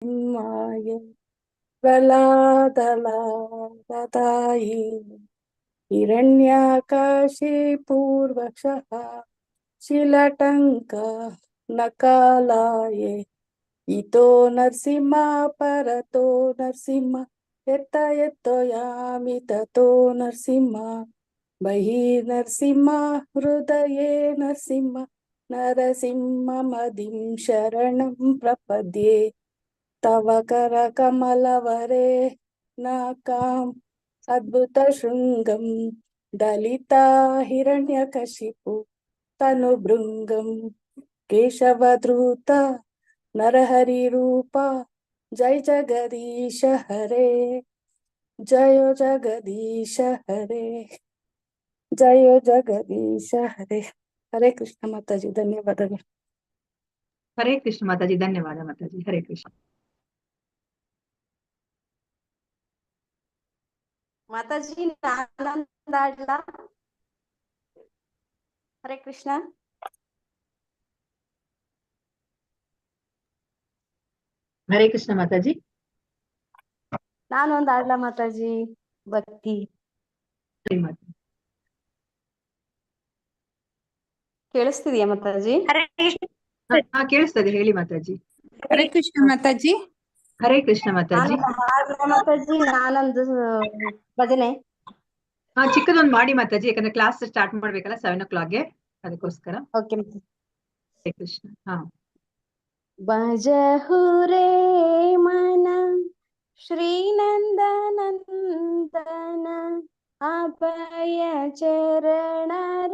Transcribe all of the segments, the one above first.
ಮಾಯೆ ಪ್ರಹ್ಲಾದಲಾದಾಯಿ ಹಿರಣ್ಯಕಶಿಪೂರ್ವಕ್ಷಃ ಶಿಲಟಂಕ ನಕಾಲಾಯೇ ಇತೋ ನರಸಿಂಹ ಪರತೋ ನರಸಿಂಹ ಎತ್ತ ಎತ್ತೋ ಯಾಮಿ ತಥೋ ನರಸಿಂಹ ಬಹಿರ್ನರಸಿಂಹ ಹೃದಯೇ ನರಸಿಂಹ ನರಸಿಂಹಮದಿಂ ಶರಣಂ ಪ್ರಪದ್ಯೆ ತವ ಕರ ಕಮಲವರೆ ನಾಕಾಂ ಅದ್ಭುತ ಶೃಂಗಂ ದಲಿತಾ ಹಿರಣ್ಯಕಶಿಪು ತನು ಭೃಂಗಂ ಕೇಶವಧೃತ ನರಹರಿ ರೂಪ ಜಯ ಜಗದೀಶ ಹರೇ ಜಯ ಜಗದೀಶ ಹರೇ ಜಯ ಜಗದೀಶ ಹರೇ. ಹರೇ ಕೃಷ್ಣ ಮಾತಾಜಿ, ಧನ್ಯವಾದಗಳು. ಹರೇ ಕೃಷ್ಣ ಮಾತಾಜಿ, ಧನ್ಯವಾದ ಮಾತಾಜಿ. ಹರೇ ಕೃಷ್ಣ ಮಾತಾಜಿ. ನಾನೊಂದಾಡ್ಲಾ? ಹರೇ ಕೃಷ್ಣ. ಹರೇ ಕೃಷ್ಣ ಮಾತಾಜಿ. ನಾನೊಂದಾಡ್ಲಾ ಮಾತಾಜಿ? ಭಕ್ತಿ ಕೇಳಿಸ್ತಿದ್ಯಾ ಮಾತಾಜಿ? ಕೇಳಿಸ್ತದೆ, ಹೇಳಿ ಮಾತಾಜಿ. ಹರೇ ಕೃಷ್ಣ ಮಾತಾಜಿ. ಹರೇ ಕೃಷ್ಣ ಮಾತಾಜಿ. ಮಾತಾಜಿ ನಾನೊಂದು ಭಜನೆ ಚಿಕ್ಕದೊಂದು ಮಾಡಿ ಮಾತಾಜಿ, ಯಾಕಂದ್ರೆ ಕ್ಲಾಸ್ ಸ್ಟಾರ್ಟ್ ಮಾಡ್ಬೇಕಲ್ಲ 7 o'clockಗೆ, ಅದಕ್ಕೋಸ್ಕರ. ಓಕೆ. ಹರೇ ಕೃಷ್ಣ. ಭಜಹು ರೇ ಮನ ಶ್ರೀನಂದನಂದನ ಅಭಯ ಚರಣರ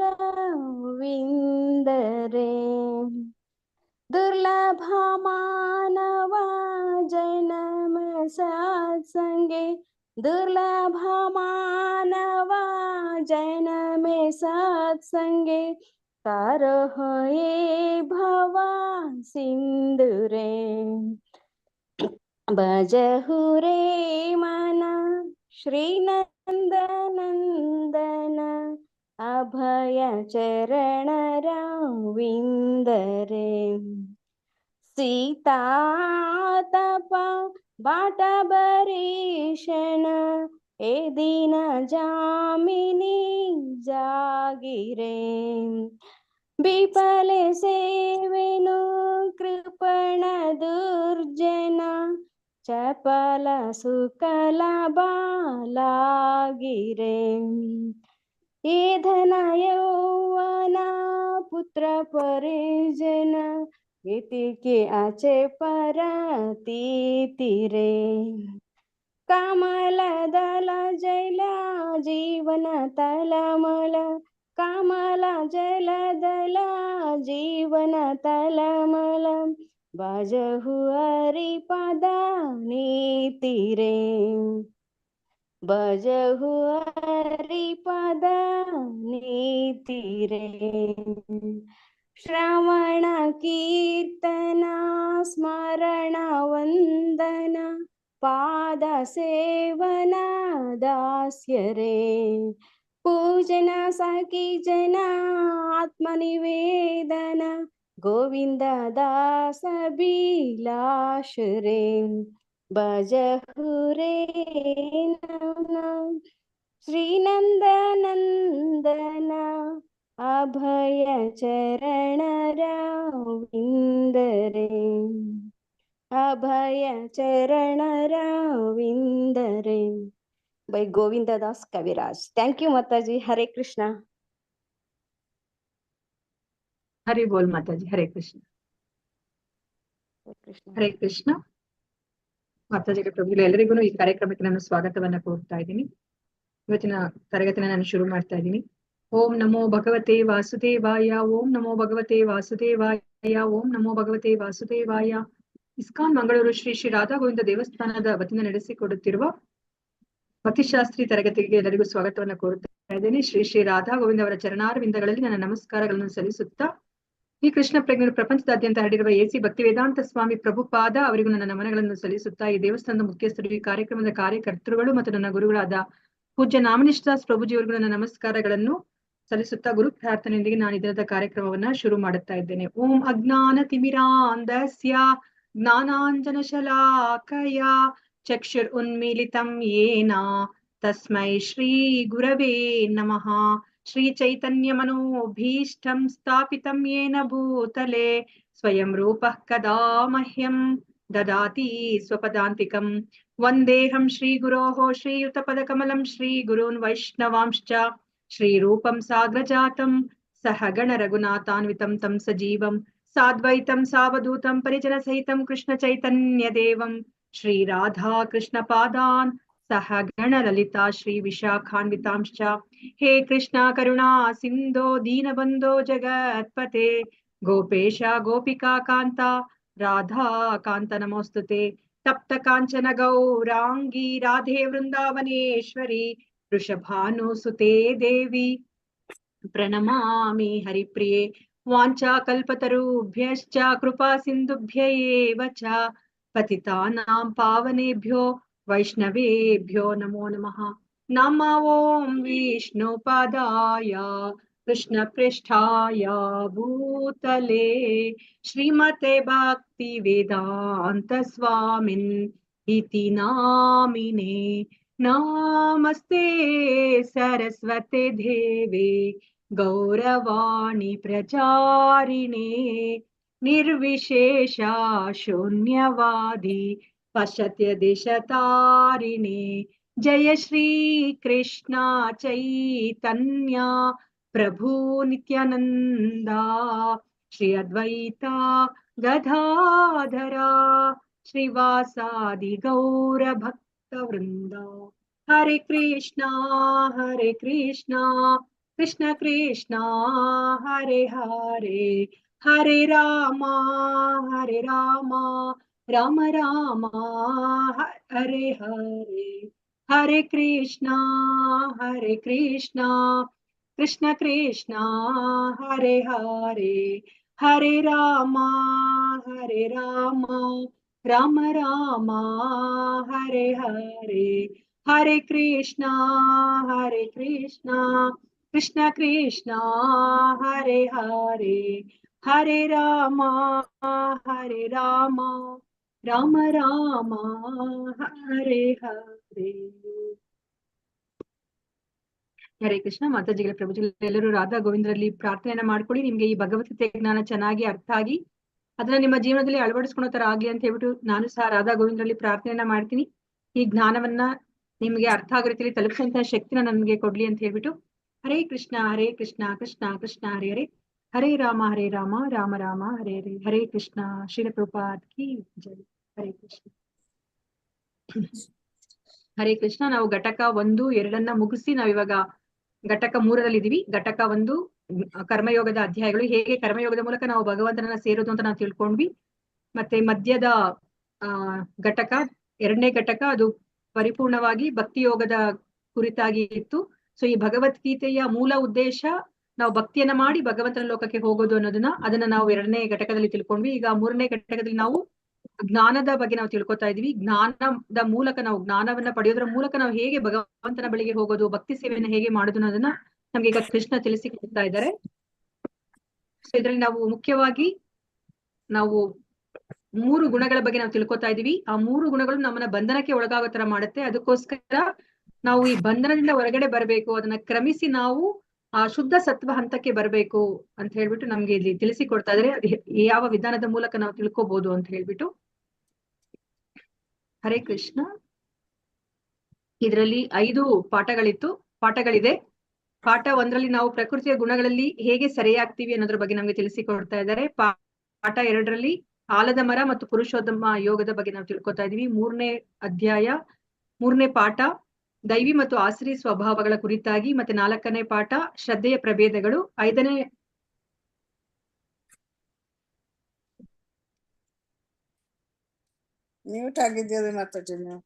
ವಿಂದರೆ ದುರ್ಲಭ ಮಾನವ ಜನಮ ಸತ್ಸಂಗೆ ದುರ್ಲಭ ಮಾನವ ಜನಮೆ ಸತ್ಸಂಗೆ ತಾರಹ ಯೇ ಭವ ಸಿಂಧುರೆ ಭಜಹು ರೇ ಮನ ಶ್ರೀನಂದನಂದನ ಅಭಯ ಚರಣರ ವಿಂದರೆ ಸೀತಾತಪ ಬಾಟ ಬರೀಷಣ ಎ ದಿನ ಜಾಮಿನಿ ಜಾಗಿರೆ ಬಿಪಲೆ ಸೇವೆನು ಕೃಪಣ ದುರ್ಜನ ಚಪಲ ಸುಕಲ ಬಾಲಾಗಿರೆ ಏ ಧನ ಯೌವನ ಪುತ್ರ ಪರಿಜನ ಇತಿಕೆ ಆಚೆ ಪರತೀತಿರೆ ಕಮಲ ದಲ ಜಲ ಜೀವನ ತಲಮಲ ಕಮಲ ಜಲ ದಲ ಜೀವನ ತಲಮಲ ಭಜಹು ಹರಿ ಪದ ನೀತಿರೆ ಭಜಹು ಹರಿ ಪದ ನೀತಿರೆ ಶ್ರವಣ ಕೀರ್ತನ ಸ್ಮರಣ ವಂದನ ಪಾದ ಸೇವನ ದಾಸ್ಯರೇ ಪೂಜನ ಸಖಿ ಜನ ಆತ್ಮನಿವೇದನ ಗೋವಿಂದ ದಾಸ ಬಿಲಾಶರೇ ಭಜಹು ರೇ ಶ್ರೀನಂದನಂದನ ಅಭಯ ಚರಣರ ವಿಂದರೆ ಅಭಯ ಚರಣರ ವಿಂದರೆ by Govinda Das Kaviraj. Thank you mataji. Hare Krishna. Hari ಬೋಲ್ ಮಾತಾಜಿ. ಹರೇ ಕೃಷ್ಣ. ಹರೇ ಕೃಷ್ಣ ಮಾತಾಜಿ. ಪ್ರಭುಗಳು ಎಲ್ಲರಿಗೂ ಈ ಕಾರ್ಯಕ್ರಮಕ್ಕೆ ನಾನು ಸ್ವಾಗತವನ್ನ ಕೋರ್ತಾ ಇದ್ದೀನಿ. ಇವತ್ತಿನ ತರಗತಿನ ನಾನು ಶುರು ಮಾಡ್ತಾ ಇದ್ದೀನಿ. ಓಂ ನಮೋ ಭಗವತೆ ವಾಸುದೇವಾಯ. ಓಂ ನಮೋ ಭಗವತೆ ವಾಸುದೇವಾಯ. ಓಂ ನಮೋ ಭಗವತೆ ವಾಸುದೇವಾಯ. ಇಸ್ಕಾನ್ ಮಂಗಳೂರು ಶ್ರೀ ಶ್ರೀ ರಾಧಾ ಗೋವಿಂದ ದೇವಸ್ಥಾನದ ವತಿಯಿಂದ ನಡೆಸಿಕೊಡುತ್ತಿರುವ ಭಕ್ತಿಶಾಸ್ತ್ರಿ ತರಗತಿಗೆ ಎಲ್ಲರಿಗೂ ಸ್ವಾಗತವನ್ನ ಕೋರುತ್ತಾ ಇದ್ದೇನೆ. ಶ್ರೀ ಶ್ರೀ ರಾಧಾ ಗೋವಿಂದ ಅವರ ಚರಣಾರವಿಂದಗಳಲ್ಲಿ ನನ್ನ ನಮಸ್ಕಾರಗಳನ್ನು ಸಲ್ಲಿಸುತ್ತಾ, ಈ ಕೃಷ್ಣ ಪ್ರಜ್ಞರು ಪ್ರಪಂಚದಾದ್ಯಂತ ಹರಡಿರುವ ಎಸಿ ಭಕ್ತಿ ವೇದಾಂತ ಸ್ವಾಮಿ ಪ್ರಭುಪಾದ ಅವರಿಗೂ ನನ್ನ ನಮನಗಳನ್ನು ಸಲ್ಲಿಸುತ್ತಾ, ಈ ದೇವಸ್ಥಾನದ ಮುಖ್ಯಸ್ಥರು, ಈ ಕಾರ್ಯಕ್ರಮದ ಕಾರ್ಯಕರ್ತರುಗಳು ಮತ್ತು ನನ್ನ ಗುರುಗಳಾದ ಪೂಜ್ಯ ನಾಮನಿಷ್ಠಾಸ್ ಪ್ರಭುಜಿಯವರಿಗೂ ನನ್ನ ನಮಸ್ಕಾರಗಳನ್ನು ಸಲ್ಲಿಸುತ್ತಾ, ಗುರು ಪ್ರಾರ್ಥನೆಯೊಂದಿಗೆ ನಾನು ಈ ದಿನದ ಕಾರ್ಯಕ್ರಮವನ್ನ ಶುರು ಮಾಡುತ್ತಾ ಇದ್ದೇನೆ. ಓಂ ಅಜ್ಞಾನ ತಿಮಿರಾಂಧಸ್ಯ ज्ञानाञ्जनशलाकया चक्षुरुन्मीलितं येन तस्मै श्रीगुरवे नमः। श्रीचैतन्यमनोभीष्टं स्थापितं येन भूतले स्वयं रूपः कदा मह्यं ददाति स्वपदान्तिकम्। वन्देऽहं श्रीगुरोः श्रीयुतपदकमलं श्रीगुरून् वैष्णवांश्च श्रीरूपं साग्रजातं सहगण रघुनाथान्वितं तं सजीवं साद्वैतं सावधूतं परिजनसहितं कृष्णचैतन्यदेवं श्रीराधा कृष्णपादान् सहगण ललिता श्रीविशाखान्वितांश्च। हे कृष्णा करुणा सिन्धो दीनबन्धो जगत्पते गोपेश गोपिका कान्ता राधा कान्त नमोऽस्तुते। तप्त काञ्चन गौराङ्गी राधे वृन्दावनेश्वरी वृषभानुसुते देवी प्रणमामि हरिप्रिये। वाञ्छाकल्पतरुभ्यश्च कृपा सिन्धुभ्य एव च पतितानां पावनेभ्यो वैष्णवेभ्यो नमो नमः। नमो ॐ विष्णुपदाय कृष्णपृष्ठाय भूतले श्रीमते भक्तिवेदान्त स्वामिन् इति नामिने। नमस्ते सरस्वते देवे गौरवाणी प्रचारिणे निर्विशेषा शून्यवादी पश्यत्य दिशतारिणे। जय श्री कृष्ण चैतन्य प्रभु नित्यानंदा श्री अद्वैता गदाधरा श्रीवासादि गौर भक्त वृंदा। हरे कृष्णा कृष्ण कृष्णा हरे हरे हरे रामा राम रामा हरे हरे। हरे कृष्णा कृष्ण कृष्णा हरे हरे हरे रामा राम रामा हरे हरे। हरे कृष्णा कृष्ण कृष्णा हरे हरे हरे रामा राम रामा हरे हरे। ಹರೇ ಕೃಷ್ಣ ಮಾತಾಜಿಗಳ ಪ್ರಭುಜಿಗಳ ಎಲ್ಲರೂ ರಾಧಾ ಗೋವಿಂದರಲ್ಲಿ ಪ್ರಾರ್ಥನೆಯನ್ನ ಮಾಡ್ಕೊಳ್ಳಿ. ನಿಮ್ಗೆ ಈ ಭಗವದ್ಗೀತೆ ಜ್ಞಾನ ಚೆನ್ನಾಗಿ ಅರ್ಥ ಆಗಿ ಅದನ್ನ ನಿಮ್ಮ ಜೀವನದಲ್ಲಿ ಅಳವಡಿಸ್ಕೊಳೋ ತರ ಆಗ್ಲಿ ಅಂತ ಹೇಳ್ಬಿಟ್ಟು ನಾನು ಸಹ ರಾಧಾ ಗೋವಿಂದರಲ್ಲಿ ಪ್ರಾರ್ಥನೆಯನ್ನ ಮಾಡ್ತೀನಿ. ಈ ಜ್ಞಾನವನ್ನ ನಿಮ್ಗೆ ಅರ್ಥ ಆಗೋ ರೀತಿಯಲ್ಲಿ ತಲುಪಿಸುವಂತಹ ಶಕ್ತಿನ ನನ್ಗೆ ಕೊಡ್ಲಿ ಅಂತ ಹೇಳ್ಬಿಟ್ಟು ಹರೇ ಕೃಷ್ಣ ಕೃಷ್ಣ ಕೃಷ್ಣ ಹರೇ ಹರೇ ಹರೇ ರಾಮ ರಾಮ ರಾಮ ಹರೇ ಹರೇ. ಹರೇ ಕೃಷ್ಣ. ಶ್ರೀಲ ಪ್ರಭುಪಾದ್ ಕಿ ಜೈ. ಹರೇ ಕೃಷ್ಣ. ಹರೇ ಕೃಷ್ಣ. ನಾವು ಘಟಕ 1, 2 ಮುಗಿಸಿ ನಾವಿವಾಗ ಘಟಕ 3ರಲ್ಲಿ ಇದೀವಿ. ಘಟಕ 1 ಕರ್ಮಯೋಗದ ಅಧ್ಯಾಯಗಳು, ಹೇಗೆ ಕರ್ಮಯೋಗದ ಮೂಲಕ ನಾವು ಭಗವಂತನನ್ನ ಸೇರೋದು ಅಂತ ನಾವು ತಿಳ್ಕೊಂಡ್ವಿ. ಮತ್ತೆ ಮಧ್ಯದ ಘಟಕ 2ನೇ ಘಟಕ ಅದು ಪರಿಪೂರ್ಣವಾಗಿ ಭಕ್ತಿ ಯೋಗದ ಕುರಿತಾಗಿ ಇತ್ತು. ಸೊ ಈ ಭಗವದ್ಗೀತೆಯ ಮೂಲ ಉದ್ದೇಶ ನಾವು ಭಕ್ತಿಯನ್ನ ಮಾಡಿ ಭಗವಂತನ ಲೋಕಕ್ಕೆ ಹೋಗೋದು ಅನ್ನೋದನ್ನ ಅದನ್ನ ನಾವು 2ನೇ ಘಟಕದಲ್ಲಿ ತಿಳ್ಕೊಂಡ್ವಿ. ಈಗ 3ನೇ ಘಟಕದಲ್ಲಿ ನಾವು ಜ್ಞಾನದ ಬಗ್ಗೆ ನಾವು ತಿಳ್ಕೊತಾ ಇದೀವಿ. ಜ್ಞಾನದ ಮೂಲಕ ನಾವು ಜ್ಞಾನವನ್ನ ಪಡೆಯೋದ್ರ ಮೂಲಕ ನಾವು ಹೇಗೆ ಭಗವಂತನ ಬಳಿಗೆ ಹೋಗೋದು, ಭಕ್ತಿ ಸೇವೆಯನ್ನ ಹೇಗೆ ಮಾಡೋದು ಅನ್ನೋದನ್ನ ನಮ್ಗೆ ಈಗ ಕೃಷ್ಣ ತಿಳಿಸಿಕೊಡ್ತಾ ಇದ್ದಾರೆ. ಸೊ ಇದ್ರಲ್ಲಿ ನಾವು ಮುಖ್ಯವಾಗಿ ನಾವು 3 ಗುಣಗಳ ಬಗ್ಗೆ ನಾವು ತಿಳ್ಕೊತಾ ಇದೀವಿ. ಆ 3 ಗುಣಗಳು ನಮ್ಮನ್ನ ಬಂಧನಕ್ಕೆ ಒಳಗಾಗೋ ತರ ಮಾಡುತ್ತೆ. ಅದಕ್ಕೋಸ್ಕರ ನಾವು ಈ ಬಂಧನದಿಂದ ಹೊರಗಡೆ ಬರಬೇಕು, ಅದನ್ನ ಕ್ರಮಿಸಿ ನಾವು ಆ ಶುದ್ಧ ಸತ್ವ ಹಂತಕ್ಕೆ ಬರಬೇಕು ಅಂತ ಹೇಳ್ಬಿಟ್ಟು ನಮ್ಗೆ ಇಲ್ಲಿ ತಿಳಿಸಿಕೊಡ್ತಾ ಇದಾರೆ. ಯಾವ ವಿಧಾನದ ಮೂಲಕ ನಾವು ತಿಳ್ಕೊಬಹುದು ಅಂತ ಹೇಳ್ಬಿಟ್ಟು. ಹರೇ ಕೃಷ್ಣ. ಇದರಲ್ಲಿ 5 ಪಾಠಗಳಿದೆ. ಪಾಠ 1ರಲ್ಲಿ ನಾವು ಪ್ರಕೃತಿಯ ಗುಣಗಳಲ್ಲಿ ಹೇಗೆ ಸರಿಯಾಗ್ತೀವಿ ಅನ್ನೋದ್ರ ಬಗ್ಗೆ ನಮ್ಗೆ ತಿಳಿಸಿಕೊಡ್ತಾ ಇದ್ದಾರೆ. ಪಾಠ 2ರಲ್ಲಿ ಆಲದ ಮರ ಮತ್ತು ಪುರುಷೋತ್ತಮ ಯೋಗದ ಬಗ್ಗೆ ನಾವು ತಿಳ್ಕೊತಾ ಇದೀವಿ. 3ನೇ ಅಧ್ಯಾಯ 3ನೇ ಪಾಠ ದೈವಿ ಮತ್ತು ಆಸುರಿ ಸ್ವಭಾವಗಳ ಕುರಿತಾಗಿ, ಮತ್ತೆ 4ನೇ ಪಾಠ ಶ್ರದ್ಧೆಯ ಪ್ರಭೇದಗಳು, 5ನೇ ಮ್ಯೂಟ್ ಆಗಿದ್ದೀರಿ ಮಾತಾಜಿ ನೀವು.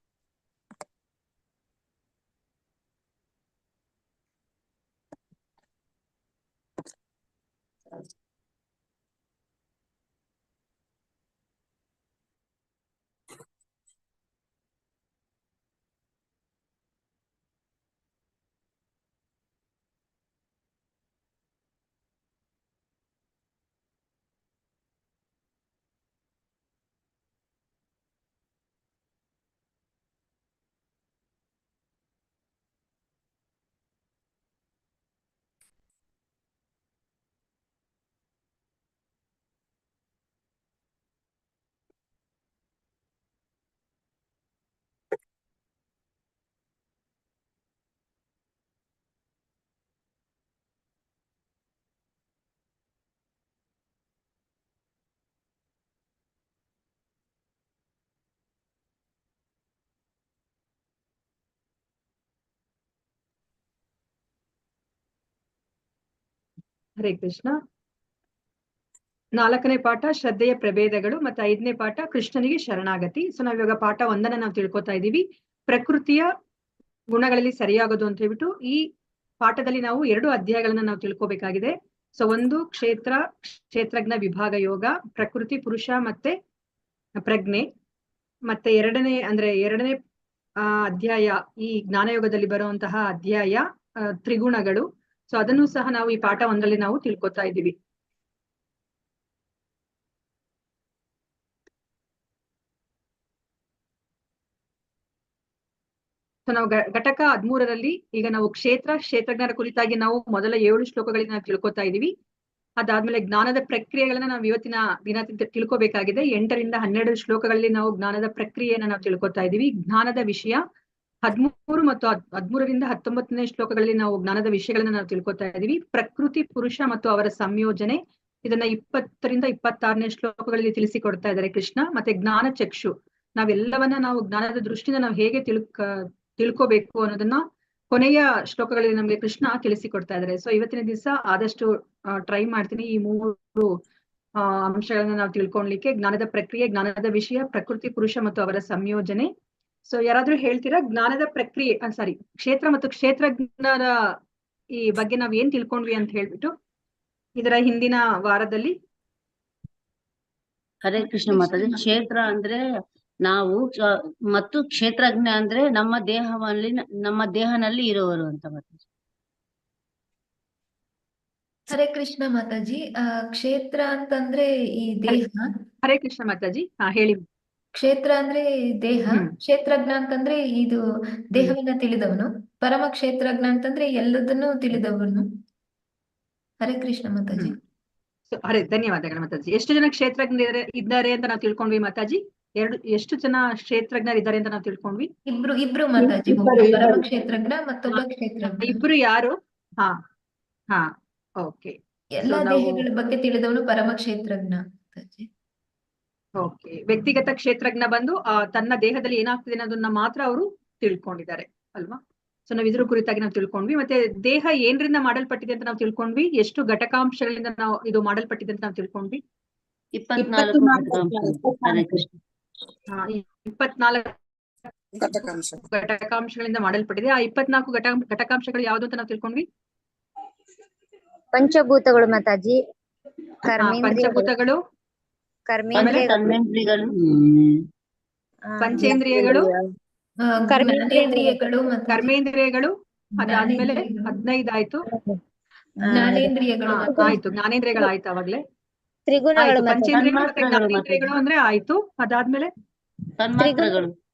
ಹರೇ ಕೃಷ್ಣ. 4ನೇ ಪಾಠ ಶ್ರದ್ಧೆಯ ಪ್ರಭೇದಗಳು ಮತ್ತೆ 5ನೇ ಪಾಠ ಕೃಷ್ಣನಿಗೆ ಶರಣಾಗತಿ. ಸೊ ನಾವ್ ಇವಾಗ ಪಾಠ 1 ನಾವು ತಿಳ್ಕೊತಾ ಇದೀವಿ, ಪ್ರಕೃತಿಯ ಗುಣಗಳಲ್ಲಿ ಸರಿಯಾಗೋದು ಅಂತ ಹೇಳ್ಬಿಟ್ಟು. ಈ ಪಾಠದಲ್ಲಿ ನಾವು 2 ಅಧ್ಯಾಯಗಳನ್ನ ನಾವು ತಿಳ್ಕೊಬೇಕಾಗಿದೆ. ಸೊ ಒಂದು ಕ್ಷೇತ್ರಜ್ಞ ವಿಭಾಗ ಯೋಗ, ಪ್ರಕೃತಿ ಪುರುಷ ಮತ್ತೆ ಪ್ರಜ್ಞೆ. ಮತ್ತೆ ಎರಡನೇ ಅಧ್ಯಾಯ ಈ ಜ್ಞಾನಯೋಗದಲ್ಲಿ ಬರುವಂತಹ ಅಧ್ಯಾಯ ತ್ರಿಗುಣಗಳು. ಸೊ ಅದನ್ನು ಸಹ ನಾವು ಈ ಪಾಠ 1ರಲ್ಲಿ ನಾವು ತಿಳ್ಕೊತಾ ಇದ್ದೀವಿ. ಸೊ ನಾವು ಘಟಕ 13ರಲ್ಲಿ ಈಗ ನಾವು ಕ್ಷೇತ್ರಜ್ಞರ ಕುರಿತಾಗಿ ನಾವು ಮೊದಲ 7 ಶ್ಲೋಕಗಳಿಗೆ ನಾವು ತಿಳ್ಕೊತಾ ಇದೀವಿ. ಅದಾದ್ಮೇಲೆ ಜ್ಞಾನದ ಪ್ರಕ್ರಿಯೆಗಳನ್ನ ನಾವು ಇವತ್ತಿನ ದಿನ ತಿಳ್ಕೊಬೇಕಾಗಿದೆ. 8ರಿಂದ 12 ಶ್ಲೋಕಗಳಲ್ಲಿ ನಾವು ಜ್ಞಾನದ ಪ್ರಕ್ರಿಯೆಯನ್ನ ನಾವು ತಿಳ್ಕೊತಾ ಇದೀವಿ. ಜ್ಞಾನದ ವಿಷಯ 13 ಮತ್ತು 13ರಿಂದ 19ನೇ ಶ್ಲೋಕಗಳಲ್ಲಿ ನಾವು ಜ್ಞಾನದ ವಿಷಯಗಳನ್ನ ನಾವು ತಿಳ್ಕೊತಾ ಇದೀವಿ. ಪ್ರಕೃತಿ ಪುರುಷ ಮತ್ತು ಅವರ ಸಂಯೋಜನೆ, ಇದನ್ನ 20ರಿಂದ 26ನೇ ಶ್ಲೋಕಗಳಲ್ಲಿ ತಿಳಿಸಿಕೊಡ್ತಾ ಇದ್ದಾರೆ ಕೃಷ್ಣ. ಮತ್ತೆ ಜ್ಞಾನ ಚಕ್ಷು, ನಾವೆಲ್ಲವನ್ನ ನಾವು ಜ್ಞಾನದ ದೃಷ್ಟಿಯಿಂದ ನಾವು ಹೇಗೆ ತಿಳ್ಕೋಬೇಕು ಅನ್ನೋದನ್ನ ಕೊನೆಯ ಶ್ಲೋಕಗಳಲ್ಲಿ ನಮ್ಗೆ ಕೃಷ್ಣ ತಿಳಿಸಿಕೊಡ್ತಾ ಇದ್ದಾರೆ. ಸೊ ಇವತ್ತಿನ ದಿವಸ ಆದಷ್ಟು ಟ್ರೈ ಮಾಡ್ತೀನಿ ಈ 3 ಅಂಶಗಳನ್ನ ನಾವು ತಿಳ್ಕೊಳ್ಲಿಕ್ಕೆ. ಜ್ಞಾನದ ಪ್ರಕ್ರಿಯೆ, ಜ್ಞಾನದ ವಿಷಯ, ಪ್ರಕೃತಿ ಪುರುಷ ಮತ್ತು ಅವರ ಸಂಯೋಜನೆ. ಸೊ ಯಾರಾದ್ರೂ ಹೇಳ್ತೀರಾ ಜ್ಞಾನದ ಪ್ರಕ್ರಿಯೆ ಕ್ಷೇತ್ರ ಮತ್ತು ಕ್ಷೇತ್ರಜ್ಞರ ಈ ಬಗ್ಗೆ ನಾವ್ ಏನ್ ತಿಳ್ಕೊಂಡ್ವಿ ಅಂತ ಹೇಳ್ಬಿಟ್ಟು ಇದರ ಹಿಂದಿನ ವಾರದಲ್ಲಿ? ಹರೇ ಕೃಷ್ಣ ಮಾತಾಜಿ. ಕ್ಷೇತ್ರ ಅಂದ್ರೆ ನಾವು ಮತ್ತು ಕ್ಷೇತ್ರಜ್ಞ ಅಂದ್ರೆ ನಮ್ಮ ದೇಹನಲ್ಲಿ ಇರುವವರು ಅಂತ ಮಾತಾಜಿ. ಹರೇ ಕೃಷ್ಣ ಮಾತಾಜಿ. ಕ್ಷೇತ್ರ ಅಂತಂದ್ರೆ ಈ ದೇಹ. ಹರೇ ಕೃಷ್ಣ ಮಾತಾಜಿ. ಹೇಳಿ. ಕ್ಷೇತ್ರ ಅಂದ್ರೆ ದೇಹ, ಕ್ಷೇತ್ರಜ್ಞ ಅಂತಂದ್ರೆ ಇದು ದೇಹವನ್ನ ತಿಳಿದವನು, ಪರಮ ಕ್ಷೇತ್ರಜ್ಞ ಅಂತಂದ್ರೆ ಎಲ್ಲದನ್ನು ತಿಳಿದವನು. ಹರೇ ಕೃಷ್ಣ ಮಾತಾಜಿ. ಹರೇ ಧನ್ಯವಾದಗಳು ಮಾತಾಜಿ. ಎಷ್ಟು ಜನ ಕ್ಷೇತ್ರಜ್ಞ ಇದ್ದಾರೆ ಅಂತ ನಾವು ತಿಳ್ಕೊಂಡ್ವಿ ಮಾತಾಜಿ? ಎಷ್ಟು ಜನ ಕ್ಷೇತ್ರಜ್ಞರಿದ್ದಾರೆ ಅಂತ ನಾವು ತಿಳ್ಕೊಂಡ್ವಿ? ಇಬ್ರು ಮಾತಾಜಿ, ಒಬ್ಬ ಪರಮ ಕ್ಷೇತ್ರಜ್ಞ ಮತ್ತೊಬ್ಬ ಕ್ಷೇತ್ರಜ್ಞ. ಇಬ್ರು ಯಾರು? ಓಕೆ. ಎಲ್ಲಾ ದೇಹಗಳ ಬಗ್ಗೆ ತಿಳಿದವನು ಪರಮ ಕ್ಷೇತ್ರಜ್ಞ ಮಾತಾಜಿ. ಓಕೆ. ವ್ಯಕ್ತಿಗತ ಕ್ಷೇತ್ರಜ್ಞ ಬಂದು ತನ್ನ ದೇಹದಲ್ಲಿ ಏನಾಗ್ತಿದೆ ಅನ್ನೋದನ್ನ ಮಾತ್ರ ಅವರು ತಿಳ್ಕೊಂಡಿದ್ದಾರೆ ಅಲ್ವಾ? ಸೊ ನಾವ್ ಇದ್ರ ಕುರಿತಾಗಿ ನಾವು ತಿಳ್ಕೊಂಡ್ವಿ. ಮತ್ತೆ ದೇಹ ಏನ್ರಿಂದ ಮಾಡಲ್ಪಟ್ಟಿದೆ ಅಂತ ನಾವು ತಿಳ್ಕೊಂಡ್ವಿ. ಎಷ್ಟು ಘಟಕಾಂಶಗಳಿಂದ ನಾವು ಇದು ಮಾಡಲ್ಪಟ್ಟಿದೆ ಅಂತ ನಾವು ತಿಳ್ಕೊಂಡ್ವಿ? 24 ಘಟಕಾಂಶಗಳಿಂದ ಮಾಡಲ್ಪಟ್ಟಿದೆ. ಆ 24 ಘಟಕಾಂಶಗಳು ಯಾವ್ದು ಅಂತ ನಾವು ತಿಳ್ಕೊಂಡ್ವಿ? ಪಂಚಭೂತಗಳು ಮಾತಾಜಿ. ಪಂಚಭೂತಗಳು, ಪಂಚೇಂದ್ರಿಯಗಳು, ಕರ್ಮೇಂದ್ರಿಯಗಳು. ಅದಾದ್ಮೇಲೆ 15 ಆಯ್ತು. ಆಯ್ತು, ಜ್ಞಾನೇಂದ್ರಿಯಗಳು ಆಯ್ತು ಅವಾಗ್ಲೇ. ತ್ರಿಗುಣಗಳು, ಪಂಚೇಂದ್ರಿಯಗಳು ಮತ್ತೆ ಜ್ಞಾನೇಂದ್ರಿಯಗಳು ಅಂದ್ರೆ ಆಯ್ತು. ಅದಾದ್ಮೇಲೆ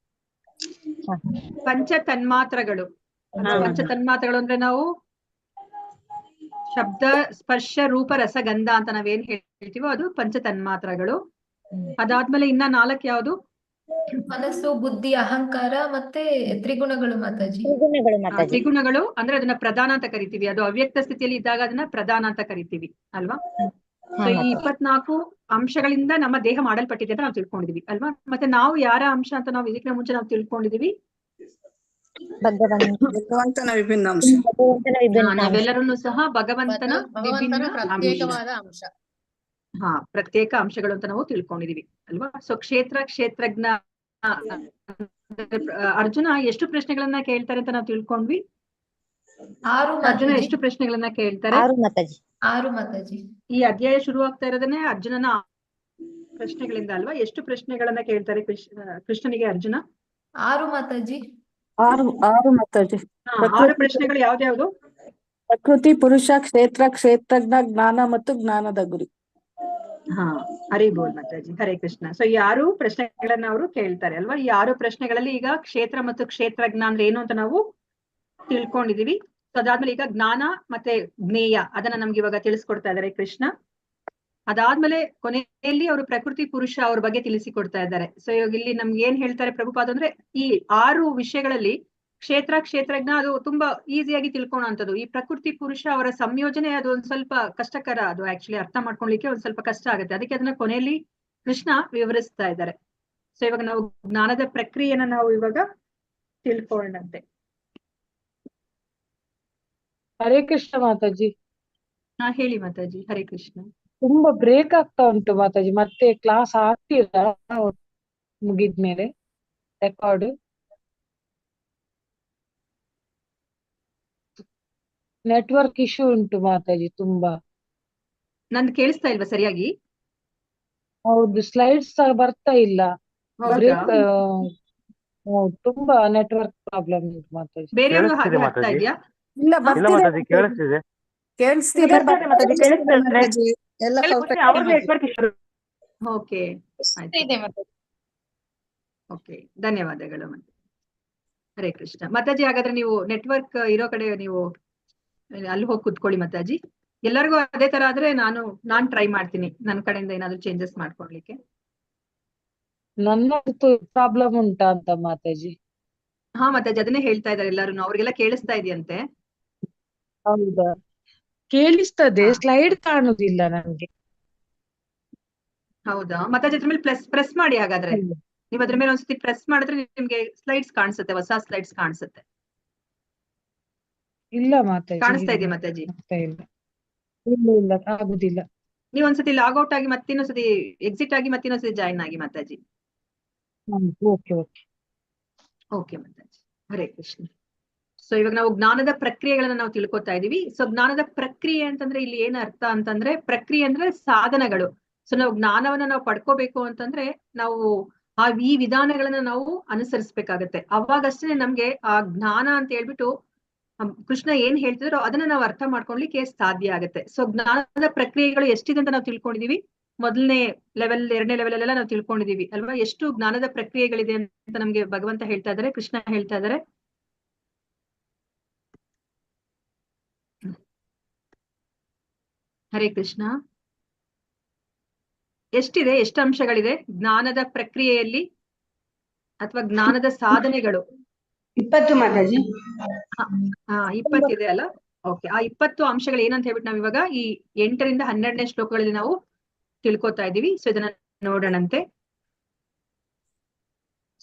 ಪಂಚ ತನ್ಮಾತ್ರಗಳು. ಪಂಚ ತನ್ಮಾತ್ರಗಳು ಅಂದ್ರೆ ನಾವು ಶಬ್ದ, ಸ್ಪರ್ಶ, ರೂಪ, ರಸ, ಗಂಧ ಅಂತ ನಾವೇನ್ ಹೇಳ್ತೀವೋ ಅದು ಪಂಚ ತನ್ಮಾತ್ರಗಳು. ಅದಾದ್ಮೇಲೆ ಇನ್ನ 4 ಯಾವುದು? ಮನಸ್ಸು, ಬುದ್ಧಿ, ಅಹಂಕಾರ ಮತ್ತೆ ತ್ರಿಗುಣಗಳು ಮಾತಾಜಿ. ತ್ರಿಗುಣಗಳು ಅಂದ್ರೆ ಅದನ್ನ ಪ್ರಧಾನ ಅಂತ ಕರಿತೀವಿ. ಅದು ಅವ್ಯಕ್ತ ಸ್ಥಿತಿಯಲ್ಲಿ ಇದ್ದಾಗ ಅದನ್ನ ಪ್ರಧಾನ ಅಂತ ಕರಿತೀವಿ ಅಲ್ವಾ? ಸೊ ಈ 24 ಅಂಶಗಳಿಂದ ನಮ್ಮ ದೇಹ ಮಾಡಲ್ಪಟ್ಟಿದೆ ಅಂತ ನಾವು ತಿಳ್ಕೊಂಡಿದೀವಿ ಅಲ್ವಾ? ಮತ್ತೆ ನಾವು ಯಾರ ಅಂಶ ಅಂತ ನಾವು ಇದಕ್ಕಿಂತ ಮುಂಚೆ ನಾವು ತಿಳ್ಕೊಂಡಿದೀವಿ? ಭಗವಂತನ ವಿಭಿನ್ನ ಅಂಶ. ನಾವೆಲ್ಲರೂ ಸಹ ಭಗವಂತನ ವಿಭಿನ್ನ ಅಂಶ. ಪ್ರತ್ಯೇಕ ಅಂಶಗಳು ಅಂತ ನಾವು ತಿಳ್ಕೊಂಡಿದೀವಿ ಅಲ್ವಾ? ಸೊ ಕ್ಷೇತ್ರಜ್ಞ ಅರ್ಜುನ ಎಷ್ಟು ಪ್ರಶ್ನೆಗಳನ್ನ ಕೇಳ್ತಾರೆ ಅಂತ ನಾವು ತಿಳ್ಕೊಂಡ್ವಿ? 6 ಅರ್ಜುನ ಎಷ್ಟು ಪ್ರಶ್ನೆಗಳನ್ನ ಕೇಳ್ತಾರೆ? 6 ಮಾತಾಜಿ. ಈ ಅಧ್ಯಾಯ ಶುರು ಆಗ್ತಾ ಇರೋದನ್ನೇ ಅರ್ಜುನನ ಪ್ರಶ್ನೆಗಳಿಂದ ಅಲ್ವಾ? ಎಷ್ಟು ಪ್ರಶ್ನೆಗಳನ್ನ ಕೇಳ್ತಾರೆ ಕೃಷ್ಣನಿಗೆ ಅರ್ಜುನ? 6 ಮಾತಾಜಿ. 6 ಮಾತಾಜಿ. 6 ಪ್ರಶ್ನೆಗಳು ಯಾವ್ದ್ಯಾವ್ದು? ಪ್ರಕೃತಿ, ಪುರುಷ, ಕ್ಷೇತ್ರಜ್ಞ, ಜ್ಞಾನ ಮತ್ತು ಜ್ಞಾನದ ಗುರಿ. ಹರಿ ಬೋಲ್ ಮಾತಾಜಿ. ಹರೇ ಕೃಷ್ಣ. ಸೊ ಈ 6 ಪ್ರಶ್ನೆಗಳನ್ನ ಅವರು ಕೇಳ್ತಾರೆ ಅಲ್ವಾ? ಈ 6 ಪ್ರಶ್ನೆಗಳಲ್ಲಿ ಈಗ ಕ್ಷೇತ್ರ ಮತ್ತು ಕ್ಷೇತ್ರಜ್ಞ ಅಂದ್ರೆ ಏನು ಅಂತ ನಾವು ತಿಳ್ಕೊಂಡಿದೀವಿ. ಸೊ ಅದಾದ್ಮೇಲೆ ಈಗ ಜ್ಞಾನ ಮತ್ತೆ ಜ್ಞೇಯ ಅದನ್ನ ನಮ್ಗೆ ಇವಾಗ ತಿಳಿಸ್ಕೊಡ್ತಾ ಇದ್ದಾರೆ ಕೃಷ್ಣ. ಅದಾದ್ಮೇಲೆ ಕೊನೆಯಲ್ಲಿ ಅವರು ಪ್ರಕೃತಿ ಪುರುಷ ಅವ್ರ ಬಗ್ಗೆ ತಿಳಿಸಿಕೊಡ್ತಾ ಇದ್ದಾರೆ. ಸೊ ಇವಾಗ ಇಲ್ಲಿ ನಮ್ಗೆ ಏನ್ ಹೇಳ್ತಾರೆ ಪ್ರಭುಪಾದ ಅಂದ್ರೆ ಈ 6 ವಿಷಯಗಳಲ್ಲಿ ಕ್ಷೇತ್ರಜ್ಞ ಅದು ತುಂಬಾ ಈಸಿಯಾಗಿ ತಿಳ್ಕೊಳ್ಳೋಂಥದ್ದು. ಈ ಪ್ರಕೃತಿ ಪುರುಷ ಅವರ ಸಂಯೋಜನೆ ಅದು ಒಂದ್ ಸ್ವಲ್ಪ ಕಷ್ಟಕರ. ಅದು ಆಕ್ಚುಲಿ ಅರ್ಥ ಮಾಡ್ಕೊಳ್ಲಿಕ್ಕೆ ಒಂದ್ ಸ್ವಲ್ಪ ಕಷ್ಟ ಆಗುತ್ತೆ. ಅದಕ್ಕೆ ಅದನ್ನ ಕೊನೆಯಲ್ಲಿ ಕೃಷ್ಣ ವಿವರಿಸ್ತಾ ಇದ್ದಾರೆ. ಸೊ ಇವಾಗ ನಾವು ಜ್ಞಾನದ ಪ್ರಕ್ರಿಯೆನ ನಾವು ಇವಾಗ ತಿಳ್ಕೊಳ್ಳಂತೆ. ಹರೇ ಕೃಷ್ಣ ಮಾತಾಜಿ. ಹಾ ಹೇಳಿ ಮಾತಾಜಿ. ಹರೇ ಕೃಷ್ಣ. ತುಂಬಾ ಬ್ರೇಕ್ ಆಗ್ತಾ ಉಂಟು ಮಾತಾಜಿ. ಮತ್ತೆ ಕ್ಲಾಸ್ ಆಗ್ತೀರಾ ಮುಗಿದ್ಮೇಲೆ ರೆಕಾರ್ಡ್? ನೆಟ್ವರ್ಕ್ ಇಶ್ಯೂ ಉಂಟು ಮಾತಾಜಿ ತುಂಬಾ. ನಂದು ಕೇಳಿಸ್ತಾ ಇಲ್ವಾ ಸರಿಯಾಗಿ? ಹೌದು, ಸ್ಲೈಡ್ಸ್ ಬರ್ತಾ ಇಲ್ಲ. ಹೌದಾ? ಬ್ರೇಕ್ ತುಂಬಾ ನೆಟ್ವರ್ಕ್ ಪ್ರಾಬ್ಲಮ್ ಉಂಟು ಮಾತಾಜಿ. ಬೇರೆಯವ್ರಿಗೂ ಕೇಳಿಸ್ತಿದೆ ಹಾಗೆ ಆಗ್ತಾ ಮಾತಾಜಿ. ಇದೆಯಾ? ಇಲ್ಲ ಇಲ್ಲ ಬರ್ತಿದೆ ಮಾತಾಜಿ, ಕೇಳಿಸ್ತಿದೆ. ಕೇಳಿಸ್ತಿದೆ ಬರ್ತದೆ ಮಾತಾಜಿ, ಕೇಳಿಸ್ತದೆ. ಮಾತಾಜಿ. ಎಲ್ಲ perfect. ಓಕೆ, ಆಯ್ತು. ಓಕೆ, ಧನ್ಯವಾದಗಳು. ಮತ್ತೆ ಹರೇ ಕೃಷ್ಣ. ಮಾತಾಜಿ, ಹಾಗಾದ್ರೆ ನೀವು ನೆಟ್ವರ್ಕ್ ಇರೋ ಕಡೆ ನೀವು ಅಲ್ಲಿ ಹೋಗಿ ಕುತ್ಕೊಳ್ಳಿ ಮಾತಾಜಿ. ಎಲ್ಲರಿಗೂ ಅದೇ ತರ ಆದ್ರೆ ನಾನ್ ಟ್ರೈ ಮಾಡ್ತೀನಿ ನನ್ನ ಕಡೆಯಿಂದ ಏನಾದ್ರು ಚೇಂಜಸ್ ಮಾಡ್ಕೊಡ್ಲಿಕ್ಕೆ. ನನ್ನದು ಪ್ರಾಬ್ಲಮ್ ಉಂಟಾ ಅಂತ ಮಾತಾಜಿ? ಹಾ ಮಾತಾಜಿ, ಅದನ್ನೇ ಹೇಳ್ತಾ ಇದಾರೆ ಎಲ್ಲಾರು. ಅವ್ರಿಗೆಲ್ಲ ಕೇಳಿಸ್ತಾ ಇದೆಯಂತೆ. ಹೌದಾ? ಕೇಳಿಸ್ತದೆ, ಸ್ಲೈಡ್ ಕಾಣುದಿಲ್ಲ ನನ್ಗೆ. ಹೌದಾ ಮಾತಾಜಿ? ಅದ್ರ ಮೇಲೆ ಪ್ರೆಸ್ ಮಾಡಿ. ಹಾಗಾದ್ರೆ ನೀವ್ ಅದ್ರ ಮೇಲೆ ಒಂದ್ಸತಿ ಪ್ರೆಸ್ ಮಾಡಿದ್ರೆ ನಿಮ್ಗೆ ಸ್ಲೈಡ್ಸ್ ಕಾಣಿಸುತ್ತೆ, ಹೊಸ ಸ್ಲೈಡ್ಸ್ ಕಾಣಿಸುತ್ತೆ. ಇಲ್ಲ ಮಾತಾಜಿ, ಕಾಣಿಸ್ತಾ ಇದೆಯಾ ಮಾತಾಜಿ? ಇಲ್ಲ ಇಲ್ಲ, ಆಗುದಿಲ್ಲ. ನೀವ್ ಒಂದ್ಸತಿ ಲಾಗೌಟ್ ಆಗಿ ಮತ್ತಿನ್ನೊಂದ್ಸತಿ ಎಕ್ಸಿಟ್ ಆಗಿ ಮತ್ತಿನ್ನೊಂದ್ಸತಿ ಜಾಯಿನ್ ಆಗಿ mataji. Okay okay okay mataji, Hare Krishna. So ಇವಾಗ ನಾವು ಜ್ಞಾನದ ಪ್ರಕ್ರಿಯೆಗಳನ್ನ ನಾವು ತಿಳ್ಕೊತಾ ಇದೀವಿ. ಸೊ ಜ್ಞಾನದ ಪ್ರಕ್ರಿಯೆ ಅಂತಂದ್ರೆ ಇಲ್ಲಿ ಏನ್ ಅರ್ಥ ಅಂತಂದ್ರೆ, ಪ್ರಕ್ರಿಯೆ ಅಂದ್ರೆ ಸಾಧನಗಳು. ಸೊ ನಾವು ಜ್ಞಾನವನ್ನ ನಾವು ಪಡ್ಕೋಬೇಕು ಅಂತಂದ್ರೆ ನಾವು ಈ ವಿಧಾನಗಳನ್ನ ನಾವು ಅನುಸರಿಸ್ಬೇಕಾಗತ್ತೆ. ಅವಾಗಷ್ಟೇ ನಮ್ಗೆ ಆ ಜ್ಞಾನ ಅಂತ ಹೇಳ್ಬಿಟ್ಟು ಕೃಷ್ಣ ಏನ್ ಹೇಳ್ತಿದ್ರು ಅದನ್ನ ನಾವು ಅರ್ಥ ಮಾಡ್ಕೊಳ್ಲಿಕ್ಕೆ ಸಾಧ್ಯ ಆಗುತ್ತೆ. ಸೊ ಜ್ಞಾನದ ಪ್ರಕ್ರಿಯೆಗಳು ಎಷ್ಟಿದೆ ಅಂತ ನಾವು ತಿಳ್ಕೊಂಡಿದೀವಿ. ಮೊದಲನೇ ಲೆವೆಲ್, ಎರಡನೇ ಲೆವೆಲ್ ಅಲ್ಲೆಲ್ಲ ನಾವು ತಿಳ್ಕೊಂಡಿದೀವಿ ಅಲ್ವಾ? ಎಷ್ಟು ಜ್ಞಾನದ ಪ್ರಕ್ರಿಯೆಗಳಿದೆ ಅಂತ ನಮ್ಗೆ ಭಗವಂತ ಹೇಳ್ತಾ ಇದಾರೆ, ಕೃಷ್ಣ ಹೇಳ್ತಾ ಇದಾರೆ. ಹರೇ ಕೃಷ್ಣ. ಎಷ್ಟಿದೆ, ಎಷ್ಟು ಅಂಶಗಳಿದೆ ಜ್ಞಾನದ ಪ್ರಕ್ರಿಯೆಯಲ್ಲಿ ಅಥವಾ ಜ್ಞಾನದ ಸಾಧನೆಗಳು? 20 ಮಾತಾಜಿ. 20 ಇದೆ ಅಲ್ಲ? ಓಕೆ, ಆ 20 ಅಂಶಗಳು ಏನಂತ ಹೇಳ್ಬಿಟ್ಟು ನಾವ್ ಇವಾಗ ಈ 8ರಿಂದ 12ನೇ ಶ್ಲೋಕಗಳಲ್ಲಿ ನಾವು ತಿಳ್ಕೊತಾ ಇದೀವಿ. ಸೊ ಇದನ್ನ ನೋಡೋಣಂತೆ.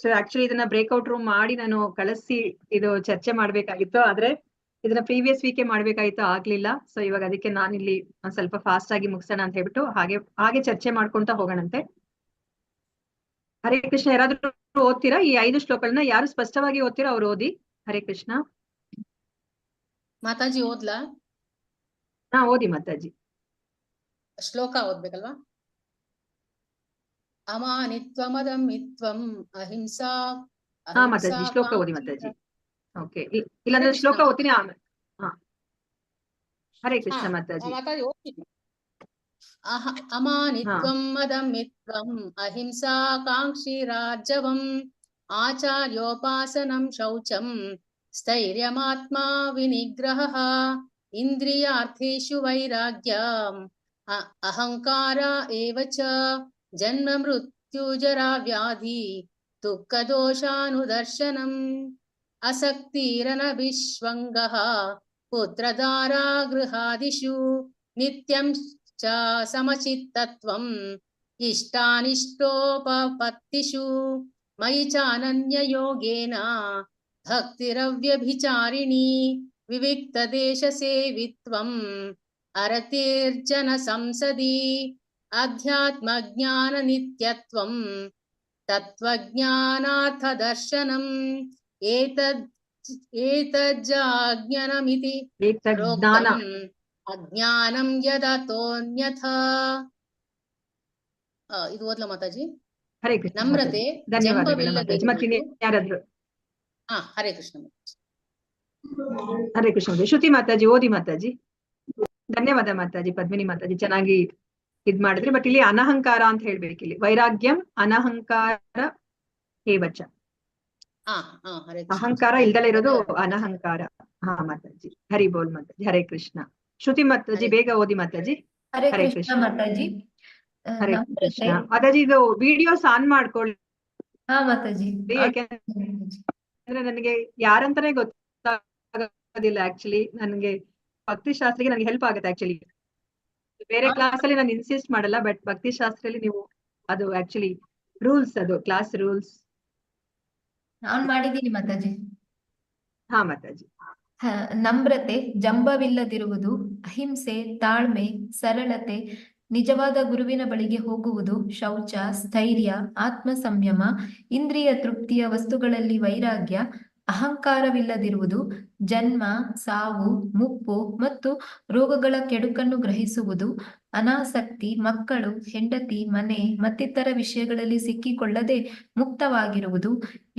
ಸೊ ಆಕ್ಚುಲಿ ಇದನ್ನ ಬ್ರೇಕ್ಔಟ್ ರೂಮ್ ಮಾಡಿ ನಾನು ಕಳಿಸಿ ಇದು ಚರ್ಚೆ ಮಾಡ್ಬೇಕಾಗಿತ್ತು, ಆದ್ರೆ ಇದನ್ನ ಪ್ರೀವಿಯಸ್ ವೀಕೆ ಮಾಡ್ಬೇಕಾಗಿತ್ತು, ಆಗ್ಲಿಲ್ಲ. ಸೊ ಇವಾಗ ಅದಕ್ಕೆ ನಾನಿಲ್ಲಿ ಒಂದ್ ಸ್ವಲ್ಪ ಫಾಸ್ಟ್ ಆಗಿ ಮುಗಿಸೋಣ ಅಂತ ಹೇಳ್ಬಿಟ್ಟು ಹಾಗೆ ಚರ್ಚೆ ಮಾಡ್ಕೊಂತ ಹೋಗೋಣಂತೆ. ಹರೇ ಕೃಷ್ಣ. ಯಾರಾದ್ರೂ ಓದ್ತೀರಾ ಈ 5 ಶ್ಲೋಕಗಳನ್ನ? ಯಾರು ಸ್ಪಷ್ಟವಾಗಿ ಓದ್ತೀರಾ ಅವ್ರು ಓದಿ. ಹರೇ ಕೃಷ್ಣ. ಮಾತಾಜಿ ಓದ್ಲಾ? ಹಾ ಓದಿ ಮಾತಾಜಿ. ಶ್ಲೋಕ ಓದ್ಬೇಕಲ್ವಾ? ಅಮಾನಿತ್ವಮದಮಿತ್ವಂ ಅಹಿಂಸಾ. ಹಾ ಮಾತಾಜಿ, ಶ್ಲೋಕ ಓದಿ ಮಾತಾಜಿ. ಓಕೆ, ಇಲ್ಲಾಂದ್ರೆ ಶ್ಲೋಕ ಓದ್ತೀನಿ ಆಮೇಲೆ. ಹಾ ಹರೇ ಕೃಷ್ಣ ಮಾತಾಜಿ. ಮಾತಾಜಿ ಓದ್ತೀನಿ. ಅಮಾನಿತ್ವಂ ಮದಮಿತ್ವಂ ಅಹಿಂಸಾ ಕಾಂಕ್ಷಿ ರಾಜ್ಯವಂ ಆಚಾರ್ಯೋಪಾಸನಂ ಶೌಚಂ ಸ್ಥೈರ್ಯಮಾತ್ಮಾ ವಿನಿಗ್ರಹಃ ಇಂದ್ರಿಯಾರ್ಥೇಷು ವೈರಾಗ್ಯಂ ಅಹಂಕಾರ ಏವ ಚ ಜನ್ಮ ಮೃತ್ಯು ಜರಾ ವ್ಯಾಧಿ ದುಃಖದೋಷಾನುದರ್ಶನಂ ಅಸಕ್ತಿರನಭಿಷ್ವಂಗಃ ಪುತ್ರಧಾರಾ ಗೃಹಾದಿಷು ನಿತ್ಯಂ ಚ ಸಮಚಿತ್ತತ್ವಂ ಇಷ್ಟಾನಿಷ್ಟೋಪಪತ್ತಿಷು ಮಯಿ ಚಾನನ್ಯಯೋಗೇನ ಭಕ್ತಿರವ್ಯಭಿಚಾರಿಣಿ ವಿವಿಕ್ತದೇಶ ಸೇವಿತ್ವಂ ಅರತೇರ್ಜನ ಸಂಸದಿ ಅಧ್ಯಾತ್ಮಜ್ಞಾನ ನಿತ್ಯತ್ವಂ ತತ್ವಜ್ಞಾನಾರ್ಥ ದರ್ಶನಂ ಏತಜ್ಜಾಜ್ಞನಮಿತಿ ಪ್ರೋಕ್ತಂ ಅಜ್ಞಾನಂ ಯದತೋನ್ಯಥಾ. ಇದು ಓದ್ಲಾ ಮಾತಾಜಿ? ಹರೇ ಕೃಷ್ಣ. ನಮ್ರತೆ ಧನ್ಯವಾದಗಳು. ಯಾರಾದ್ರು? ಹರೇ ಕೃಷ್ಣ. ಹರೇ ಕೃಷ್ಣ. ಶ್ರುತಿ ಮಾತಾಜಿ ಓದಿ ಮಾತಾಜಿ. ಧನ್ಯವಾದ ಮಾತಾಜಿ. ಪದ್ಮಿನಿ ಮಾತಾಜಿ ಚೆನ್ನಾಗಿ ಇದ್ ಮಾಡಿದ್ರಿ. ಬಟ್ ಇಲ್ಲಿ ಅನಹಂಕಾರ ಅಂತ ಹೇಳ್ಬೇಕು. ಇಲ್ಲಿ ವೈರಾಗ್ಯಂ ಅನಹಂಕಾರ ಹೇವಚ. ಅಹಂಕಾರ ಇಲ್ದಲೇ ಇರೋದು ಅನಹಂಕಾರ. ಹಾ ಮಾತಾಜಿ. ಹರಿ ಬೋಲ್ ಮಾತಾಜಿ. ಹರೇ ಕೃಷ್ಣ. ಶ್ರುತಿ ಮಾತಾಜಿ ಬೇಗ ಓದಿ ಮಾತಾಜಿ. ಹರೇ ಕೃಷ್ಣ ಮಾತಾಜಿ. ಹರೇ ಕೃಷ್ಣ. ಮಾತಾಜಿ ಇದು ವಿಡಿಯೋಸ್ ಆನ್ ಮಾಡ್ಕೊಳ್ಳಿ. ಹಾ ಮಾತಾಜಿ. ಯಾಕೆಂದ್ರೆ ನನಗೆ ಯಾರಂತಾನೆ ಗೊತ್ತಾಗೋದಿಲ್ಲ ಆಕ್ಚುಲಿ. ನನಗೆ ಭಕ್ತಿ ಶಾಸ್ತ್ರಿಗೆ ನನಗೆ ಹೆಲ್ಪ್ ಆಗುತ್ತೆ ಆಕ್ಚುಲಿ. ಬೇರೆ ಕ್ಲಾಸ್ ಅಲ್ಲಿ ನಾನು ಇನ್ಸಿಸ್ಟ್ ಮಾಡಲ್ಲ, ಬಟ್ ಭಕ್ತಿ ಶಾಸ್ತ್ರದಲ್ಲಿ ನೀವು ಅದು ಆಕ್ಚುಲಿ ರೂಲ್ಸ್, ಅದು ಕ್ಲಾಸ್ ರೂಲ್ಸ್. ನಾನು ಮಾಡಿದ್ದೀನಿ ಮಾತಾಜಿ. ಹಾ ಮಾತಾಜಿ. ನಮ್ರತೆ, ಜಂಬವಿಲ್ಲದಿರುವುದು, ಅಹಿಂಸೆ, ತಾಳ್ಮೆ, ಸರಳತೆ, ನಿಜವಾದ ಗುರುವಿನ ಬಳಿಗೆ ಹೋಗುವುದು, ಶೌಚ, ಸ್ಥೈರ್ಯ, ಆತ್ಮ ಸಂಯಮ, ಇಂದ್ರಿಯ ತೃಪ್ತಿಯ ವಸ್ತುಗಳಲ್ಲಿ ವೈರಾಗ್ಯ, ಅಹಂಕಾರವಿಲ್ಲದಿರುವುದು, ಜನ್ಮ, ಸಾವು, ಮುಪ್ಪು ಮತ್ತು ರೋಗಗಳ ಕೆಡುಕನ್ನು ಗ್ರಹಿಸುವುದು, ಅನಾಸಕ್ತಿ, ಮಕ್ಕಳು, ಹೆಂಡತಿ, ಮನೆ ಮತ್ತಿತರ ವಿಷಯಗಳಲ್ಲಿ ಸಿಕ್ಕಿಕೊಳ್ಳದೆ ಮುಕ್ತವಾಗಿರುವುದು,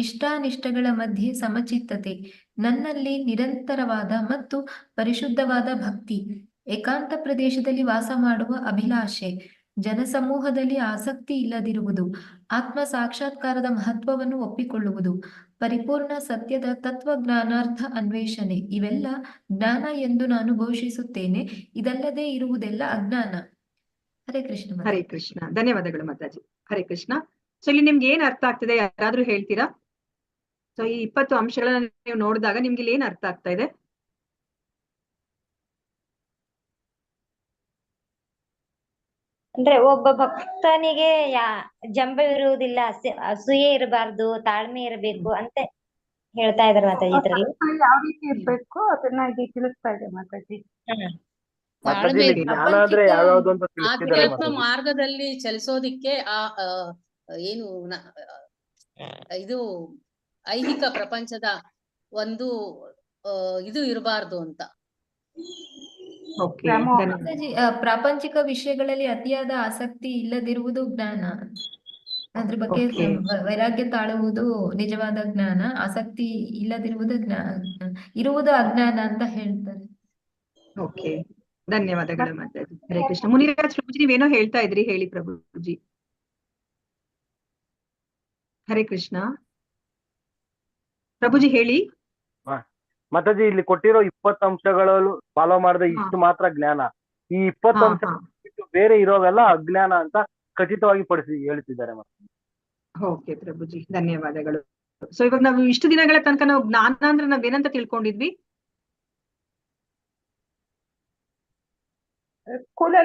ಇಷ್ಟಾನಿಷ್ಟಗಳ ಮಧ್ಯೆ ಸಮಚಿತ್ತತೆ, ನನ್ನಲ್ಲಿ ನಿರಂತರವಾದ ಮತ್ತು ಪರಿಶುದ್ಧವಾದ ಭಕ್ತಿ, ಏಕಾಂತ ಪ್ರದೇಶದಲ್ಲಿ ವಾಸ ಮಾಡುವ ಅಭಿಲಾಷೆ, ಜನಸಮೂಹದಲ್ಲಿ ಆಸಕ್ತಿ ಇಲ್ಲದಿರುವುದು, ಆತ್ಮ ಸಾಕ್ಷಾತ್ಕಾರದ ಮಹತ್ವವನ್ನು ಒಪ್ಪಿಕೊಳ್ಳುವುದು, ಪರಿಪೂರ್ಣ ಸತ್ಯದ ತತ್ವಜ್ಞಾನಾರ್ಥ ಅನ್ವೇಷಣೆ, ಇವೆಲ್ಲ ಜ್ಞಾನ ಎಂದು ನಾನು ಘೋಷಿಸುತ್ತೇನೆ. ಇದಲ್ಲದೆ ಇರುವುದೆಲ್ಲ ಅಜ್ಞಾನ. ಹರೇ ಕೃಷ್ಣ ಮಾತಾಜಿ. ಹರೇ ಕೃಷ್ಣ. ಧನ್ಯವಾದಗಳು ಮಾತಾಜಿ. ಹರೇ ಕೃಷ್ಣ. ಸೊ ಇಲ್ಲಿ ನಿಮ್ಗೆ ಏನ್ ಅರ್ಥ ಆಗ್ತಿದೆ, ಯಾರಾದ್ರೂ ಹೇಳ್ತೀರಾ? ಸೊ ಈ 20 ಅಂಶಗಳನ್ನ ನೀವು ನೋಡಿದಾಗ ನಿಮ್ಗೆ ಇಲ್ಲಿ ಏನ್ ಅರ್ಥ ಆಗ್ತಾ ಇದೆ? ಅಂದ್ರೆ ಒಬ್ಬ ಭಕ್ತನಿಗೆ ಜಂಬವಿರುವುದಿಲ್ಲ, ಅಸೂಯೆ ಇರಬಾರ್ದು, ತಾಳ್ಮೆ ಇರಬೇಕು ಅಂತ ಹೇಳ್ತಾ ಇದಾರೆ ಮಾತಾಜಿ ಇದ್ರಲ್ಲಿ. ಯಾವ ರೀತಿ ಇರ್ಬೇಕು ಅದನ್ನ ಇಲ್ಲಿ ತಿಳಿಸ್ತಾ ಇದೆ ಮಾತಾಜಿ. ತಾಳ್ಮೆ, ಜ್ಞಾನ ಅಂದ್ರೆ ಯಾವ್ಯಾವ್ದು ಅಂತ ತಿಳಿಸ್ತಿದ್ದಾರೆ ಆಧ್ಯಾತ್ಮ ಮಾತಾಜಿ. ಮಾರ್ಗದಲ್ಲಿ ಚಲಿಸೋದಿಕ್ಕೆ ಏನು ಇದು ಐಹಿಕ ಪ್ರಪಂಚದ ಒಂದು ಇದು ಇರಬಾರ್ದು ಅಂತ. ಓಕೆ, ಮಾತಾಜಿ, ಪ್ರಾಪಂಚಿಕ ವಿಷಯಗಳಲ್ಲಿ ಅತಿಯಾದ ಆಸಕ್ತಿ ಇಲ್ಲದಿರುವುದು ಜ್ಞಾನ. ಅದ್ರ ಬಗ್ಗೆ Okay. ವೈರಾಗ್ಯ ತಾಳುವುದು ನಿಜವಾದ ಜ್ಞಾನ, ಆಸಕ್ತಿ ಇಲ್ಲದಿರುವುದು ಇರುವುದು ಅಜ್ಞಾನ ಅಂತ ಹೇಳ್ತಾರೆ. ಓಕೆ, ಧನ್ಯವಾದಗಳು ಮಾತಾಜಿ. ಹರೇ ಕೃಷ್ಣ. ಮುನಿರಾಜ್ ಪ್ರಭುಜಿ ನೀವೇನೋ ಹೇಳ್ತಾ ಇದ್ರಿ, ಹೇಳಿ ಪ್ರಭುಜಿ. ಹರೇ ಕೃಷ್ಣ. ಪ್ರಭುಜಿ ಹೇಳಿ. ಮಾತಾಜಿ ಇಲ್ಲಿ ಕೊಟ್ಟಿರೋ 20 ಅಂಶಗಳು ಫಾಲೋ ಮಾಡಿದ್ರೆ ಇಷ್ಟು ಮಾತ್ರ ಜ್ಞಾನ, ಈ 20 ಅಂಶ ಬಿಟ್ಟು ಬೇರೆ ಇರೋವೆಲ್ಲ ಅಜ್ಞಾನ ಅಂತ ಖಚಿತವಾಗಿ ಪಡಿಸಿ ಹೇಳ್ತಿದ್ದಾರೆ. ಓಕೆ ಪ್ರಭುಜಿ, ಧನ್ಯವಾದಗಳು. ಸೊ ಇವಾಗ ನಾವು ಇಷ್ಟು ದಿನಗಳ ತನಕ ನಾವು ಜ್ಞಾನ ಅಂದ್ರೆ ನಾವೇನಂತ ತಿಳ್ಕೊಂಡಿದ್ವಿ?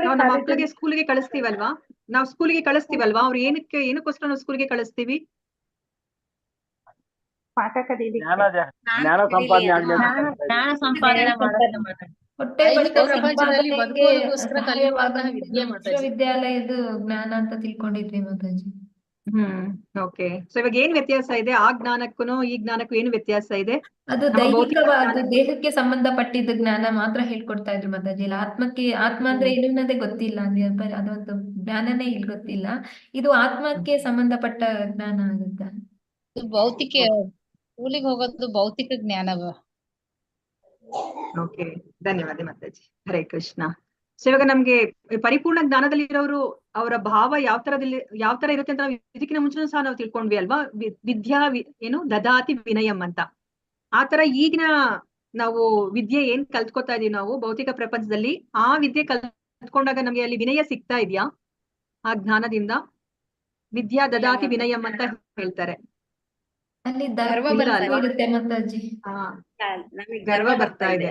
ನಾವು ನಮ್ಮ ಮಕ್ಕಳಿಗೆ ಸ್ಕೂಲ್ಗೆ ಕಳಿಸ್ತೀವಲ್ವಾ, ನಾವು ಸ್ಕೂಲ್ಗೆ ಕಳಿಸ್ತೀವಲ್ವಾ, ಅವ್ರು ಏನಕ್ಕೋಸ್ಕರ ನಾವು ಸ್ಕೂಲ್ಗೆ ಕಳಿಸ್ತೀವಿ? ಪಾಠ ಕಲೀಲಿಕ್ಕೆ. ಜ್ಞಾನ ಸಂಪಾದನೆ ಆಗ್ಲಿ ಅಂತ ಜ್ಞಾನ ಸಂಪಾದನೆ ಮಾಡೋದನ್ನ ಮಾತಾಡಿ. ಹೊಟ್ಟೆ ಐಹಿಕ ಬಟ್ಟೆ ಪ್ರಪಂಚದಲ್ಲಿ ಸಂಪಾದನೆಗೆ ಬದುಕೋದಕ್ಕೋಸ್ಕರ ಕಲಿಯುವಂತಹ ಸಹಾಯವಾಗುವಂಥದ್ದು ವಿದ್ಯೆ ಮಾತಾಜಿ. ವಿಶ್ವವಿದ್ಯಾಲಯದ ಜ್ಞಾನ ಅಂತ ತಿಳ್ಕೊಂಡಿದ್ವಿ ಮಾತಾಜಿ. ಓಕೆ. ಸೊ ಇವಾಗ ಏನ್ ವ್ಯತ್ಯಾಸ ಇದೆ ಆ ಜ್ಞಾನಕ್ಕೂ ಈ ಜ್ಞಾನಕ್ಕೂ ಏನು ವ್ಯತ್ಯಾಸ ಇದೆ? ಅದು ನಮ್ಮ ಭೌತಿಕ ದೈಹಿಕವಾದ ದೇಹಕ್ಕೆ ಸಂಬಂಧಪಟ್ಟಿದ್ದ ಜ್ಞಾನ ಮಾತ್ರ ಹೇಳ್ಕೊಡ್ತಾ ಇದ್ರು ಮಾತಾಜಿ. ಇಲ್ಲ ಆತ್ಮ ಅಂದ್ರೆ ಏನು ಅನ್ನೋದೇ ಗೊತ್ತಿಲ್ಲ, ಅದೊಂದು ಜ್ಞಾನನೇ ಇಲ್ಲಿ ಗೊತ್ತಿಲ್ಲ. ಇದು ಆತ್ಮಕ್ಕೆ ಸಂಬಂಧಪಟ್ಟ ಜ್ಞಾನ ಆಗುತ್ತೆ. ಭೌತಿಕ ಸ್ಕೂಲಿಗೆ ಹೋಗೋದು ಭೌತಿಕ ಜ್ಞಾನ. ಓಕೆ, ಧನ್ಯವಾದ ಮಾತಾಜಿ. ಹರೇ ಕೃಷ್ಣ. ಸೊ ಇವಾಗ ನಮ್ಗೆ ಪರಿಪೂರ್ಣ ಜ್ಞಾನದಲ್ಲಿರೋರು ಅವರ ಭಾವ ಯಾವ ತರ ಇರುತ್ತೆ ಅಂತ ನಾವು ಇದಕ್ಕಿಂತ ಮುಂಚೆ ಸಹ ನಾವು ತಿಳ್ಕೊಂಡ್ವಿ ಅಲ್ವಾ? ವಿದ್ಯಾ ಏನು ದದಾತಿ ವಿನಯಂ ಅಂತ. ಆತರ ಈಗಿನ ನಾವು ವಿದ್ಯೆ ಏನ್ ಕಲ್ತ್ಕೊತಾ ಇದೀವಿ ನಾವು ಭೌತಿಕ ಪ್ರಪಂಚದಲ್ಲಿ, ಆ ವಿದ್ಯೆ ಕಲ್ತ್ಕೊಂಡಾಗ ನಮ್ಗೆ ಅಲ್ಲಿ ವಿನಯ ಸಿಗ್ತಾ ಇದೆಯಾ ಆ ಜ್ಞಾನದಿಂದ? ವಿದ್ಯಾ ದದಾತಿ ವಿನಯಂ ಅಂತ ಹೇಳ್ತಾರೆ. ಅಲ್ಲಿ ಇರುತ್ತೆ ಮಾತಾಜಿ. ಗರ್ವ ಬರ್ತಾ ಇದೆ.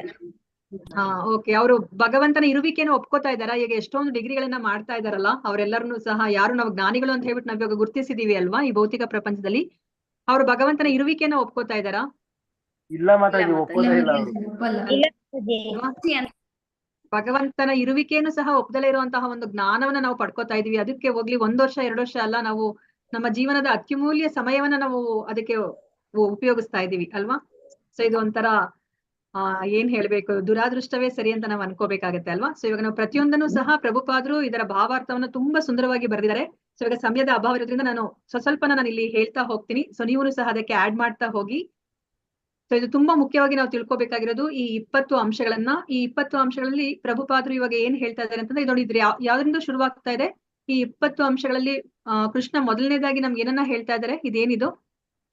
ಓಕೆ. ಅವರು ಭಗವಂತನ ಇರುವಿಕೆಯನ್ನು ಒಪ್ಕೋತಾ ಇದಾರ? ಈಗ ಎಷ್ಟೊಂದು ಡಿಗ್ರಿಗಳನ್ನ ಮಾಡ್ತಾ ಇದಾರಲ್ಲ, ಅವರೆಲ್ಲರನ್ನು ಸಹ ಯಾರು ನಾವು ಜ್ಞಾನಿಗಳು ಅಂತ ಹೇಳ್ಬಿಟ್ಟು ನಾವ್ ಇವಾಗ ಗುರುತಿಸಿದೀವಿ ಅಲ್ವಾ ಈ ಭೌತಿಕ ಪ್ರಪಂಚದಲ್ಲಿ, ಅವರು ಭಗವಂತನ ಇರುವಿಕೆಯನ್ನು ಒಪ್ಕೋತಾ ಇದಾರಾ? ಇಲ್ಲ ಮಾತಾಜಿ, ಒಪ್ಪೋದೇ ಇಲ್ಲ ಅವರು. ಭಗವಂತನ ಇರುವಿಕೆಯನ್ನು ಸಹ ಒಪ್ಪದಲೇ ಇರುವಂತಹ ಒಂದು ಜ್ಞಾನವನ್ನ ನಾವು ಪಡ್ಕೋತಾ ಇದೀವಿ. ಅದಕ್ಕೆ ಹೋಗ್ಲಿ 1 ವರ್ಷ 2 ವರ್ಷ ಅಲ್ಲ, ನಾವು ನಮ್ಮ ಜೀವನದ ಅತ್ಯಮೂಲ್ಯ ಸಮಯವನ್ನ ನಾವು ಅದಕ್ಕೆ ಉಪಯೋಗಿಸ್ತಾ ಇದೀವಿ ಅಲ್ವಾ? ಸೊ ಇದು ಒಂಥರ ಏನ್ ಹೇಳ್ಬೇಕು, ದುರಾದೃಷ್ಟವೇ ಸರಿ ಅಂತ ನಾವು ಅನ್ಕೋಬೇಕಾಗತ್ತೆ ಅಲ್ವಾ? ಸೊ ಇವಾಗ ನಾವು ಪ್ರತಿಯೊಂದನ್ನು ಸಹ ಪ್ರಭುಪಾದರು ಇದರ ಭಾವಾರ್ಥವನ್ನು ತುಂಬಾ ಸುಂದರವಾಗಿ ಬರೆದಿದ್ದಾರೆ. ಸೊ ಇವಾಗ ಸಮಯದ ಅಭಾವ ಇರೋದ್ರಿಂದ ನಾನು ಸ್ವಲ್ಪ ನಾನು ಇಲ್ಲಿ ಹೇಳ್ತಾ ಹೋಗ್ತೀನಿ. ಸೊ ನೀವು ಸಹ ಅದಕ್ಕೆ ಆಡ್ ಮಾಡ್ತಾ ಹೋಗಿ. ಸೊ ಇದು ತುಂಬಾ ಮುಖ್ಯವಾಗಿ ನಾವು ತಿಳ್ಕೊಬೇಕಾಗಿರೋದು ಈ 20 ಅಂಶಗಳನ್ನ. ಈ 20 ಅಂಶಗಳಲ್ಲಿ ಪ್ರಭುಪಾದರು ಇವಾಗ ಏನ್ ಹೇಳ್ತಾ ಇದ್ದಾರೆ ಅಂತಂದ್ರೆ, ಇದು ನೋಡಿದ್ರೆ ಯಾವ್ದ್ರಿಂದ ಶುರುವಾಗ್ತಾ ಇದೆ ಈ 20 ಅಂಶಗಳಲ್ಲಿ? ಕೃಷ್ಣ ಮೊದಲನೇದಾಗಿ ನಮ್ಗೆ ಏನನ್ನ ಹೇಳ್ತಾ ಇದ್ದಾರೆ? ಇದೇನಿದು?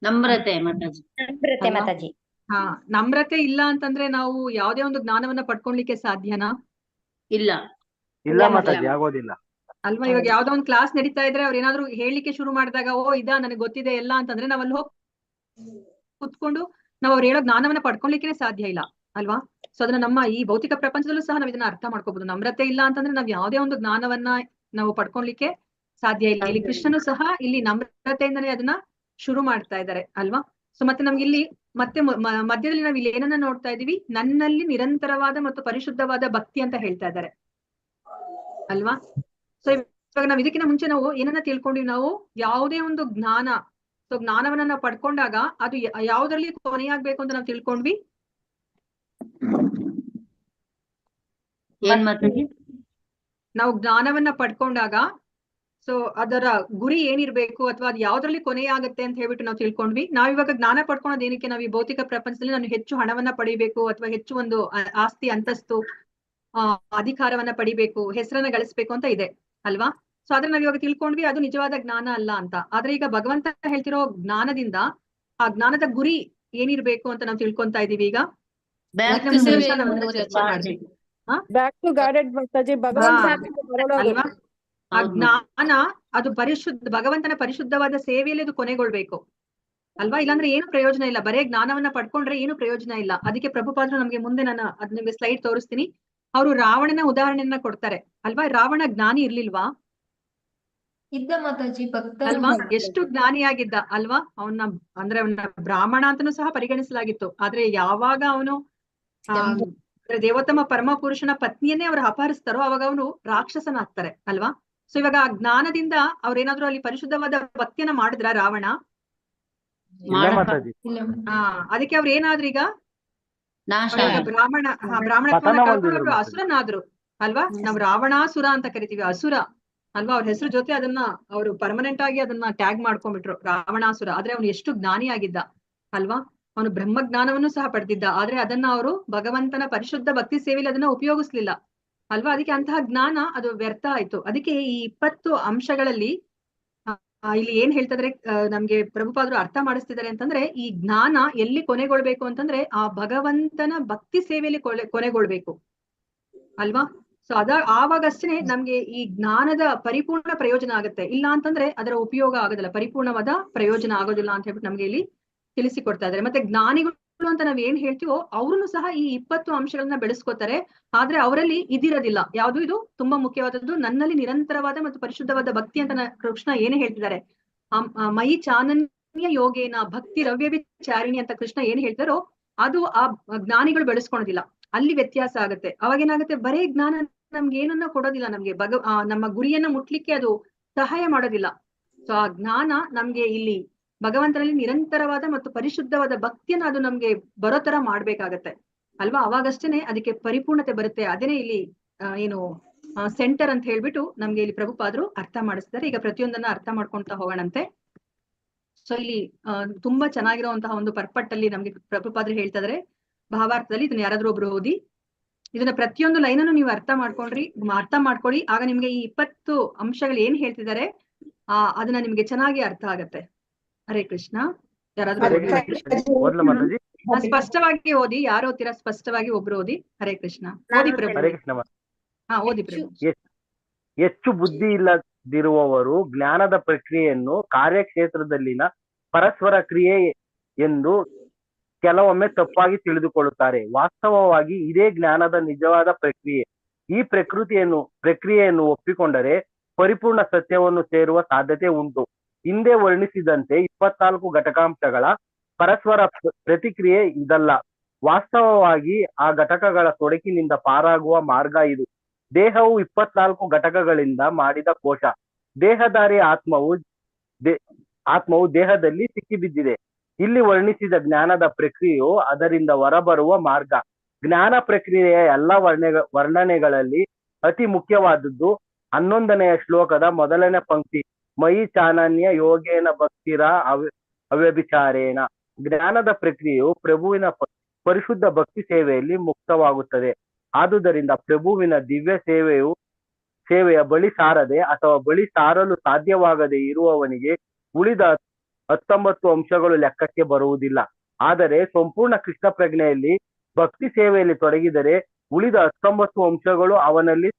ನಮ್ರತೆ ಮಾತಾಜಿ. ಮಾತಾಜಿ. ನಮ್ರತೆ ಇಲ್ಲ ಅಂತಂದ್ರೆ ನಾವು ಯಾವ್ದೇ ಒಂದು ಜ್ಞಾನವನ್ನ ಪಡ್ಕೊಳ್ಲಿಕ್ಕೆ ಸಾಧ್ಯನಾ? ಇಲ್ಲ ಮಾತಾಜಿ, ಆಗೋದಿಲ್ಲ ಅಲ್ವಾ? ಇವಾಗ ಯಾವ್ದೋ ಒಂದು ಕ್ಲಾಸ್ ನಡೀತಾ ಇದ್ರೆ ಅವ್ರು ಏನಾದ್ರು ಹೇಳಿಕ್ಕೆ ಶುರು ಮಾಡಿದಾಗ, ನನಗೆ ಗೊತ್ತಿದೆ ಎಲ್ಲ ಅಂತಂದ್ರೆ ನಾವ್ ಅಲ್ಲಿ ಹೋಗಿ ಕುತ್ಕೊಂಡು ನಾವು ಅವ್ರು ಹೇಳೋ ಜ್ಞಾನವನ್ನ ಪಡ್ಕೊಳ್ಲಿಕ್ಕೆ ಸಾಧ್ಯ ಇಲ್ಲ ಅಲ್ವಾ? ಸೊ ಅದನ್ನ ನಮ್ಮ ಈ ಭೌತಿಕ ಪ್ರಪಂಚದಲ್ಲೂ ಸಹ ನಾವ್ ಇದನ್ನ ಅರ್ಥ ಮಾಡ್ಕೋಬಹುದು. ನಮ್ರತೆ ಇಲ್ಲ ಅಂತಂದ್ರೆ ನಾವ್ ಯಾವ್ದೇ ಒಂದು ಜ್ಞಾನವನ್ನ ನಾವು ಪಡ್ಕೊಳ್ಲಿಕ್ಕೆ ಸಾಧ್ಯ ಇಲ್ಲ. ಇಲ್ಲಿ ಕೃಷ್ಣನು ಸಹ ಇಲ್ಲಿ ನಮ್ರತೆಯಿಂದನೇ ಅದನ್ನ ಶುರು ಮಾಡ್ತಾ ಇದ್ದಾರೆ ಅಲ್ವಾ? ಸೊ ಮತ್ತೆ ನಮ್ಗೆ ಇಲ್ಲಿ ಮತ್ತೆ ಮಧ್ಯದಲ್ಲಿ ನಾವು ಇಲ್ಲಿ ಏನನ್ನ ನೋಡ್ತಾ ಇದೀವಿ, ನನ್ನಲ್ಲಿ ನಿರಂತರವಾದ ಮತ್ತು ಪರಿಶುದ್ಧವಾದ ಭಕ್ತಿ ಅಂತ ಹೇಳ್ತಾ ಇದ್ದಾರೆ ಅಲ್ವಾ. ಸೊ ಇವಾಗ ನಾವು ಇದಕ್ಕಿಂತ ಮುಂಚೆ ನಾವು ಏನನ್ನ ತಿಳ್ಕೊಂಡಿವಿ, ನಾವು ಯಾವುದೇ ಒಂದು ಜ್ಞಾನ, ಸೊ ಜ್ಞಾನವನ್ನ ನಾವು ಪಡ್ಕೊಂಡಾಗ ಅದು ಯಾವ್ದ್ರಲ್ಲಿ ಕೊನೆಯಾಗ್ಬೇಕು ಅಂತ ನಾವು ತಿಳ್ಕೊಂಡ್ವಿ. ಏನ್ ಮಾತಾಡಿ? ನಾವು ಜ್ಞಾನವನ್ನ ಪಡ್ಕೊಂಡಾಗ ಸೊ ಅದರ ಗುರಿ ಏನಿರ್ಬೇಕು ಅಥವಾ ಅದು ಯಾವ್ದ್ರಲ್ಲಿ ಕೊನೆಯಾಗತ್ತೆ ಅಂತ ಹೇಳ್ಬಿಟ್ಟು ನಾವು ತಿಳ್ಕೊಂಡ್ವಿ. ನಾವ್ ಇವಾಗ ಜ್ಞಾನ ಪಡ್ಕೊಳೋದು ಏನಕ್ಕೆ, ನಾವು ಈ ಭೌತಿಕ ಪ್ರಪಂಚದಲ್ಲಿ ನಾನು ಹೆಚ್ಚು ಹಣವನ್ನ ಪಡಿಬೇಕು ಅಥವಾ ಹೆಚ್ಚು ಒಂದು ಆಸ್ತಿ ಅಂತಸ್ತು ಅಧಿಕಾರವನ್ನ ಪಡಿಬೇಕು, ಹೆಸರನ್ನ ಗಳಿಸ್ಬೇಕು ಅಂತ ಇದೆ ಅಲ್ವಾ. ಸೊ ಆದ್ರೆ ನಾವ್ ಇವಾಗ ತಿಳ್ಕೊಂಡ್ವಿ ಅದು ನಿಜವಾದ ಜ್ಞಾನ ಅಲ್ಲ ಅಂತ. ಆದ್ರೆ ಈಗ ಭಗವಂತ ಹೇಳ್ತಿರೋ ಜ್ಞಾನದಿಂದ ಆ ಜ್ಞಾನದ ಗುರಿ ಏನಿರ್ಬೇಕು ಅಂತ ನಾವು ತಿಳ್ಕೊಂತಾ ಇದೀವಿ. ಈಗ ಚರ್ಚೆ ಮಾಡ್ತೀವಿ. ಬ್ಯಾಕ್ ಟು ಗಾಡೆಡ್ ಮಾತಾಜಿ, ಅಲ್ವಾ. ಆ ಜ್ಞಾನ ಅದು ಭಗವಂತನ ಪರಿಶುದ್ಧವಾದ ಸೇವೆಯಲ್ಲಿ ಅದು ಕೊನೆಗೊಳ್ಬೇಕು ಅಲ್ವಾ. ಇಲ್ಲಾಂದ್ರೆ ಏನು ಪ್ರಯೋಜನ ಇಲ್ಲ. ಬರೇ ಜ್ಞಾನವನ್ನ ಪಡ್ಕೊಂಡ್ರೆ ಏನು ಪ್ರಯೋಜನ ಇಲ್ಲ. ಅದಕ್ಕೆ ಪ್ರಭುಪಾದರು ನಮ್ಗೆ ಮುಂದೆ ನಾನು ಅದ್ ನಿಮ್ಗೆ ಸ್ಲೈಡ್ ತೋರಿಸ್ತೀನಿ. ಅವರು ರಾವಣನ ಉದಾಹರಣೆಯನ್ನ ಕೊಡ್ತಾರೆ ಅಲ್ವಾ. ರಾವಣ ಜ್ಞಾನಿ ಇರ್ಲಿಲ್ವಾ? ಇದ್ದ ಮಾತಾಜಿ, ಭಕ್ತ ಅಲ್ವಾ. ಎಷ್ಟು ಜ್ಞಾನಿಯಾಗಿದ್ದ ಅಲ್ವಾ. ಅವನ ಅಂದ್ರೆ ಅವನ ಬ್ರಾಹ್ಮಣ ಅಂತಾನೂ ಸಹ ಪರಿಗಣಿಸಲಾಗಿತ್ತು. ಆದ್ರೆ ಯಾವಾಗ ಅವನು ದೇವೋತ್ತಮ ಪರಮ ಪುರುಷನ ಪತ್ನಿಯನ್ನೇ ಅವ್ರು ಅಪಹರಿಸ್ತಾರೋ ಅವಾಗ ಅವನು ರಾಕ್ಷಸನಾಗ್ತಾರೆ ಅಲ್ವಾ. ಸೊ ಇವಾಗ ಆ ಜ್ಞಾನದಿಂದ ಅವ್ರೇನಾದ್ರು ಅಲ್ಲಿ ಪರಿಶುದ್ಧವಾದ ಭಕ್ತಿಯನ್ನ ಮಾಡಿದ್ರ ರಾವಣ? ಅದಕ್ಕೆ ಅವ್ರು ಏನಾದ್ರು ಈಗ ಬ್ರಾಹ್ಮಣತ್ವನ ಕಳ್ಕೊಂಡು ಅವ್ರು ಅಸುರನಾದ್ರು ಅಲ್ವಾ. ನಾವು ರಾವಣಾಸುರ ಅಂತ ಕರಿತೀವಿ, ಅಸುರ ಅಲ್ವಾ. ಅವ್ರ ಹೆಸರು ಜೊತೆ ಅದನ್ನ ಅವರು ಪರ್ಮನೆಂಟ್ ಆಗಿ ಅದನ್ನ ಟ್ಯಾಗ್ ಮಾಡ್ಕೊಂಡ್ಬಿಟ್ರು, ರಾವಣಾಸುರ. ಆದ್ರೆ ಅವನು ಎಷ್ಟು ಜ್ಞಾನಿಯಾಗಿದ್ದ ಅಲ್ವಾ. ಅವನು ಬ್ರಹ್ಮಜ್ಞಾನವನ್ನು ಸಹ ಪಡೆದಿದ್ದ. ಆದ್ರೆ ಅದನ್ನ ಅವರು ಭಗವಂತನ ಪರಿಶುದ್ಧ ಭಕ್ತಿ ಸೇವೆಯಲ್ಲಿ ಅದನ್ನ ಉಪಯೋಗಿಸ್ಲಿಲ್ಲ ಅಲ್ವಾ. ಅದಕ್ಕೆ ಅಂತಹ ಜ್ಞಾನ ಅದು ವ್ಯರ್ಥ ಆಯ್ತು. ಅದಕ್ಕೆ ಈ 20 ಅಂಶಗಳಲ್ಲಿ ಇಲ್ಲಿ ಏನ್ ಹೇಳ್ತಿದ್ರೆ ನಮ್ಗೆ ಪ್ರಭುಪಾದರು ಅರ್ಥ ಮಾಡಿಸ್ತಿದ್ದಾರೆ ಅಂತಂದ್ರೆ, ಈ ಜ್ಞಾನ ಎಲ್ಲಿ ಕೊನೆಗೊಳ್ಬೇಕು ಅಂತಂದ್ರೆ ಆ ಭಗವಂತನ ಭಕ್ತಿ ಸೇವೆಯಲ್ಲಿ ಕೊನೆಗೊಳ್ಬೇಕು ಅಲ್ವಾ. ಸೊ ಆವಾಗಷ್ಟೇ ನಮ್ಗೆ ಈ ಜ್ಞಾನದ ಪರಿಪೂರ್ಣ ಪ್ರಯೋಜನ ಆಗುತ್ತೆ. ಇಲ್ಲ ಅಂತಂದ್ರೆ ಅದರ ಉಪಯೋಗ ಆಗೋದಿಲ್ಲ, ಪರಿಪೂರ್ಣವಾದ ಪ್ರಯೋಜನ ಆಗೋದಿಲ್ಲ ಅಂತ ಹೇಳ್ಬಿಟ್ಟು ನಮ್ಗೆ ಇಲ್ಲಿ ತಿಳಿಸಿಕೊಡ್ತಾ ಇದ್ದಾರೆ. ಮತ್ತೆ ಜ್ಞಾನಿಗಳು ಅಂತ ನಾವ್ ಏನ್ ಹೇಳ್ತೀವೋ ಅವ್ರನ್ನು ಸಹ ಈ 20 ಅಂಶಗಳನ್ನ ಬೆಳೆಸ್ಕೋತಾರೆ. ಆದ್ರೆ ಅವರಲ್ಲಿ ಇದಿರೋದಿಲ್ಲ ಯಾವ್ದು. ಇದು ತುಂಬಾ ಮುಖ್ಯವಾದದ್ದು. ನನ್ನಲ್ಲಿ ನಿರಂತರವಾದ ಮತ್ತು ಪರಿಶುದ್ಧವಾದ ಭಕ್ತಿ ಅಂತ ಕೃಷ್ಣ ಏನೇ ಹೇಳ್ತಿದ್ದಾರೆ, ಮೈ ಚಾನನ್ಯ ಯೋಗೇನ ಭಕ್ತಿ ರವ್ಯವಿಚಾರಿಣಿ ಅಂತ ಕೃಷ್ಣ ಏನ್ ಹೇಳ್ತಾರೋ ಅದು ಆ ಜ್ಞಾನಿಗಳು ಬೆಳೆಸ್ಕೊಳೋದಿಲ್ಲ. ಅಲ್ಲಿ ವ್ಯತ್ಯಾಸ ಆಗುತ್ತೆ. ಅವಾಗ ಏನಾಗುತ್ತೆ, ಬರೇ ಜ್ಞಾನ ನಮ್ಗೆ ಏನನ್ನ ಕೊಡೋದಿಲ್ಲ, ನಮ್ಗೆ ನಮ್ಮ ಗುರಿಯನ್ನ ಮುಟ್ಲಿಕ್ಕೆ ಅದು ಸಹಾಯ ಮಾಡೋದಿಲ್ಲ. ಸೊ ಆ ಜ್ಞಾನ ನಮ್ಗೆ ಇಲ್ಲಿ ಭಗವಂತನಲ್ಲಿ ನಿರಂತರವಾದ ಮತ್ತು ಪರಿಶುದ್ಧವಾದ ಭಕ್ತಿಯನ್ನ ಅದು ನಮ್ಗೆ ಬರೋ ತರ ಮಾಡ್ಬೇಕಾಗತ್ತೆ ಅಲ್ವಾ. ಅವಾಗಷ್ಟೇನೆ ಅದಕ್ಕೆ ಪರಿಪೂರ್ಣತೆ ಬರುತ್ತೆ. ಅದೇನೆ ಇಲ್ಲಿ ಏನು ಸೆಂಟರ್ ಅಂತ ಹೇಳ್ಬಿಟ್ಟು ನಮ್ಗೆ ಇಲ್ಲಿ ಪ್ರಭುಪಾದರು ಅರ್ಥ ಮಾಡಿಸ್ತಾರೆ. ಈಗ ಪ್ರತಿಯೊಂದನ್ನ ಅರ್ಥ ಮಾಡ್ಕೊಂತ ಹೋಗೋಣಂತೆ. ಸೊ ಇಲ್ಲಿ ತುಂಬಾ ಚೆನ್ನಾಗಿರುವಂತಹ ಒಂದು ಪರ್ಪಟ್ಟಲ್ಲಿ ನಮ್ಗೆ ಪ್ರಭುಪಾದರು ಹೇಳ್ತಾ ಇದಾರೆ ಭಾವಾರ್ಥದಲ್ಲಿ. ಇದನ್ನ ಯಾರಾದ್ರೂ ಒಬ್ರು ಓದಿ. ಇದನ್ನ ಪ್ರತಿಯೊಂದು ಲೈನನ್ನು ನೀವು ಅರ್ಥ ಮಾಡ್ಕೊಳ್ಳಿ. ಆಗ ನಿಮ್ಗೆ ಈ 20 ಅಂಶಗಳು ಏನ್ ಹೇಳ್ತಿದ್ದಾರೆ ಅದನ್ನ ನಿಮ್ಗೆ ಚೆನ್ನಾಗಿ ಅರ್ಥ ಆಗತ್ತೆ. ಹರೇ ಕೃಷ್ಣ. ಯಾರಾದ್ರೂ ಸ್ಪಷ್ಟವಾಗಿ ಓದಿ. ಯಾರು ಓದ್ತೀರಾ ಸ್ಪಷ್ಟವಾಗಿ? ಒಬ್ರು ಓದಿ. ಹರೇ ಕೃಷ್ಣ. ಓದಿ ಪ್ರಭು. ಓದಿ ಪ್ರಭು. ಹೆಚ್ಚು ಬುದ್ಧಿ ಇಲ್ಲದಿರುವವರು ಜ್ಞಾನದ ಪ್ರಕ್ರಿಯೆಯನ್ನು ಕಾರ್ಯಕ್ಷೇತ್ರದಲ್ಲಿನ ಪರಸ್ಪರ ಕ್ರಿಯೆ ಎಂದು ಕೆಲವೊಮ್ಮೆ ತಪ್ಪಾಗಿ ತಿಳಿದುಕೊಳ್ಳುತ್ತಾರೆ. ವಾಸ್ತವವಾಗಿ ಇದೇ ಜ್ಞಾನದ ನಿಜವಾದ ಪ್ರಕ್ರಿಯೆ. ಈ ಪ್ರಕ್ರಿಯೆಯನ್ನು ಒಪ್ಪಿಕೊಂಡರೆ ಪರಿಪೂರ್ಣ ಸತ್ಯವನ್ನು ಸೇರುವ ಸಾಧ್ಯತೆ ಉಂಟು. ಹಿಂದೆ ವರ್ಣಿಸಿದಂತೆ 24 ಘಟಕಾಂಶಗಳ ಪರಸ್ಪರ ಪ್ರತಿಕ್ರಿಯೆ ಇದಲ್ಲ. ವಾಸ್ತವವಾಗಿ ಆ ಘಟಕಗಳ ತೊಡಕಿನಿಂದ ಪಾರಾಗುವ ಮಾರ್ಗ ಇದು. ದೇಹವು 24 ಘಟಕಗಳಿಂದ ಮಾಡಿದ ಕೋಶ. ದೇಹಧಾರಿ ಆತ್ಮವು ದೇಹದಲ್ಲಿ ಸಿಕ್ಕಿಬಿದ್ದಿದೆ. ಇಲ್ಲಿ ವರ್ಣಿಸಿದ ಜ್ಞಾನದ ಪ್ರಕ್ರಿಯೆಯು ಅದರಿಂದ ಹೊರಬರುವ ಮಾರ್ಗ. ಜ್ಞಾನ ಪ್ರಕ್ರಿಯೆಯ ಎಲ್ಲ ವರ್ಣನೆಗಳಲ್ಲಿ ಅತಿ ಮುಖ್ಯವಾದದ್ದು 11ನೆಯ ಶ್ಲೋಕದ ಮೊದಲನೇ ಪಂಕ್ತಿ, ಮಯಿ ಚಾನನ್ಯ ಯೋಗೇನ ಭಕ್ತಿರ ಅವ್ಯಭಿಚಾರೇಣ. ಜ್ಞಾನದ ಪ್ರಕ್ರಿಯೆಯು ಪ್ರಭುವಿನ ಪರಿಶುದ್ಧ ಭಕ್ತಿ ಸೇವೆಯಲ್ಲಿ ಮುಕ್ತವಾಗುತ್ತದೆ. ಆದುದರಿಂದ ಪ್ರಭುವಿನ ದಿವ್ಯ ಸೇವೆಯ ಬಳಿ ಸಾರದೆ ಅಥವಾ ಬಳಿ ಸಾರಲು ಸಾಧ್ಯವಾಗದೆ ಇರುವವನಿಗೆ ಉಳಿದ 19 ಅಂಶಗಳು ಲೆಕ್ಕಕ್ಕೆ ಬರುವುದಿಲ್ಲ. ಆದರೆ ಸಂಪೂರ್ಣ ಕೃಷ್ಣ ಪ್ರಜ್ಞೆಯಲ್ಲಿ ಭಕ್ತಿ ಸೇವೆಯಲ್ಲಿ ತೊಡಗಿದರೆ ಉಳಿದ 19 ಅಂಶಗಳು ಅವನಲ್ಲಿ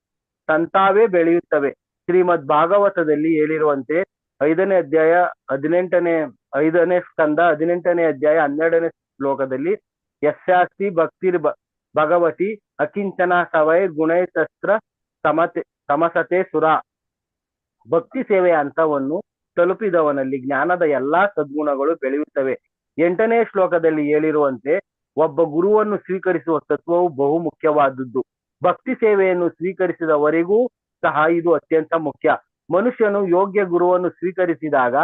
ತಂತಾವೇ ಬೆಳೆಯುತ್ತವೆ. ಶ್ರೀಮದ್ ಭಾಗವತದಲ್ಲಿ ಹೇಳಿರುವಂತೆ 5ನೇ ಅಧ್ಯಾಯ 5ನೇ ಸ್ಕಂದ 18ನೇ ಅಧ್ಯಾಯ 12ನೇ ಶ್ಲೋಕದಲ್ಲಿ ಯಸ್ಯಾಸ್ತಿ ಭಕ್ತಿರ್ ಭಗವತಿ ಅಕಿಂಚನ ಸವೈ ಗುಣೈತಸ್ತ್ರ ಸಮಸತೆ ಸುರ. ಭಕ್ತಿ ಸೇವೆಯ ಹಂತವನ್ನು ತಲುಪಿದವನಲ್ಲಿ ಜ್ಞಾನದ ಎಲ್ಲಾ ಸದ್ಗುಣಗಳು ಬೆಳೆಯುತ್ತವೆ. 8ನೇ ಶ್ಲೋಕದಲ್ಲಿ ಹೇಳಿರುವಂತೆ ಒಬ್ಬ ಗುರುವನ್ನು ಸ್ವೀಕರಿಸುವ ತತ್ವವು ಬಹು ಮುಖ್ಯವಾದದ್ದು. ಭಕ್ತಿ ಸೇವೆಯನ್ನು ಸ್ವೀಕರಿಸಿದವರೆಗೂ ಸಹ ಇದು ಅತ್ಯಂತ ಮುಖ್ಯ. ಮನುಷ್ಯನು ಯೋಗ್ಯ ಗುರುವನ್ನು ಸ್ವೀಕರಿಸಿದಾಗ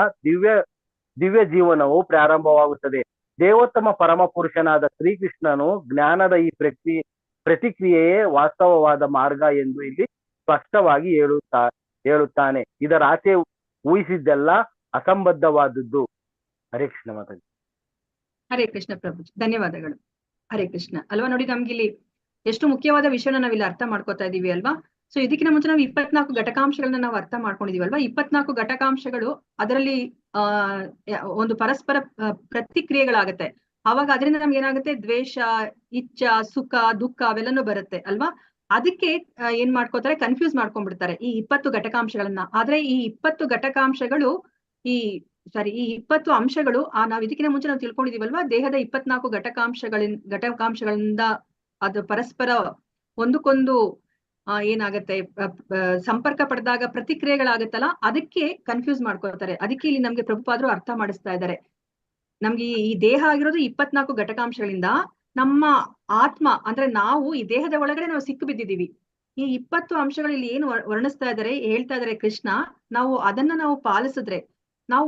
ದಿವ್ಯ ಜೀವನವು ಪ್ರಾರಂಭವಾಗುತ್ತದೆ. ದೇವೋತ್ತಮ ಪರಮ ಪುರುಷನಾದ ಶ್ರೀಕೃಷ್ಣನು ಜ್ಞಾನದ ಈ ಪ್ರತಿಕ್ರಿಯೆಯೇ ವಾಸ್ತವವಾದ ಮಾರ್ಗ ಎಂದು ಇಲ್ಲಿ ಸ್ಪಷ್ಟವಾಗಿ ಹೇಳುತ್ತಾನೆ. ಇದರ ಆಚೆ ಊಹಿಸಿದ್ದೆಲ್ಲ ಅಸಂಬದ್ಧವಾದದ್ದು. ಹರೇ ಕೃಷ್ಣ ಮಾತಾಜಿ. ಹರೇ ಕೃಷ್ಣ ಪ್ರಭುಜಿ, ಧನ್ಯವಾದಗಳು. ಹರೇ ಕೃಷ್ಣ. ಅಲ್ವಾ ನೋಡಿ, ನಮ್ಗಿಲ್ಲಿ ಎಷ್ಟು ಮುಖ್ಯವಾದ ವಿಷಯನ ನಾವಿಲ್ಲಿ ಅರ್ಥ ಮಾಡ್ಕೋತಾ ಇದೀವಿ ಅಲ್ವಾ. ಸೊ ಇದಕ್ಕಿಂತ ಮುಂಚೆ ನಾವು 24 ಘಟಕಾಂಶಗಳನ್ನ ನಾವು ಅರ್ಥ ಮಾಡ್ಕೊಂಡಿದೀವಲ್ವಾ. 24 ಘಟಕಾಂಶಗಳು, ಅದರಲ್ಲಿ ಒಂದು ಪರಸ್ಪರ ಪ್ರತಿಕ್ರಿಯೆಗಳಾಗತ್ತೆ. ಅವಾಗ ಅದರಿಂದ ನಮ್ಗೆ ಏನಾಗುತ್ತೆ, ದ್ವೇಷ, ಇಚ್ಛಾ, ಸುಖ, ದುಃಖ ಅವೆಲ್ಲನೂ ಬರುತ್ತೆ ಅಲ್ವಾ. ಅದಕ್ಕೆ ಏನ್ ಮಾಡ್ಕೋತಾರೆ, ಕನ್ಫ್ಯೂಸ್ ಮಾಡ್ಕೊಂಡ್ಬಿಡ್ತಾರೆ ಈ 20 ಘಟಕಾಂಶಗಳನ್ನ. ಆದ್ರೆ ಈ 20 ಘಟಕಾಂಶಗಳು ಈ 20 ಅಂಶಗಳು ನಾವ್ ಇದಕ್ಕಿಂತ ಮುಂಚೆ ನಾವು ತಿಳ್ಕೊಂಡಿದೀವಲ್ವಾ, ದೇಹದ 24 ಘಟಕಾಂಶಗಳಿಂದ ಅದು ಪರಸ್ಪರ ಒಂದಕ್ಕೊಂದು ಏನಾಗತ್ತೆ, ಸಂಪರ್ಕ ಪಡೆದಾಗ ಪ್ರತಿಕ್ರಿಯೆಗಳಾಗತ್ತಲ್ಲ, ಅದಕ್ಕೆ ಕನ್ಫ್ಯೂಸ್ ಮಾಡ್ಕೊಳ್ತಾರೆ. ಅದಕ್ಕೆ ಇಲ್ಲಿ ನಮ್ಗೆ ಪ್ರಭುಪಾದರು ಅರ್ಥ ಮಾಡಿಸ್ತಾ ಇದ್ದಾರೆ. ನಮ್ಗೆ ಈ ದೇಹ ಆಗಿರೋದು 24 ಘಟಕಾಂಶಗಳಿಂದ, ನಮ್ಮ ಆತ್ಮ ಅಂದ್ರೆ ನಾವು ಈ ದೇಹದ ಒಳಗಡೆ ನಾವು ಸಿಕ್ಕು ಬಿದ್ದಿದೀವಿ. ಈ 20 ಅಂಶಗಳು ಇಲ್ಲಿ ಏನು ವರ್ಣಿಸ್ತಾ ಇದ್ದಾರೆ, ಹೇಳ್ತಾ ಇದ್ದಾರೆ ಕೃಷ್ಣ, ಅದನ್ನ ನಾವು ಪಾಲಿಸಿದ್ರೆ ನಾವು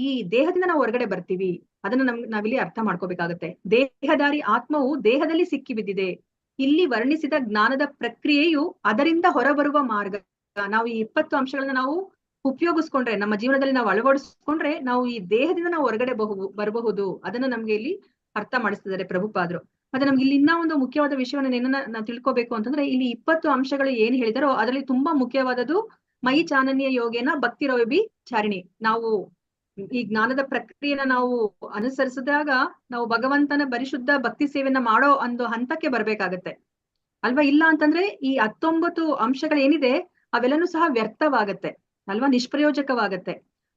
ಈ ದೇಹದಿಂದ ನಾವು ಹೊರಗಡೆ ಬರ್ತೀವಿ. ಅದನ್ನ ನಾವಿಲ್ಲಿ ಅರ್ಥ ಮಾಡ್ಕೋಬೇಕಾಗತ್ತೆ. ದೇಹದಾರಿ ಆತ್ಮವು ದೇಹದಲ್ಲಿ ಸಿಕ್ಕಿ ಬಿದ್ದಿದೆ. ಇಲ್ಲಿ ವರ್ಣಿಸಿದ ಜ್ಞಾನದ ಪ್ರಕ್ರಿಯೆಯು ಅದರಿಂದ ಹೊರಬರುವ ಮಾರ್ಗ. ನಾವು ಈ 20 ಅಂಶಗಳನ್ನ ನಾವು ಉಪಯೋಗಿಸ್ಕೊಂಡ್ರೆ, ನಮ್ಮ ಜೀವನದಲ್ಲಿ ನಾವು ಅಳವಡಿಸ್ಕೊಂಡ್ರೆ, ನಾವು ಈ ದೇಹದಿಂದ ನಾವು ಹೊರಗಡೆ ಬರಬಹುದು. ಅದನ್ನ ನಮ್ಗೆ ಇಲ್ಲಿ ಅರ್ಥ ಮಾಡಿಸ್ತಿದ್ದಾರೆ ಪ್ರಭುಪಾದರು. ಮತ್ತೆ ನಮ್ಗೆ ಇಲ್ಲಿ ಇನ್ನ ಒಂದು ಮುಖ್ಯವಾದ ವಿಷಯವನ್ನ ನಾವು ತಿಳ್ಕೊಬೇಕು ಅಂತಂದ್ರೆ, ಇಲ್ಲಿ 20 ಅಂಶಗಳು ಏನ್ ಹೇಳಿದಾರೋ ಅದರಲ್ಲಿ ತುಂಬಾ ಮುಖ್ಯವಾದದ್ದು ಮೈ ಚಾನನ್ಯ ಯೋಗೇನ ಭಕ್ತಿರವಿ ಚಾರಿಣಿ. ನಾವು ಈ ಜ್ಞಾನದ ಪ್ರಕ್ರಿಯೆನ ನಾವು ಅನುಸರಿಸಿದಾಗ ನಾವು ಭಗವಂತನ ಪರಿಶುದ್ಧ ಭಕ್ತಿ ಸೇವೆಯನ್ನ ಮಾಡೋ ಒಂದು ಹಂತಕ್ಕೆ ಬರ್ಬೇಕಾಗತ್ತೆ ಅಲ್ವಾ. ಇಲ್ಲ ಅಂತಂದ್ರೆ ಈ 19 ಅಂಶಗಳು ಏನಿದೆ ಅವೆಲ್ಲನೂ ಸಹ ವ್ಯರ್ಥವಾಗತ್ತೆ ಅಲ್ವಾ, ನಿಷ್ಪ್ರಯೋಜಕವಾಗತ್ತೆ.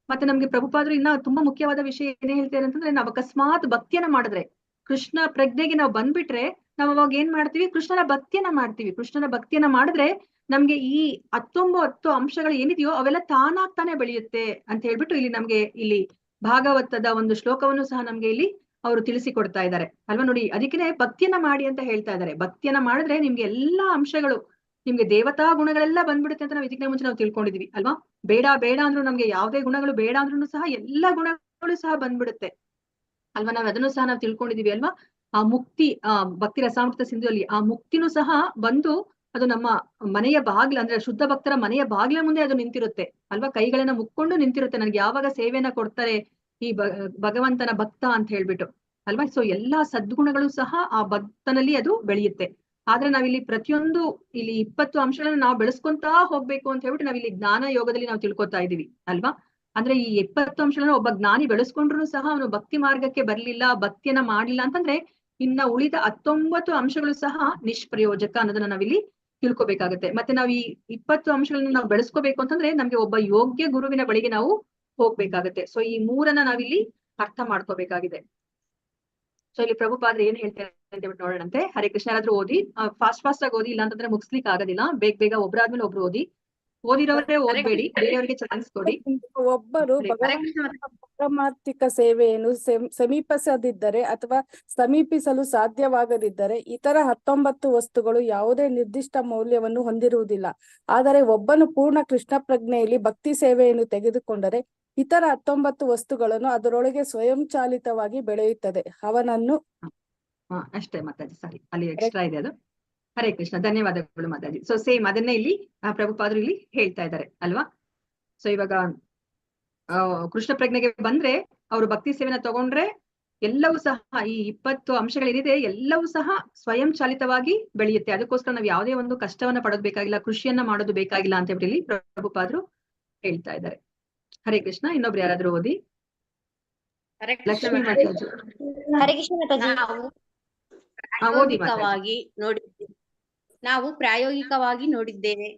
ಮತ್ತೆ ನಮ್ಗೆ ಪ್ರಭುಪಾದರು ಇನ್ನ ತುಂಬಾ ಮುಖ್ಯವಾದ ವಿಷಯ ಏನ್ ಹೇಳ್ತಾರೆ ಅಂತಂದ್ರೆ, ನಾವು ಅಕಸ್ಮಾತ್ ಭಕ್ತಿಯನ್ನ ಮಾಡಿದ್ರೆ, ಕೃಷ್ಣ ಪ್ರಜ್ಞೆಗೆ ನಾವು ಬಂದ್ಬಿಟ್ರೆ, ನಾವು ಅವಾಗ ಏನ್ ಮಾಡ್ತೀವಿ, ಕೃಷ್ಣನ ಭಕ್ತಿಯನ್ನ ಮಾಡ್ತೀವಿ. ಕೃಷ್ಣನ ಭಕ್ತಿಯನ್ನ ಮಾಡಿದ್ರೆ ನಮ್ಗೆ ಈ 19 ಅಂಶಗಳು ಏನಿದೆಯೋ ಅವೆಲ್ಲ ತಾನಾಗ್ತಾನೆ ಬೆಳೆಯುತ್ತೆ ಅಂತ ಹೇಳ್ಬಿಟ್ಟು ಇಲ್ಲಿ ನಮ್ಗೆ ಇಲ್ಲಿ ಭಾಗವತದ ಒಂದು ಶ್ಲೋಕವನ್ನು ಸಹ ನಮ್ಗೆ ಇಲ್ಲಿ ಅವರು ತಿಳಿಸಿಕೊಡ್ತಾ ಇದ್ದಾರೆ ಅಲ್ವಾ. ನೋಡಿ, ಅದಕ್ಕೆ ಭಕ್ತಿಯನ್ನ ಮಾಡಿ ಅಂತ ಹೇಳ್ತಾ ಇದ್ದಾರೆ. ಭಕ್ತಿಯನ್ನ ಮಾಡಿದ್ರೆ ನಿಮ್ಗೆ ಎಲ್ಲಾ ಅಂಶಗಳು, ನಿಮ್ಗೆ ದೇವತಾ ಗುಣಗಳೆಲ್ಲ ಬಂದ್ಬಿಡುತ್ತೆ ಅಂತ ನಾವು ಇದಕ್ಕೆ ಮುಂಚೆ ನಾವು ತಿಳ್ಕೊಂಡಿದೀವಿ ಅಲ್ವಾ. ಬೇಡ ಅಂದ್ರೂ, ನಮ್ಗೆ ಯಾವುದೇ ಗುಣಗಳು ಬೇಡ ಅಂದ್ರೂ ಸಹ ಎಲ್ಲಾ ಗುಣಗಳು ಸಹ ಬಂದ್ಬಿಡುತ್ತೆ ಅಲ್ವಾ. ನಾವ್ ಅದನ್ನು ಸಹ ನಾವು ತಿಳ್ಕೊಂಡಿದೀವಿ ಅಲ್ವಾ. ಆ ಮುಕ್ತಿ, ಭಕ್ತಿ ರಸಾಮೃತ ಸಿಂಧುವಲ್ಲಿ ಆ ಮುಕ್ತಿನೂ ಸಹ ಬಂದು ಅದು ನಮ್ಮ ಮನೆಯ ಬಾಗಿಲು, ಅಂದ್ರೆ ಶುದ್ಧ ಭಕ್ತರ ಮನೆಯ ಬಾಗಿಲ ಮುಂದೆ ಅದು ನಿಂತಿರುತ್ತೆ ಅಲ್ವಾ. ಕೈಗಳನ್ನ ಮುಕ್ಕೊಂಡು ನಿಂತಿರುತ್ತೆ, ನನಗೆ ಯಾವಾಗ ಸೇವೆಯನ್ನ ಕೊಡ್ತಾರೆ ಈ ಭಗವಂತನ ಭಕ್ತ ಅಂತ ಹೇಳ್ಬಿಟ್ಟು ಅಲ್ವಾ. ಸೊ ಎಲ್ಲಾ ಸದ್ಗುಣಗಳು ಸಹ ಆ ಭಕ್ತನಲ್ಲಿ ಅದು ಬೆಳೆಯುತ್ತೆ. ಆದ್ರೆ ನಾವಿಲ್ಲಿ ಪ್ರತಿಯೊಂದು ಇಲ್ಲಿ 20 ಅಂಶಗಳನ್ನ ನಾವು ಬೆಳೆಸ್ಕೊಂತಾ ಹೋಗ್ಬೇಕು ಅಂತ ಹೇಳ್ಬಿಟ್ಟು ನಾವಿಲ್ಲಿ ಜ್ಞಾನ ಯೋಗದಲ್ಲಿ ನಾವು ತಿಳ್ಕೊತಾ ಇದೀವಿ ಅಲ್ವಾ. ಅಂದ್ರೆ ಈ 20 ಅಂಶಗಳನ್ನ ಒಬ್ಬ ಜ್ಞಾನಿ ಬೆಳೆಸ್ಕೊಂಡ್ರು ಸಹ ಅವನು ಭಕ್ತಿ ಮಾರ್ಗಕ್ಕೆ ಬರ್ಲಿಲ್ಲ, ಭಕ್ತಿಯನ್ನ ಮಾಡ್ಲಿಲ್ಲ ಅಂತಂದ್ರೆ ಇನ್ನ ಉಳಿದ 19 ಅಂಶಗಳು ಸಹ ನಿಷ್ಪ್ರಯೋಜಕ ಅನ್ನೋದನ್ನ ನಾವಿಲ್ಲಿ ತಿಳ್ಕೊಬೇಕಾಗತ್ತೆ. ಮತ್ತೆ ನಾವು ಈ 20 ಅಂಶಗಳನ್ನ ನಾವು ಬೆಳೆಸ್ಕೋಬೇಕು ಅಂತಂದ್ರೆ ನಮ್ಗೆ ಒಬ್ಬ ಯೋಗ್ಯ ಗುರುವಿನ ಬಳಿಗೆ ನಾವು ಹೋಗ್ಬೇಕಾಗತ್ತೆ. ಸೊ ಈ ಮೂರನ್ನ ನಾವಿಲ್ಲಿ ಅರ್ಥ ಮಾಡ್ಕೋಬೇಕಾಗಿದೆ. ಸೊ ಇಲ್ಲಿ ಪ್ರಭುಪಾದ್ರೆ ಏನ್ ಹೇಳ್ತಾರೆ ಅಂತ ಹೇಳ್ಬಿಟ್ಟು ನೋಡೋಣಂತೆ. ಹರೇ ಕೃಷ್ಣ. ಯಾರಾದ್ರೂ ಓದಿ, ಫಾಸ್ಟ್ ಆಗಿ ಓದಿ, ಇಲ್ಲ ಅಂತಂದ್ರೆ ಮುಗಿಸ್ಲಿಕ್ಕೆ ಆಗೋದಿಲ್ಲ. ಬೇಗ ಒಬ್ರಾದ್ಮೇಲೆ ಒಬ್ರು ಓದಿ. ಓದಿರೋರೇ ಓದ್ಬೇಡಿ, ಬೇರೆಯವರಿಗೆ ಚಾನ್ಸ್ ಕೊಡಿ. ಒಬ್ಬರು ಪಾರಮಾರ್ಥಿಕ ಸೇವೆಯನ್ನು ಸಮೀಪಿಸದಿದ್ದರೆ ಅಥವಾ ಸಮೀಪಿಸಲು ಸಾಧ್ಯವಾಗದಿದ್ದರೆ ಇತರ 19 ವಸ್ತುಗಳು ಯಾವುದೇ ನಿರ್ದಿಷ್ಟ ಮೌಲ್ಯವನ್ನು ಹೊಂದಿರುವುದಿಲ್ಲ. ಆದರೆ ಒಬ್ಬನು ಪೂರ್ಣ ಕೃಷ್ಣ ಪ್ರಜ್ಞೆಯಲ್ಲಿ ಭಕ್ತಿ ಸೇವೆಯನ್ನು ತೆಗೆದುಕೊಂಡರೆ ಇತರ 19 ವಸ್ತುಗಳನ್ನು ಅದರೊಳಗೆ ಸ್ವಯಂಚಾಲಿತವಾಗಿ ಬೆಳೆಯುತ್ತದೆ. ಅವನನ್ನು ಅಷ್ಟೇ ಮಾತಾಜಿ, ಸಾರಿ ಅಲ್ಲಿ ಎಕ್ಸ್ಟ್ರಾ ಇದೆ ಅದು. ಹರೇ ಕೃಷ್ಣ, ಧನ್ಯವಾದಗಳು ಮಾತಾಜಿ. ಸೊ ಸೇಮ್ ಅದನ್ನೇ ಇಲ್ಲಿ ಪ್ರಭುಪಾದರು ಇಲ್ಲಿ ಹೇಳ್ತಾ ಇದ್ದಾರೆ ಅಲ್ವಾ. ಸೊ ಇವಾಗ ಕೃಷ್ಣ ಪ್ರಜ್ಞೆಗೆ ಬಂದ್ರೆ, ಅವರು ಭಕ್ತಿ ಸೇವೆನ ತಗೊಂಡ್ರೆ ಎಲ್ಲವೂ ಸಹ ಈ 20 ಅಂಶಗಳೇನಿದೆ ಎಲ್ಲವೂ ಸಹ ಸ್ವಯಂ ಚಾಲಿತವಾಗಿ ಬೆಳೆಯುತ್ತೆ. ಅದಕ್ಕೋಸ್ಕರ ನಾವು ಯಾವುದೇ ಒಂದು ಕಷ್ಟವನ್ನ ಪಡೋದು ಬೇಕಾಗಿಲ್ಲ, ಕೃಷಿಯನ್ನ ಮಾಡೋದು ಬೇಕಾಗಿಲ್ಲ ಅಂತ ಹೇಳಿ ಇಲ್ಲಿ ಪ್ರಭುಪಾದರು ಹೇಳ್ತಾ ಇದ್ದಾರೆ. ಹರೇ ಕೃಷ್ಣ. ಇನ್ನೊಬ್ರು ಯಾರಾದ್ರೂ ಓದಿ. ಲಕ್ಷ್ಮೀ ಮಾತಾಜಿ. ಹರೇ ಕೃಷ್ಣ ಮಾತಾಜಿ. ನಾವು ಪ್ರಾಯೋಗಿಕವಾಗಿ ನೋಡಿದ್ದೇವೆ.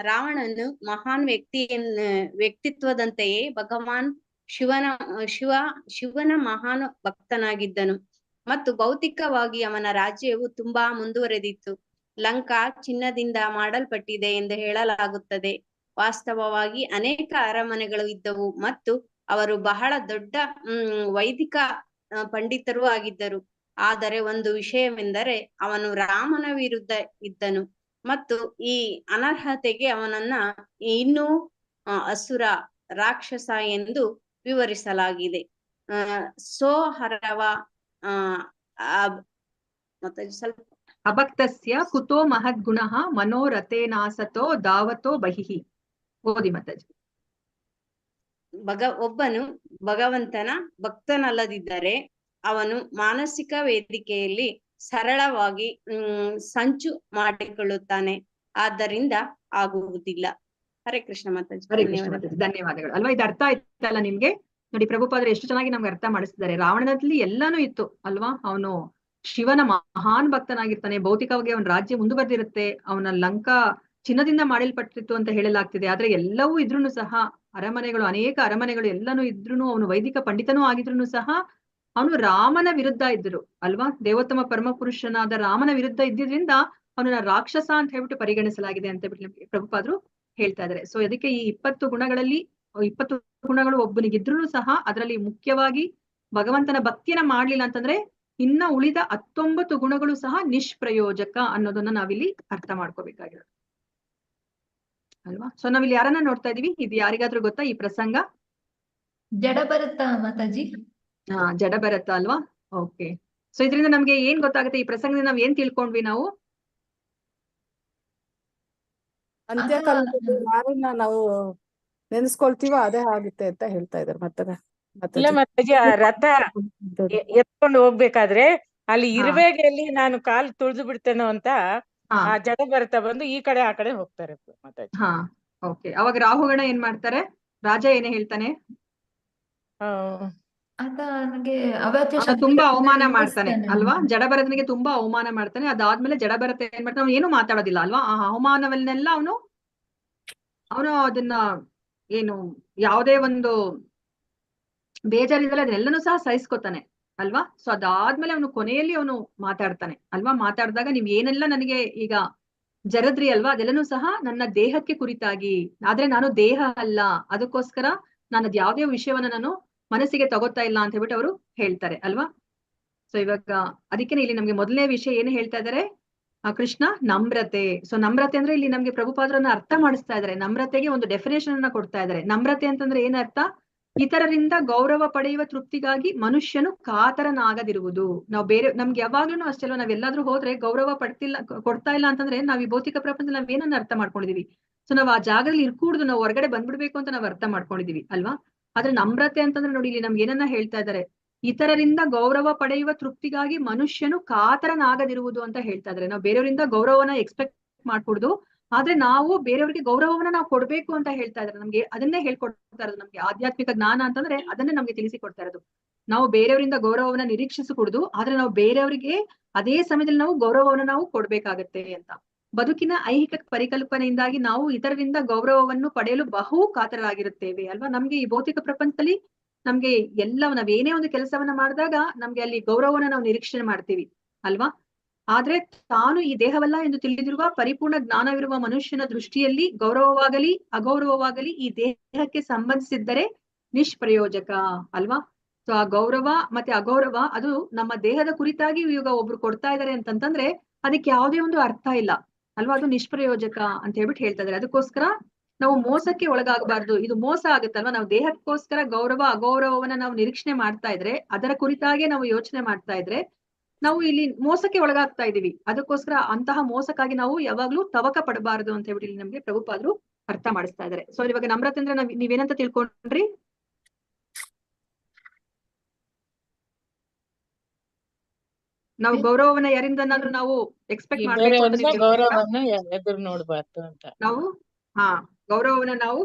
ರಾವಣನು ಮಹಾನ್ ವ್ಯಕ್ತಿತ್ವದಂತೆಯೇ ಭಗವಾನ್ ಶಿವನ ಮಹಾನ್ ಭಕ್ತನಾಗಿದ್ದನು ಮತ್ತು ಭೌತಿಕವಾಗಿ ಅವನ ರಾಜ್ಯವು ತುಂಬಾ ಮುಂದುವರೆದಿತ್ತು. ಲಂಕಾ ಚಿನ್ನದಿಂದ ಮಾಡಲ್ಪಟ್ಟಿದೆ ಎಂದು ಹೇಳಲಾಗುತ್ತದೆ. ವಾಸ್ತವವಾಗಿ ಅನೇಕ ಅರಮನೆಗಳು ಇದ್ದವು ಮತ್ತು ಅವರು ಬಹಳ ದೊಡ್ಡ ವೈದಿಕ ಪಂಡಿತರೂ ಆಗಿದ್ದರು. ಆದರೆ ಒಂದು ವಿಷಯವೆಂದರೆ ಅವನು ರಾಮನ ವಿರುದ್ಧ ಇದ್ದನು ಮತ್ತು ಈ ಅನರ್ಹತೆಗೆ ಅವನನ್ನ ಇನ್ನೂ ಅಸುರ ರಾಕ್ಷಸ ಎಂದು ವಿವರಿಸಲಾಗಿದೆ. ಸೋಹರವ ಮತ್ತೆ ಸ್ವಲ್ಪ ಅಭಕ್ತಸ್ಯ ಕುತೋ ಮಹದ್ಗುಣಃ ಮನೋರಥೇನಾಸತೋ ಧಾವತೋ ಬಹಿಃ. ಓದಿ ಮಾತಾಜಿ. ಒಬ್ಬನು ಭಗವಂತನ ಭಕ್ತನಲ್ಲದಿದ್ದರೆ ಅವನು ಮಾನಸಿಕ ವೇದಿಕೆಯಲ್ಲಿ ಸರಳವಾಗಿ ಸಂಚು ಮಾಡಿಕೊಳ್ಳುತ್ತಾನೆ, ಆದ್ದರಿಂದ ಆಗುವುದಿಲ್ಲ. ಹರೇ ಕೃಷ್ಣ ಮಾತಾಜಿ. ಹರೇ ಕೃಷ್ಣ ಮಾತಾಜಿ, ಧನ್ಯವಾದಗಳು. ಅಲ್ವಾ, ಇದು ಅರ್ಥ ಆಯ್ತಲ್ಲ ನಿಮ್ಗೆ? ನೋಡಿ, ಪ್ರಭುಪಾದರು ಎಷ್ಟು ಚೆನ್ನಾಗಿ ನಮ್ಗೆ ಅರ್ಥ ಮಾಡಿಸಿದ್ದಾರೆ. ರಾವಣನಲ್ಲಿ ಎಲ್ಲಾನು ಇತ್ತು ಅಲ್ವಾ. ಅವನು ಶಿವನ ಮಹಾನ್ ಭಕ್ತನಾಗಿರ್ತಾನೆ. ಭೌತಿಕವಾಗಿ ಅವನ ರಾಜ್ಯ ಮುಂದುವರೆದಿರುತ್ತೆ. ಅವನ ಲಂಕಾ ಚಿನ್ನದಿಂದ ಮಾಡಲ್ಪಟ್ಟಿತ್ತು ಅಂತ ಹೇಳಲಾಗ್ತಿದೆ. ಆದ್ರೆ ಎಲ್ಲವೂ ಇದ್ರೂನು ಸಹ ಅರಮನೆಗಳು, ಅನೇಕ ಅರಮನೆಗಳು ಎಲ್ಲಾನು ಇದ್ರೂನು, ಅವನು ವೈದಿಕ ಪಂಡಿತನೂ ಆಗಿದ್ರು ಸಹ ಅವನು ರಾಮನ ವಿರುದ್ಧ ಇದ್ರು ಅಲ್ವಾ. ದೇವೋತ್ತಮ ಪರಮ ಪುರುಷನಾದ ರಾಮನ ವಿರುದ್ಧ ಇದ್ದಿದ್ರಿಂದ ಅವನನ್ನ ರಾಕ್ಷಸ ಅಂತ ಹೇಳ್ಬಿಟ್ಟು ಪರಿಗಣಿಸಲಾಗಿದೆ ಅಂತ ಹೇಳ್ಬಿಟ್ಟು ಪ್ರಭುಪಾದರು ಹೇಳ್ತಾ ಇದ್ದಾರೆ. ಸೊ ಅದಕ್ಕೆ ಈ 20 ಗುಣಗಳಲ್ಲಿ 20 ಗುಣಗಳು ಒಬ್ಬನಿಗಿದ್ರು ಸಹ ಅದರಲ್ಲಿ ಮುಖ್ಯವಾಗಿ ಭಗವಂತನ ಭಕ್ತಿಯನ್ನ ಮಾಡ್ಲಿಲ್ಲ ಅಂತಂದ್ರೆ ಇನ್ನ ಉಳಿದ 19 ಗುಣಗಳು ಸಹ ನಿಷ್ಪ್ರಯೋಜಕ ಅನ್ನೋದನ್ನ ನಾವಿಲ್ಲಿ ಅರ್ಥ ಮಾಡ್ಕೋಬೇಕಾಗಿರೋದು ಅಲ್ವಾ. ಸೊ ನಾವಿಲ್ಲಿ ಯಾರನ್ನ ನೋಡ್ತಾ ಇದೀವಿ? ಇದು ಯಾರಿಗಾದ್ರೂ ಗೊತ್ತಾ ಈ ಪ್ರಸಂಗ? ಜಡ ಬರುತ್ತಾ ಮಾತಾಜಿ? ಜಡ ಭರತ ಅಲ್ವಾ. ಓಕೆ. ಸೊ ಇದರಿಂದ ನಮ್ಗೆ ಏನ್ ಗೊತ್ತಾಗುತ್ತೆ? ಈ ಪ್ರಸಂಗದಿಂದ ನಾವ್ ಏನ್ ತಿಳ್ಕೊಂಡ್ವಿ ನಾವು? ಅಂತ್ಯಕಾಲದಲ್ಲಿ ಯಾರನ್ನ ನಾವು ನೆನೆಸ್ಕೊಳ್ತೀವೋ ಅದೇ ಆಗುತ್ತೆ ಅಂತ ಹೇಳ್ತಾ ಇದಾರೆ. ಇಲ್ಲ ಮಾತಾಜಿ, ಆ ರಥ ಎತ್ಕೊಂಡು ಹೋಗ್ಬೇಕಾದ್ರೆ ಅಲ್ಲಿ ಇರುವೆಗೆಯಲ್ಲಿ ನಾನು ಕಾಲು ತುಳಿದು ಬಿಡ್ತೇನೋ ಅಂತ ಆ ಜಡ ಭರತ ಬಂದು ಈ ಕಡೆ ಆ ಕಡೆ ಹೋಗ್ತಾರೆ ಮಾತಾಜಿ. ಓಕೆ. ಅವಾಗ ರಾಹುಗಣ ಏನ್ ಮಾಡ್ತಾರೆ? ರಾಜ ಏನೇ ಹೇಳ್ತಾನೆ? ತುಂಬಾ ಅವಮಾನ ಮಾಡ್ತಾನೆ ಅಲ್ವಾ. ಜಡಭರತನಿಗೆ ತುಂಬಾ ಅವಮಾನ ಮಾಡ್ತಾನೆ. ಅದಾದ್ಮೇಲೆ ಜಡಭರತ ಏನ್ ಮಾಡ್ತಾನೆ? ಅವನು ಏನು ಮಾತಾಡೋದಿಲ್ಲ ಅಲ್ವಾ. ಆ ಅವಮಾನವನ್ನೆಲ್ಲ ಅವನು ಅದನ್ನ ಏನು ಯಾವುದೇ ಒಂದು ಬೇಜಾರಿದ್ರೆ ಅದನ್ನೆಲ್ಲನೂ ಸಹ ಸಹಿಸ್ಕೊತಾನೆ ಅಲ್ವಾ. ಸೊ ಅದಾದ್ಮೇಲೆ ಅವನು ಕೊನೆಯಲ್ಲಿ ಅವನು ಮಾತಾಡ್ತಾನೆ ಅಲ್ವಾ. ಮಾತಾಡಿದಾಗ ನೀವ್ ಏನೆಲ್ಲ ನನಗೆ ಈಗ ಜರದ್ರಿ ಅಲ್ವಾ, ಅದೆಲ್ಲನೂ ಸಹ ನನ್ನ ದೇಹಕ್ಕೆ ಕುರಿತಾಗಿ, ಆದ್ರೆ ನಾನು ದೇಹ ಅಲ್ಲ, ಅದಕ್ಕೋಸ್ಕರ ನಾನು ಅದ್ ಯಾವ್ದೇ ವಿಷಯವನ್ನ ನಾನು ಮನಸ್ಸಿಗೆ ತಗೋತಾ ಇಲ್ಲ ಅಂತ ಹೇಳ್ಬಿಟ್ಟು ಅವರು ಹೇಳ್ತಾರೆ ಅಲ್ವಾ. ಸೊ ಇವಾಗ ಅದಕ್ಕೆ ಇಲ್ಲಿ ನಮ್ಗೆ ಮೊದಲನೇ ವಿಷಯ ಏನು ಹೇಳ್ತಾ ಇದಾರೆ? ಕೃಷ್ಣ ನಮ್ರತೆ. ಸೊ ನಮ್ರತೆ ಅಂದ್ರೆ ಇಲ್ಲಿ ನಮ್ಗೆ ಪ್ರಭುಪಾದರನ್ನ ಅರ್ಥ ಮಾಡಿಸ್ತಾ ಇದಾರೆ. ನಮ್ರತೆಗೆ ಒಂದು ಡೆಫಿನೇಷನ್ ಅನ್ನ ಕೊಡ್ತಾ ಇದಾರೆ. ನಮ್ರತೆ ಅಂತಂದ್ರೆ ಏನರ್ಥ? ಇತರರಿಂದ ಗೌರವ ಪಡೆಯುವ ತೃಪ್ತಿಗಾಗಿ ಮನುಷ್ಯನು ಕಾತರನಾಗದಿರುವುದು. ನಾವು ಬೇರೆ ನಮ್ಗೆ ಯಾವಾಗ್ಲೂ ಅಷ್ಟೇ ಅಲ್ವಾ, ನಾವೆಲ್ಲಾದ್ರೂ ಹೋದ್ರೆ ಗೌರವ ಕೊಡ್ತಾ ಇಲ್ಲ ಅಂತಂದ್ರೆ ನಾವ್ ಈ ಭೌತಿಕ ಪ್ರಪಂಚದಲ್ಲಿ ನಾವ್ ಏನನ್ನ ಅರ್ಥ ಮಾಡ್ಕೊಂಡಿದೀವಿ? ಸೊ ನಾವ್ ಆ ಜಾಗದಲ್ಲಿ ಇರ್ಕೂಡ್ದು, ನಾವು ಹೊರಗಡೆ ಬಂದ್ಬಿಡ್ಬೇಕು ಅಂತ ನಾವ್ ಅರ್ಥ ಮಾಡ್ಕೊಂಡಿದೀವಿ ಅಲ್ವಾ. ಆದ್ರೆ ನಮ್ರತೆ ಅಂತಂದ್ರೆ ನೋಡಿ, ಇಲ್ಲಿ ನಮ್ಗೆ ಏನನ್ನ ಹೇಳ್ತಾ ಇದಾರೆ? ಇತರರಿಂದ ಗೌರವ ಪಡೆಯುವ ತೃಪ್ತಿಗಾಗಿ ಮನುಷ್ಯನು ಕಾತರನಾಗದಿರುವುದು ಅಂತ ಹೇಳ್ತಾ ಇದಾರೆ. ನಾವು ಬೇರೆಯವರಿಂದ ಗೌರವನ ಎಕ್ಸ್ಪೆಕ್ಟ್ ಮಾಡ್ಕೊಡ್ದು, ಆದ್ರೆ ನಾವು ಬೇರೆಯವ್ರಿಗೆ ಗೌರವವನ್ನ ನಾವು ಕೊಡ್ಬೇಕು ಅಂತ ಹೇಳ್ತಾ ಇದಾರೆ. ನಮ್ಗೆ ಅದನ್ನೇ ಹೇಳ್ಕೊಡ್ತಾ ಇರೋದು. ನಮ್ಗೆ ಆಧ್ಯಾತ್ಮಿಕ ಜ್ಞಾನ ಅಂತಂದ್ರೆ ಅದನ್ನೇ ನಮ್ಗೆ ತಿಳಿಸಿಕೊಡ್ತಾ ಇರೋದು. ನಾವು ಬೇರೆಯವರಿಂದ ಗೌರವವನ್ನ ನಿರೀಕ್ಷಿಸಕೂಡದು, ಆದ್ರೆ ನಾವು ಬೇರೆಯವರಿಗೆ ಅದೇ ಸಮಯದಲ್ಲಿ ನಾವು ಗೌರವವನ್ನ ನಾವು ಕೊಡ್ಬೇಕಾಗತ್ತೆ ಅಂತ. ಬದುಕಿನ ಐಹಿಕ ಪರಿಕಲ್ಪನೆಯಿಂದಾಗಿ ನಾವು ಇತರರಿಂದ ಗೌರವವನ್ನು ಪಡೆಯಲು ಬಹು ಕಾತರರಾಗಿರುತ್ತೇವೆ ಅಲ್ವಾ. ನಮ್ಗೆ ಈ ಭೌತಿಕ ಪ್ರಪಂಚದಲ್ಲಿ ನಮ್ಗೆ ನಾವೇನೇ ಒಂದು ಕೆಲಸವನ್ನ ಮಾಡಿದಾಗ ನಮ್ಗೆ ಅಲ್ಲಿ ಗೌರವವನ್ನ ನಾವು ನಿರೀಕ್ಷಣೆ ಮಾಡ್ತೀವಿ ಅಲ್ವಾ. ಆದ್ರೆ ತಾನು ಈ ದೇಹವಲ್ಲ ಎಂದು ತಿಳಿದಿರುವ ಪರಿಪೂರ್ಣ ಜ್ಞಾನವಿರುವ ಮನುಷ್ಯನ ದೃಷ್ಟಿಯಲ್ಲಿ ಗೌರವವಾಗಲಿ ಅಗೌರವವಾಗಲಿ ಈ ದೇಹಕ್ಕೆ ಸಂಬಂಧಿಸಿದ್ದರೆ ನಿಷ್ಪ್ರಯೋಜಕ ಅಲ್ವಾ. ಸೊ ಆ ಗೌರವ ಮತ್ತೆ ಅಗೌರವ ಅದು ನಮ್ಮ ದೇಹದ ಕುರಿತಾಗಿ ಇವಾಗ ಒಬ್ರು ಕೊಡ್ತಾ ಇದಾರೆ ಅಂತಂತಂದ್ರೆ ಅದಕ್ಕೆ ಯಾವುದೇ ಒಂದು ಅರ್ಥ ಇಲ್ಲ ಅಲ್ವಾ. ಅದು ನಿಷ್ಪ್ರಯೋಜಕ ಅಂತ ಹೇಳ್ಬಿಟ್ಟು ಹೇಳ್ತಾ ಇದಾರೆ. ಅದಕ್ಕೋಸ್ಕರ ನಾವು ಮೋಸಕ್ಕೆ ಒಳಗಾಗಬಾರ್ದು. ಇದು ಮೋಸ ಆಗುತ್ತಲ್ವಾ. ನಾವು ದೇಹಕ್ಕೋಸ್ಕರ ಗೌರವ ಅಗೌರವವನ್ನ ನಾವು ನಿರೀಕ್ಷಣೆ ಮಾಡ್ತಾ ಇದ್ರೆ, ಅದರ ಕುರಿತಾಗೆ ನಾವು ಯೋಚನೆ ಮಾಡ್ತಾ ಇದ್ರೆ ನಾವು ಇಲ್ಲಿ ಮೋಸಕ್ಕೆ ಒಳಗಾಗ್ತಾ ಇದೀವಿ. ಅದಕ್ಕೋಸ್ಕರ ಅಂತಹ ಮೋಸಕ್ಕಾಗಿ ನಾವು ಯಾವಾಗ್ಲೂ ತವಕ ಪಡಬಾರದು ಅಂತ ಹೇಳ್ಬಿಟ್ಟು ಇಲ್ಲಿ ನಮ್ಗೆ ಪ್ರಭುಪಾದರು ಅರ್ಥ ಮಾಡಿಸ್ತಾ ಇದಾರೆ. ಸೊ ಇವಾಗ ನಮ್ರತೆ ಅಂದ್ರೆ ನೀವೇನಂತ ತಿಳ್ಕೊಂಡ್ರಿ? ನಾವು ಗೌರವವನ್ನ ಯಾರಿಂದನಾದ್ರೂ ನಾವು ಎಕ್ಸ್ಪೆಕ್ಟ್ ಮಾಡ್ಬೇಕು ಅಂತ ಗೌರವವನ್ನ ಎದುರು ನೋಡ್ಬಾರ್ದು ಅಂತ. ನಾವು ಗೌರವವನ್ನ ನಾವು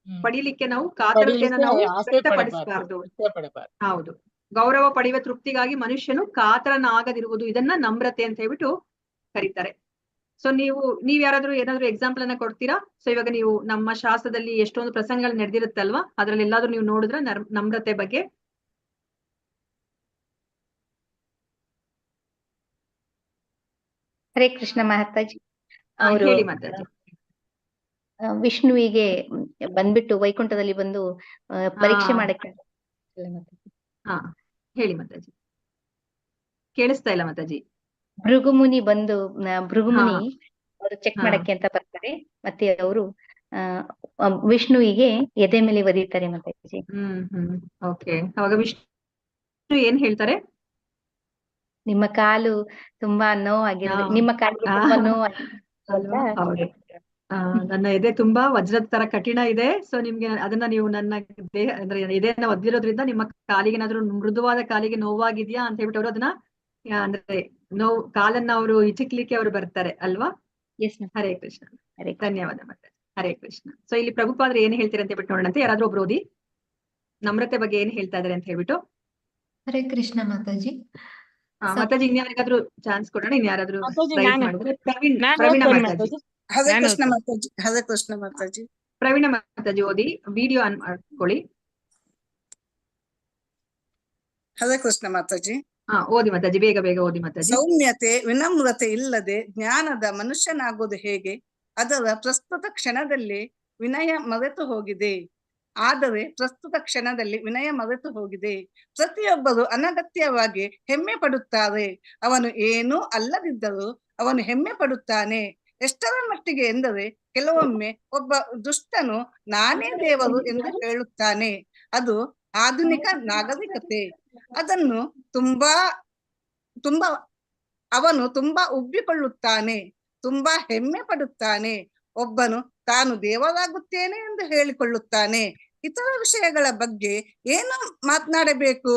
ಪಡಿಲಿಕ್ಕೆ ನಾವು ಕಾತರತೆಯನ್ನ ನಾವು ವ್ಯಕ್ತಪಡಿಸಬಾರ್ದು. ಹೌದು. ಗೌರವ ಪಡೆಯುವ ತೃಪ್ತಿಗಾಗಿ ಮನುಷ್ಯನು ಕಾತರನಾಗದಿರುವುದು, ಇದನ್ನ ನಮ್ರತೆ ಅಂತ ಹೇಳ್ಬಿಟ್ಟು ಕರೀತಾರೆ. ಸೊ ನೀವ್ ಯಾರಾದ್ರೂ ಏನಾದ್ರು ಎಕ್ಸಾಂಪಲ್ ಅನ್ನ ಕೊಡ್ತೀರಾ? ಸೊ ಇವಾಗ ನೀವು ನಮ್ಮ ಶಾಸ್ತ್ರದಲ್ಲಿ ಎಷ್ಟೊಂದು ಪ್ರಸಂಗಗಳು ನಡೆದಿರುತ್ತೆ ಅಲ್ವಾ, ಅದ್ರಲ್ಲಿ ಎಲ್ಲಾದ್ರೂ ನೀವು ನೋಡಿದ್ರೆ ನಮ್ರತೆ ಬಗ್ಗೆ? ಹರೇ ಕೃಷ್ಣ ಮಾತಾಜಿ. ಹೇಳಿ ಮಾತಾಜಿ. ವಿಷ್ಣುವಿಗೆ ಬಂದ್ಬಿಟ್ಟು ವೈಕುಂಠದಲ್ಲಿ ಬಂದು ಪರೀಕ್ಷೆ ಮಾಡಕ್ಕೆ ಹಾ ಹೇಳಿ ಮಾತಾಜಿ, ಕೇಳಿಸ್ತಾ ಇಲ್ಲ ಮಾತಾಜಿ. ಭೃಗುಮುನಿ ಬಂದು ಭೃಗುಮುನಿ ಹಾ. ಅವರು ಚೆಕ್ ಹಾ. ಮಾಡಕ್ಕೆ ಅಂತ ಬರ್ತಾರೆ. ಮತ್ತೆ ಅವರು ವಿಷ್ಣುವಿಗೆ ಎದೆ ಮೇಲೆ ಒದೀತಾರೆ ಮಾತಾಜಿ. ಓಕೆ. ಅವಾಗ ವಿಷ್ಣು ಏನ್ ಹೇಳ್ತಾರೆ? ನಿಮ್ಮ ಕಾಲು ತುಂಬಾ ನೋವಾಗಿರೋದು, ನಿಮ್ಮ ಕಾಲಿಗೆ ತುಂಬಾ ನೋವಾಗಿದೆ ಅಂತ ಅಲ್ವಾ? ಹೌದು. ನನ್ನ ಎದೆ ತುಂಬಾ ವಜ್ರದ ತರ ಕಠಿಣ ಇದೆ. ಸೊ ನಿಮ್ಗೆ ಅದನ್ನ ನೀವು ನನ್ನ ದೇಹ ಅಂದ್ರೆ ಎದೆಯನ್ನ ಒದ್ದಿರೋದ್ರಿಂದ ನಿಮ್ಮ ಕಾಲಿಗೆ ಏನಾದ್ರು ಮೃದುವಾದ ಕಾಲಿಗೆ ನೋವಾಗಿದ್ಯಾ ಅಂತ ಹೇಳ್ಬಿಟ್ಟು ಅವರು ಅದನ್ನ ಅಂದ್ರೆ ನೋವು ಕಾಲನ್ನ ಅವರು ಹಿಚಕ್ಲಿಕ್ಕೆ ಅವರು ಬರ್ತಾರೆ ಅಲ್ವಾ? ಹರೇ ಕೃಷ್ಣ. ಧನ್ಯವಾದ ಮತ್ತೆ. ಹರೇ ಕೃಷ್ಣ. ಸೊ ಇಲ್ಲಿ ಪ್ರಭುಪಾದ್ರೆ ಏನ್ ಹೇಳ್ತಾರೆ ಅಂತ ಹೇಳ್ಬಿಟ್ಟು ನೋಡೋಣಂತೆ. ಯಾರಾದ್ರೂ ಒಬ್ರು ಓದಿ ನಮ್ರತೆ ಬಗ್ಗೆ ಏನ್ ಹೇಳ್ತಾ ಇದಾರೆ ಅಂತ ಹೇಳ್ಬಿಟ್ಟು. ಹರೇ ಕೃಷ್ಣ ಮಾತಾಜಿ. ಮಾತಾಜಿ ಇನ್ಯಾರಿಗಾದ್ರೂ ಚಾನ್ಸ್ ಕೊಡೋಣ. ಇನ್ಯಾರಾದ್ರೂ ಮಾತಾಜಿ ರೈಸ್ ನಾನು ಮಾಡಿದ್ರೆ ನಾನು ಪ್ರವೀಣ ಓದ್ತೇನೆ ಮಾತಾಜಿ. ಮಾತಾಜಿ. ಹರೇ ನಾನು ಕೃಷ್ಣ ಓದ್ತೇನೆ. ಮಾತಾಜಿ. ಹರೇ ಕೃಷ್ಣ ಮಾತಾಜಿ. ಪ್ರವೀಣ ಮಾತಾಜಿ ಓದಿ, ವಿಡಿಯೋ ಆನ್ ಮಾಡ್ಕೊಳ್ಳಿ. ಹರೇ ಕೃಷ್ಣ ಮಾತಾಜಿ. ಓದಿ ಮಾತಾಜಿ, ಬೇಗ ಬೇಗ ಓದಿ ಮಾತಾಜಿ. ಸೌಮ್ಯತೆ ವಿನಮ್ರತೆ ಇಲ್ಲದೆ ಜ್ಞಾನದ ಮನುಷ್ಯನಾಗುವುದು ಹೇಗೆ? ಅದರ ಪ್ರಸ್ತುತ ಕ್ಷಣದಲ್ಲಿ ವಿನಯ ಮರೆತು ಹೋಗಿದೆ. ಪ್ರತಿಯೊಬ್ಬರು ಅನಗತ್ಯವಾಗಿ ಹೆಮ್ಮೆ ಪಡುತ್ತಾರೆ. ಅವನು ಏನೂ ಅಲ್ಲದಿದ್ದರೂ ಅವನು ಹೆಮ್ಮೆ ಪಡುತ್ತಾನೆ. ಎಷ್ಟರ ಮಟ್ಟಿಗೆ ಎಂದರೆ ಕೆಲವೊಮ್ಮೆ ಒಬ್ಬ ದುಷ್ಟನು ನಾನೇ ದೇವರು ಎಂದು ಹೇಳುತ್ತಾನೆ. ಅದು ಆಧುನಿಕ ನಾಗರಿಕತೆ. ಅವನು ತುಂಬಾ ಉಬ್ಬಿಕೊಳ್ಳುತ್ತಾನೆ, ತುಂಬಾ ಹೆಮ್ಮೆ ಪಡುತ್ತಾನೆ. ಒಬ್ಬನು ತಾನು ದೇವರಾಗುತ್ತೇನೆ ಎಂದು ಹೇಳಿಕೊಳ್ಳುತ್ತಾನೆ. ಇತರ ವಿಷಯಗಳ ಬಗ್ಗೆ ಏನು ಮಾತನಾಡಬೇಕು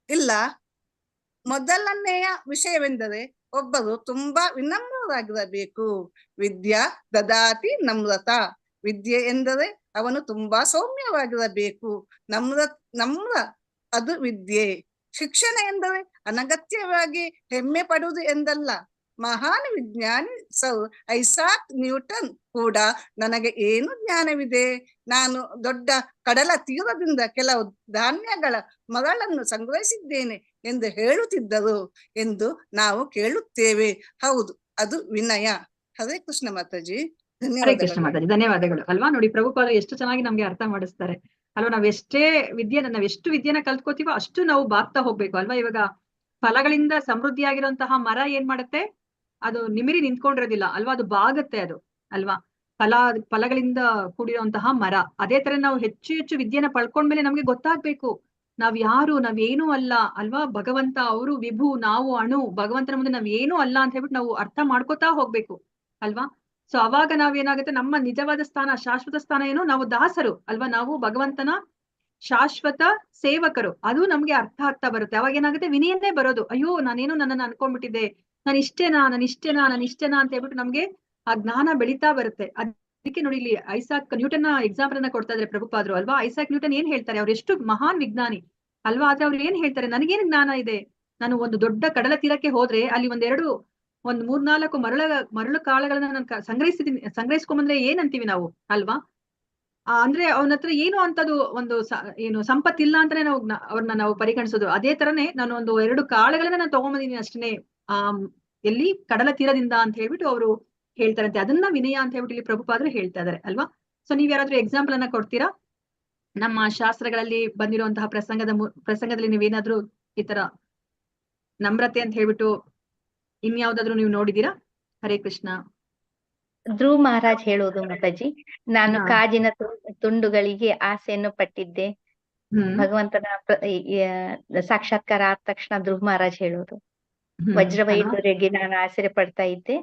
ಇಲ್ಲ. ಮೊದಲನೆಯ ವಿಷಯವೆಂದರೆ ಒಬ್ಬರು ತುಂಬಾ ವಿನಮ್ರರಾಗಿರಬೇಕು. ವಿದ್ಯಾ ದದಾತಿ ನಮ್ರತ. ವಿದ್ಯೆ ಎಂದರೆ ಅವನು ತುಂಬಾ ಸೌಮ್ಯವಾಗಿರಬೇಕು. ನಮ್ರ ಅದು ವಿದ್ಯೆ. ಶಿಕ್ಷಣ ಎಂದರೆ ಅನಗತ್ಯವಾಗಿ ಹೆಮ್ಮೆ ಪಡುವುದು ಎಂದಲ್ಲ. ಮಹಾನ್ ವಿಜ್ಞಾನಿ ಸರ್ ಐಸಾಕ್ ನ್ಯೂಟನ್ ಕೂಡ ನನಗೆ ಏನು ಜ್ಞಾನವಿದೆ, ನಾನು ದೊಡ್ಡ ಕಡಲ ತೀರದಿಂದ ಕೆಲವು ಧಾನ್ಯಗಳ ಮರಳನ್ನು ಸಂಗ್ರಹಿಸಿದ್ದೇನೆ ಎಂದು ಹೇಳುತ್ತಿದ್ದರು ಎಂದು ನಾವು ಕೇಳುತ್ತೇವೆ. ಹೌದು, ಅದು ವಿನಯ. ಹರೇ ಕೃಷ್ಣ ಮಾತಾಜಿ. ಹರೇ ಕೃಷ್ಣ ಮಾತಾಜಿ, ಧನ್ಯವಾದಗಳು. ಅಲ್ವಾ ನೋಡಿ, ಪ್ರಭುಪಾದ ಎಷ್ಟು ಚೆನ್ನಾಗಿ ನಮ್ಗೆ ಅರ್ಥ ಮಾಡಿಸ್ತಾರೆ ಅಲ್ವಾ. ನಾವೆಷ್ಟು ವಿದ್ಯೆನ ಕಲ್ತ್ಕೋತೀವೋ ಅಷ್ಟು ನಾವು ಬಾಗ್ತಾ ಹೋಗ್ಬೇಕು ಅಲ್ವಾ. ಇವಾಗ ಫಲಗಳಿಂದ ಸಮೃದ್ಧಿಯಾಗಿರುವಂತಹ ಮರ ಏನ್ ಮಾಡುತ್ತೆ, ಅದು ನಿಮಿರಿ ನಿಂತ್ಕೊಂಡಿರೋದಿಲ್ಲ ಅಲ್ವಾ, ಅದು ಬಾಗುತ್ತೆ ಅದು ಅಲ್ವಾ. ಫಲಗಳಿಂದ ಕೂಡಿರುವಂತಹ ಮರ. ಅದೇ ತರ ನಾವು ಹೆಚ್ಚು ಹೆಚ್ಚು ವಿದ್ಯೆನ ಪಡ್ಕೊಂಡ್ಮೇಲೆ ನಮ್ಗೆ ಗೊತ್ತಾಗ್ಬೇಕು ನಾವ್ ಯಾರು, ನಾವೇನೂ ಅಲ್ಲ ಅಲ್ವಾ. ಭಗವಂತ ಅವರು ವಿಭು, ನಾವು ಅಣು. ಭಗವಂತನ ಮುಂದೆ ನಾವ್ ಏನೂ ಅಲ್ಲ ಅಂತ ಹೇಳ್ಬಿಟ್ಟು ನಾವು ಅರ್ಥ ಮಾಡ್ಕೋತಾ ಹೋಗ್ಬೇಕು ಅಲ್ವಾ. ಸೊ ಅವಾಗ ನಾವೇನಾಗುತ್ತೆ, ನಮ್ಮ ನಿಜವಾದ ಸ್ಥಾನ, ಶಾಶ್ವತ ಸ್ಥಾನ ಏನು, ನಾವು ದಾಸರು ಅಲ್ವಾ. ನಾವು ಭಗವಂತನ ಶಾಶ್ವತ ಸೇವಕರು. ಅದು ನಮ್ಗೆ ಅರ್ಥ ಆಗ್ತಾ ಬರುತ್ತೆ. ಅವಾಗ ಏನಾಗುತ್ತೆ, ವಿನಯನೇ ಬರೋದು. ಅಯ್ಯೋ ನಾನೇನೋ ನನ್ನನ್ನು ಅನ್ಕೊಂಡ್ಬಿಟ್ಟಿದ್ದೆ, ನಾನು ಇಷ್ಟೇನಾ ಅಂತ ಹೇಳ್ಬಿಟ್ಟು ನಮ್ಗೆ ಆ ಜ್ಞಾನ ಬೆಳೀತಾ ಬರುತ್ತೆ. ಅದಕ್ಕೆ ನೋಡಿ, ಇಲ್ಲಿ ಐಸಾಕ್ ನ್ಯೂಟನ್ ಎಕ್ಸಾಂಪಲ್ ಅನ್ನ ಕೊಡ್ತಾ ಇದ್ರೆ ಪ್ರಭುಪಾದ್ರು ಅಲ್ವಾ. ಐಸಾಕ್ ನ್ಯೂಟನ್ ಏನ್ ಹೇಳ್ತಾರೆ, ಅವ್ರು ಎಷ್ಟು ಮಹಾನ್ ವಿಜ್ಞಾನಿ ಅಲ್ವಾ. ಆದ್ರೆ ಅವ್ರು ಏನ್ ಹೇಳ್ತಾರೆ, ನನಗೇನು ಜ್ಞಾನ ಇದೆ, ನಾನು ಒಂದು ದೊಡ್ಡ ಕಡಲ ತೀರಕ್ಕೆ ಹೋದ್ರೆ ಅಲ್ಲಿ ಒಂದ್ 3-4 ಮರಳು ಕಾಳುಗಳನ್ನ ನಾನು ಸಂಗ್ರಹಿಸ್ಕೊಂಬಂದ್ರೆ ಏನಂತೀವಿ ನಾವು ಅಲ್ವಾ. ಅಂದ್ರೆ ಅವನ ಹತ್ರ ಏನು ಅಂತದ್ದು ಏನು ಸಂಪತ್ತಿಲ್ಲ ಅಂತಾನೆ ಅವ್ರನ್ನ ನಾವು ಪರಿಗಣಿಸೋದು. ಅದೇ ತರನೇ ನಾನು 1-2 ಕಾಳುಗಳನ್ನ ನಾನು ತಗೊಂಬಂದಿದ್ದೀನಿ ಅಷ್ಟೇ ಎಲ್ಲಿ ಕಡಲ ತೀರದಿಂದ ಅಂತ ಹೇಳ್ಬಿಟ್ಟು ಅವರು ಹೇಳ್ತಾರಂತೆ. ಅದನ್ನ ವಿನಯ ಅಂತ ಹೇಳ್ಬಿಟ್ಟು ಇಲ್ಲಿ ಪ್ರಭುಪಾದ್ರು ಹೇಳ್ತಾ ಇದಾರೆ ಅಲ್ವಾ. ಸೊ ನೀವ್ ಯಾರಾದ್ರೂ ಎಕ್ಸಾಂಪಲ್ ಅನ್ನ ಕೊಡ್ತೀರಾ? ನಮ್ಮ ಶಾಸ್ತ್ರಗಳಲ್ಲಿ ಬಂದಿರುವಂತಹ ಪ್ರಸಂಗದಲ್ಲಿ ನೀವೇನಾದ್ರೂ ಈ ತರ ನಮ್ರತೆ ಅಂತ ಹೇಳ್ಬಿಟ್ಟು ಇನ್ಯಾವ್ದಾದ್ರು ನೀವು ನೋಡಿದೀರಾ? ಹರೇ ಕೃಷ್ಣ. ಧ್ರುವ ಮಹಾರಾಜ್ ಹೇಳೋದು ಮಾತಾಜಿ, ನಾನು ಕಾಜಿನ ತುಂಡುಗಳಿಗೆ ಆಸೆಯನ್ನು ಪಟ್ಟಿದ್ದೆ. ಭಗವಂತನ ಸಾಕ್ಷಾತ್ಕಾರ ಆದ ತಕ್ಷಣ ಧ್ರುವ ಮಹಾರಾಜ್ ಹೇಳೋದು, ವಜ್ರವೈಡೂರ್ಯಗೆ ನಾನು ಆಸರೆ ಪಡ್ತಾ ಇದ್ದೆ,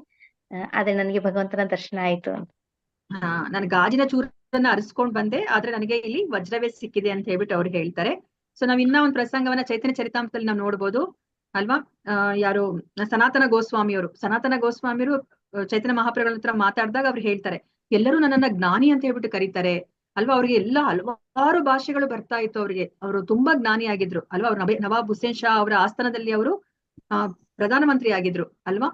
ಆದ್ರೆ ನನಗೆ ಭಗವಂತನ ದರ್ಶನ ಆಯ್ತು ಅಂತ. ನಾನು ಗಾಜಿನ ಚೂರನ್ನ ಅರಿಸ್ಕೊಂಡ್ ಬಂದೆ, ಆದ್ರೆ ನನಗೆ ಇಲ್ಲಿ ವಜ್ರವೇ ಸಿಕ್ಕಿದೆ ಅಂತ ಹೇಳ್ಬಿಟ್ಟು ಅವ್ರು ಹೇಳ್ತಾರೆ. ಸೊ ನಾವ್ ಇನ್ನ ಒಂದು ಪ್ರಸಂಗವನ್ನ ಚೈತನ್ಯ ಚರಿತಾಮೃತದಲ್ಲಿ ನಾವು ನೋಡ್ಬೋದು ಅಲ್ವಾ. ಯಾರು ಸನಾತನ ಗೋಸ್ವಾಮಿಯವರು ಚೈತನ್ಯ ಮಹಾಪ್ರಭುಗಳ ಹತ್ರ ಮಾತಾಡಿದಾಗ ಅವ್ರು ಹೇಳ್ತಾರೆ, ಎಲ್ಲರೂ ನನ್ನನ್ನ ಜ್ಞಾನಿ ಅಂತ ಹೇಳ್ಬಿಟ್ಟು ಕರೀತಾರೆ ಅಲ್ವಾ. ಅವ್ರಿಗೆ ಹಲವಾರು ಭಾಷೆಗಳು ಬರ್ತಾ ಇತ್ತು ಅವ್ರಿಗೆ. ಅವರು ತುಂಬಾ ಜ್ಞಾನಿ ಆಗಿದ್ರು ಅಲ್ವಾ. ಅವ್ರು ನವಾಬ್ ಹುಸೇನ್ ಶಾ ಅವರ ಆಸ್ಥಾನದಲ್ಲಿ ಅವರು ಪ್ರಧಾನಮಂತ್ರಿ ಆಗಿದ್ರು ಅಲ್ವಾ.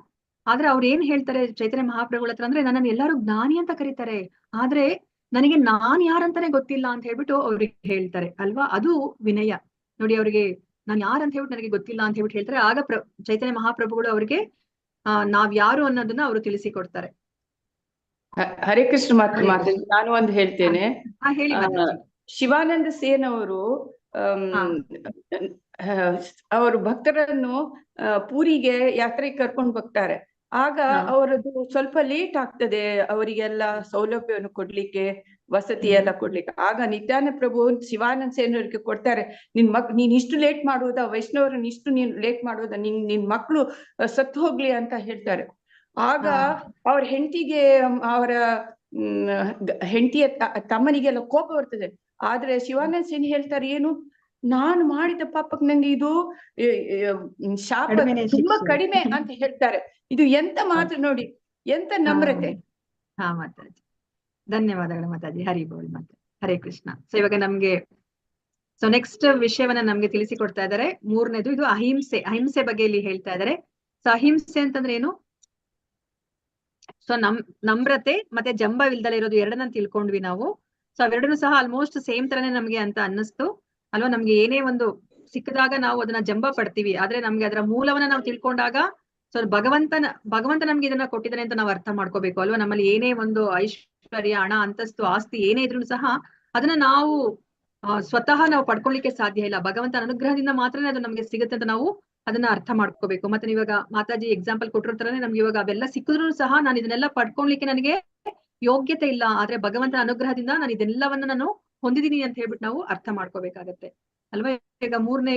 ಆದ್ರೆ ಅವ್ರು ಏನ್ ಹೇಳ್ತಾರೆ ಚೈತನ್ಯ ಮಹಾಪ್ರಭುಗಳ ಹತ್ರ ಅಂದ್ರೆ, ನನ್ನನ್ನು ಎಲ್ಲರೂ ಜ್ಞಾನಿ ಅಂತ ಕರೀತಾರೆ, ಆದ್ರೆ ನನಗೆ ನಾನ್ ಯಾರಂತಾನೆ ಗೊತ್ತಿಲ್ಲ ಅಂತ ಹೇಳ್ಬಿಟ್ಟು ಅವ್ರಿಗೆ ಹೇಳ್ತಾರೆ ಅಲ್ವಾ. ಅದು ವಿನಯ ನೋಡಿ. ಅವ್ರಿಗೆ ನಾನ್ ಯಾರಂತ ಹೇಳ್ಬಿಟ್ಟು ನನಗೆ ಗೊತ್ತಿಲ್ಲ ಅಂತ ಹೇಳ್ಬಿಟ್ಟು ಹೇಳ್ತಾರೆ. ಆಗ ಚೈತನ್ಯ ಮಹಾಪ್ರಭುಗಳು ಅವ್ರಿಗೆ ನಾವ್ ಯಾರು ಅನ್ನೋದನ್ನ ಅವರು ತಿಳಿಸಿಕೊಡ್ತಾರೆ. ಹರೇ ಕೃಷ್ಣ ಮಾತಾಜಿ, ನಾನು ಒಂದು ಹೇಳ್ತೇನೆ. ಹೇಳಿ ಮಾತಾಜಿ. ಶಿವಾನಂದ ಸೇನ್ ಅವರು ಅವರು ಭಕ್ತರನ್ನು ಪೂರಿಗೆ ಯಾತ್ರೆಗೆ ಕರ್ಕೊಂಡು ಹೋಗ್ತಾರೆ. ಆಗ ಅವರದ್ದು ಸ್ವಲ್ಪ ಲೇಟ್ ಆಗ್ತದೆ, ಅವರಿಗೆಲ್ಲ ಸೌಲಭ್ಯವನ್ನು ಕೊಡ್ಲಿಕ್ಕೆ, ವಸತಿ ಎಲ್ಲ ಕೊಡ್ಲಿಕ್ಕೆ. ಆಗ ನಿತ್ಯಾನಂದ ಪ್ರಭು ಶಿವಾನಂದ ಸೇನ್ ಅವರಿಗೆ ಕೊಡ್ತಾರೆ, ನೀನ್ ಇಷ್ಟು ಲೇಟ್ ಮಾಡುವುದಾ, ವೈಷ್ಣವರನ್ನ ಇಷ್ಟು ನೀನ್ ಲೇಟ್ ಮಾಡುವುದಾ, ನಿನ್ ಮಕ್ಕಳು ಸತ್ತು ಹೋಗ್ಲಿ ಅಂತ ಹೇಳ್ತಾರೆ. ಆಗ ಅವ್ರ ಹೆಂಡತಿಗೆ, ಅವರ ಹೆಂಡತಿಯ ತಮ್ಮನಿಗೆಲ್ಲ ಕೋಪ ಬರ್ತದೆ. ಆದ್ರೆ ಶಿವಾನಂದ ಸೇನ್ ಹೇಳ್ತಾರೆ, ಏನು, ನಾನು ಮಾಡಿದ ಪಾಪಕ್ಕೆ ನಂಗೆ ಇದು ಶಾಪ ತುಂಬಾ ಕಡಿಮೆ ಅಂತ ಹೇಳ್ತಾರೆ. ಇದು ಎಂತ ಮಾತು ನೋಡಿ, ಎಂತ ನಮ್ರತೆ. ಹಾ ಮಾತಾಜಿ, ಧನ್ಯವಾದಗಳು ಮಾತಾಜಿ. ಹರಿ ಬೋಲ್ ಮಾತಾ, ಹರೇ ಕೃಷ್ಣ. ಸೊ ಇವಾಗ ನಮ್ಗೆ ನೆಕ್ಸ್ಟ್ ವಿಷಯವನ್ನ ನಮ್ಗೆ ತಿಳಿಸಿಕೊಡ್ತಾ ಇದ್ದಾರೆ. ಮೂರನೇದು, ಇದು ಅಹಿಂಸೆ. ಅಹಿಂಸೆ ಬಗ್ಗೆ ಇಲ್ಲಿ ಹೇಳ್ತಾ ಇದ್ದಾರೆ. ಸೊ ಅಹಿಂಸೆ ಅಂತಂದ್ರೆ ಏನು? ಸೊ ನಮ್ರತೆ ಮತ್ತೆ ಜಂಬವಿಲ್ದಲೇ ಇರೋದು ಎರಡನ್ನ ತಿಳ್ಕೊಂಡ್ವಿ ನಾವು. ಸೊ ಅವೆರಡನ್ನು ಸಹ ಆಲ್ಮೋಸ್ಟ್ ಸೇಮ್ ತರನೇ ನಮ್ಗೆ ಅಂತ ಅನ್ನಿಸ್ತು ಅಲ್ವಾ. ನಮ್ಗೆ ಏನೇ ಒಂದು ಸಿಕ್ಕಿದಾಗ ನಾವು ಅದನ್ನ ಜಂಬ ಪಡ್ತೀವಿ, ಆದ್ರೆ ನಮ್ಗೆ ಅದರ ಮೂಲವನ್ನ ನಾವು ತಿಳ್ಕೊಂಡಾಗ ಸೊ ಭಗವಂತ ನಮ್ಗೆ ಇದನ್ನ ಕೊಟ್ಟಿದ್ದಾನೆ ಅಂತ ನಾವು ಅರ್ಥ ಮಾಡ್ಕೋಬೇಕು ಅಲ್ವಾ. ನಮ್ಮಲ್ಲಿ ಏನೇ ಒಂದು ಐಶ್ವರ್ಯ, ಹಣ, ಅಂತಸ್ತು, ಆಸ್ತಿ ಏನೇ ಇದ್ರು ಸಹ ಅದನ್ನ ನಾವು ಸ್ವತಃ ನಾವು ಪಡ್ಕೊಳ್ಳಿಕ್ಕೆ ಸಾಧ್ಯ ಇಲ್ಲ. ಭಗವಂತನ ಅನುಗ್ರಹದಿಂದ ಮಾತ್ರನೇ ಅದು ನಮ್ಗೆ ಸಿಗುತ್ತೆ ಅಂತ ನಾವು ಅದನ್ನ ಅರ್ಥ ಮಾಡ್ಕೋಬೇಕು. ಮತ್ತೆ ಇವಾಗ ಮಾತಾಜಿ ಎಕ್ಸಾಂಪಲ್ ಕೊಟ್ಟಿರೋ ತರನೇ ನಮ್ಗೆ ಇವಾಗ ಅವೆಲ್ಲ ಸಿಕ್ಕಿದ್ರು ಸಹ ನಾನು ಇದನ್ನೆಲ್ಲ ಪಡ್ಕೊಳ್ಲಿಕ್ಕೆ ನನಗೆ ಯೋಗ್ಯತೆ ಇಲ್ಲ, ಆದ್ರೆ ಭಗವಂತನ ಅನುಗ್ರಹದಿಂದ ನಾನು ಇದೆಲ್ಲವನ್ನ ನಾನು ಹೊಂದಿದೀನಿ ಅಂತ ಹೇಳ್ಬಿಟ್ಟು ನಾವು ಅರ್ಥ ಮಾಡ್ಕೋಬೇಕಾಗತ್ತೆ ಅಲ್ವಾ. ಈಗ ಮೂರನೇ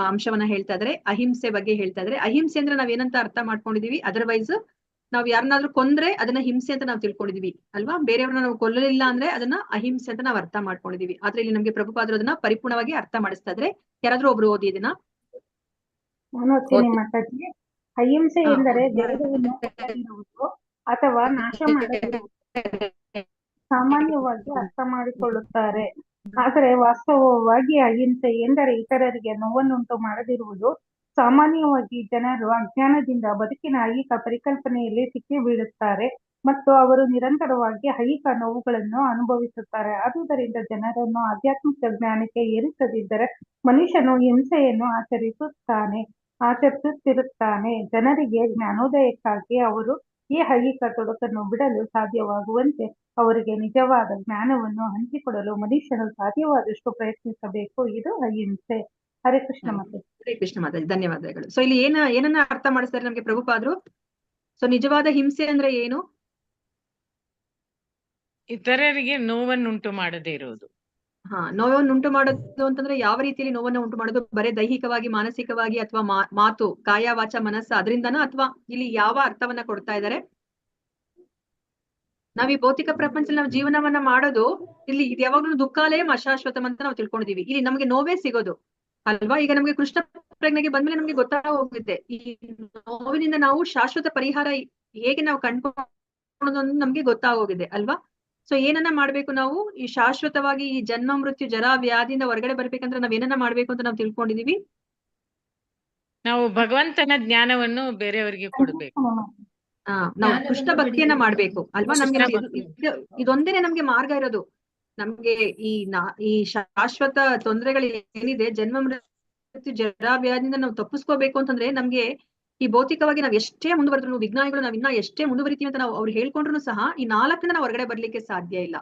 ಅಂಶವನ್ನ ಹೇಳ್ತಾ ಇದ್ರೆ ಅಹಿಂಸೆ ಬಗ್ಗೆ ಹೇಳ್ತಾ ಇದ್ರೆ, ಅಹಿಂಸೆ ಅಂದ್ರೆ ನಾವ್ ಏನಂತ ಅರ್ಥ ಮಾಡ್ಕೊಂಡಿದೀವಿ, ಅದರ್ವೈಸ್ ನಾವ್ ಯಾರನ್ನಾದ್ರೂ ಕೊಂದ್ರೆ ಅದನ್ನ ಹಿಂಸೆ ಅಂತ ನಾವು ತಿಳ್ಕೊಂಡಿದೀವಿ ಅಲ್ವಾ. ಬೇರೆಯವ್ರನ್ನ ನಾವು ಕೊಲ್ಲಲಿಲ್ಲ ಅಂದ್ರೆ ಅದನ್ನ ಅಹಿಂಸೆ ಅಂತ ನಾವು ಅರ್ಥ ಮಾಡ್ಕೊಂಡಿದೀವಿ. ಆದ್ರೆ ಇಲ್ಲಿ ನಮ್ಗೆ ಪ್ರಭುಪಾದರು ಅದನ್ನ ಪರಿಪೂರ್ಣವಾಗಿ ಅರ್ಥ ಮಾಡಿಸ್ತಾ ಇದ್ರೆ, ಯಾರಾದ್ರೂ ಒಬ್ರು ಓದಿ ಇದನ್ನ. ನಾನು ಓದ್ತೀನಿ ಮಾತಾಜಿ. ಅಹಿಂಸೆ ಎಂದರೆ ಜಗಳವನ್ನು ಮಾಡದಿರುವುದು ಅಥವಾ ನಾಶ ಮಾಡದಿರುವುದು ಸಾಮಾನ್ಯವಾಗಿ ಅರ್ಥ ಮಾಡಿಕೊಳ್ಳುತ್ತಾರೆ. ಆದರೆ ವಾಸ್ತವವಾಗಿ ಅಹಿಂಸೆ ಎಂದರೆ ಇತರರಿಗೆ ನೋವನ್ನುಂಟು ಮಾಡದಿರುವುದು. ಸಾಮಾನ್ಯವಾಗಿ ಜನರು ಅಜ್ಞಾನದಿಂದ ಬದುಕಿನ ಐಹಿಕ ಪರಿಕಲ್ಪನೆಯಲ್ಲಿ ಸಿಕ್ಕಿ ಬೀಳುತ್ತಾರೆ ಮತ್ತು ಅವರು ನಿರಂತರವಾಗಿ ಐಹಿಕ ನೋವುಗಳನ್ನು ಅನುಭವಿಸುತ್ತಾರೆ. ಆದುದರಿಂದ ಜನರನ್ನು ಆಧ್ಯಾತ್ಮಿಕ ಜ್ಞಾನಕ್ಕೆ ಏರಿಸದಿದ್ದರೆ ಮನುಷ್ಯನು ಹಿಂಸೆಯನ್ನು ಆಚರಿಸುತ್ತಿರುತ್ತಾನೆ. ಜನರಿಗೆ ಜ್ಞಾನೋದಯಕ್ಕಾಗಿ ಅವರು ಈ ಐಹಿಕ ತೊಡಕನ್ನು ಬಿಡಲು ಸಾಧ್ಯವಾಗುವಂತೆ ಅವರಿಗೆ ನಿಜವಾದ ಜ್ಞಾನವನ್ನು ಹಂಚಿಕೊಡಲು ಮನುಷ್ಯನು ಸಾಧ್ಯವಾದಷ್ಟು ಪ್ರಯತ್ನಿಸಬೇಕು. ಇದು ಅಹಿಂಸೆ. ಹರೇ ಕೃಷ್ಣ ಮಾತಾಜಿ. ಹರೇ ಕೃಷ್ಣ ಮಾತಾಜಿ, ಧನ್ಯವಾದಗಳು. ಸೊ ಇಲ್ಲಿ ಏನನ್ನ ಅರ್ಥ ಮಾಡಿಸ್ತಾರೆ ನಮ್ಗೆ ಪ್ರಭುಪಾದರು? ಸೊ ನಿಜವಾದ ಹಿಂಸೆ ಅಂದ್ರೆ ಏನು? ಇತರರಿಗೆ ನೋವನ್ನುಂಟು ಮಾಡದೇ ಇರುವುದು. ನೋವನ್ನು ಉಂಟು ಮಾಡೋದು ಅಂತಂದ್ರೆ ಯಾವ ರೀತಿಯಲ್ಲಿ ನೋವನ್ನು ಉಂಟು ಮಾಡೋದು? ಬರೇ ದೈಹಿಕವಾಗಿ, ಮಾನಸಿಕವಾಗಿ, ಅಥವಾ ಮಾತು, ಕಾಯ, ವಾಚ, ಮನಸ್ಸು ಅದರಿಂದನಾ? ಅಥವಾ ಇಲ್ಲಿ ಯಾವ ಅರ್ಥವನ್ನ ಕೊಡ್ತಾ ಇದ್ದಾರೆ? ನಾವ್ ಈ ಭೌತಿಕ ಪ್ರಪಂಚದಲ್ಲಿ ನಾವು ಜೀವನವನ್ನ ಮಾಡೋದು, ಇಲ್ಲಿ ಇದು ಯಾವಾಗ್ಲೂ ದುಃಖಾಲಯಂ ಅಶಾಶ್ವತಂ ಅಂತ ನಾವು ತಿಳ್ಕೊಂಡಿದೀವಿ. ಇಲ್ಲಿ ನಮ್ಗೆ ನೋವೇ ಸಿಗೋದು ಅಲ್ವಾ. ಈಗ ನಮ್ಗೆ ಕೃಷ್ಣ ಪ್ರಜ್ಞೆಗೆ ಬಂದ್ಮೇಲೆ ನಮ್ಗೆ ಗೊತ್ತಾಗೋಗುತ್ತೆ ಈ ನೋವಿನಿಂದ ನಾವು ಶಾಶ್ವತ ಪರಿಹಾರ ಹೇಗೆ ನಾವು ಕಂಡುಕೊಳ್ಳೋದು ನಮ್ಗೆ ಗೊತ್ತಾಗೋಗಿದೆ ಅಲ್ವಾ. ಸೊ ಏನನ್ನ ಮಾಡ್ಬೇಕು ನಾವು? ಈ ಶಾಶ್ವತವಾಗಿ ಈ ಜನ್ಮ, ಮೃತ್ಯು, ಜರ, ವ್ಯಾಧಿಯಿಂದ ಹೊರಗಡೆ ಬರ್ಬೇಕಂದ್ರೆ ನಾವ್ ಏನನ್ನ ಮಾಡ್ಬೇಕು ಅಂತ ನಾವು ತಿಳ್ಕೊಂಡಿದೀವಿ? ನಾವು ಭಗವಂತನ ಜ್ಞಾನವನ್ನು ಬೇರೆಯವರಿಗೆ ಕೊಡ್ಬೇಕು. ನಾವು ಕೃಷ್ಣ ಭಕ್ತಿಯನ್ನ ಮಾಡ್ಬೇಕು ಅಲ್ವಾ. ನಮ್ಗೆ ಇದೊಂದೇನೆ ನಮ್ಗೆ ಮಾರ್ಗ ಇರೋದು. ನಮ್ಗೆ ಈ ಶಾಶ್ವತ ತೊಂದರೆಗಳು ಏನಿದೆ, ಜನ್ಮ, ಮೃತ್ಯು, ಜರ, ವ್ಯಾಧಿಯಿಂದ ನಾವು ತಪ್ಪಿಸ್ಕೋಬೇಕು ಅಂತಂದ್ರೆ ನಮ್ಗೆ ಈ ಭೌತಿಕವಾಗಿ ನಾವ್ ಎಷ್ಟೇ ಮುಂದುವರೆದ್ರು, ವಿಜ್ಞಾನಿಗಳು ನಾವ್ ಇನ್ನ ಎಷ್ಟೇ ಮುಂದುವರಿತೀವಿ ಅಂತ ನಾವು ಅವ್ರು ಹೇಳ್ಕೊಂಡ್ರು ಸಹ ಈ 4ರಿಂದ ನಾವು ಹೊರಗಡೆ ಬರ್ಲಿಕ್ಕೆ ಸಾಧ್ಯ ಇಲ್ಲ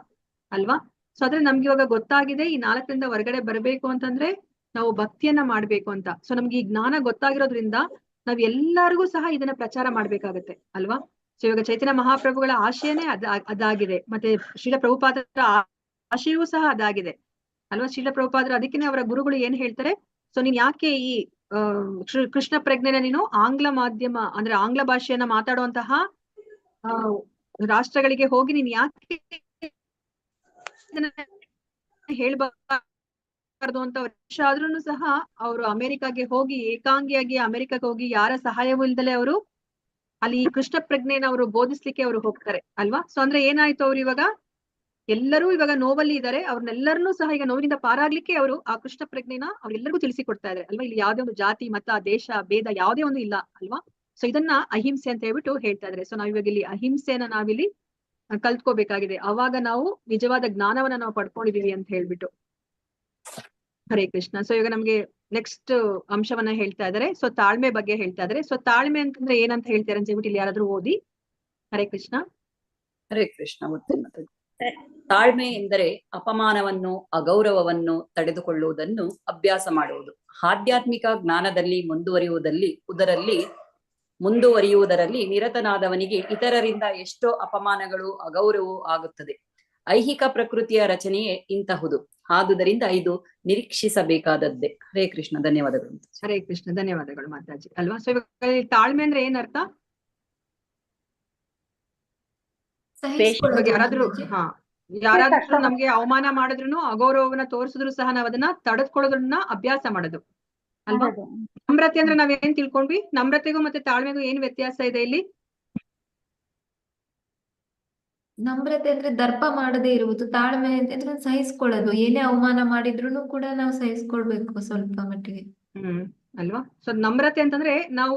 ಅಲ್ವಾ. ಸೊ ಆದ್ರೆ ನಮ್ಗೆ ಇವಾಗ ಗೊತ್ತಾಗಿದೆ ಈ 4ರಿಂದ ಹೊರಗಡೆ ಬರ್ಬೇಕು ಅಂತಂದ್ರೆ ನಾವು ಭಕ್ತಿಯನ್ನ ಮಾಡ್ಬೇಕು ಅಂತ. ಸೊ ನಮ್ಗೆ ಈ ಜ್ಞಾನ ಗೊತ್ತಾಗಿರೋದ್ರಿಂದ ನಾವ್ ಎಲ್ಲರಿಗೂ ಸಹ ಇದನ್ನ ಪ್ರಚಾರ ಮಾಡ್ಬೇಕಾಗತ್ತೆ ಅಲ್ವಾ. ಸೊ ಇವಾಗ ಚೈತನ್ಯ ಮಹಾಪ್ರಭುಗಳ ಆಶಯನೇ ಅದಾಗಿದೆ, ಮತ್ತೆ ಶ್ರೀಲ ಪ್ರಭುಪಾದರ ಆಶಯವೂ ಸಹ ಅದಾಗಿದೆ ಅಲ್ವಾ. ಶ್ರೀಲ ಪ್ರಭುಪಾದರು ಅದಕ್ಕೆ ಅವರ ಗುರುಗಳು ಏನ್ ಹೇಳ್ತಾರೆ, ಸೊ ನೀನ್ ಯಾಕೆ ಈ ಕೃಷ್ಣ ಪ್ರಜ್ಞೆನ ನೀನು ಆಂಗ್ಲ ಮಾಧ್ಯಮ ಅಂದ್ರೆ ಆಂಗ್ಲ ಭಾಷೆಯನ್ನ ಮಾತಾಡುವಂತಹ ರಾಷ್ಟ್ರಗಳಿಗೆ ಹೋಗಿ ನೀನ್ ಯಾಕೆ ಹೇಳ್ಬಾರ್ದು ಅಂತ ಆದ್ರೂ ಸಹ ಅವರು ಅಮೆರಿಕಾಗೆ ಹೋಗಿ, ಏಕಾಂಗಿಯಾಗಿ ಅಮೆರಿಕಾಗೆ ಹೋಗಿ ಯಾರ ಸಹಾಯವೂ ಇಲ್ದಲೆ ಅವರು ಅಲ್ಲಿ ಕೃಷ್ಣ ಪ್ರಜ್ಞೆನ ಅವರು ಬೋಧಿಸ್ಲಿಕ್ಕೆ ಅವರು ಹೋಗ್ತಾರೆ ಅಲ್ವಾ. ಸೊ ಅಂದ್ರೆ ಏನಾಯ್ತು, ಅವ್ರು ಇವಾಗ ಎಲ್ಲರೂ ಇವಾಗ ನೋವಲ್ಲಿ ಇದ್ದಾರೆ, ಅವ್ರನ್ನೆಲ್ಲರನ್ನೂ ಸಹ ಈಗ ನೋವಿನಿಂದ ಪಾರಾಗ್ಲಿಕ್ಕೆ ಅವರು ಆ ಕೃಷ್ಣ ಪ್ರಜ್ಞೆನ ಅವ್ರೆಲ್ಲರಿಗೂ ತಿಳಿಸಿಕೊಡ್ತಾ ಇದ್ದಾರೆ ಅಲ್ವಾ. ಇಲ್ಲಿ ಯಾವುದೇ ಒಂದು ಜಾತಿ, ಮತ, ದೇಶ, ಭೇದ ಯಾವುದೇ ಒಂದು ಇಲ್ಲ ಅಲ್ವಾ. ಸೊ ಇದನ್ನ ಅಹಿಂಸೆ ಅಂತ ಹೇಳ್ಬಿಟ್ಟು ಹೇಳ್ತಾ ಇದ್ದಾರೆ. ಸೊ ನಾವ್ ಇವಾಗ ಇಲ್ಲಿ ಅಹಿಂಸೆನ ನಾವಿಲ್ಲಿ ಕಲ್ತ್ಕೋಬೇಕಾಗಿದೆ. ಅವಾಗ ನಾವು ನಿಜವಾದ ಜ್ಞಾನವನ್ನ ನಾವು ಪಡ್ಕೊಂಡಿದೀವಿ ಅಂತ ಹೇಳ್ಬಿಟ್ಟು. ಹರೇ ಕೃಷ್ಣ. ಸೊ ಇವಾಗ ನಮ್ಗೆ ನೆಕ್ಸ್ಟ್ ಅಂಶವನ್ನ ಹೇಳ್ತಾ ಇದ್ದಾರೆ. ಸೊ ತಾಳ್ಮೆ ಬಗ್ಗೆ ಹೇಳ್ತಾ ಇದ್ದಾರೆ. ಸೊ ತಾಳ್ಮೆ ಅಂತಂದ್ರೆ ಏನಂತ ಹೇಳ್ತಾರೆ ಅಂತ ಹೇಳ್ಬಿಟ್ಟು ಇಲ್ಲಿ ಯಾರಾದ್ರೂ ಓದಿ. ಹರೇ ಕೃಷ್ಣ. ಹರೇ ಕೃಷ್ಣ. ತಾಳ್ಮೆ ಎಂದರೆ ಅಪಮಾನವನ್ನು, ಅಗೌರವವನ್ನು ತಡೆದುಕೊಳ್ಳುವುದನ್ನು ಅಭ್ಯಾಸ ಮಾಡುವುದು. ಆಧ್ಯಾತ್ಮಿಕ ಜ್ಞಾನದಲ್ಲಿ ಮುಂದುವರಿಯುವುದರಲ್ಲಿ ನಿರತನಾದವನಿಗೆ ಇತರರಿಂದ ಎಷ್ಟೋ ಅಪಮಾನಗಳು, ಅಗೌರವವು ಆಗುತ್ತದೆ. ಐಹಿಕ ಪ್ರಕೃತಿಯ ರಚನೆಯೇ ಇಂತಹುದು. ಆದುದರಿಂದ ಇದು ನಿರೀಕ್ಷಿಸಬೇಕಾದದ್ದೇ. ಹರೇ ಕೃಷ್ಣ. ಧನ್ಯವಾದಗಳು. ಹರೇ ಕೃಷ್ಣ. ಧನ್ಯವಾದಗಳು ಮಾತಾಜಿ. ಅಲ್ವಾ? ಸೊ ಇವಾಗ ತಾಳ್ಮೆ ಅಂದ್ರೆ ಏನರ್ಥ? ಯಾರಾದ್ರೂ ನಮ್ಗೆ ಅವಮಾನ ಮಾಡಿದ್ರು, ಅಗೌರವವನ್ನ ತೋರಿಸಿದ್ರು ಸಹ ನಾವ್ ಅದನ್ನ ತಡೆದುಕೊಳ್ಳೋದನ್ನ ಅಭ್ಯಾಸ ಮಾಡೋದು ಅಲ್ವಾ? ನಮ್ರತೆ ಅಂದ್ರೆ ನಾವೇನ್ ತಿಳ್ಕೊಂಡ್ವಿ? ನಮ್ರತೆಗೂ ಮತ್ತೆ ತಾಳ್ಮೆಗೂ ಏನ್ ವ್ಯತ್ಯಾಸ ಇದೆ ಇಲ್ಲಿ? ನಮ್ರತೆ ಅಂದ್ರೆ ದರ್ಪ ಮಾಡದೇ ಇರುವುದು, ತಾಳ್ಮೆ ಅಂದ್ರೆ ಸಹಿಸ್ಕೊಳ್ಳೋದು. ಏನೇ ಅವಮಾನ ಮಾಡಿದ್ರು ಕೂಡ ನಾವು ಸಹಿಸ್ಕೊಳ್ಬೇಕು ಸ್ವಲ್ಪ ಮಟ್ಟಿಗೆ. ಅಲ್ವಾ? ಸೊ ನಮ್ರತೆ ಅಂತಂದ್ರೆ ನಾವು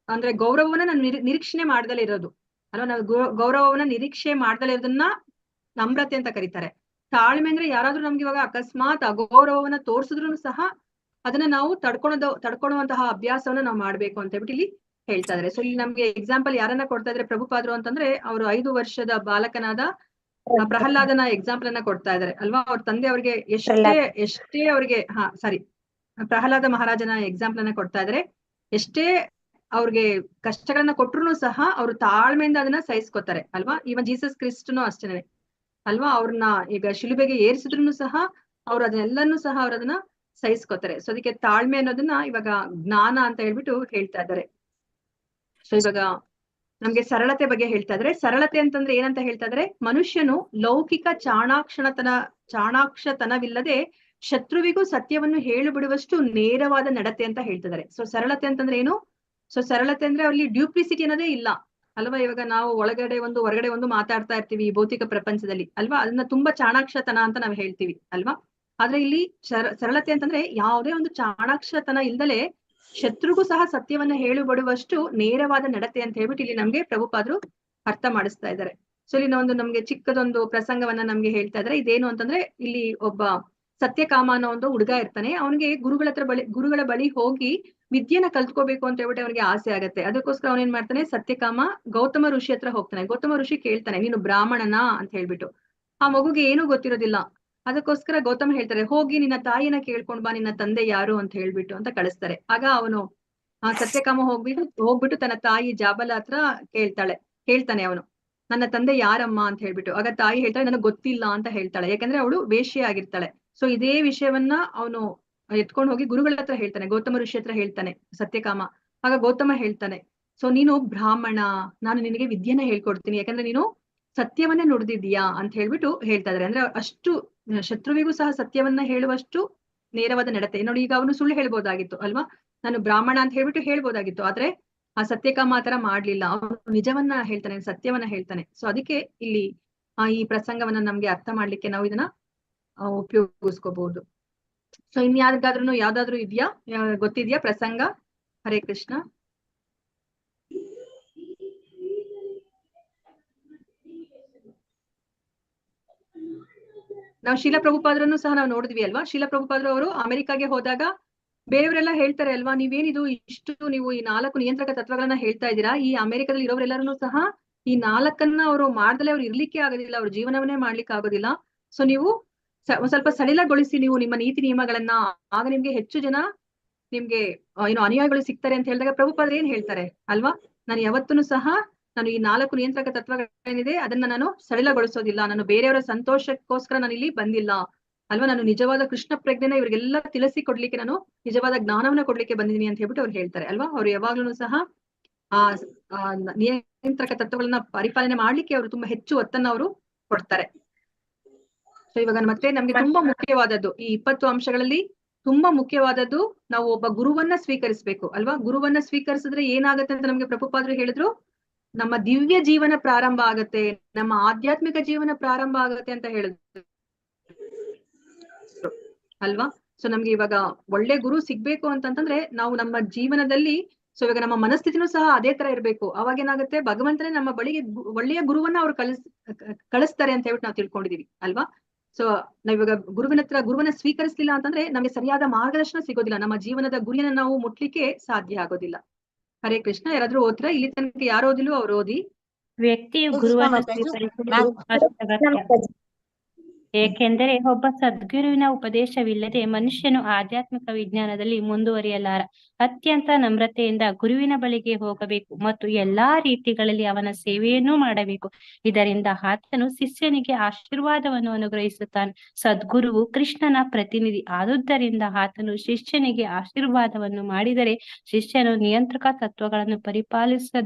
ಅಂದ್ರೆ ಗೌರವವನ್ನ ನಾವು ನಿರೀಕ್ಷಣೆ ಮಾಡ್ದಲೇ ಇರೋದು ಅಲ್ವಾ? ನಾವು ಗೌರವವನ್ನ ನಿರೀಕ್ಷೆ ಮಾಡ್ದಲೇ ಇರೋದನ್ನ ನಮ್ರತೆ ಅಂತ ಕರೀತಾರೆ. ತಾಳ್ಮೆ ಅಂದ್ರೆ ಯಾರಾದ್ರೂ ನಮ್ಗೆ ಇವಾಗ ಅಕಸ್ಮಾತ್ ಅಗೌರವವನ್ನ ತೋರ್ಸಿದ್ರು ಸಹ ಅದನ್ನ ನಾವು ತಡ್ಕೊಳ್ಳುವಂತಹ ಅಭ್ಯಾಸವನ್ನ ನಾವು ಮಾಡ್ಬೇಕು ಅಂತ ಹೇಳ್ಬಿಟ್ಟು ಇಲ್ಲಿ ಹೇಳ್ತಾ ಇದಾರೆ. ಸೊ ಇಲ್ಲಿ ನಮ್ಗೆ ಎಕ್ಸಾಂಪಲ್ ಯಾರನ್ನ ಕೊಡ್ತಾ ಇದ್ರೆ ಪ್ರಭುಪಾದರು ಅಂತಂದ್ರೆ, ಅವರು 5 ವರ್ಷದ ಬಾಲಕನಾದ ಪ್ರಹ್ಲಾದನ ಎಕ್ಸಾಂಪಲ್ ಅನ್ನ ಕೊಡ್ತಾ ಇದಾರೆ ಅಲ್ವಾ? ಅವ್ರ ತಂದೆ ಅವ್ರಿಗೆ ಎಷ್ಟೇ ಅವ್ರಿಗೆ ಪ್ರಹ್ಲಾದ ಮಹಾರಾಜನ ಎಕ್ಸಾಂಪಲ್ ಅನ್ನ ಕೊಡ್ತಾ ಇದಾರೆ. ಎಷ್ಟೇ ಅವ್ರಿಗೆ ಕಷ್ಟಗಳನ್ನ ಕೊಟ್ರು ಸಹ ಅವರು ತಾಳ್ಮೆಯಿಂದ ಅದನ್ನ ಸಹಿಸ್ಕೊತಾರೆ ಅಲ್ವಾ? ಇವನ್ ಜೀಸಸ್ ಕ್ರಿಸ್ತನು ಅಷ್ಟೇನೆ ಅಲ್ವಾ? ಅವ್ರನ್ನ ಈಗ ಶಿಲುಬೆಗೆ ಏರಿಸಿದ್ರು ಸಹ ಅವ್ರು ಅದನ್ನೆಲ್ಲನೂ ಸಹ ಅವ್ರ ಅದನ್ನ ಸಹಿಸ್ಕೊತಾರೆ. ಸೊ ಅದಕ್ಕೆ ತಾಳ್ಮೆ ಅನ್ನೋದನ್ನ ಇವಾಗ ಜ್ಞಾನ ಅಂತ ಹೇಳ್ಬಿಟ್ಟು ಹೇಳ್ತಾ ಇದ್ದಾರೆ. ಸೊ ಇವಾಗ ನಮ್ಗೆ ಸರಳತೆ ಬಗ್ಗೆ ಹೇಳ್ತಾ ಇದ್ರೆ, ಸರಳತೆ ಅಂತಂದ್ರೆ ಏನಂತ ಹೇಳ್ತಾ ಇದ್ರೆ, ಮನುಷ್ಯನು ಲೌಕಿಕ ಚಾಣಾಕ್ಷತನವಿಲ್ಲದೆ ಶತ್ರುವಿಗೂ ಸತ್ಯವನ್ನು ಹೇಳು ಬಿಡುವಷ್ಟು ನೇರವಾದ ನಡತೆ ಅಂತ ಹೇಳ್ತಿದ್ದಾರೆ. ಸೊ ಸರಳತೆ ಅಂತಂದ್ರೆ ಏನು? ಸೊ ಸರಳತೆ ಅಂದ್ರೆ ಅಲ್ಲಿ ಡ್ಯೂಪ್ಲಿಸಿಟಿ ಅನ್ನೋದೇ ಇಲ್ಲ ಅಲ್ವಾ? ಇವಾಗ ನಾವು ಒಳಗಡೆ ಒಂದು ಹೊರಗಡೆ ಒಂದು ಮಾತಾಡ್ತಾ ಇರ್ತೀವಿ ಈ ಭೌತಿಕ ಪ್ರಪಂಚದಲ್ಲಿ ಅಲ್ವಾ? ಅದನ್ನ ತುಂಬಾ ಚಾಣಾಕ್ಷತನ ಅಂತ ನಾವು ಹೇಳ್ತೀವಿ ಅಲ್ವಾ? ಆದ್ರೆ ಇಲ್ಲಿ ಸರಳತೆ ಅಂತಂದ್ರೆ ಯಾವುದೇ ಒಂದು ಚಾಣಾಕ್ಷತನ ಇಲ್ದಲೆ ಶತ್ರುಗೂ ಸಹ ಸತ್ಯವನ್ನ ಹೇಳು ಬಿಡುವಷ್ಟು ನೇರವಾದ ನಡತೆ ಅಂತ ಹೇಳ್ಬಿಟ್ಟು ಇಲ್ಲಿ ನಮ್ಗೆ ಪ್ರಭುಪಾದರು ಅರ್ಥ ಮಾಡಿಸ್ತಾ ಇದ್ದಾರೆ. ಸೊ ಇಲ್ಲಿ ನಮ್ಗೆ ಚಿಕ್ಕದೊಂದು ಪ್ರಸಂಗವನ್ನ ನಮ್ಗೆ ಹೇಳ್ತಾ ಇದ್ದಾರೆ. ಇದೇನು ಅಂತಂದ್ರೆ, ಇಲ್ಲಿ ಒಬ್ಬ ಸತ್ಯಕಾಮ ಅನ್ನೋ ಒಂದು ಹುಡುಗ ಇರ್ತಾನೆ. ಅವನಿಗೆ ಗುರುಗಳ ಬಳಿ ಹೋಗಿ ವಿದ್ಯೆನ ಕಲ್ತ್ಕೋಬೇಕು ಅಂತ ಹೇಳ್ಬಿಟ್ಟು ಅವನಿಗೆ ಆಸೆ ಆಗತ್ತೆ. ಅದಕ್ಕೋಸ್ಕರ ಅವನೇನ್ ಮಾಡ್ತಾನೆ, ಸತ್ಯಕಾಮ ಗೌತಮ ಋಷಿ ಹತ್ರ ಹೋಗ್ತಾನೆ. ಗೌತಮ ಋಷಿ ಕೇಳ್ತಾನೆ, ನೀನು ಬ್ರಾಹ್ಮಣನಾ ಅಂತ ಹೇಳ್ಬಿಟ್ಟು. ಆ ಮಗುಗೆ ಏನೂ ಗೊತ್ತಿರೋದಿಲ್ಲ. ಅದಕ್ಕೋಸ್ಕರ ಗೌತಮ ಹೇಳ್ತಾರೆ, ಹೋಗಿ ನಿನ್ನ ತಾಯಿನ ಕೇಳ್ಕೊಂಡ್ ಬಾ, ನಿನ್ನ ತಂದೆ ಯಾರು ಅಂತ ಹೇಳ್ಬಿಟ್ಟು ಅಂತ ಕಳಿಸ್ತಾರೆ. ಆಗ ಅವನು ಸತ್ಯಕಾಮ ಹೋಗ್ಬಿಟ್ಟು ತನ್ನ ತಾಯಿ ಜಾಬಲ ಹತ್ರ ಹೇಳ್ತಾನೆ ಅವನು, ನನ್ನ ತಂದೆ ಯಾರಮ್ಮ ಅಂತ ಹೇಳ್ಬಿಟ್ಟು. ಆಗ ತಾಯಿ ಹೇಳ್ತಾಳೆ, ನನಗೆ ಗೊತ್ತಿಲ್ಲ ಅಂತ ಹೇಳ್ತಾಳೆ. ಯಾಕಂದ್ರೆ ಅವಳು ವೇಶ್ಯೆ ಆಗಿರ್ತಾಳೆ. ಸೊ ಇದೇ ವಿಷಯವನ್ನ ಅವನು ಎತ್ಕೊಂಡು ಹೋಗಿ ಗುರುಗಳ ಹತ್ರ ಹೇಳ್ತಾನೆ, ಗೌತಮ ಋಷಿ ಹತ್ರ ಹೇಳ್ತಾನೆ ಸತ್ಯಕಾಮ. ಆಗ ಗೌತಮ ಹೇಳ್ತಾನೆ, ಸೊ ನೀನು ಬ್ರಾಹ್ಮಣ, ನಾನು ನಿನಗೆ ವಿದ್ಯೆನ ಹೇಳ್ಕೊಡ್ತೀನಿ, ಯಾಕಂದ್ರೆ ನೀನು ಸತ್ಯವನ್ನೇ ನುಡಿದಿದ್ಯಾ ಅಂತ ಹೇಳ್ಬಿಟ್ಟು ಹೇಳ್ತಾ ಇದಾರೆ. ಅಂದ್ರೆ ಅಷ್ಟು ಶತ್ರುವಿಗೂ ಸಹ ಸತ್ಯವನ್ನ ಹೇಳುವಷ್ಟು ನೇರವಾದ ನಡತೆ. ನೋಡಿ, ಈಗ ಅವನು ಸುಳ್ಳು ಹೇಳ್ಬೋದಾಗಿತ್ತು ಅಲ್ವಾ? ನಾನು ಬ್ರಾಹ್ಮಣ ಅಂತ ಹೇಳ್ಬಿಟ್ಟು ಹೇಳ್ಬೋದಾಗಿತ್ತು. ಆದ್ರೆ ಆ ಸತ್ಯಕಾಮ ಆತರ ಮಾಡ್ಲಿಲ್ಲ. ಅವನು ನಿಜವನ್ನ ಹೇಳ್ತಾನೆ, ಸತ್ಯವನ್ನ ಹೇಳ್ತಾನೆ. ಸೊ ಅದಕ್ಕೆ ಇಲ್ಲಿ ಈ ಪ್ರಸಂಗವನ್ನ ನಮ್ಗೆ ಅರ್ಥ ಮಾಡ್ಲಿಕ್ಕೆ ನಾವು ಇದನ್ನ ಉಪಯೋಗಿಸ್ಕೋಬಹುದು. ಸೊ ಯಾವ್ದಾದ್ರು ಇದೆಯಾ, ಗೊತ್ತಿದ್ಯಾ ಪ್ರಸಂಗ? ಹರೇ ಕೃಷ್ಣ. ನಾವು ಶೀಲ ಪ್ರಭುಪಾದರನ್ನು ಸಹ ನಾವು ನೋಡಿದ್ವಿ ಅಲ್ವಾ? ಶೀಲ ಪ್ರಭುಪಾದರು ಅವರು ಅಮೆರಿಕಾಗೆ ಹೋದಾಗ ಬೇರೆಯವರೆಲ್ಲ ಹೇಳ್ತಾರೆ ಅಲ್ವಾ, ನೀವೇನಿದು ಇಷ್ಟು ನೀವು ಈ 4 ನಿಯಂತ್ರಕ ತತ್ವಗಳನ್ನ ಹೇಳ್ತಾ ಇದ್ದೀರಾ, ಈ ಅಮೆರಿಕದಲ್ಲಿ ಇರೋರೆಲ್ಲರೂ ಸಹ ಈ 4 ಅವ್ರು ಮಾಡ್ದಲೆ ಅವ್ರು ಇರ್ಲಿಕ್ಕೆ ಆಗೋದಿಲ್ಲ, ಅವ್ರ ಜೀವನವನ್ನೇ ಮಾಡ್ಲಿಕ್ಕೆ ಆಗೋದಿಲ್ಲ. ಸೊ ನೀವು ಒಂದ್ ಸ್ವಲ್ಪ ಸಡಿಲಗೊಳಿಸಿ ನೀವು ನಿಮ್ಮ ನೀತಿ ನಿಯಮಗಳನ್ನ, ಆಗ ನಿಮ್ಗೆ ಹೆಚ್ಚು ಜನ ನಿಮ್ಗೆ ಅನುಯಾಯಿಗಳು ಸಿಗ್ತಾರೆ ಅಂತ ಹೇಳಿದಾಗ ಪ್ರಭುಪಾದರು ಏನ್ ಹೇಳ್ತಾರೆ ಅಲ್ವಾ? ನಾನು ಯಾವತ್ತೂ ಸಹ ನಾನು ಈ 4 ನಿಯಂತ್ರಕ ತತ್ವಗಳೇನಿದೆ ಅದನ್ನ ನಾನು ಸಡಿಲಗೊಳಿಸೋದಿಲ್ಲ. ನಾನು ಬೇರೆಯವರ ಸಂತೋಷಕ್ಕೋಸ್ಕರ ನಾನು ಇಲ್ಲಿ ಬಂದಿಲ್ಲ ಅಲ್ವಾ? ನಾನು ನಿಜವಾದ ಕೃಷ್ಣ ಪ್ರಜ್ಞೆನ ಇವ್ರಿಗೆಲ್ಲ ತಿಳಿಸಿ ಕೊಡ್ಲಿಕ್ಕೆ, ನಾನು ನಿಜವಾದ ಜ್ಞಾನವನ್ನ ಕೊಡ್ಲಿಕ್ಕೆ ಬಂದಿದ್ದೀನಿ ಅಂತ ಹೇಳ್ಬಿಟ್ಟು ಅವ್ರು ಹೇಳ್ತಾರೆ ಅಲ್ವಾ? ಅವ್ರು ಯಾವಾಗ್ಲೂ ಸಹ ಆ ನಿಯಂತ್ರಕ ತತ್ವಗಳನ್ನ ಪರಿಪಾಲನೆ ಮಾಡ್ಲಿಕ್ಕೆ ಅವರು ತುಂಬಾ ಹೆಚ್ಚು ಒತ್ತನ್ನ ಅವರು ಕೊಡ್ತಾರೆ. ಸೊ ಇವಾಗ ಮತ್ತೆ ನಮ್ಗೆ ತುಂಬಾ ಮುಖ್ಯವಾದದ್ದು ಈ 20 ಅಂಶಗಳಲ್ಲಿ ತುಂಬಾ ಮುಖ್ಯವಾದದ್ದು, ನಾವು ಒಬ್ಬ ಗುರುವನ್ನ ಸ್ವೀಕರಿಸ್ಬೇಕು ಅಲ್ವಾ? ಗುರುವನ್ನ ಸ್ವೀಕರಿಸಿದ್ರೆ ಏನಾಗತ್ತೆ ಅಂತ ನಮ್ಗೆ ಪ್ರಭುಪಾದರು ಹೇಳಿದ್ರು, ನಮ್ಮ ದಿವ್ಯ ಜೀವನ ಪ್ರಾರಂಭ ಆಗತ್ತೆ, ನಮ್ಮ ಆಧ್ಯಾತ್ಮಿಕ ಜೀವನ ಪ್ರಾರಂಭ ಆಗತ್ತೆ ಅಂತ ಹೇಳಿದ್ರು ಅಲ್ವಾ? ಸೊ ನಮ್ಗೆ ಇವಾಗ ಒಳ್ಳೆ ಗುರು ಸಿಗ್ಬೇಕು ಅಂತಂತಂದ್ರೆ ನಾವು ನಮ್ಮ ಜೀವನದಲ್ಲಿ, ಸೊ ಇವಾಗ ನಮ್ಮ ಮನಸ್ಥಿತಿನೂ ಸಹ ಅದೇ ತರ ಇರ್ಬೇಕು. ಅವಾಗ ಏನಾಗುತ್ತೆ, ಭಗವಂತನೇ ನಮ್ಮ ಬಳಿಗೆ ಒಳ್ಳೆಯ ಗುರುವನ್ನ ಅವ್ರು ಕಳಿಸ್ತಾರೆ ಅಂತ ಹೇಳ್ಬಿಟ್ಟು ನಾವು ತಿಳ್ಕೊಂಡಿದೀವಿ ಅಲ್ವಾ? ಸೊ ನಾವಿವಾಗ ಗುರುವನ್ನ ಸ್ವೀಕರಿಸ್ಲಿಲ್ಲ ಅಂತಂದ್ರೆ ನಮ್ಗೆ ಸರಿಯಾದ ಮಾರ್ಗದರ್ಶನ ಸಿಗೋದಿಲ್ಲ, ನಮ್ಮ ಜೀವನದ ಗುರಿಯನ್ನ ನಾವು ಮುಟ್ಲಿಕ್ಕೆ ಸಾಧ್ಯ ಆಗೋದಿಲ್ಲ. ಹರೇ ಕೃಷ್ಣ. ಯಾರಾದ್ರೂ ಓದ್ರಾ? ಇಲ್ಲಿ ತನಕ ಯಾರು ಓದಿಲ್ವೋ ಅವ್ರು ಓದಿ. ವ್ಯಕ್ತಿಯು ಗುರುವನ್ನು ಸ್ವೀಕರಿಸುವುದು ಅತ್ಯಗತ್ಯ. ಏಕೆಂದರೆ ಒಬ್ಬ ಸದ್ಗುರುವಿನ ಉಪದೇಶವಿಲ್ಲದೆ ಮನುಷ್ಯನು ಆಧ್ಯಾತ್ಮಿಕ ವಿಜ್ಞಾನದಲ್ಲಿ ಮುಂದುವರಿಯಲಾರ. ಅತ್ಯಂತ ನಮ್ರತೆಯಿಂದ ಗುರುವಿನ ಬಳಿಗೆ ಹೋಗಬೇಕು ಮತ್ತು ಎಲ್ಲಾ ರೀತಿಗಳಲ್ಲಿ ಅವನ ಸೇವೆಯನ್ನೂ ಮಾಡಬೇಕು. ಇದರಿಂದ ಆತನು ಶಿಷ್ಯನಿಗೆ ಆಶೀರ್ವಾದವನ್ನು ಅನುಗ್ರಹಿಸುತ್ತಾನೆ. ಸದ್ಗುರುವು ಕೃಷ್ಣನ ಪ್ರತಿನಿಧಿ. ಆದುದರಿಂದ ಆತನು ಶಿಷ್ಯನಿಗೆ ಆಶೀರ್ವಾದವನ್ನು ಮಾಡಿದರೆ ಶಿಷ್ಯನು ನಿಯಂತ್ರಕ ತತ್ವಗಳನ್ನು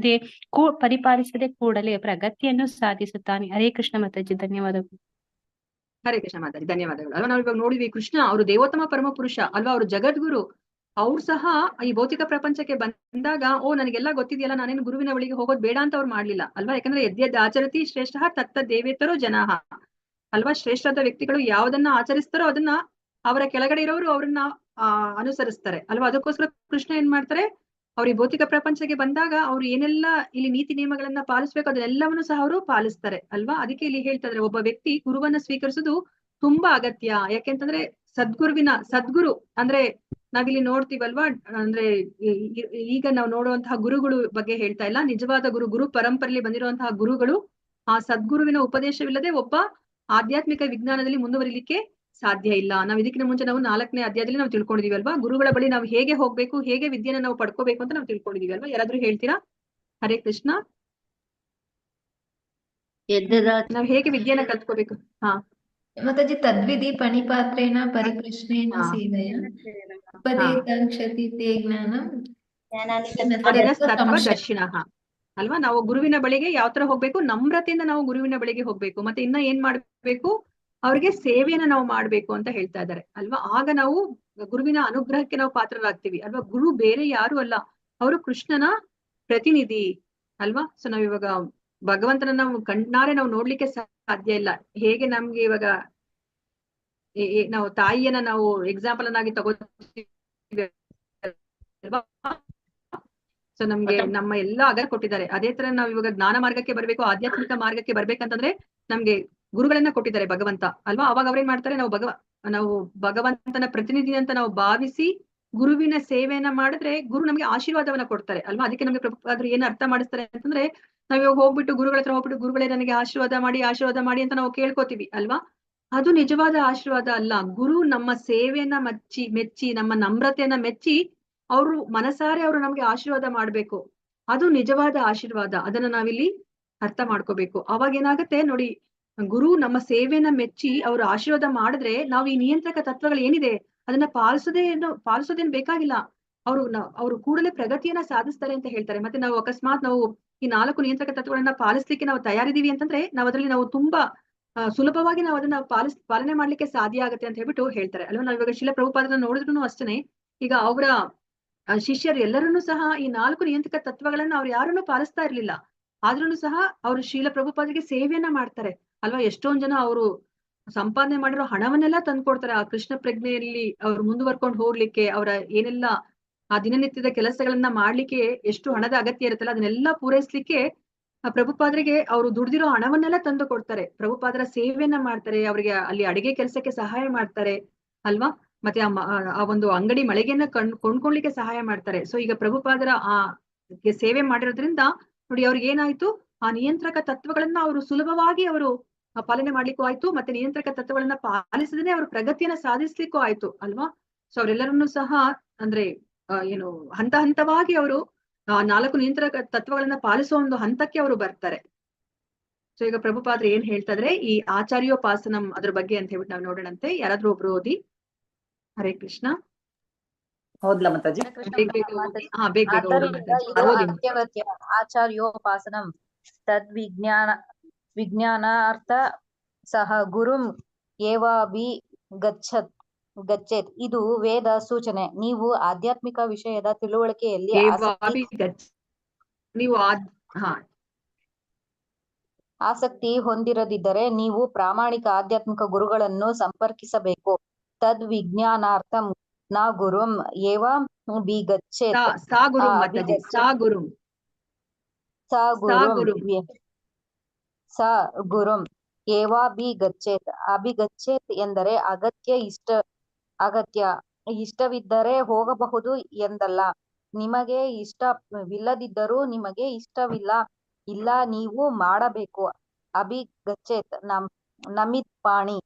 ಪರಿಪಾಲಿಸದೆ ಕೂಡಲೇ ಪ್ರಗತಿಯನ್ನು ಸಾಧಿಸುತ್ತಾನೆ. ಹರೇ ಕೃಷ್ಣ ಮಾತಾಜಿ, ಧನ್ಯವಾದಗಳು. ಹರೇ ಕೃಷ್ಣ ಮಾತಾಜಿ, ಧನ್ಯವಾದಗಳು. ಅಲ್ವಾ ನಾವು ಇವಾಗ ನೋಡಿದ್ವಿ, ಕೃಷ್ಣ ಅವರು ದೇವೋತ್ತಮ ಪರಮ ಪುರುಷ ಅಲ್ವಾ, ಅವರು ಜಗದ್ಗುರು. ಅವ್ರು ಸಹ ಈ ಭೌತಿಕ ಪ್ರಪಂಚಕ್ಕೆ ಬಂದಾಗ ನನಗೆಲ್ಲ ಗೊತ್ತಿದೆಯಲ್ಲ, ನಾನೇನು ಗುರುವಿನ ಬಳಿಗೆ ಹೋಗೋದು ಬೇಡ ಅಂತ ಅವ್ರು ಮಾಡ್ಲಿಲ್ಲ ಅಲ್ವಾ. ಯಾಕಂದ್ರೆ ಯದ್ಯದ್ ಆಚರತಿ ಶ್ರೇಷ್ಠ ತತ್ತ ದೇವೇತರೋ ಜನಾಹ ಅಲ್ವಾ. ಶ್ರೇಷ್ಠದ ವ್ಯಕ್ತಿಗಳು ಯಾವ್ದನ್ನ ಆಚರಿಸ್ತಾರೋ ಅದನ್ನ ಅವರ ಕೆಳಗಡೆ ಇರೋರು ಅವ್ರನ್ನ ಅನುಸರಿಸ್ತಾರೆ ಅಲ್ವಾ. ಅದಕ್ಕೋಸ್ಕರ ಕೃಷ್ಣ ಏನ್ ಮಾಡ್ತಾರೆ, ಅವ್ರ ಈ ಭೌತಿಕ ಪ್ರಪಂಚಕ್ಕೆ ಬಂದಾಗ ಅವ್ರು ಏನೆಲ್ಲ ಇಲ್ಲಿ ನೀತಿ ನಿಯಮಗಳನ್ನ ಪಾಲಿಸ್ಬೇಕು ಅದೆಲ್ಲವನ್ನು ಸಹ ಅವರು ಪಾಲಿಸ್ತಾರೆ ಅಲ್ವಾ. ಅದಕ್ಕೆ ಇಲ್ಲಿ ಹೇಳ್ತಾ ಇದ್ರೆ, ಒಬ್ಬ ವ್ಯಕ್ತಿ ಗುರುವನ್ನ ಸ್ವೀಕರಿಸೋದು ತುಂಬಾ ಅಗತ್ಯ. ಯಾಕೆಂತಂದ್ರೆ ಸದ್ಗುರು ಅಂದ್ರೆ ನಾವಿಲ್ಲಿ ನೋಡ್ತೀವಲ್ವಾ, ಅಂದ್ರೆ ಈಗ ನಾವು ನೋಡುವಂತಹ ಗುರುಗಳು ಬಗ್ಗೆ ಹೇಳ್ತಾ ಇಲ್ಲ, ನಿಜವಾದ ಗುರು ಪರಂಪರೆಯಲ್ಲಿ ಬಂದಿರುವಂತಹ ಗುರುಗಳು ಆ ಸದ್ಗುರುವಿನ ಉಪದೇಶವಿಲ್ಲದೆ ಒಬ್ಬ ಆಧ್ಯಾತ್ಮಿಕ ವಿಜ್ಞಾನದಲ್ಲಿ ಮುಂದುವರಿಲಿಕ್ಕೆ ಸಾಧ್ಯ ಇಲ್ಲ. ನಾವು ಇದಕ್ಕಿಂತ ಮುಂಚೆ ನಾವು 4ನೇ ಅಧ್ಯಾಯದಲ್ಲಿ ನಾವು ತಿಳ್ಕೊಂಡಿದೀವಿ ಅಲ್ವಾ, ಗುರುಗಳ ಬಳಿ ನಾವು ಹೇಗೆ ಹೋಗ್ಬೇಕು, ಹೇಗೆ ವಿದ್ಯೆನ ನಾವು ಪಡ್ಕೋಬೇಕು ಅಂತ ನಾವು ತಿಳ್ಕೊಂಡಿದೀವಿ ಅಲ್ವಾ. ಯಾರಾದ್ರೂ ಹೇಳ್ತೀರಾ? ಹರೇ ಕೃಷ್ಣ. ನಾವ್ ಹೇಗೆ ವಿದ್ಯೆನ ಕಲ್ತ್ಕೋಬೇಕು? ಹಾ ಮಾತಾಜಿ, ತದ್ವಿಧಿ ಪಣಿಪಾತ್ರೇನ ಪರಿಪ್ರಶ್ನೇನ ಸೇವೆಯ ಉಪದೇಶಂಕ್ಷತಿ ತೇ ಜ್ಞಾನಂ ತತ್ವದರ್ಶಿನ ಅಲ್ವಾ. ನಾವು ಗುರುವಿನ ಬಳಿಗೆ ಯಾವ ತರ ಹೋಗ್ಬೇಕು, ನಮ್ರತೆಯಿಂದ ನಾವು ಗುರುವಿನ ಬಳಿಗೆ ಹೋಗ್ಬೇಕು. ಮತ್ತೆ ಇನ್ನ ಏನ್ ಮಾಡ್ಬೇಕು, ಅವ್ರಿಗೆ ಸೇವೆಯನ್ನ ನಾವು ಮಾಡ್ಬೇಕು ಅಂತ ಹೇಳ್ತಾ ಇದ್ದಾರೆ ಅಲ್ವಾ. ಆಗ ನಾವು ಗುರುವಿನ ಅನುಗ್ರಹಕ್ಕೆ ನಾವು ಪಾತ್ರರಾಗ್ತೀವಿ ಅಲ್ವಾ. ಗುರು ಬೇರೆ ಯಾರು ಅಲ್ಲ, ಅವರು ಕೃಷ್ಣನ ಪ್ರತಿನಿಧಿ ಅಲ್ವಾ. ಸೊ ನಾವ್ ಇವಾಗ ಭಗವಂತನ ನಾವು ಕಣ್ಣಾರೆ ನಾವು ನೋಡ್ಲಿಕ್ಕೆ ಸಾಧ್ಯ ಇಲ್ಲ. ಹೇಗೆ ನಮ್ಗೆ ಇವಾಗ ನಾವು ತಾಯಿಯನ್ನ ನಾವು ಎಕ್ಸಾಂಪಲ್ ಅನ್ನಾಗಿ ತಗೋತೀವಿ ಅಲ್ವಾ. ಸೊ ನಮ್ಗೆ ನಮ್ಮ ಎಲ್ಲಾ ಅಗತ್ಯ ಕೊಟ್ಟಿದ್ದಾರೆ. ಅದೇ ತರ ನಾವ್ ಇವಾಗ ಜ್ಞಾನ ಮಾರ್ಗಕ್ಕೆ ಬರ್ಬೇಕು, ಆಧ್ಯಾತ್ಮಿಕ ಮಾರ್ಗಕ್ಕೆ ಬರ್ಬೇಕಂತಂದ್ರೆ ನಮ್ಗೆ ಗುರುಗಳನ್ನ ಕೊಟ್ಟಿದ್ದಾರೆ ಭಗವಂತ ಅಲ್ವಾ. ಅವಾಗ ಅವ್ರೇನ್ ಮಾಡ್ತಾರೆ, ನಾವು ಭಗವಂತನ ಪ್ರತಿನಿಧಿ ಅಂತ ನಾವು ಭಾವಿಸಿ ಗುರುವಿನ ಸೇವೆಯನ್ನ ಮಾಡಿದ್ರೆ ಗುರು ನಮ್ಗೆ ಆಶೀರ್ವಾದವನ್ನ ಕೊಡ್ತಾರೆ ಅಲ್ವಾ. ಅದಕ್ಕೆ ನಮ್ಗೆ ಪ್ರಭುಪಾದರು ಏನ್ ಅರ್ಥ ಮಾಡಿಸ್ತಾರೆ ಅಂತಂದ್ರೆ, ನಾವ್ ಇವಾಗ ಹೋಗ್ಬಿಟ್ಟು ಗುರುಗಳ ಹತ್ರ ಹೋಗ್ಬಿಟ್ಟು ಗುರುಗಳೇ ನನಗೆ ಆಶೀರ್ವಾದ ಮಾಡಿ ಅಂತ ನಾವು ಕೇಳ್ಕೊತೀವಿ ಅಲ್ವಾ. ಅದು ನಿಜವಾದ ಆಶೀರ್ವಾದ ಅಲ್ಲ. ಗುರು ನಮ್ಮ ಸೇವೆಯನ್ನ ಮೆಚ್ಚಿ ನಮ್ಮ ನಮ್ರತೆಯನ್ನ ಮೆಚ್ಚಿ ಅವರು ಮನಸಾರೆ ಅವರು ನಮ್ಗೆ ಆಶೀರ್ವಾದ ಮಾಡ್ಬೇಕು. ಅದು ನಿಜವಾದ ಆಶೀರ್ವಾದ. ಅದನ್ನ ನಾವಿಲ್ಲಿ ಅರ್ಥ ಮಾಡ್ಕೋಬೇಕು. ಅವಾಗ ಏನಾಗತ್ತೆ ನೋಡಿ, ಗುರು ನಮ್ಮ ಸೇವೆಯನ್ನ ಮೆಚ್ಚಿ ಅವರು ಆಶೀರ್ವಾದ ಮಾಡಿದ್ರೆ ನಾವು ಈ ನಿಯಂತ್ರಕ ತತ್ವಗಳು ಏನಿದೆ ಅದನ್ನ ಪಾಲಿಸೋದೇನು ಬೇಕಾಗಿಲ್ಲ. ಅವರು ಕೂಡಲೇ ಪ್ರಗತಿಯನ್ನ ಸಾಧಿಸ್ತಾರೆ ಅಂತ ಹೇಳ್ತಾರೆ. ಮತ್ತೆ ನಾವು ಅಕಸ್ಮಾತ್ ನಾವು ಈ 4 ನಿಯಂತ್ರಕ ತತ್ವಗಳನ್ನ ಪಾಲಿಸ್ಲಿಕ್ಕೆ ನಾವು ತಯಾರಿದೀವಿ ಅಂತಂದ್ರೆ ನಾವು ತುಂಬಾ ಸುಲಭವಾಗಿ ನಾವು ಅದನ್ನ ಪಾಲನೆ ಮಾಡ್ಲಿಕ್ಕೆ ಸಾಧ್ಯ ಆಗುತ್ತೆ ಅಂತ ಹೇಳ್ಬಿಟ್ಟು ಹೇಳ್ತಾರೆ ಅಲ್ವಾ. ನಾವ್ ಇವಾಗ ಶಿಲ ಪ್ರಭುಪಾದನ ನೋಡಿದ್ರು ಅಷ್ಟೇನೆ, ಈಗ ಅವರ ಶಿಷ್ಯರು ಎಲ್ಲರನ್ನೂ ಸಹ ಈ 4 ನಿಯಂತ್ರಕ ತತ್ವಗಳನ್ನ ಅವ್ರು ಯಾರನ್ನೂ ಪಾಲಿಸ್ತಾ ಇರ್ಲಿಲ್ಲ. ಆದ್ರೂ ಸಹ ಅವರು ಶೀಲ ಪ್ರಭುಪಾದರಿಗೆ ಸೇವೆಯನ್ನ ಮಾಡ್ತಾರೆ ಅಲ್ವಾ. ಎಷ್ಟೊಂದ್ ಜನ ಅವರು ಸಂಪಾದನೆ ಮಾಡಿರೋ ಹಣವನ್ನೆಲ್ಲ ತಂದ್ಕೊಡ್ತಾರೆ ಆ ಕೃಷ್ಣ ಪ್ರಜ್ಞೆಯಲ್ಲಿ ಅವ್ರು ಮುಂದುವರ್ಕೊಂಡು ಹೋಗ್ಲಿಕ್ಕೆ. ಅವರ ಏನೆಲ್ಲ ಆ ದಿನನಿತ್ಯದ ಕೆಲಸಗಳನ್ನ ಮಾಡ್ಲಿಕ್ಕೆ ಎಷ್ಟು ಹಣದ ಅಗತ್ಯ ಇರುತ್ತಲ್ಲ ಅದನ್ನೆಲ್ಲ ಪೂರೈಸ್ಲಿಕ್ಕೆ ಪ್ರಭುಪಾದರಿಗೆ ಅವರು ದುಡ್ದಿರೋ ಹಣವನ್ನೆಲ್ಲ ತಂದು ಕೊಡ್ತಾರೆ. ಪ್ರಭುಪಾದರ ಸೇವೆಯನ್ನ ಮಾಡ್ತಾರೆ, ಅವ್ರಿಗೆ ಅಲ್ಲಿ ಅಡಿಗೆ ಕೆಲಸಕ್ಕೆ ಸಹಾಯ ಮಾಡ್ತಾರೆ ಅಲ್ವಾ. ಮತ್ತೆ ಆ ಒಂದು ಅಂಗಡಿ ಮಳಿಗೆಯನ್ನ ಕೊಂಡ್ಕೊಳ್ಳಿಕ್ಕೆ ಸಹಾಯ ಮಾಡ್ತಾರೆ. ಸೊ ಈಗ ಪ್ರಭುಪಾದರ ಸೇವೆ ಮಾಡಿರೋದ್ರಿಂದ ನೋಡಿ ಅವ್ರಿಗೆ ಏನಾಯ್ತು, ಆ ನಿಯಂತ್ರಕ ತತ್ವಗಳನ್ನ ಅವರು ಸುಲಭವಾಗಿ ಅವರು ಪಾಲನೆ ಮಾಡ್ಲಿಕ್ಕೂ ಆಯ್ತು, ಮತ್ತೆ ನಿಯಂತ್ರಕ ತತ್ವಗಳನ್ನ ಪಾಲಿಸದೇ ಅವರು ಪ್ರಗತಿಯನ್ನ ಸಾಧಿಸ್ಲಿಕ್ಕೂ ಆಯ್ತು ಅಲ್ವಾ. ಸೊ ಅವರೆಲ್ಲರನ್ನೂ ಸಹ ಅಂದ್ರೆ ಹಂತ ಹಂತವಾಗಿ ಅವರು 4 ನಿಯಂತ್ರಕ ತತ್ವಗಳನ್ನ ಪಾಲಿಸುವ ಒಂದು ಹಂತಕ್ಕೆ ಅವರು ಬರ್ತಾರೆ. ಸೊ ಈಗ ಪ್ರಭುಪಾದ್ರು ಏನ್ ಹೇಳ್ತಾ ಇದ್ರೆ ಈ ಆಚಾರ್ಯೋಪಾಸನಂ ಅದ್ರ ಬಗ್ಗೆ ಅಂತ ಹೇಳ್ಬಿಟ್ಟು ನಾವು ನೋಡೋಣಂತೆ. ಯಾರಾದ್ರೂ ಒಬ್ರು ಓದಿ. ಹರೇ ಕೃಷ್ಣ. ಹೌದ್ಲಾ ಮಾತಾಜಿ? ಆಚಾರ್ಯೋಪಾಸನಂ ವಿಜ್ಞಾನಾರ್ಥ ಸಹ ಗುರುಂ ಏವಾಭಿ ಗಚ್ಚೇತ್. ಇದು ವೇದ ಸೂಚನೆ. ನೀವು ಆಧ್ಯಾತ್ಮಿಕ ವಿಷಯದ ತಿಳುವಳಿಕೆಯಲ್ಲಿ ಆಸಕ್ತಿ ಹೊಂದಿರದಿದ್ದರೆ ನೀವು ಪ್ರಾಮಾಣಿಕ ಆಧ್ಯಾತ್ಮಿಕ ಗುರುಗಳನ್ನು ಸಂಪರ್ಕಿಸಬೇಕು. ತದ್ ವಿಜ್ಞಾನಾರ್ಥಂ ನ ಗುರುಂ ಏವ ಬಿಗಚ್ಚೇತ್. ಸ ಗುರುಂ ಏವಾಭಿಗಚ್ಚೇತ್. ಅಭಿಗಚ್ಚೇತ್ ಎಂದರೆ ಇಷ್ಟವಿದ್ದರೆ ಹೋಗಬಹುದು ಎಂದಲ್ಲ. ನಿಮಗೆ ಇಷ್ಟವಿಲ್ಲದಿದ್ದರೂ ನಿಮಗೆ ಇಷ್ಟವಿಲ್ಲ ಇಲ್ಲ ನೀವು ಮಾಡಬೇಕು. ಅಭಿಗಚ್ಚೇತ್ ನಮಿತ್ ಪಾಣಿ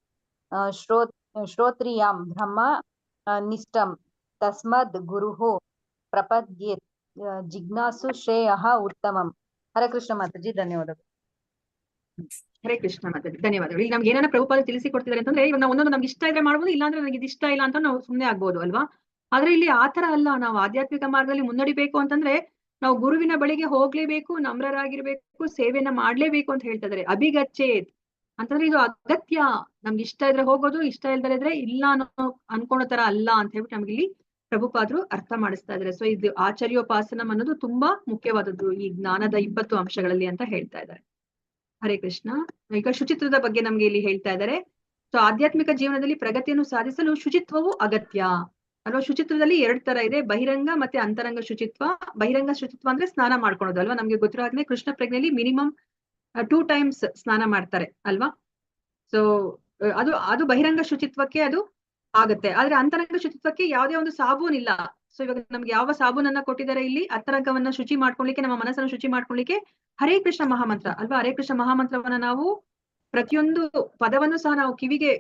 ಶ್ರೋತ್ರಿಯಾಂ ಬ್ರಹ್ಮ ನಿಷ್ಠಂ ತಸ್ಮದ್ ಗುರುಹು ಪ್ರಪದ್ಯೇತ್ ಜಿಜ್ಞಾಸು ಶ್ರೇಯಃ ಉತ್ತಮಂ. ಹರೇ ಕೃಷ್ಣ ಮಾತಾಜಿ, ಧನ್ಯವಾದಗಳು. ಹರೇ ಕೃಷ್ಣ ಮಾತಾಜಿ, ಧನ್ಯವಾದಗಳು. ಇಲ್ಲಿ ನಮ್ಗೆ ಏನಾರ ಪ್ರಭುಪಾದ ತಿಳಿಸಿ ಕೊಡ್ತಿದ್ದಾರೆ ಅಂತಂದ್ರೆ ಇವಾಗ ನಾವು ಒಂದೊಂದು ನಮ್ಗೆ ಇಷ್ಟ ಇದ್ರೆ ಮಾಡ್ಬೋದು, ಇಲ್ಲಾಂದ್ರೆ ನನಗೆ ಇದು ಇಷ್ಟ ಇಲ್ಲ ಅಂತ ನಾವು ಸುಮ್ಮನೆ ಆಗ್ಬೋದು ಅಲ್ವಾ. ಆದ್ರೆ ಇಲ್ಲಿ ಆತರ ಅಲ್ಲ. ನಾವು ಆಧ್ಯಾತ್ಮಿಕ ಮಾರ್ಗದಲ್ಲಿ ಮುನ್ನಡಿಬೇಕು ಅಂತಂದ್ರೆ ನಾವು ಗುರುವಿನ ಬಳಿಗೆ ಹೋಗ್ಲೇಬೇಕು, ನಮ್ರರಾಗಿರ್ಬೇಕು, ಸೇವೆನ ಮಾಡ್ಲೇಬೇಕು ಅಂತ ಹೇಳ್ತಾ ಇದಾರೆ. ಅಭಿಗಚ್ಚೇತ್ ಅಂತಂದ್ರೆ ಇದು ಅಗತ್ಯ. ನಮ್ಗೆ ಇಷ್ಟ ಇದ್ರೆ ಹೋಗೋದು, ಇಷ್ಟ ಇಲ್ದ್ರೆ ಇಲ್ಲ ಅನ್ನೋ ಅನ್ಕೊಳ್ಳೋ ತರ ಅಲ್ಲ ಅಂತ ಹೇಳ್ಬಿಟ್ಟು ನಮ್ಗೆ ಇಲ್ಲಿ ಪ್ರಭುಪಾದರು ಅರ್ಥ ಮಾಡಿಸ್ತಾ ಇದ್ದಾರೆ. ಸೊ ಇದು ಆಚಾರ್ಯೋಪಾಸನಂ ಅನ್ನೋದು ತುಂಬಾ ಮುಖ್ಯವಾದದ್ದು ಈ ಜ್ಞಾನದ 20 ಅಂಶಗಳಲ್ಲಿ ಅಂತ ಹೇಳ್ತಾ ಇದ್ದಾರೆ. ಹರೇ ಕೃಷ್ಣ. ಈಗ ಶುಚಿತ್ವದ ಬಗ್ಗೆ ನಮ್ಗೆ ಇಲ್ಲಿ ಹೇಳ್ತಾ ಇದ್ದಾರೆ. ಸೊ ಆಧ್ಯಾತ್ಮಿಕ ಜೀವನದಲ್ಲಿ ಪ್ರಗತಿಯನ್ನು ಸಾಧಿಸಲು ಶುಚಿತ್ವವು ಅಗತ್ಯ ಅಲ್ವಾ. ಶುಚಿತ್ವದಲ್ಲಿ 2 ತರ ಇದೆ, ಬಹಿರಂಗ ಮತ್ತೆ ಅಂತರಂಗ ಶುಚಿತ್ವ. ಬಹಿರಂಗ ಶುಚಿತ್ವ ಅಂದ್ರೆ ಸ್ನಾನ ಮಾಡ್ಕೊಳೋದು ಅಲ್ವಾ. ನಮ್ಗೆ ಗೊತ್ತಿರೋ ಹಾಗೆ ಕೃಷ್ಣ ಪ್ರಜ್ಞೆಯಲ್ಲಿ ಮಿನಿಮಮ್ 2 times ಸ್ನಾನ ಮಾಡ್ತಾರೆ ಅಲ್ವಾ. ಸೊ ಅದು ಬಹಿರಂಗ ಶುಚಿತ್ವಕ್ಕೆ ಅದು ಆಗತ್ತೆ. ಆದ್ರೆ ಅಂತರಂಗ ಶುಚಿತ್ವಕ್ಕೆ ಯಾವುದೇ ಒಂದು ಸಾಬೂನ್ ಇಲ್ಲ. ಸೊ ಇವಾಗ ನಮ್ಗೆ ಯಾವ ಸಾಬೂನನ್ನ ಕೊಟ್ಟಿದ್ದಾರೆ ಇಲ್ಲಿ ಅಂತರಂಗವನ್ನ ಶುಚಿ ಮಾಡ್ಕೊಳ್ಲಿಕ್ಕೆ, ನಮ್ಮ ಮನಸ್ಸನ್ನು ಶುಚಿ ಮಾಡ್ಕೊಳ್ಲಿಕ್ಕೆ ಹರೇ ಕೃಷ್ಣ ಮಹಾಮಂತ್ರ ಅಲ್ವಾ. ಹರೇ ಕೃಷ್ಣ ಮಹಾಮಂತ್ರವನ್ನ ನಾವು ಪ್ರತಿಯೊಂದು ಪದವನ್ನು ಸಹ ನಾವು ಕಿವಿಗೆ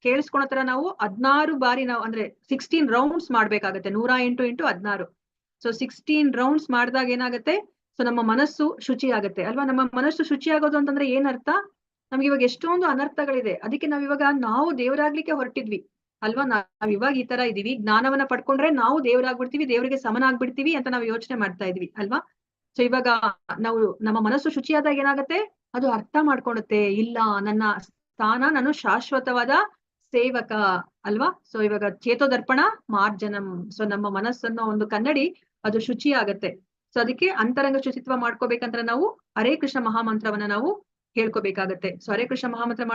ಕೇಳಿಸ್ಕೊಳೋ ತರ ನಾವು 16 ಬಾರಿ ನಾವು ಅಂದ್ರೆ 16 rounds ಮಾಡ್ಬೇಕಾಗತ್ತೆ. 108 × 16. ಸೊ 16 rounds ಮಾಡಿದಾಗ ಏನಾಗುತ್ತೆ, ಸೊ ನಮ್ಮ ಮನಸ್ಸು ಶುಚಿ ಆಗತ್ತೆ ಅಲ್ವಾ. ನಮ್ಮ ಮನಸ್ಸು ಶುಚಿ ಆಗೋದು ಅಂತಂದ್ರೆ ಏನರ್ಥ, ನಮ್ಗೆ ಇವಾಗ ಎಷ್ಟೊಂದು ಅನರ್ಥಗಳಿದೆ. ಅದಕ್ಕೆ ನಾವು ದೇವರಾಗ್ಲಿಕ್ಕೆ ಹೊರಟಿದ್ವಿ ಅಲ್ವಾ. ನಾವ್ ಇವಾಗ ಈ ತರ ಇದೀವಿ, ಜ್ಞಾನವನ್ನ ಪಡ್ಕೊಂಡ್ರೆ ನಾವು ದೇವರಾಗ್ಬಿಡ್ತೀವಿ, ದೇವರಿಗೆ ಸಮನಾಗ್ಬಿಡ್ತೀವಿ ಅಂತ ನಾವು ಯೋಚನೆ ಮಾಡ್ತಾ ಇದ್ವಿ ಅಲ್ವಾ. ಸೊ ಇವಾಗ ನಾವು ನಮ್ಮ ಮನಸ್ಸು ಶುಚಿಯಾದಾಗ ಏನಾಗುತ್ತೆ, ಅದು ಅರ್ಥ ಮಾಡ್ಕೊಳುತ್ತೆ, ಇಲ್ಲ ನನ್ನ ಸ್ಥಾನ ನಾನು ಶಾಶ್ವತವಾದ ಸೇವಕ ಅಲ್ವಾ. ಸೊ ಇವಾಗ ಚೇತೋದರ್ಪಣ ಮಾರ್ಜನಂ. ಸೊ ನಮ್ಮ ಮನಸ್ಸನ್ನೋ ಒಂದು ಕನ್ನಡಿ ಅದು ಶುಚಿ ಆಗತ್ತೆ. ಸೊ ಅದಕ್ಕೆ ಅಂತರಂಗ ಶುಚಿತ್ವ ಮಾಡ್ಕೋಬೇಕಂದ್ರೆ ನಾವು ಹರೇ ಕೃಷ್ಣ ಮಹಾಮಂತ್ರವನ್ನ ನಾವು ಹೇಳ್ಕೋಬೇಕಾಗತ್ತೆ. ಸೊ ಹರೇ ಕೃಷ್ಣ ಮಹಾಮಂತ್ರ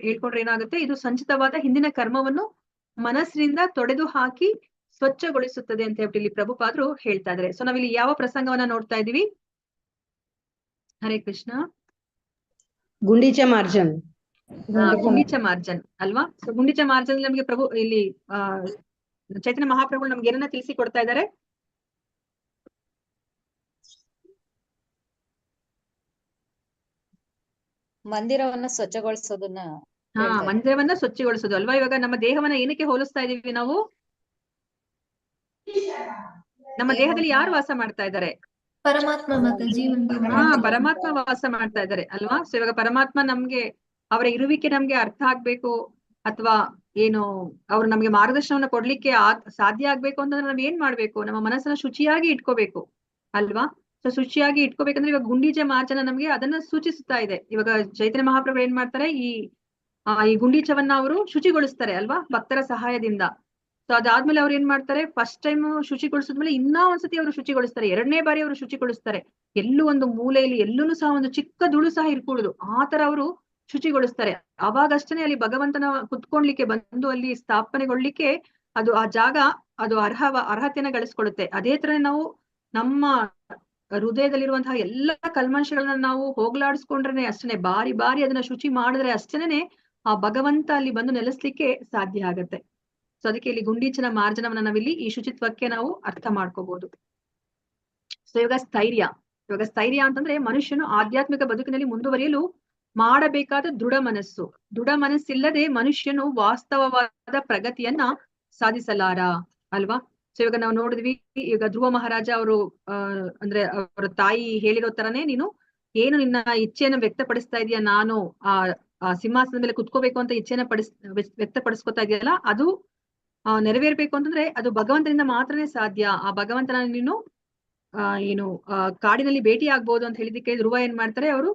ಹೇಳ್ಕೊಂಡ್ರೆ ಏನಾಗುತ್ತೆ, ಇದು ಸಂಚಿತವಾದ ಹಿಂದಿನ ಕರ್ಮವನ್ನು ಮನಸ್ಸಿನಿಂದ ತೊಡೆದು ಹಾಕಿ ಸ್ವಚ್ಛಗೊಳಿಸುತ್ತದೆ ಅಂತ ಹೇಳ್ಬಿಟ್ಟು ಇಲ್ಲಿ ಪ್ರಭುಪಾದರು ಹೇಳ್ತಾ ಇದ್ದಾರೆ. ಸೊ ನಾವಿಲ್ಲಿ ಯಾವ ಪ್ರಸಂಗವನ್ನ ನೋಡ್ತಾ ಇದೀವಿ? ಹರೇ ಕೃಷ್ಣ. ಗುಂಡೀಚ ಮಾರ್ಜನ್. ಗುಂಡೀಚ ಮಾರ್ಜನ್ ಅಲ್ವಾ. ಸೊ ಗುಂಡೀಚ ಮಾರ್ಜನ್ ನಮ್ಗೆ ಪ್ರಭು ಇಲ್ಲಿ ಚೈತನ್ಯ ಮಹಾಪ್ರಭು ನಮ್ಗೆ ಏನನ್ನ ತಿಳಿಸಿ ಕೊಡ್ತಾ ಇದ್ದಾರೆ? ಮಂದಿರವನ್ನ ಸ್ವಚ್ಛಗೊಳಿಸೋದನ್ನ ಮಂದಿರವನ್ನ ಸ್ವಚ್ಛಗೊಳಿಸೋದು ಅಲ್ವಾ. ಇವಾಗ ನಮ್ಮ ದೇಹವನ್ನ ಏನಕ್ಕೆ ಹೋಲಿಸ್ತಾ ಇದೀವಿ ನಾವು? ನಮ್ಮ ದೇಹದಲ್ಲಿ ಯಾರು ವಾಸ ಮಾಡ್ತಾ ಇದ್ದಾರೆ? ಪರಮಾತ್ಮ ಮಾತಾಜಿ. ಪರಮಾತ್ಮ ವಾಸ ಮಾಡ್ತಾ ಇದ್ದಾರೆ ಅಲ್ವಾ. ಸೊ ಇವಾಗ ಪರಮಾತ್ಮ ನಮ್ಗೆ ಅವರ ಇರುವಿಕೆ ನಮ್ಗೆ ಅರ್ಥ ಆಗ್ಬೇಕು, ಅಥವಾ ಏನು ಅವ್ರು ನಮ್ಗೆ ಮಾರ್ಗದರ್ಶನವನ್ನ ಕೊಡ್ಲಿಕ್ಕೆ ಸಾಧ್ಯ ಆಗ್ಬೇಕು ಅಂತಂದ್ರೆ ನಾವ್ ಏನ್ ಮಾಡ್ಬೇಕು, ನಮ್ಮ ಮನಸ್ಸನ್ನ ಶುಚಿಯಾಗಿ ಇಟ್ಕೋಬೇಕು ಅಲ್ವಾ. ಸೊ ಶುಚಿಯಾಗಿ ಇಟ್ಕೋಬೇಕಂದ್ರೆ ಇವಾಗ ಗುಂಡೀಚ ಮಾರ್ಜನ ನಮ್ಗೆ ಅದನ್ನ ಸೂಚಿಸುತ್ತಾ ಇದೆ. ಇವಾಗ ಚೈತನ್ಯ ಮಹಾಪ್ರಭು ಏನ್ ಮಾಡ್ತಾರೆ, ಈ ಗುಂಡೀಚವನ್ನ ಅವರು ಶುಚಿಗೊಳಿಸ್ತಾರೆ ಅಲ್ವಾ ಭಕ್ತರ ಸಹಾಯದಿಂದ. ಸೊ ಅದಾದ್ಮೇಲೆ ಅವ್ರು ಏನ್ ಮಾಡ್ತಾರೆ, ಫಸ್ಟ್ ಟೈಮ್ ಶುಚಿಗೊಳಿಸಿದ್ಮೇಲೆ ಇನ್ನೂ ಒಂದ್ಸತಿ ಅವರು ಶುಚಿಗೊಳಿಸ್ತಾರೆ, 2ನೇ ಬಾರಿ ಅವರು ಶುಚಿಗೊಳಿಸ್ತಾರೆ. ಎಲ್ಲೂ ಒಂದು ಮೂಲೆಯಲ್ಲಿ ಎಲ್ಲೂ ಸಹ ಒಂದು ಚಿಕ್ಕ ಧೂಳು ಸಹ ಇರ್ಕೂಡುದು, ಆ ತರ ಅವರು ಶುಚಿಗೊಳಿಸ್ತಾರೆ. ಅವಾಗಷ್ಟೇ ಅಲ್ಲಿ ಭಗವಂತನ ಕುತ್ಕೊಳ್ಲಿಕ್ಕೆ ಬಂದು ಅಲ್ಲಿ ಸ್ಥಾಪನೆಗೊಳ್ಳಿಕ್ಕೆ ಅದು ಆ ಜಾಗ ಅದು ಅರ್ಹತೆಯನ್ನ ಗಳಿಸ್ಕೊಳ್ಳುತ್ತೆ. ಅದೇ ತರ ನಾವು ನಮ್ಮ ಹೃದಯದಲ್ಲಿರುವಂತಹ ಎಲ್ಲ ಕಲ್ಮಶಗಳನ್ನ ನಾವು ಹೋಗ್ಲಾಡಿಸ್ಕೊಂಡ್ರೆ ಅಷ್ಟೇನೆ, ಬಾರಿ ಬಾರಿ ಅದನ್ನ ಶುಚಿ ಮಾಡಿದ್ರೆ ಅಷ್ಟೇನೆ ಆ ಭಗವಂತ ಅಲ್ಲಿ ಬಂದು ನೆಲೆಸ್ಲಿಕ್ಕೆ ಸಾಧ್ಯ ಆಗತ್ತೆ. ಸೊ ಅದಕ್ಕೆ ಇಲ್ಲಿ ಗುಂಡೀಚನ ಮಾರ್ಜನವನ್ನ ನಾವಿಲ್ಲಿ ಈ ಶುಚಿತ್ವಕ್ಕೆ ನಾವು ಅರ್ಥ ಮಾಡ್ಕೋಬಹುದು. ಸೊ ಇವಾಗ ಸ್ಥೈರ್ಯ ಅಂತಂದ್ರೆ ಮನುಷ್ಯನು ಆಧ್ಯಾತ್ಮಿಕ ಬದುಕಿನಲ್ಲಿ ಮುಂದುವರಿಯಲು ಮಾಡಬೇಕಾದ ದೃಢ ಮನಸ್ಸು. ದೃಢ ಮನಸ್ಸಿಲ್ಲದೆ ಮನುಷ್ಯನು ವಾಸ್ತವವಾದ ಪ್ರಗತಿಯನ್ನ ಸಾಧಿಸಲಾರ ಅಲ್ವಾ. ಸೊ ಇವಾಗ ನಾವು ನೋಡಿದ್ವಿ, ಈಗ ಧ್ರುವ ಮಹಾರಾಜ ಅವರು ಅಂದ್ರೆ ಅವರ ತಾಯಿ ಹೇಳಿರೋ ತರನೇ, ನೀನು ಏನು ನಿನ್ನ ಇಚ್ಛೆಯನ್ನು ವ್ಯಕ್ತಪಡಿಸ್ತಾ ಇದೀಯ, ನಾನು ಆ ಸಿಂಹಾಸನದ ಮೇಲೆ ಕುತ್ಕೋಬೇಕು ಅಂತ ಇಚ್ಛೆನ ವ್ಯಕ್ತಪಡಿಸ್ಕೊತಾ ಇದೆಯಲ್ಲ, ಅದು ನೆರವೇರ್ಬೇಕು ಅಂತಂದ್ರೆ ಅದು ಭಗವಂತನಿಂದ ಮಾತ್ರನೇ ಸಾಧ್ಯ. ಆ ಭಗವಂತನ ನೀನು ಕಾಡಿನಲ್ಲಿ ಭೇಟಿ ಆಗ್ಬೋದು ಅಂತ ಹೇಳಿದಕ್ಕೆ ಧ್ರುವ ಏನ್ ಮಾಡ್ತಾರೆ, ಅವರು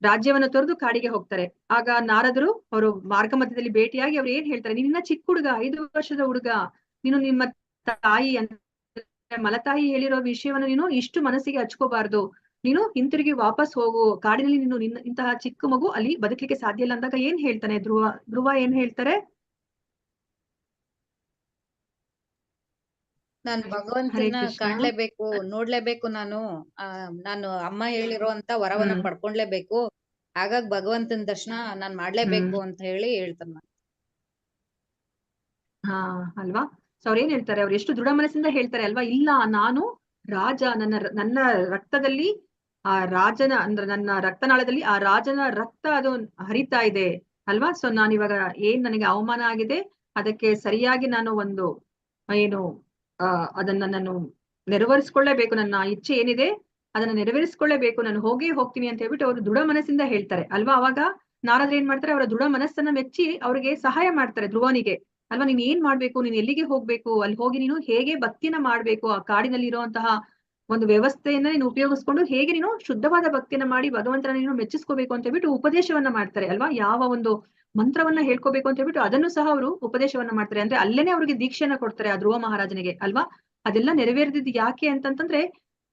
ರಾಜ್ಯವನ್ನ ತೊರೆದು ಕಾಡಿಗೆ ಹೋಗ್ತಾರೆ. ಆಗ ನಾರದರು ಅವರು ಮಾರ್ಗ ಮಧ್ಯದಲ್ಲಿ ಭೇಟಿಯಾಗಿ ಅವ್ರು ಏನ್ ಹೇಳ್ತಾರೆ, ನಿನ್ನ ಚಿಕ್ಕ ಹುಡುಗ, 5 ವರ್ಷದ ಹುಡುಗ, ನೀನು ನಿಮ್ಮ ತಾಯಿ ಅಂದ್ರೆ ಮಲತಾಯಿ ಹೇಳಿರೋ ವಿಷಯವನ್ನ ನೀನು ಇಷ್ಟು ಮನಸ್ಸಿಗೆ ಹಚ್ಕೋಬಾರ್ದು, ನೀನು ಹಿಂತಿರುಗಿ ವಾಪಸ್ ಹೋಗು, ಕಾಡಿನಲ್ಲಿ ನೀನು ಇಂತಹ ಚಿಕ್ಕ ಮಗು ಅಲ್ಲಿ ಬದುಕಲಿಕ್ಕೆ ಸಾಧ್ಯ ಇಲ್ಲ ಅಂದಾಗ ಏನ್ ಹೇಳ್ತಾನೆ ಧ್ರುವ ಏನ್ ಹೇಳ್ತಾರೆ, ನಾನು ಭಗವಂತನ ಕಾಣ್ಲೇಬೇಕು, ನೋಡ್ಲೇಬೇಕು, ನಾನು ಅಮ್ಮ ಹೇಳಿರೋ ಅಂತ ವರವನ್ನ ಪಡ್ಕೊಂಡ್ಲೇಬೇಕು, ಹಾಗಾಗಿ ಭಗವಂತನ ದರ್ಶನ ನಾನ್ ಮಾಡ್ಲೇಬೇಕು ಅಂತ ಹೇಳಿ ಹೇಳ್ತಾನ. ಅಲ್ವಾ. ಸೊ ಅವ್ರ ಏನ್ ಹೇಳ್ತಾರೆ, ಅವ್ರು ಎಷ್ಟು ದೃಢ ಮನಸ್ಸಿಂದ ಹೇಳ್ತಾರೆ ಅಲ್ವಾ, ಇಲ್ಲ ನಾನು ರಾಜ, ನನ್ನ ರಕ್ತದಲ್ಲಿ ಆ ರಾಜನ ಅಂದ್ರೆ ನನ್ನ ರಕ್ತನಾಳದಲ್ಲಿ ಆ ರಾಜನ ರಕ್ತ ಅದು ಹರಿತಾ ಇದೆ ಅಲ್ವಾ. ಸೊ ನಾನು ಇವಾಗ ಏನ್ ನನಗೆ ಅವಮಾನ ಆಗಿದೆ ಅದಕ್ಕೆ ಸರಿಯಾಗಿ ನಾನು ಒಂದು ಏನು ಅದನ್ನ ನಾನು ನೆರವೇರಿಸ್ಕೊಳ್ಳೇಬೇಕು. ನನ್ನ ಇಚ್ಛೆ ಏನಿದೆ ಅದನ್ನ ನೆರವೇರಿಸ್ಕೊಳ್ಳೇಬೇಕು, ನಾನು ಹೋಗೇ ಹೋಗ್ತೀನಿ ಅಂತ ಹೇಳ್ಬಿಟ್ಟು ಅವರು ದೃಢ ಮನಸ್ಸಿಂದ ಹೇಳ್ತಾರೆ ಅಲ್ವಾ. ಅವಾಗ ನಾರದ್ರು ಏನ್ ಮಾಡ್ತಾರೆ, ಅವರ ದೃಢ ಮನಸ್ಸನ್ನ ಮೆಚ್ಚಿ ಅವ್ರಿಗೆ ಸಹಾಯ ಮಾಡ್ತಾರೆ ಧ್ರುವನಿಗೆ ಅಲ್ವಾ. ನೀನ್ ಏನ್ ಮಾಡ್ಬೇಕು, ನೀನ್ ಎಲ್ಲಿಗೆ ಹೋಗ್ಬೇಕು, ಅಲ್ಲಿ ಹೋಗಿ ನೀನು ಹೇಗೆ ಭಕ್ತಿನ ಮಾಡ್ಬೇಕು, ಆ ಕಾಡಿನಲ್ಲಿ ಇರುವಂತಹ ಒಂದು ವ್ಯವಸ್ಥೆಯನ್ನ ನೀನು ಉಪಯೋಗಿಸ್ಕೊಂಡು ಹೇಗೆ ನೀನು ಶುದ್ಧವಾದ ಭಕ್ತಿಯನ್ನ ಮಾಡಿ ಭಗವಂತನ ನೀನು ಮೆಚ್ಚಿಸ್ಕೋಬೇಕು ಅಂತ ಹೇಳ್ಬಿಟ್ಟು ಉಪದೇಶವನ್ನ ಮಾಡ್ತಾರೆ ಅಲ್ವಾ. ಯಾವ ಒಂದು ಮಂತ್ರವನ್ನ ಹೇಳ್ಕೋಬೇಕು ಅಂತ ಹೇಳ್ಬಿಟ್ಟು ಅದನ್ನು ಸಹ ಅವರು ಉಪದೇಶವನ್ನ ಮಾಡ್ತಾರೆ. ಅಂದ್ರೆ ಅಲ್ಲೇನೆ ಅವ್ರಿಗೆ ದೀಕ್ಷೆಯನ್ನ ಕೊಡ್ತಾರೆ ಆ ಧ್ರುವ ಮಹಾರಾಜನಿಗೆ ಅಲ್ವಾ. ಅದೆಲ್ಲ ನೆರವೇರಿದ್ದು ಯಾಕೆ ಅಂತಂತಂದ್ರೆ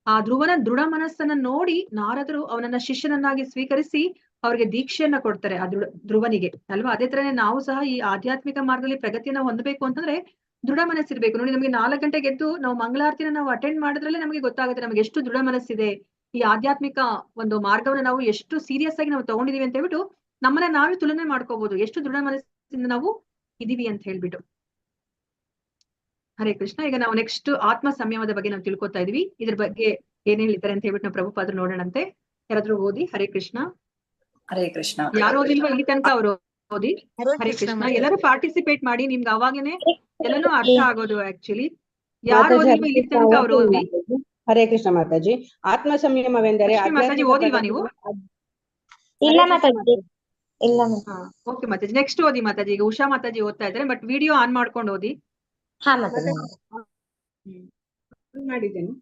ಆ ಧ್ರುವನ ದೃಢ ಮನಸ್ಸನ್ನ ನೋಡಿ ನಾರದರು ಅವನನ್ನ ಶಿಷ್ಯನನ್ನಾಗಿ ಸ್ವೀಕರಿಸಿ ಅವ್ರಿಗೆ ದೀಕ್ಷೆಯನ್ನ ಕೊಡ್ತಾರೆ ಆ ಧ್ರುವನಿಗೆ ಅಲ್ವಾ. ಅದೇ ತರನೇ ನಾವು ಸಹ ಈ ಆಧ್ಯಾತ್ಮಿಕ ಮಾರ್ಗದಲ್ಲಿ ಪ್ರಗತಿಯನ್ನ ಹೊಂದಬೇಕು ಅಂತಂದ್ರೆ ದೃಢ ಮನಸ್ಸಿರ್ಬೇಕು. ನೋಡಿ, ನಮಗೆ 4 ಗಂಟೆಗೆ ಎದ್ದು ನಾವು ಮಂಗಳಾರತಿನ ನಾವು ಅಟೆಂಡ್ ಮಾಡಿದ್ರಲ್ಲೇ ನಮಗೆ ಗೊತ್ತಾಗುತ್ತೆ ನಮಗೆ ಎಷ್ಟು ದೃಢ ಮನಸ್ಸಿದೆ, ಈ ಆಧ್ಯಾತ್ಮಿಕ ಒಂದು ಮಾರ್ಗವನ್ನ ನಾವು ಎಷ್ಟು ಸೀರಿಯಸ್ ಆಗಿ ನಾವು ತಗೊಂಡಿದೀವಿ ಅಂತ ಹೇಳ್ಬಿಟ್ಟು ನಮ್ಮನ್ನ ನಾವೇ ತುಲನೆ ಮಾಡ್ಕೋಬಹುದು, ಎಷ್ಟು ದೃಢ ಮನಸ್ಸಿಂದ ನಾವು ಇದೀವಿ ಅಂತ ಹೇಳ್ಬಿಟ್ಟು. ಹರೇ ಕೃಷ್ಣ. ಈಗ ನಾವು ನೆಕ್ಸ್ಟ್ ಆತ್ಮ ಸಂಯಮದ ಬಗ್ಗೆ ನಾವು ತಿಳ್ಕೊತಾ ಇದೀವಿ. ಇದ್ರ ಬಗ್ಗೆ ಏನ್ ಹೇಳಿದ್ದಾರೆ ಅಂತ ಹೇಳ್ಬಿಟ್ಟು ನಾವು ಪ್ರಭುಪಾದರು ನೋಡೋಣಂತೆ. ಯಾರಾದ್ರೂ ಓದಿ. ಹರೇ ಕೃಷ್ಣ. ಹರೇ ಕೃಷ್ಣ. ಯಾರು ಓದಿಲ್ವಾ ಇಲ್ಲಿ ತನಕ ಅವರು ಓದಿ. ಹರೇ ಕೃಷ್ಣ. ಎಲ್ಲರೂ ಪಾರ್ಟಿಸಿಪೇಟ್ ಮಾಡಿ, ನಿಮ್ಗೆ ಅವಾಗನೇ ಎಲ್ಲಾನು ಅರ್ಥ ಆಗೋದು. ಆಕ್ಚುಲಿ ಯಾರು ಓದಿಲ್ವಾ ಇಲ್ಲಿ ತನಕ ಅವರು ಓದಿ. ಹರೇ ಕೃಷ್ಣ ಮಾತಾಜಿ. ಆತ್ಮ ಸಂಯಮವೆಂದರೆ ಮಾತಾಜಿ ಓದಿಲ್ವಾ ನೀವು? ಇಲ್ಲ ಮಾತಾಜಿ, ಇಲ್ಲ. ಓಕೆ ಮಾತಾಜಿ, ನೆಕ್ಸ್ಟ್ ಓದಿ ಮಾತಾಜಿ. ಈಗ ಉಷಾ ಮಾತಾಜಿ ಓದ್ತಾ ಇದ್ದಾರೆ, ಬಟ್ ವಿಡಿಯೋ ಆನ್ ಮಾಡ್ಕೊಂಡು ಓದಿ. ಮಾಡಿದ್ದೇನೆ.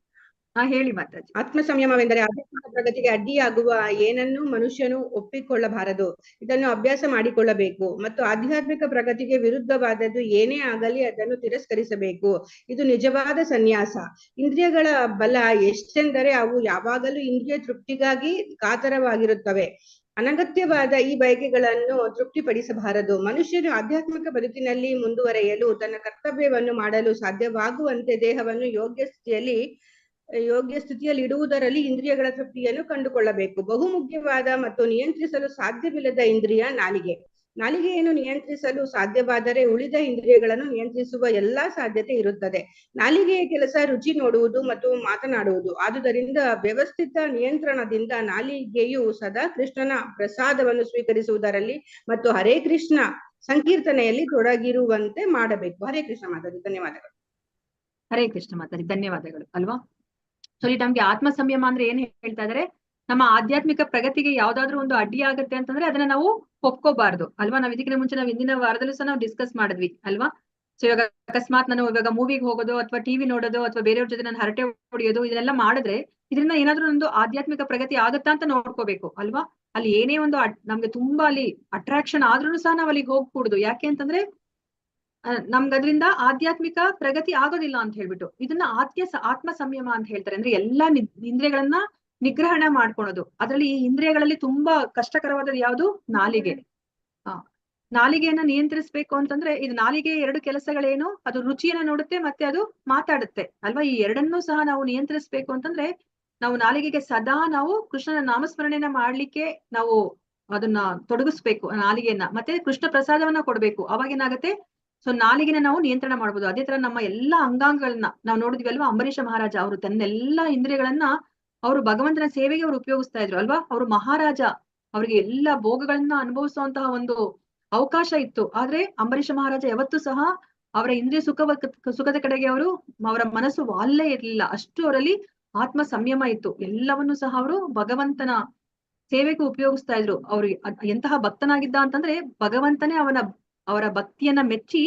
ಹೇಳಿ ಮಾತಾಜಿ. ಆತ್ಮ ಸಂಯಮವೆಂದರೆ ಆಧ್ಯಾತ್ಮಿಕ ಪ್ರಗತಿಗೆ ಅಡ್ಡಿಯಾಗುವ ಏನನ್ನು ಮನುಷ್ಯನು ಒಪ್ಪಿಕೊಳ್ಳಬಾರದು. ಇದನ್ನು ಅಭ್ಯಾಸ ಮಾಡಿಕೊಳ್ಳಬೇಕು ಮತ್ತು ಆಧ್ಯಾತ್ಮಿಕ ಪ್ರಗತಿಗೆ ವಿರುದ್ಧವಾದದ್ದು ಏನೇ ಆಗಲಿ ಅದನ್ನು ತಿರಸ್ಕರಿಸಬೇಕು. ಇದು ನಿಜವಾದ ಸನ್ಯಾಸ. ಇಂದ್ರಿಯಗಳ ಬಲ ಎಷ್ಟೆಂದರೆ ಅವು ಯಾವಾಗಲೂ ಇಂದ್ರಿಯ ತೃಪ್ತಿಗಾಗಿ ಕಾತರವಾಗಿರುತ್ತವೆ. ಅನಗತ್ಯವಾದ ಈ ಬಯಕೆಗಳನ್ನು ತೃಪ್ತಿಪಡಿಸಬಾರದು. ಮನುಷ್ಯನು ಆಧ್ಯಾತ್ಮಿಕ ಬದುಕಿನಲ್ಲಿ ಮುಂದುವರೆಯಲು ತನ್ನ ಕರ್ತವ್ಯವನ್ನು ಮಾಡಲು ಸಾಧ್ಯವಾಗುವಂತೆ ದೇಹವನ್ನು ಯೋಗ್ಯ ಸ್ಥಿತಿಯಲ್ಲಿ ಇಡುವುದರಲ್ಲಿ ಇಂದ್ರಿಯಗಳ ತೃಪ್ತಿಯನ್ನು ಕಂಡುಕೊಳ್ಳಬೇಕು. ಬಹುಮುಖ್ಯವಾದ ಮತ್ತು ನಿಯಂತ್ರಿಸಲು ಸಾಧ್ಯವಿಲ್ಲದ ಇಂದ್ರಿಯ ನಾಲಿಗೆ. ನಾಲಿಗೆಯನ್ನು ನಿಯಂತ್ರಿಸಲು ಸಾಧ್ಯವಾದರೆ ಉಳಿದ ಇಂದ್ರಿಯಗಳನ್ನು ನಿಯಂತ್ರಿಸುವ ಎಲ್ಲಾ ಸಾಧ್ಯತೆ ಇರುತ್ತದೆ. ನಾಲಿಗೆಯ ಕೆಲಸ ರುಚಿ ನೋಡುವುದು ಮತ್ತು ಮಾತನಾಡುವುದು. ಆದುದರಿಂದ ವ್ಯವಸ್ಥಿತ ನಿಯಂತ್ರಣದಿಂದ ನಾಲಿಗೆಯು ಸದಾ ಕೃಷ್ಣನ ಪ್ರಸಾದವನ್ನು ಸ್ವೀಕರಿಸುವುದರಲ್ಲಿ ಮತ್ತು ಹರೇ ಕೃಷ್ಣ ಸಂಕೀರ್ತನೆಯಲ್ಲಿ ತೊಡಗಿರುವಂತೆ ಮಾಡಬೇಕು. ಹರೇ ಕೃಷ್ಣ ಮಾತಾಡಿ. ಧನ್ಯವಾದಗಳು. ಹರೇ ಕೃಷ್ಣ ಮಾತಾಡಿ. ಧನ್ಯವಾದಗಳು ಅಲ್ವಾ. ಸೊ ನಮ್ಗೆ ಆತ್ಮ ಸಂಯಮ ಅಂದ್ರೆ ಏನ್ ಹೇಳ್ತಾ ಇದಾರೆ, ನಮ್ಮ ಆಧ್ಯಾತ್ಮಿಕ ಪ್ರಗತಿಗೆ ಯಾವ್ದಾದ್ರು ಒಂದು ಅಡ್ಡಿ ಆಗುತ್ತೆ ಅಂತಂದ್ರೆ ಅದನ್ನ ನಾವು ಒಪ್ಕೋಬಾರ್ದು ಅಲ್ವಾ. ನಾವ್ ಇದಕ್ಕಿಂತ ಮುಂಚೆ ನಾವು ಹಿಂದಿನ ವಾರದಲ್ಲೂ ಸಹ ನಾವು ಡಿಸ್ಕಸ್ ಮಾಡಿದ್ವಿ ಅಲ್ವಾ. ಸೊ ಇವಾಗ ಅಕಸ್ಮಾತ್ ನಾನು ಇವಾಗ ಮೂವಿಗೆ ಹೋಗೋದು ಅಥವಾ ಟಿವಿ ನೋಡೋದು ಅಥವಾ ಬೇರೆಯವ್ರ ಜೊತೆ ನಾನು ಹರಟೆ ಹೊಡಿಯೋದು ಇದನ್ನೆಲ್ಲ ಮಾಡಿದ್ರೆ ಇದರಿಂದ ಏನಾದ್ರೂ ಒಂದು ಆಧ್ಯಾತ್ಮಿಕ ಪ್ರಗತಿ ಆಗುತ್ತಾ ಅಂತ ನೋಡ್ಕೋಬೇಕು ಅಲ್ವಾ. ಅಲ್ಲಿ ಏನೇ ಒಂದು ನಮ್ಗೆ ತುಂಬಾ ಅಲ್ಲಿ ಅಟ್ರಾಕ್ಷನ್ ಆದ್ರೂ ಸಹ ನಾವ್ ಅಲ್ಲಿಗೆ ಹೋಗ್ಕೂಡುದು. ಯಾಕೆ ಅಂತಂದ್ರೆ ನಮ್ಗೆ ಅದರಿಂದ ಆಧ್ಯಾತ್ಮಿಕ ಪ್ರಗತಿ ಆಗೋದಿಲ್ಲ ಅಂತ ಹೇಳ್ಬಿಟ್ಟು ಇದನ್ನ ಆತ್ಮ ಸಂಯಮ ಅಂತ ಹೇಳ್ತಾರೆ. ಅಂದ್ರೆ ಎಲ್ಲಾ ಇಂದ್ರಿಯಗಳನ್ನ ನಿಗ್ರಹಣ ಮಾಡ್ಕೊಳೋದು. ಅದ್ರಲ್ಲಿ ಈ ಇಂದ್ರಿಯಗಳಲ್ಲಿ ತುಂಬಾ ಕಷ್ಟಕರವಾದದ್ದು ಯಾವುದು? ನಾಲಿಗೆ. ನಾಲಿಗೆಯನ್ನ ನಿಯಂತ್ರಿಸ್ಬೇಕು ಅಂತಂದ್ರೆ ಇದು ನಾಲಿಗೆ 2 ಕೆಲಸಗಳೇನು? ಅದು ರುಚಿಯನ್ನ ನೋಡುತ್ತೆ ಮತ್ತೆ ಅದು ಮಾತಾಡುತ್ತೆ ಅಲ್ವಾ. ಈ ಎರಡನ್ನೂ ಸಹ ನಾವು ನಿಯಂತ್ರಿಸ್ಬೇಕು ಅಂತಂದ್ರೆ ನಾವು ನಾಲಿಗೆಗೆ ಸದಾ ನಾವು ಕೃಷ್ಣನ ನಾಮಸ್ಮರಣೆಯನ್ನ ಮಾಡ್ಲಿಕ್ಕೆ ನಾವು ಅದನ್ನ ತೊಡಗಿಸ್ಬೇಕು ನಾಲಿಗೆಯನ್ನ. ಮತ್ತೆ ಕೃಷ್ಣ ಪ್ರಸಾದವನ್ನ ಕೊಡ್ಬೇಕು. ಅವಾಗೇನಾಗತ್ತೆ, ಸೊ ನಾಲಿಗೆನ ನಾವು ನಿಯಂತ್ರಣ ಮಾಡ್ಬೋದು. ಅದೇ ತರ ನಮ್ಮ ಎಲ್ಲಾ ಅಂಗಾಂಗಗಳನ್ನ ನಾವು ನೋಡಿದ್ವಿ ಅಲ್ವಾ. ಅಂಬರೀಷ ಮಹಾರಾಜ ಅವರು ತನ್ನೆಲ್ಲಾ ಇಂದ್ರಿಯಗಳನ್ನ ಅವರು ಭಗವಂತನ ಸೇವೆಗೆ ಅವ್ರು ಉಪಯೋಗಿಸ್ತಾ ಇದ್ರು ಅಲ್ವಾ. ಅವರು ಮಹಾರಾಜ, ಅವ್ರಿಗೆ ಎಲ್ಲಾ ಭೋಗಗಳನ್ನ ಅನುಭವಿಸುವಂತಹ ಒಂದು ಅವಕಾಶ ಇತ್ತು. ಆದ್ರೆ ಅಂಬರೀಷ ಮಹಾರಾಜ ಯಾವತ್ತೂ ಸಹ ಅವರ ಇಂದ್ರಿಯ ಸುಖದ ಕಡೆಗೆ ಅವರ ಮನಸ್ಸು ವಾಲ್ಲೇ ಇರ್ಲಿಲ್ಲ. ಅಷ್ಟು ಅವರಲ್ಲಿ ಆತ್ಮ ಸಂಯಮ ಇತ್ತು. ಎಲ್ಲವನ್ನೂ ಸಹ ಅವರು ಭಗವಂತನ ಸೇವೆಗೆ ಉಪಯೋಗಿಸ್ತಾ ಇದ್ರು. ಅವ್ರು ಎಂತಹ ಭಕ್ತನಾಗಿದ್ದ ಅಂತಂದ್ರೆ ಭಗವಂತನೇ ಅವರ ಭಕ್ತಿಯನ್ನ ಮೆಚ್ಚಿ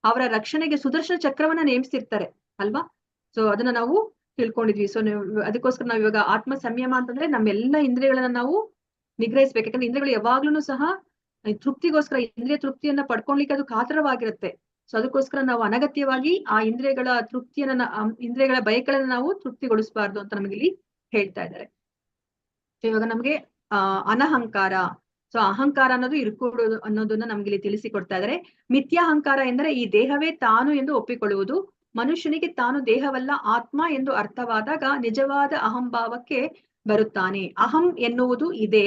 ಅವರ ರಕ್ಷಣೆಗೆ ಸುದರ್ಶನ ಚಕ್ರವನ್ನ ನೇಮಿಸಿರ್ತಾರೆ ಅಲ್ವಾ. ಸೊ ಅದನ್ನ ನಾವು ತಿಳ್ಕೊಂಡಿದ್ವಿ. ಸೊ ಅದಕ್ಕೋಸ್ಕರ ನಾವ್ ಇವಾಗ ಆತ್ಮ ಸಂಯಮ ಅಂತಂದ್ರೆ ನಮ್ಮೆಲ್ಲಾ ಇಂದ್ರಿಯಗಳನ್ನ ನಾವು ನಿಗ್ರಹಿಸ್ಬೇಕು. ಯಾಕಂದ್ರೆ ಇಂದ್ರಿಯಗಳು ಯಾವಾಗ್ಲೂ ಸಹ ತೃಪ್ತಿಗೋಸ್ಕರ ಇಂದ್ರಿಯ ತೃಪ್ತಿಯನ್ನ ಪಡ್ಕೊಳ್ಲಿಕ್ಕೆ ಅದು ಕಾತರವಾಗಿರುತ್ತೆ. ಸೊ ಅದಕ್ಕೋಸ್ಕರ ನಾವು ಅನಗತ್ಯವಾಗಿ ಆ ಇಂದ್ರಿಯಗಳ ತೃಪ್ತಿಯನ್ನ ಇಂದ್ರಿಯಗಳ ಬಯಕೆಗಳನ್ನ ನಾವು ತೃಪ್ತಿಗೊಳಿಸಬಾರ್ದು ಅಂತ ನಮಗೆ ಹೇಳ್ತಾ ಇದ್ದಾರೆ. ಇವಾಗ ನಮ್ಗೆ ಅನಹಂಕಾರ, ಸೊ ಅಹಂಕಾರ ಅನ್ನೋದು ಇರ್ಕೂಡುದು ಅನ್ನೋದನ್ನ ನಮ್ಗೆ ಇಲ್ಲಿ ತಿಳಿಸಿಕೊಡ್ತಾ ಇದ್ದಾರೆ. ಮಿಥ್ಯಾಹಂಕಾರ ಎಂದರೆ ಈ ದೇಹವೇ ತಾನು ಎಂದು ಒಪ್ಪಿಕೊಳ್ಳುವುದು. ಮನುಷ್ಯನಿಗೆ ತಾನು ದೇಹವಲ್ಲ ಆತ್ಮ ಎಂದು ಅರ್ಥವಾದಾಗ ನಿಜವಾದ ಅಹಂಭಾವಕ್ಕೆ ಬರುತ್ತಾನೆ. ಅಹಂ ಎನ್ನುವುದು ಇದೆ,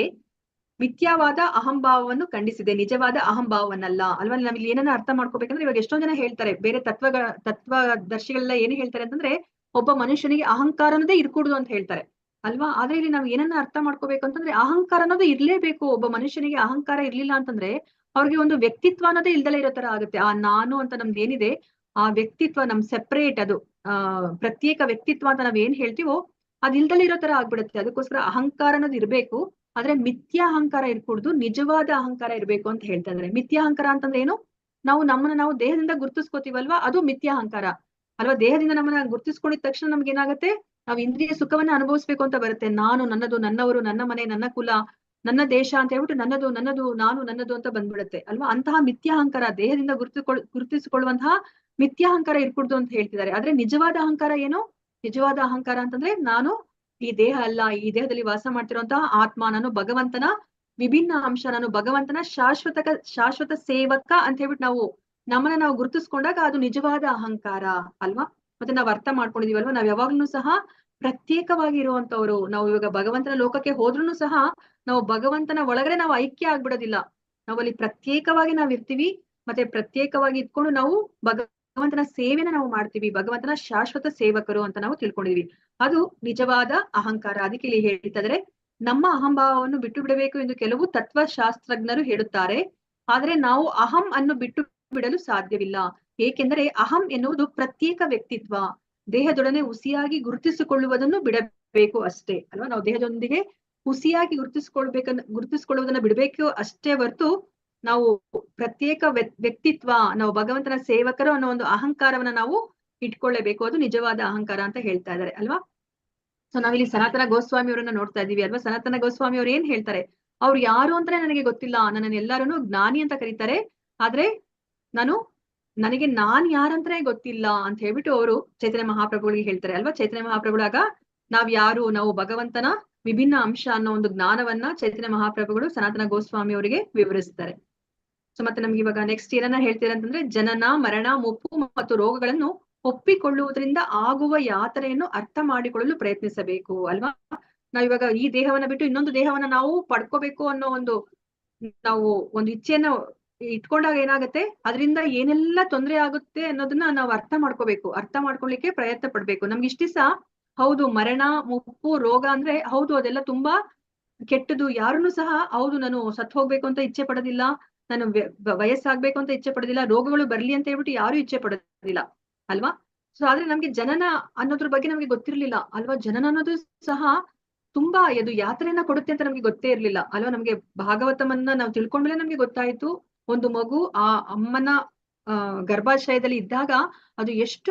ಮಿಥ್ಯಾವಾದ ಅಹಂಭಾವವನ್ನು ಖಂಡಿಸಿದೆ, ನಿಜವಾದ ಅಹಂಭಾವವನ್ನಲ್ಲ ಅಲ್ವಾ. ನಾವಿಲ್ಲಿ ಏನನ್ನ ಅರ್ಥ ಮಾಡ್ಕೋಬೇಕಂದ್ರೆ ಇವಾಗ ಎಷ್ಟೊಂದ್ ಜನ ಹೇಳ್ತಾರೆ, ಬೇರೆ ತತ್ವದರ್ಶಿಗಳೆಲ್ಲ ಏನ್ ಹೇಳ್ತಾರೆ ಅಂತಂದ್ರೆ ಒಬ್ಬ ಮನುಷ್ಯನಿಗೆ ಅಹಂಕಾರ ಅನ್ನೋದೇ ಇರ್ಕೂಡುದು ಅಂತ ಹೇಳ್ತಾರೆ ಅಲ್ವಾ? ಆದ್ರೆ ಇಲ್ಲಿ ನಾವು ಏನನ್ನ ಅರ್ಥ ಮಾಡ್ಕೋಬೇಕು ಅಂತಂದ್ರೆ ಅಹಂಕಾರ ಅನ್ನೋದು ಇರ್ಲೇಬೇಕು. ಒಬ್ಬ ಮನುಷ್ಯನಿಗೆ ಅಹಂಕಾರ ಇರ್ಲಿಲ್ಲ ಅಂತಂದ್ರೆ ಅವ್ರಿಗೆ ಒಂದು ವ್ಯಕ್ತಿತ್ವ ಅನ್ನೋದೇ ಇಲ್ದಲೇ ಇರೋ ತರ ಆಗುತ್ತೆ. ಆ ನಾನು ಅಂತ ನಮ್ದು ಏನಿದೆ ಆ ವ್ಯಕ್ತಿತ್ವ ನಮ್ ಸೆಪರೇಟ್, ಅದು ಪ್ರತ್ಯೇಕ ವ್ಯಕ್ತಿತ್ವ ಅಂತ ನಾವ್ ಏನ್ ಹೇಳ್ತೀವೋ ಅದ್ ಇಲ್ದಲೇ ಇರೋ ತರ ಆಗ್ಬಿಡುತ್ತೆ. ಅದಕ್ಕೋಸ್ಕರ ಅಹಂಕಾರ ಅನ್ನೋದು ಇರ್ಬೇಕು, ಆದ್ರೆ ಮಿಥ್ಯಾ ಅಹಂಕಾರ ಇರ್ಕೂಡ್ದು, ನಿಜವಾದ ಅಹಂಕಾರ ಇರ್ಬೇಕು ಅಂತ ಹೇಳ್ತಾ ಇದಾರೆ. ಮಿಥ್ಯಾ ಅಹಂಕಾರ ಅಂತಂದ್ರೆ ಏನು? ನಮ್ಮನ್ನ ನಾವು ದೇಹದಿಂದ ಗುರುತಿಸ್ಕೋತೀವಲ್ವಾ, ಅದು ಮಿಥ್ಯಾ ಅಹಂಕಾರ ಅಲ್ವಾ? ದೇಹದಿಂದ ನಮ್ಮನ್ನ ಗುರುತಿಸ್ಕೊಂಡಿದ ತಕ್ಷಣ ನಮ್ಗೆ ಏನಾಗುತ್ತೆ, ನಾವು ಇಂದ್ರಿಯ ಸುಖವನ್ನ ಅನುಭವಿಸ್ಬೇಕು ಅಂತ ಬರುತ್ತೆ. ನಾನು, ನನ್ನದು, ನನ್ನವರು, ನನ್ನ ಮನೆ, ನನ್ನ ಕುಲ, ನನ್ನ ದೇಶ ಅಂತ ಹೇಳ್ಬಿಟ್ಟು ನನ್ನದು ನನ್ನದು ನಾನು ನನ್ನದು ಅಂತ ಬಂದ್ಬಿಡುತ್ತೆ ಅಲ್ವಾ? ಅಂತಹ ಮಿಥ್ಯಾಹಂಕಾರ, ದೇಹದಿಂದ ಗುರುತಿಸಿಕೊಳ್ಳುವಂತಹ ಮಿಥ್ಯಾಹಂಕಾರ ಇರ್ಕೂಡ್ದು ಅಂತ ಹೇಳ್ತಿದ್ದಾರೆ. ಆದ್ರೆ ನಿಜವಾದ ಅಹಂಕಾರ ಏನು? ನಿಜವಾದ ಅಹಂಕಾರ ಅಂತಂದ್ರೆ ನಾನು ಈ ದೇಹ ಅಲ್ಲ, ಈ ದೇಹದಲ್ಲಿ ವಾಸ ಮಾಡ್ತಿರುವಂತಹ ಆತ್ಮ, ನಾನು ಭಗವಂತನ ವಿಭಿನ್ನ ಅಂಶ, ನಾನು ಭಗವಂತನ ಶಾಶ್ವತ ಸೇವಕ ಅಂತ ಹೇಳ್ಬಿಟ್ಟು ನಮ್ಮನ್ನ ನಾವು ಗುರುತಿಸ್ಕೊಂಡಾಗ ಅದು ನಿಜವಾದ ಅಹಂಕಾರ ಅಲ್ವಾ? ಮತ್ತೆ ನಾವ್ ಅರ್ಥ ಮಾಡ್ಕೊಂಡಿದೀವಲ್ವಾ, ನಾವ್ ಯಾವಾಗ್ಲೂ ಸಹ ಪ್ರತ್ಯೇಕವಾಗಿ ಇರುವಂತವ್ರು. ನಾವು ಇವಾಗ ಭಗವಂತನ ಲೋಕಕ್ಕೆ ಹೋದ್ರೂ ಸಹ ನಾವು ಭಗವಂತನ ಒಳಗಡೆ ನಾವು ಐಕ್ಯ ಆಗ್ಬಿಡೋದಿಲ್ಲ. ನಾವಲ್ಲಿ ಪ್ರತ್ಯೇಕವಾಗಿ ನಾವ್ ಇರ್ತೀವಿ, ಮತ್ತೆ ಪ್ರತ್ಯೇಕವಾಗಿ ಇದ್ಕೊಂಡು ನಾವು ಭಗವಂತನ ಸೇವೆನ ನಾವು ಮಾಡ್ತೀವಿ. ಭಗವಂತನ ಶಾಶ್ವತ ಸೇವಕರು ಅಂತ ನಾವು ತಿಳ್ಕೊಂಡಿದೀವಿ. ಅದು ನಿಜವಾದ ಅಹಂಕಾರ. ಅದಕ್ಕೆ ಇಲ್ಲಿ ಹೇಳ್ತಿದ್ರೆ ನಮ್ಮ ಅಹಂಭಾವವನ್ನು ಬಿಟ್ಟು ಬಿಡಬೇಕು ಎಂದು ಕೆಲವು ತತ್ವಶಾಸ್ತ್ರಜ್ಞರು ಹೇಳುತ್ತಾರೆ. ಆದ್ರೆ ನಾವು ಅಹಂ ಅನ್ನು ಬಿಟ್ಟು ಬಿಡಲು ಸಾಧ್ಯವಿಲ್ಲ. ಏಕೆಂದರೆ ಅಹಂ ಎನ್ನುವುದು ಪ್ರತ್ಯೇಕ ವ್ಯಕ್ತಿತ್ವ, ದೇಹದೊಡನೆ ಹುಸಿಯಾಗಿ ಗುರುತಿಸಿಕೊಳ್ಳುವುದನ್ನು ಬಿಡಬೇಕು ಅಷ್ಟೇ ಅಲ್ವಾ? ನಾವು ದೇಹದೊಂದಿಗೆ ಹುಸಿಯಾಗಿ ಗುರುತಿಸ್ಕೊಳ್ಳುವುದನ್ನ ಬಿಡಬೇಕು ಅಷ್ಟೇ ಹೊರತು ನಾವು ಪ್ರತ್ಯೇಕ ವ್ಯಕ್ತಿತ್ವ, ನಾವು ಭಗವಂತನ ಸೇವಕರು ಅನ್ನೋ ಒಂದು ಅಹಂಕಾರವನ್ನ ನಾವು ಇಟ್ಕೊಳ್ಳೇಬೇಕು. ಅದು ನಿಜವಾದ ಅಹಂಕಾರ ಅಂತ ಹೇಳ್ತಾ ಇದ್ದಾರೆ ಅಲ್ವಾ? ಸೊ ನಾವಿಲ್ಲಿ ಸನಾತನ ಗೋಸ್ವಾಮಿ ಅವರನ್ನ ನೋಡ್ತಾ ಇದೀವಿ ಅಲ್ವಾ? ಸನಾತನ ಗೋಸ್ವಾಮಿ ಅವ್ರು ಏನ್ ಹೇಳ್ತಾರೆ? ಅವ್ರು ಯಾರು ಅಂತಾನೆ ನನಗೆ ಗೊತ್ತಿಲ್ಲ, ನನ್ನನ್ನು ಎಲ್ಲರೂ ಜ್ಞಾನಿ ಅಂತ ಕರೀತಾರೆ, ಆದ್ರೆ ನನಗೆ ನಾನ್ ಯಾರಂತಾನೆ ಗೊತ್ತಿಲ್ಲ ಅಂತ ಹೇಳ್ಬಿಟ್ಟು ಅವರು ಚೈತನ್ಯ ಮಹಾಪ್ರಭುಗಳಿಗೆ ಹೇಳ್ತಾರೆ ಅಲ್ವಾ? ಚೈತನ್ಯ ಮಹಾಪ್ರಭುಗಳಾಗ ನಾವು ಭಗವಂತನ ವಿಭಿನ್ನ ಅಂಶ ಅನ್ನೋ ಒಂದು ಜ್ಞಾನವನ್ನ ಚೈತನ್ಯ ಮಹಾಪ್ರಭುಗಳು ಸನಾತನ ಗೋಸ್ವಾಮಿ ಅವರಿಗೆ ವಿವರಿಸ್ತಾರೆ. ಸೊ ಮತ್ತೆ ನಮ್ಗೆ ಇವಾಗ ನೆಕ್ಸ್ಟ್ ಏನನ್ನ ಹೇಳ್ತೀರ ಅಂತಂದ್ರೆ, ಜನನ, ಮರಣ, ಮುಪ್ಪು ಮತ್ತು ರೋಗಗಳನ್ನು ಒಪ್ಪಿಕೊಳ್ಳುವುದರಿಂದ ಆಗುವ ಯಾತನೆಯನ್ನು ಅರ್ಥ ಮಾಡಿಕೊಳ್ಳಲು ಪ್ರಯತ್ನಿಸಬೇಕು ಅಲ್ವಾ? ನಾವಿವಾಗ ಈ ದೇಹವನ್ನ ಬಿಟ್ಟು ಇನ್ನೊಂದು ದೇಹವನ್ನ ನಾವು ಪಡ್ಕೋಬೇಕು ಅನ್ನೋ ನಾವು ಒಂದು ಇಚ್ಛೆಯನ್ನ ಇಟ್ಕೊಂಡಾಗ ಏನಾಗುತ್ತೆ, ಅದರಿಂದ ಏನೆಲ್ಲ ತೊಂದರೆ ಆಗುತ್ತೆ ಅನ್ನೋದನ್ನ ನಾವು ಅರ್ಥ ಮಾಡ್ಕೋಬೇಕು. ಅರ್ಥ ಮಾಡ್ಕೊಳ್ಳಿಕ್ಕೆ ಪ್ರಯತ್ನ ಪಡ್ಬೇಕು. ನಮ್ಗೆ ಇಷ್ಟಿಸ ಹೌದು ಮರಣ, ಮುಪ್ಪು, ರೋಗ ಅಂದ್ರೆ ಹೌದು ಅದೆಲ್ಲ ತುಂಬಾ ಕೆಟ್ಟದು. ಯಾರನ್ನು ಸಹ ಹೌದು ನಾನು ಸತ್ ಹೋಗ್ಬೇಕು ಅಂತ ಇಚ್ಛೆ ಪಡೋದಿಲ್ಲ, ನಾನು ವಯಸ್ಸಾಗ್ಬೇಕು ಅಂತ ಇಚ್ಛೆ ಪಡೋದಿಲ್ಲ, ರೋಗಗಳು ಬರ್ಲಿ ಅಂತ ಹೇಳ್ಬಿಟ್ಟು ಯಾರು ಇಚ್ಛೆ ಪಡೋದಿಲ್ಲ ಅಲ್ವಾ? ಸೊ ಆದ್ರೆ ನಮ್ಗೆ ಜನನ ಅನ್ನೋದ್ರ ಬಗ್ಗೆ ನಮ್ಗೆ ಗೊತ್ತಿರ್ಲಿಲ್ಲ ಅಲ್ವಾ? ಜನನ ಅನ್ನೋದು ಸಹ ತುಂಬಾ ಅದು ಯಾತ್ರೆಯನ್ನ ಕೊಡುತ್ತೆ ಅಂತ ನಮ್ಗೆ ಗೊತ್ತೇ ಇರ್ಲಿಲ್ಲ ಅಲ್ವಾ? ನಮ್ಗೆ ಭಾಗವತಮನ್ನ ನಾವು ತಿಳ್ಕೊಂಡ್ಮೇಲೆ ನಮ್ಗೆ ಗೊತ್ತಾಯ್ತು, ಒಂದು ಮಗು ಆ ಅಮ್ಮನ ಗರ್ಭಾಶಯದಲ್ಲಿ ಇದ್ದಾಗ ಅದು ಎಷ್ಟು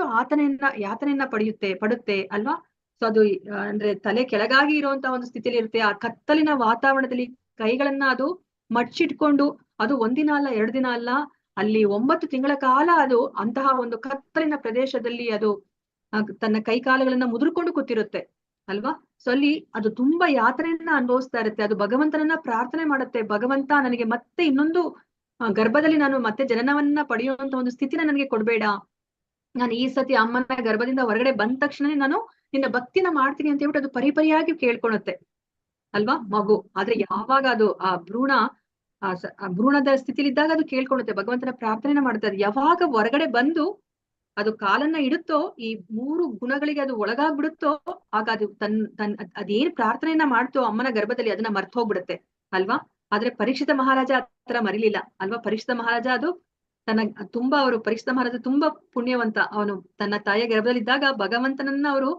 ಯಾತನೆಯನ್ನ ಪಡುತ್ತೆ ಅಲ್ವಾ? ಸೊ ಅದು ಅಂದ್ರೆ ತಲೆ ಕೆಳಗಾಗಿ ಇರುವಂತಹ ಒಂದು ಸ್ಥಿತಿಯಲ್ಲಿ ಇರುತ್ತೆ. ಆ ಕತ್ತಲಿನ ವಾತಾವರಣದಲ್ಲಿ ಕೈಗಳನ್ನ ಅದು ಮಡ್ಚಿಟ್ಕೊಂಡು, ಅದು ಒಂದಿನ ಅಲ್ಲ 2 ದಿನ ಅಲ್ಲ, ಅಲ್ಲಿ 9 ತಿಂಗಳ ಕಾಲ ಅದು ಅಂತಹ ಒಂದು ಕತ್ತಲಿನ ಪ್ರದೇಶದಲ್ಲಿ ಅದು ತನ್ನ ಕೈ ಕಾಲುಗಳನ್ನ ಮುದುರ್ಕೊಂಡು ಕೂತಿರುತ್ತೆ ಅಲ್ವಾ? ಸೊ ಅಲ್ಲಿ ಅದು ತುಂಬಾ ಯಾತನೆಯನ್ನ ಅನುಭವಿಸ್ತಾ ಇರುತ್ತೆ. ಅದು ಭಗವಂತನನ್ನ ಪ್ರಾರ್ಥನೆ ಮಾಡುತ್ತೆ, ಭಗವಂತ ನನಗೆ ಮತ್ತೆ ಇನ್ನೊಂದು ಗರ್ಭದಲ್ಲಿ ನಾನು ಮತ್ತೆ ಜನನವನ್ನ ಪಡೆಯುವಂತ ಒಂದು ಸ್ಥಿತಿನ ನನಗೆ ಕೊಡ್ಬೇಡ, ನಾನು ಈ ಸತಿ ಅಮ್ಮನ ಗರ್ಭದಿಂದ ಹೊರಗಡೆ ಬಂದ ತಕ್ಷಣನೇ ನಾನು ನಿನ್ನ ಭಕ್ತಿನ ಮಾಡ್ತೀನಿ ಅಂತ ಹೇಳ್ಬಿಟ್ಟು ಅದು ಪರಿಪರಿಯಾಗಿ ಕೇಳ್ಕೊಳುತ್ತೆ ಅಲ್ವಾ ಮಗು. ಆದ್ರೆ ಯಾವಾಗ ಅದು ಆ ಭ್ರೂಣದ ಸ್ಥಿತಿಲಿ ಇದ್ದಾಗ ಅದು ಕೇಳ್ಕೊಳುತ್ತೆ, ಭಗವಂತನ ಪ್ರಾರ್ಥನೆನ ಮಾಡುತ್ತೆ. ಅದು ಯಾವಾಗ ಹೊರಗಡೆ ಬಂದು ಅದು ಕಾಲನ್ನ ಇಡುತ್ತೋ, ಈ 3 ಗುಣಗಳಿಗೆ ಅದು ಒಳಗಾಗ್ಬಿಡುತ್ತೋ, ಆಗ ಅದು ಅದೇನ್ ಪ್ರಾರ್ಥನೆಯನ್ನ ಮಾಡ್ತೋ ಅಮ್ಮನ ಗರ್ಭದಲ್ಲಿ ಅದನ್ನ ಮರ್ತ್ ಹೋಗ್ಬಿಡುತ್ತೆ ಅಲ್ವಾ? ಆದ್ರೆ ಪರೀಕ್ಷಿತ ಮಹಾರಾಜ ಆತರ ಮರಿಲಿಲ್ಲ ಅಲ್ವಾ? ಪರೀಕ್ಷಿತ ಮಹಾರಾಜ ಪರೀಕ್ಷಿತ ಮಹಾರಾಜ ತುಂಬಾ ಪುಣ್ಯವಂತ. ಅವನು ತನ್ನ ತಾಯಿಯ ಗರ್ಭದಲ್ಲಿ ಇದ್ದಾಗ ಭಗವಂತನನ್ನ ಅವರು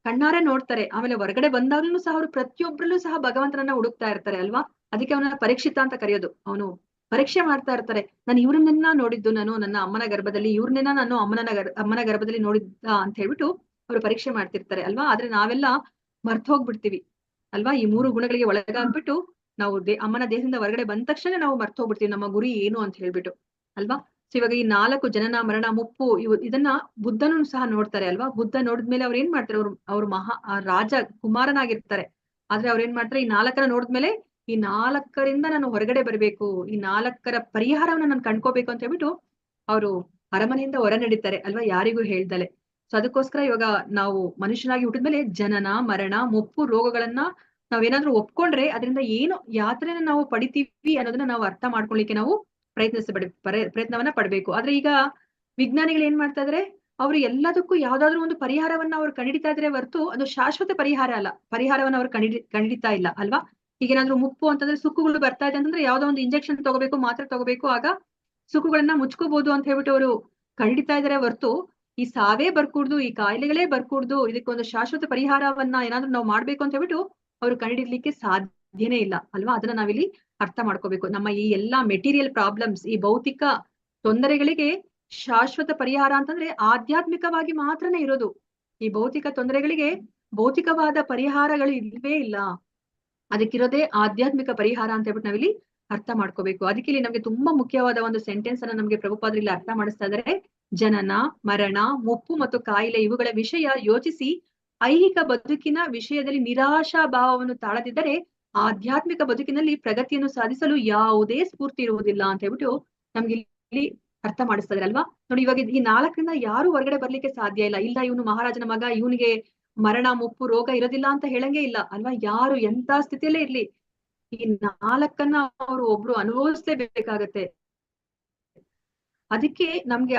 ಕಣ್ಣಾರೆ ನೋಡ್ತಾರೆ. ಆಮೇಲೆ ಹೊರಗಡೆ ಬಂದಾಗ್ಲೂ ಸಹ ಅವರು ಪ್ರತಿಯೊಬ್ಬರಲ್ಲೂ ಸಹ ಭಗವಂತನನ್ನ ಹುಡುಕ್ತಾ ಇರ್ತಾರೆ ಅಲ್ವಾ? ಅದಕ್ಕೆ ಅವನನ್ನ ಪರೀಕ್ಷಿತ ಅಂತ ಕರೆಯೋದು. ಅವನು ಪರೀಕ್ಷೆ ಮಾಡ್ತಾ ಇರ್ತಾರೆ, ನಾನು ಇವ್ರನ್ನೆಲ್ಲ ನೋಡಿದ್ದು, ನಾನು ನನ್ನ ಅಮ್ಮನ ಗರ್ಭದಲ್ಲಿ ಇವ್ರನ್ನೆಲ್ಲ ನಾನು ಅಮ್ಮನ ಗರ್ಭದಲ್ಲಿ ನೋಡಿದ್ದ ಅಂತ ಹೇಳ್ಬಿಟ್ಟು ಅವರು ಪರೀಕ್ಷೆ ಮಾಡ್ತಿರ್ತಾರೆ ಅಲ್ವಾ? ಆದ್ರೆ ನಾವೆಲ್ಲ ಮರ್ತ್ ಹೋಗ್ಬಿಡ್ತೀವಿ ಅಲ್ವಾ? ಈ 3 ಗುಣಗಳಿಗೆ ಒಳಗಾಗ್ಬಿಟ್ಟು ನಾವು ಅಮ್ಮನ ದೇಹದಿಂದ ಹೊರಗಡೆ ಬಂದ ತಕ್ಷಣ ನಾವು ಮರ್ತ್ ಹೋಗ್ಬಿಡ್ತೀವಿ ನಮ್ಮ ಗುರಿ ಏನು ಅಂತ ಹೇಳ್ಬಿಟ್ಟು ಅಲ್ವಾ? ಸೊ ಇವಾಗ ಈ 4 ಜನನ, ಮರಣ, ಮುಪ್ಪು ಇದನ್ನ ಬುದ್ಧನು ಸಹ ನೋಡ್ತಾರೆ ಅಲ್ವಾ? ಬುದ್ಧ ನೋಡಿದ್ಮೇಲೆ ಅವ್ರು ಏನ್ ಮಾಡ್ತಾರೆ, ಅವ್ರು ರಾಜ ಕುಮಾರನಾಗಿರ್ತಾರೆ. ಆದ್ರೆ ಅವ್ರ ಏನ್ ಮಾಡ್ತಾರೆ, ಈ 4 ನೋಡಿದ್ಮೇಲೆ ಈ 4ರಿಂದ ನಾನು ಹೊರಗಡೆ ಬರ್ಬೇಕು, ಈ 4 ಪರಿಹಾರವನ್ನ ನಾನು ಕಂಡ್ಕೋಬೇಕು ಅಂತ ಹೇಳ್ಬಿಟ್ಟು ಅವರು ಅರಮನೆಯಿಂದ ಹೊರ ನಡೀತಾರೆ ಅಲ್ವಾ? ಯಾರಿಗೂ ಹೇಳ್ದಲೆ. ಸೊ ಅದಕ್ಕೋಸ್ಕರ ಇವಾಗ ನಾವು ಮನುಷ್ಯನಾಗಿ ಹುಟ್ಟಿದ್ಮೇಲೆ ಜನನ, ಮರಣ, ಮುಪ್ಪು, ರೋಗಗಳನ್ನ ನಾವೇನಾದ್ರೂ ಒಪ್ಕೊಂಡ್ರೆ ಅದರಿಂದ ಏನು ಯಾತ್ರೆನ ನಾವು ಪಡಿತೀವಿ ಅನ್ನೋದನ್ನ ನಾವು ಅರ್ಥ ಮಾಡ್ಕೊಳ್ಳಿಕ್ಕೆ ನಾವು ಪ್ರಯತ್ನವನ್ನ ಪಡ್ಬೇಕು. ಆದ್ರೆ ಈಗ ವಿಜ್ಞಾನಿಗಳು ಏನ್ ಮಾಡ್ತಾ ಇದಾರೆ, ಅವರು ಎಲ್ಲದಕ್ಕೂ ಯಾವ್ದಾದ್ರು ಒಂದು ಪರಿಹಾರವನ್ನ ಅವ್ರು ಕಂಡಿಡಿತಾ ಇದ್ರೆ ಹೊರತು ಅದು ಶಾಶ್ವತ ಪರಿಹಾರ ಅಲ್ಲ. ಪರಿಹಾರವನ್ನ ಅವ್ರು ಕಂಡಿಡಿತಾ ಇಲ್ಲ ಅಲ್ವಾ. ಈಗೇನಾದ್ರೂ ಮುಪ್ಪು ಅಂತಂದ್ರೆ ಸುಕ್ಕುಗಳು ಬರ್ತಾ ಇದೆ ಅಂತಂದ್ರೆ ಯಾವ್ದೋ ಒಂದು ಇಂಜೆಕ್ಷನ್ ತಗೋಬೇಕು, ಮಾತ್ರೆ ತಗೋಬೇಕು, ಆಗ ಸುಕ್ಕುಗಳನ್ನ ಮುಚ್ಕೋಬಹುದು ಅಂತ ಹೇಳ್ಬಿಟ್ಟು ಅವರು ಕಂಡಿಡಿತಾ ಇದಾರೆ ಹೊರತು ಈ ಸಾವೇ ಬರ್ಕೂಡ್ದು, ಈ ಕಾಯಿಲೆಗಳೇ ಬರ್ಕೂಡ್ದು, ಇದಕ್ಕೊಂದು ಶಾಶ್ವತ ಪರಿಹಾರವನ್ನ ಏನಾದ್ರೂ ನಾವು ಮಾಡ್ಬೇಕು ಅಂತ ಹೇಳ್ಬಿಟ್ಟು ಅವ್ರು ಕಂಡಿಡಿಲಿಕ್ಕೆ ಸಾಧ್ಯನೇ ಇಲ್ಲ ಅಲ್ವಾ. ಅದನ್ನ ನಾವಿಲ್ಲಿ ಅರ್ಥ ಮಾಡ್ಕೋಬೇಕು. ನಮ್ಮ ಈ ಎಲ್ಲಾ ಮೆಟೀರಿಯಲ್ ಪ್ರಾಬ್ಲಮ್ಸ್, ಈ ಭೌತಿಕ ತೊಂದರೆಗಳಿಗೆ ಶಾಶ್ವತ ಪರಿಹಾರ ಅಂತಂದ್ರೆ ಆಧ್ಯಾತ್ಮಿಕವಾಗಿ ಮಾತ್ರನೇ ಇರೋದು. ಈ ಭೌತಿಕ ತೊಂದರೆಗಳಿಗೆ ಭೌತಿಕವಾದ ಪರಿಹಾರಗಳು ಇಲ್ವೇ ಇಲ್ಲ. ಅದಕ್ಕಿರೋದೇ ಆಧ್ಯಾತ್ಮಿಕ ಪರಿಹಾರ ಅಂತ ಹೇಳ್ಬಿಟ್ಟು ನಾವಿಲ್ಲಿ ಅರ್ಥ ಮಾಡ್ಕೋಬೇಕು. ಅದಕ್ಕೆ ಇಲ್ಲಿ ನಮ್ಗೆ ತುಂಬಾ ಮುಖ್ಯವಾದ ಒಂದು ಸೆಂಟೆನ್ಸ್ ಅನ್ನ ನಮ್ಗೆ ಪ್ರಭುಪಾದರು ಇಲ್ಲಿ ಅರ್ಥ ಮಾಡಿಸ್ತಾ ಇದ್ದಾರೆ. ಜನನ, ಮರಣ, ಮುಪ್ಪು ಮತ್ತು ಕಾಯಿಲೆ ಇವುಗಳ ವಿಷಯ ಯೋಚಿಸಿ ಐಹಿಕ ಬದುಕಿನ ವಿಷಯದಲ್ಲಿ ನಿರಾಶಾ ಭಾವವನ್ನು ತಾಳದಿದ್ದರೆ ಆಧ್ಯಾತ್ಮಿಕ ಬದುಕಿನಲ್ಲಿ ಪ್ರಗತಿಯನ್ನು ಸಾಧಿಸಲು ಯಾವುದೇ ಸ್ಫೂರ್ತಿ ಇರುವುದಿಲ್ಲ ಅಂತ ಹೇಳ್ಬಿಟ್ಟು ನಮ್ಗೆ ಇಲ್ಲಿ ಅರ್ಥ ಮಾಡಿಸ್ತಾ ಇದ್ದಾರೆ ಅಲ್ವಾ. ನೋಡಿ, ಇವಾಗ ಈ 4ರಿಂದ ಯಾರು ಹೊರಗಡೆ ಬರ್ಲಿಕ್ಕೆ ಸಾಧ್ಯ ಇಲ್ಲ. ಇಲ್ಲ ಇವನು ಮಹಾರಾಜನ ಮಗ, ಇವನಿಗೆ ಮರಣ, ಮುಪ್ಪು, ರೋಗ ಇರೋದಿಲ್ಲ ಅಂತ ಹೇಳಂಗೆ ಇಲ್ಲ ಅಲ್ವಾ. ಯಾರು ಎಂತ ಸ್ಥಿತಿಯಲ್ಲೇ ಇರ್ಲಿ, ಈ 4ನ್ನ ಅವರು ಒಬ್ರು ಅನುಭವಿಸ್ಲೇಬೇಕಾಗತ್ತೆ. ಅದಕ್ಕೆ ನಮ್ಗೆ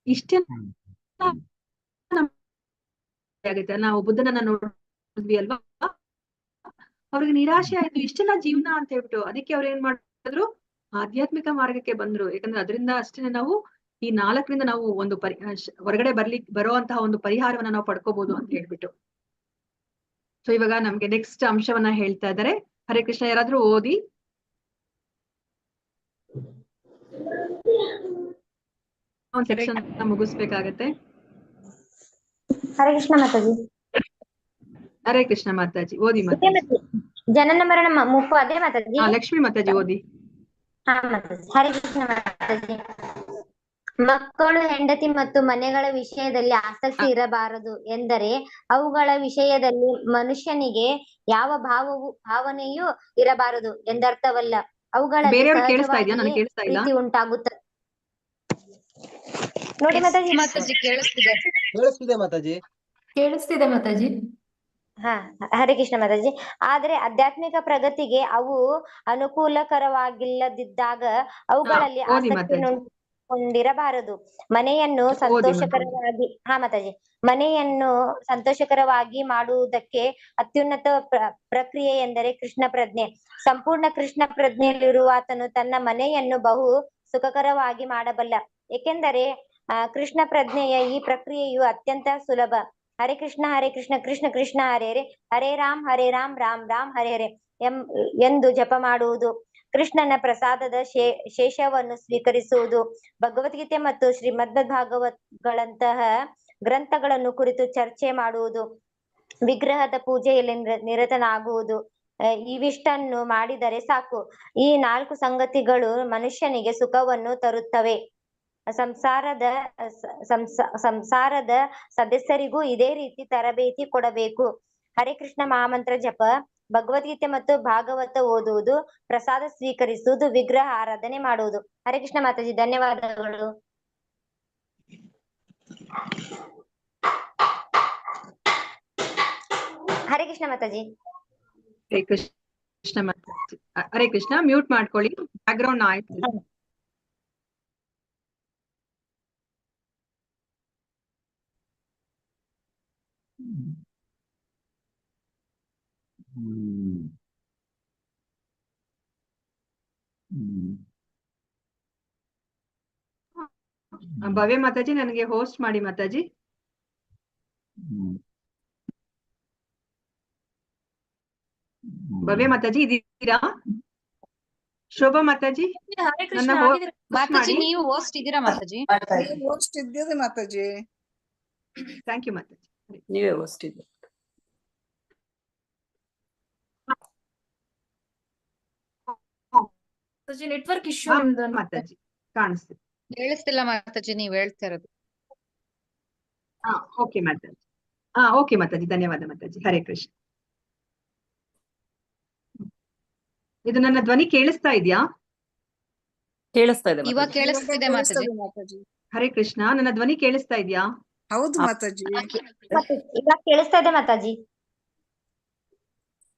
ಇಷ್ಟೇ ಆಗುತ್ತೆ. ನಾವು ಬುದ್ಧನನ್ನ ನೋಡಿದ್ವಿ ಅಲ್ವಾ, ಅವ್ರಿಗೆ ನಿರಾಶೆ ಆಯ್ತು, ಇಷ್ಟೆಲ್ಲ ಜೀವನ ಅಂತ ಹೇಳ್ಬಿಟ್ಟು. ಅದಕ್ಕೆ ಅವ್ರು ಏನ್ ಮಾಡಿದ್ರು, ಆಧ್ಯಾತ್ಮಿಕ ಮಾರ್ಗಕ್ಕೆ ಬಂದ್ರು. ಯಾಕಂದ್ರೆ ಅದರಿಂದ ಅಷ್ಟೇ ನಾವು ಈ 4ರಿಂದ ನಾವು ಒಂದು ಹೊರಗಡೆ ಬರುವಂತಹ ಒಂದು ಪರಿಹಾರವನ್ನ ನಾವು ಪಡ್ಕೋಬಹುದು ಅಂತ ಹೇಳ್ಬಿಟ್ಟು. ಸೊ ಇವಾಗ ನಮ್ಗೆ ನೆಕ್ಸ್ಟ್ ಅಂಶವನ್ನ ಹೇಳ್ತಾ ಇದ್ದಾರೆ. ಹರೇ ಕೃಷ್ಣ, ಯಾರಾದ್ರೂ ಓದಿ. ಒಂದು ಸೆಕ್ಷನ್ ಮುಗಿಸ್ಬೇಕಾಗತ್ತೆ. ಹರೇ ಕೃಷ್ಣ ಮಾತಾಜಿ. ಹರೇ ಕೃಷ್ಣ ಮಾತಾಜಿ, ಓದಿ ಮಾತಾಜಿ. ಜನನ ಮರಣ ಮುಪ್ಪು ಅದೇ ಮಾತಾಜಿ. ಲಕ್ಷ್ಮಿ ಮಾತಾಜಿ ಓದಿ. ಹಾ ಮಾತಾಜಿ. ಹರೇ ಕೃಷ್ಣ ಮಾತಾಜಿ. ಮಕ್ಕಳು, ಹೆಂಡತಿ ಮತ್ತು ಮನೆಗಳ ವಿಷಯದಲ್ಲಿ ಆಸಕ್ತಿ ಇರಬಾರದು ಎಂದರೆ ಅವುಗಳ ವಿಷಯದಲ್ಲಿ ಮನುಷ್ಯನಿಗೆ ಯಾವ ಭಾವನೆಯೂ ಇರಬಾರದು ಎಂದರ್ಥವಲ್ಲ. ಅವುಗಳಲ್ಲಿ ಪ್ರೀತಿ ಉಂಟಾಗುತ್ತದೆ. ನೋಡಿ ಮಾತಾಜಿ. ಕೇಳಿಸ್ತಿದೆ ಮಾತಾಜಿ. ಹಾ, ಹರೇ ಕೃಷ್ಣ ಮಾತಾಜಿ. ಆದ್ರೆ ಆಧ್ಯಾತ್ಮಿಕ ಪ್ರಗತಿಗೆ ಅವು ಅನುಕೂಲಕರವಾಗಿಲ್ಲದಿದ್ದಾಗ ಅವುಗಳಲ್ಲಿ ಆಸಕ್ತಿ ಕೊಂಡಿರಬಾರದು. ಮನೆಯನ್ನು ಸಂತೋಷಕರವಾಗಿ ಮನೆಯನ್ನು ಸಂತೋಷಕರವಾಗಿ ಮಾಡುವುದಕ್ಕೆ ಅತ್ಯುನ್ನತ ಪ್ರಕ್ರಿಯೆ ಎಂದರೆ ಕೃಷ್ಣ ಪ್ರಜ್ಞೆ. ಸಂಪೂರ್ಣ ಕೃಷ್ಣ ಪ್ರಜ್ಞೆಯಲ್ಲಿರುವ ಆತನು ತನ್ನ ಮನೆಯನ್ನು ಬಹು ಸುಖಕರವಾಗಿ ಮಾಡಬಲ್ಲ. ಏಕೆಂದರೆ ಕೃಷ್ಣ ಪ್ರಜ್ಞೆಯ ಈ ಪ್ರಕ್ರಿಯೆಯು ಅತ್ಯಂತ ಸುಲಭ. ಹರೇ ಕೃಷ್ಣ ಕೃಷ್ಣ ಕೃಷ್ಣ ಹರೇ ಹರೇ ರಾಮ್ ರಾಮ್ ರಾಮ್ ಹರೇ ಹರೇ ಎಂದು ಜಪ ಮಾಡುವುದು, ಕೃಷ್ಣನ ಪ್ರಸಾದದ ಶೇಷವನ್ನು ಸ್ವೀಕರಿಸುವುದು, ಭಗವದ್ಗೀತೆ ಮತ್ತು ಶ್ರೀಮದ್ ಭಾಗವತ್ಗಳಂತಹ ಗ್ರಂಥಗಳನ್ನು ಕುರಿತು ಚರ್ಚೆ ಮಾಡುವುದು, ವಿಗ್ರಹದ ಪೂಜೆಯಲ್ಲಿ ನಿರತನಾಗುವುದು, ಇವಿಷ್ಟನ್ನು ಮಾಡಿದರೆ ಸಾಕು. ಈ 4 ಸಂಗತಿಗಳು ಮನುಷ್ಯನಿಗೆ ಸುಖವನ್ನು ತರುತ್ತವೆ. ಸಂಸಾರದ ಸದಸ್ಯರಿಗೂ ಇದೇ ರೀತಿ ತರಬೇತಿ ಕೊಡಬೇಕು. ಹರೇ ಕೃಷ್ಣ ಮಹಾಮಂತ್ರ ಜಪ, ಭಗವದ್ಗೀತೆ ಮತ್ತು ಭಾಗವತ ಓದುವುದು, ಪ್ರಸಾದ ಸ್ವೀಕರಿಸುವುದು, ವಿಗ್ರಹ ಆರಾಧನೆ ಮಾಡುವುದು. ಹರೇ ಕೃಷ್ಣ ಮಾತಾಜಿ, ಧನ್ಯವಾದಗಳು. ಹರೇ ಕೃಷ್ಣ ಮಾತಾಜಿ. ಹರೇ ಕೃಷ್ಣ ಮಾತಾಜಿ. ಹರೇ ಕೃಷ್ಣ, ಮ್ಯೂಟ್ ಮಾಡ್ಕೊಳ್ಳಿ, ಬ್ಯಾಕ್ಗ್ರೌಂಡ್ ಆಯ್ತು. ಭವ್ಯ ಮಾತಾಜಿ, ನನಗೆ ಹೋಸ್ಟ್ ಮಾಡಿ ಮಾತಾಜಿ. ಭವ್ಯ ಮಾತಾಜಿ ಇದ್ದೀರಾ? ಶೋಭಾ ಮಾತಾಜಿ, ಮಾತಾಜಿ ನೀವು ಹೋಸ್ಟ್ ಇದ್ದೀರಾ? ಮಾತಾಜಿ ಹೋಸ್ಟ್ ಇದ್ದೀರಿ ಮಾತಾಜಿ. Thank you Mataji. ನೀವೇ ಹೋಸ್ಟ್ ಇದ್ದೀರಿ. ನೆಟ್ವರ್ಕ್ ಇಶ್ಯೂ ಮಾತಾಜಿ ಕಾಣಿಸ್ತಿದೆ. ಕೇಳಿಸ್ತಿಲ್ಲ ಮಾತಾಜಿ ನೀವ್ ಹೇಳ್ತಾ ಇರೋದು. ಓಕೆ ಮಾತಾಜಿ. ಓಕೆ ಮಾತಾಜಿ, ಧನ್ಯವಾದ ಮಾತಾಜಿ. ಹರೇ ಕೃಷ್ಣ. ಇದು ನನ್ನ ಧ್ವನಿ ಕೇಳಿಸ್ತಾ ಇದೆಯಾ? ಕೇಳಿಸ್ತಾ ಇದೆ. ಇವಾಗ ಕೇಳಿಸ್ತಿದೆ ಮಾತಾಜಿ. ಹರೇ ಕೃಷ್ಣ, ನನ್ನ ಧ್ವನಿ ಕೇಳಿಸ್ತಾ ಇದೆಯಾ? ಹೌದು ಮಾತಾಜಿ. ಇವಾಗ ಕೇಳಿಸ್ತಾ ಇದೆ ಮಾತಾಜಿ.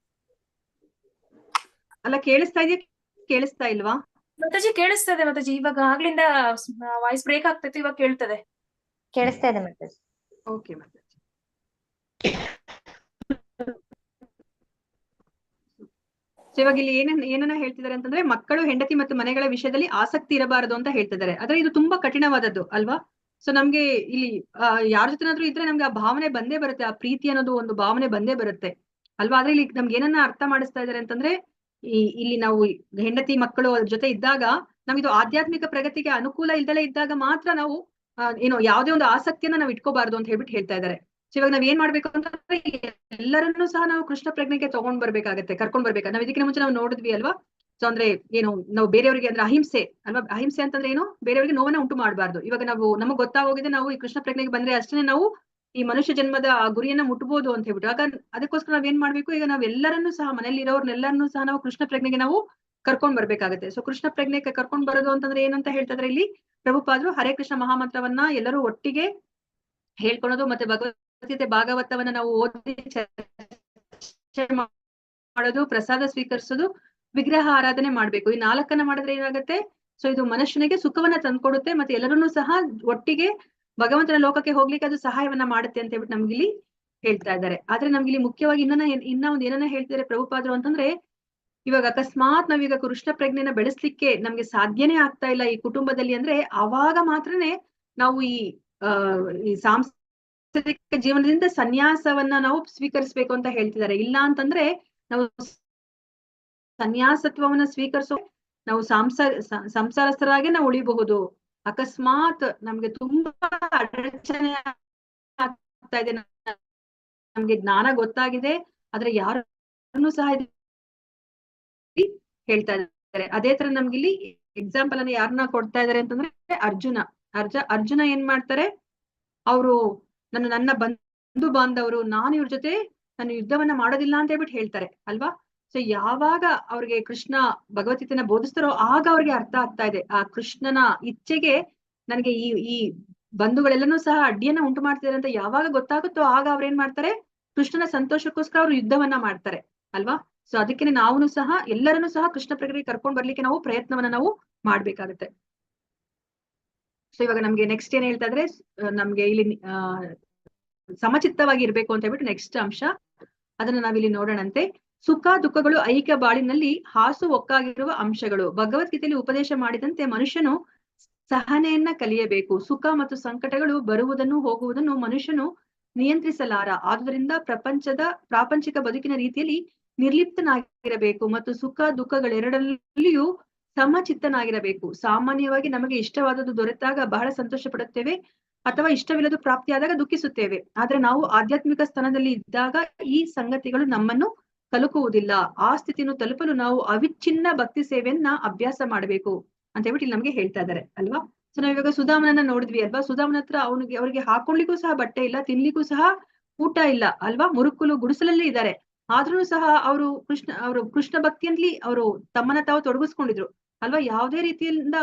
ಅಲ್ಲ, ಕೇಳಿಸ್ತಾ ಇದೆಯಾ, ಕೇಳಿಸ್ತಾ ಇಲ್ವಾ? ಮಾತಾಜಿ ಕೇಳಿಸ್ತದೆ ಮಾತಾಜಿ. ಇವಾಗ ಆಗ್ಲಿಂದ ವಾಯ್ಸ್ ಬ್ರೇಕ್ ಆಗ್ತೈತೆ, ಇವಾಗ ಕೇಳ್ತದೆ. ಕೇಳಿಸ್ತಾ ಇದೆ ಮಾತಾಜಿ. ಓಕೆ ಮಾತಾಜಿ. ಸೊ ಇವಾಗ ಇಲ್ಲಿ ಏನನ್ನ ಹೇಳ್ತಿದ್ದಾರೆ ಅಂತಂದ್ರೆ, ಮಕ್ಕಳು, ಹೆಂಡತಿ ಮತ್ತು ಮನೆಗಳ ವಿಷಯದಲ್ಲಿ ಆಸಕ್ತಿ ಇರಬಾರದು ಅಂತ ಹೇಳ್ತಿದ್ದಾರೆ. ಆದ್ರೆ ಇದು ತುಂಬಾ ಕಠಿಣವಾದದ್ದು ಅಲ್ವಾ? ಸೊ ನಮ್ಗೆ ಇಲ್ಲಿ ಯಾರ ಜೊತೆನಾದ್ರೂ ಇದ್ರೆ ನಮ್ಗೆ ಆ ಭಾವನೆ ಬಂದೇ ಬರುತ್ತೆ, ಆ ಪ್ರೀತಿ ಅನ್ನೋದು ಒಂದು ಭಾವನೆ ಬಂದೇ ಬರುತ್ತೆ ಅಲ್ವಾ? ಆದ್ರೆ ಇಲ್ಲಿ ನಮ್ಗೆ ಏನನ್ನ ಅರ್ಥ ಮಾಡಿಸ್ತಾ ಇದ್ದಾರೆ ಅಂತಂದ್ರೆ, ಇಲ್ಲಿ ನಾವು ಹೆಂಡತಿ ಮಕ್ಕಳು ಅದ್ರ ಜೊತೆ ಇದ್ದಾಗ ನಮ್ಗಿದು ಆಧ್ಯಾತ್ಮಿಕ ಪ್ರಗತಿಗೆ ಅನುಕೂಲ ಇಲ್ದಲೇ ಇದ್ದಾಗ ಮಾತ್ರ ನಾವು ಏನೋ ಯಾವುದೇ ಒಂದು ಆಸಕ್ತಿಯನ್ನ ನಾವು ಇಟ್ಕೋಬಾರ್ದು ಅಂತ ಹೇಳ್ಬಿಟ್ಟು ಹೇಳ್ತಾ ಇದ್ದಾರೆ. ಸೊ ಇವಾಗ ನಾವ್ ಏನ್ ಮಾಡ್ಬೇಕು ಅಂತಂದ್ರೆ, ಎಲ್ಲರನ್ನೂ ಸಹ ನಾವು ಕೃಷ್ಣ ಪ್ರಜ್ಞೆಗೆ ತಗೊಂಡ್ ಬರ್ಬೇಕಾಗತ್ತೆ, ಕರ್ಕೊಂಡ್ ಬರ್ಬೇಕು. ನಾವ್ ಇದಕ್ಕಿಂತ ಮುಂಚೆ ನಾವು ನೋಡಿದ್ವಿ ಅಲ್ವಾ? ಸೊ ಅಂದ್ರೆ ಏನು, ನಾವು ಬೇರೆಯವರಿಗೆ ಅಂದ್ರೆ ಅಹಿಂಸೆ ಅಲ್ವಾ? ಅಹಿಂಸೆ ಅಂತಂದ್ರೆ ಏನು? ಬೇರೆಯವರಿಗೆ ನೋವನ್ನ ಉಂಟು ಮಾಡಬಾರ್ದು. ಇವಾಗ ನಾವು ನಮಗ್ ಗೊತ್ತಾಗೋಗಿದೆ, ನಾವು ಈ ಕೃಷ್ಣ ಪ್ರಜ್ಞೆಗೆ ಬಂದ್ರೆ ಅಷ್ಟೇ ನಾವು ಈ ಮನುಷ್ಯ ಜನ್ಮದ ಆ ಗುರಿಯನ್ನ ಮುಟ್ಬೋದು ಅಂತ ಹೇಳ್ಬಿಟ್ಟು. ಆಗ ಅದಕ್ಕೋಸ್ಕರ ನಾವ್ ಏನ್ ಮಾಡ್ಬೇಕು, ಈಗ ನಾವ್ ಎಲ್ಲರನ್ನೂ ಸಹ, ಮನೇಲಿ ಇರೋರ್ನೆಲ್ಲರನ್ನೂ ಸಹ ನಾವು ಕೃಷ್ಣ ಪ್ರಜ್ಞೆಗೆ ನಾವು ಕರ್ಕೊಂಡ್ ಬರ್ಬೇಕಾಗತ್ತೆ. ಸೊ ಕೃಷ್ಣ ಪ್ರಜ್ಞೆಗೆ ಕರ್ಕೊಂಡ್ ಬರೋದು ಅಂತಂದ್ರೆ ಏನಂತ ಹೇಳ್ತಿದ್ರೆ ಇಲ್ಲಿ ಪ್ರಭುಪಾದರು, ಹರೇ ಕೃಷ್ಣ ಮಹಾಮಂತ್ರವನ್ನ ಎಲ್ಲರೂ ಒಟ್ಟಿಗೆ ಹೇಳ್ಕೊಳೋದು, ಮತ್ತೆ ಭಗವದ್ಗೀತೆ ಭಾಗವತವನ್ನ ನಾವು ಓದಿ ಚರ್ಚೆ ಮಾಡೋದು, ಪ್ರಸಾದ ಸ್ವೀಕರಿಸೋದು, ವಿಗ್ರಹ ಆರಾಧನೆ ಮಾಡ್ಬೇಕು. ಈ 4 ಮಾಡಿದ್ರೆ ಏನಾಗುತ್ತೆ? ಸೊ ಇದು ಮನುಷ್ಯನಿಗೆ ಸುಖವನ್ನ ತಂದ್ಕೊಡುತ್ತೆ, ಮತ್ತೆ ಎಲ್ಲರನ್ನೂ ಸಹ ಒಟ್ಟಿಗೆ ಭಗವಂತನ ಲೋಕಕ್ಕೆ ಹೋಗ್ಲಿಕ್ಕೆ ಅದು ಸಹಾಯವನ್ನ ಮಾಡುತ್ತೆ ಅಂತ ಹೇಳ್ಬಿಟ್ಟು ನಮ್ಗಿಲ್ಲಿ ಹೇಳ್ತಾ ಇದ್ದಾರೆ. ಆದ್ರೆ ನಮ್ಗಿಲ್ಲಿ ಮುಖ್ಯವಾಗಿ ಇನ್ನ ಒಂದ್ ಏನನ್ನ ಹೇಳ್ತಿದ್ದಾರೆ ಪ್ರಭುಪಾದರು ಅಂತಂದ್ರೆ, ಇವಾಗ ಅಕಸ್ಮಾತ್ ನಾವೀಗ ಕೃಷ್ಣ ಪ್ರಜ್ಞೆನ ಬೆಳೆಸ್ಲಿಕ್ಕೆ ನಮ್ಗೆ ಸಾಧ್ಯನೇ ಆಗ್ತಾ ಇಲ್ಲ ಈ ಕುಟುಂಬದಲ್ಲಿ ಅಂದ್ರೆ, ಆವಾಗ ಮಾತ್ರನೇ ನಾವು ಈ ಸಾಂಸಾರಿಕ ಜೀವನದಿಂದ ಸನ್ಯಾಸವನ್ನ ನಾವು ಸ್ವೀಕರಿಸ್ಬೇಕು ಅಂತ ಹೇಳ್ತಿದ್ದಾರೆ. ಇಲ್ಲ ಅಂತಂದ್ರೆ ನಾವು ಸನ್ಯಾಸತ್ವವನ್ನ ಸ್ವೀಕರಿಸೋ ನಾವು ಸಂಸಾರಸ್ಥರಾಗೆ ನಾವು ಉಳಿಬಹುದು. ಅಕಸ್ಮಾತ್ ನಮ್ಗೆ ತುಂಬಾ ಅಡಚಣೆ ಆಗ್ತಾ ಇದೆ, ನಮ್ಗೆ ಜ್ಞಾನ ಗೊತ್ತಾಗಿದೆ, ಆದ್ರೆ ಯಾರನ್ನು ಸಹ ಹೇಳ್ತಾ ಇದ್ದಾರೆ. ಅದೇ ತರ ನಮ್ಗೆ ಇಲ್ಲಿ ಎಕ್ಸಾಂಪಲ್ ಅನ್ನ ಯಾರನ್ನ ಕೊಡ್ತಾ ಇದಾರೆ ಅಂತಂದ್ರೆ, ಅರ್ಜುನ ಏನ್ ಮಾಡ್ತಾರೆ, ಅವರು ನನ್ನ ಬಂಧು ಬಾಂಧವರು, ನಾನು ಇವ್ರ ಜೊತೆ ನಾನು ಯುದ್ಧವನ್ನ ಮಾಡೋದಿಲ್ಲ ಅಂತ ಹೇಳ್ಬಿಟ್ಟು ಹೇಳ್ತಾರೆ ಅಲ್ವಾ? ಸೊ ಯಾವಾಗ ಅವ್ರಿಗೆ ಕೃಷ್ಣ ಭಗವದ್ಗೀತೆನ ಬೋಧಿಸ್ತಾರೋ ಆಗ ಅವ್ರಿಗೆ ಅರ್ಥ ಆಗ್ತಾ ಇದೆ, ಆ ಕೃಷ್ಣನ ಇಚ್ಛೆಗೆ ನನಗೆ ಈ ಬಂಧುಗಳೆಲ್ಲನೂ ಸಹ ಅಡ್ಡಿಯನ್ನ ಉಂಟು ಮಾಡ್ತಿದ್ದಾರೆ ಅಂತ ಯಾವಾಗ ಗೊತ್ತಾಗುತ್ತೋ ಆಗ ಅವ್ರ ಏನ್ ಮಾಡ್ತಾರೆ, ಕೃಷ್ಣನ ಸಂತೋಷಕ್ಕೋಸ್ಕರ ಅವ್ರು ಯುದ್ಧವನ್ನ ಮಾಡ್ತಾರೆ ಅಲ್ವಾ? ಸೊ ಅದಕ್ಕೆ ನಾವು ಸಹ ಎಲ್ಲರನ್ನೂ ಸಹ ಕೃಷ್ಣ ಪ್ರಜ್ಞೆಗೆ ಕರ್ಕೊಂಡ್ ಬರ್ಲಿಕ್ಕೆ ನಾವು ಪ್ರಯತ್ನವನ್ನ ನಾವು ಮಾಡ್ಬೇಕಾಗತ್ತೆ. ಸೊ ಇವಾಗ ನಮ್ಗೆ ನೆಕ್ಸ್ಟ್ ಏನ್ ಹೇಳ್ತಾ ಇದ್ರೆ, ನಮ್ಗೆ ಇಲ್ಲಿ ಸಮಚಿತ್ತವಾಗಿ ಇರ್ಬೇಕು ಅಂತ ಹೇಳ್ಬಿಟ್ಟು ನೆಕ್ಸ್ಟ್ ಅಂಶ, ಅದನ್ನ ನಾವಿಲ್ಲಿ ನೋಡೋಣಂತೆ. ಸುಖ ದುಃಖಗಳು ಐಕ್ಯ ಬಾಳಿನಲ್ಲಿ ಹಾಸು ಒಕ್ಕಾಗಿರುವ ಅಂಶಗಳು. ಭಗವದ್ಗೀತೆಯಲ್ಲಿ ಉಪದೇಶ ಮಾಡಿದಂತೆ ಮನುಷ್ಯನು ಸಹನೆಯನ್ನ ಕಲಿಯಬೇಕು. ಸುಖ ಮತ್ತು ಸಂಕಟಗಳು ಬರುವುದನ್ನು ಹೋಗುವುದನ್ನು ಮನುಷ್ಯನು ನಿಯಂತ್ರಿಸಲಾರ. ಆದುದರಿಂದ ಪ್ರಾಪಂಚಿಕ ಬದುಕಿನ ರೀತಿಯಲ್ಲಿ ನಿರ್ಲಿಪ್ತನಾಗಿರಬೇಕು ಮತ್ತು ಸುಖ ದುಃಖಗಳೆರಡರಲ್ಲಿಯೂ ಸಮಚಿತ್ತನಾಗಿರಬೇಕು. ಸಾಮಾನ್ಯವಾಗಿ ನಮಗೆ ಇಷ್ಟವಾದದ್ದು ದೊರೆತಾಗ ಬಹಳ ಸಂತೋಷ ಪಡುತ್ತೇವೆ, ಅಥವಾ ಇಷ್ಟವಿಲ್ಲದು ಪ್ರಾಪ್ತಿಯಾದಾಗ ದುಃಖಿಸುತ್ತೇವೆ. ಆದ್ರೆ ನಾವು ಆಧ್ಯಾತ್ಮಿಕ ಸ್ಥಾನದಲ್ಲಿ ಇದ್ದಾಗ ಈ ಸಂಗತಿಗಳು ನಮ್ಮನ್ನು ತಲುಪುವುದಿಲ್ಲ. ಆ ಸ್ಥಿತಿಯನ್ನು ತಲುಪಲು ನಾವು ಅವಿಚ್ಛಿನ್ನ ಭಕ್ತಿ ಸೇವೆಯನ್ನ ಅಭ್ಯಾಸ ಮಾಡಬೇಕು ಅಂತ ಹೇಳ್ಬಿಟ್ಟು ಇಲ್ಲಿ ನಮ್ಗೆ ಹೇಳ್ತಾ ಇದ್ದಾರೆ ಅಲ್ವಾ? ಸೊ ನಾವ್ ಇವಾಗ ಸುಧಾಮನನ್ನ ನೋಡಿದ್ವಿ ಅಲ್ವಾ? ಸುಧಾಮನ ಹತ್ರ ಅವ್ರಿಗೆ ಹಾಕೊಳ್ಳಿಕ್ಕೂ ಸಹ ಬಟ್ಟೆ ಇಲ್ಲ, ತಿನ್ಲಿಕ್ಕೂ ಸಹ ಊಟ ಇಲ್ಲ ಅಲ್ವಾ? ಮುರುಕುಲು ಗುಡಿಸಲಲ್ಲಿ ಇದ್ದಾರೆ. ಆದ್ರೂ ಸಹ ಅವರು ಕೃಷ್ಣ ಭಕ್ತಿಯಲ್ಲಿ ಅವರು ತಮ್ಮನ್ನ ತಾವು ತೊಡಗಿಸ್ಕೊಂಡಿದ್ರು ಅಲ್ವಾ? ಯಾವುದೇ ರೀತಿಯಿಂದ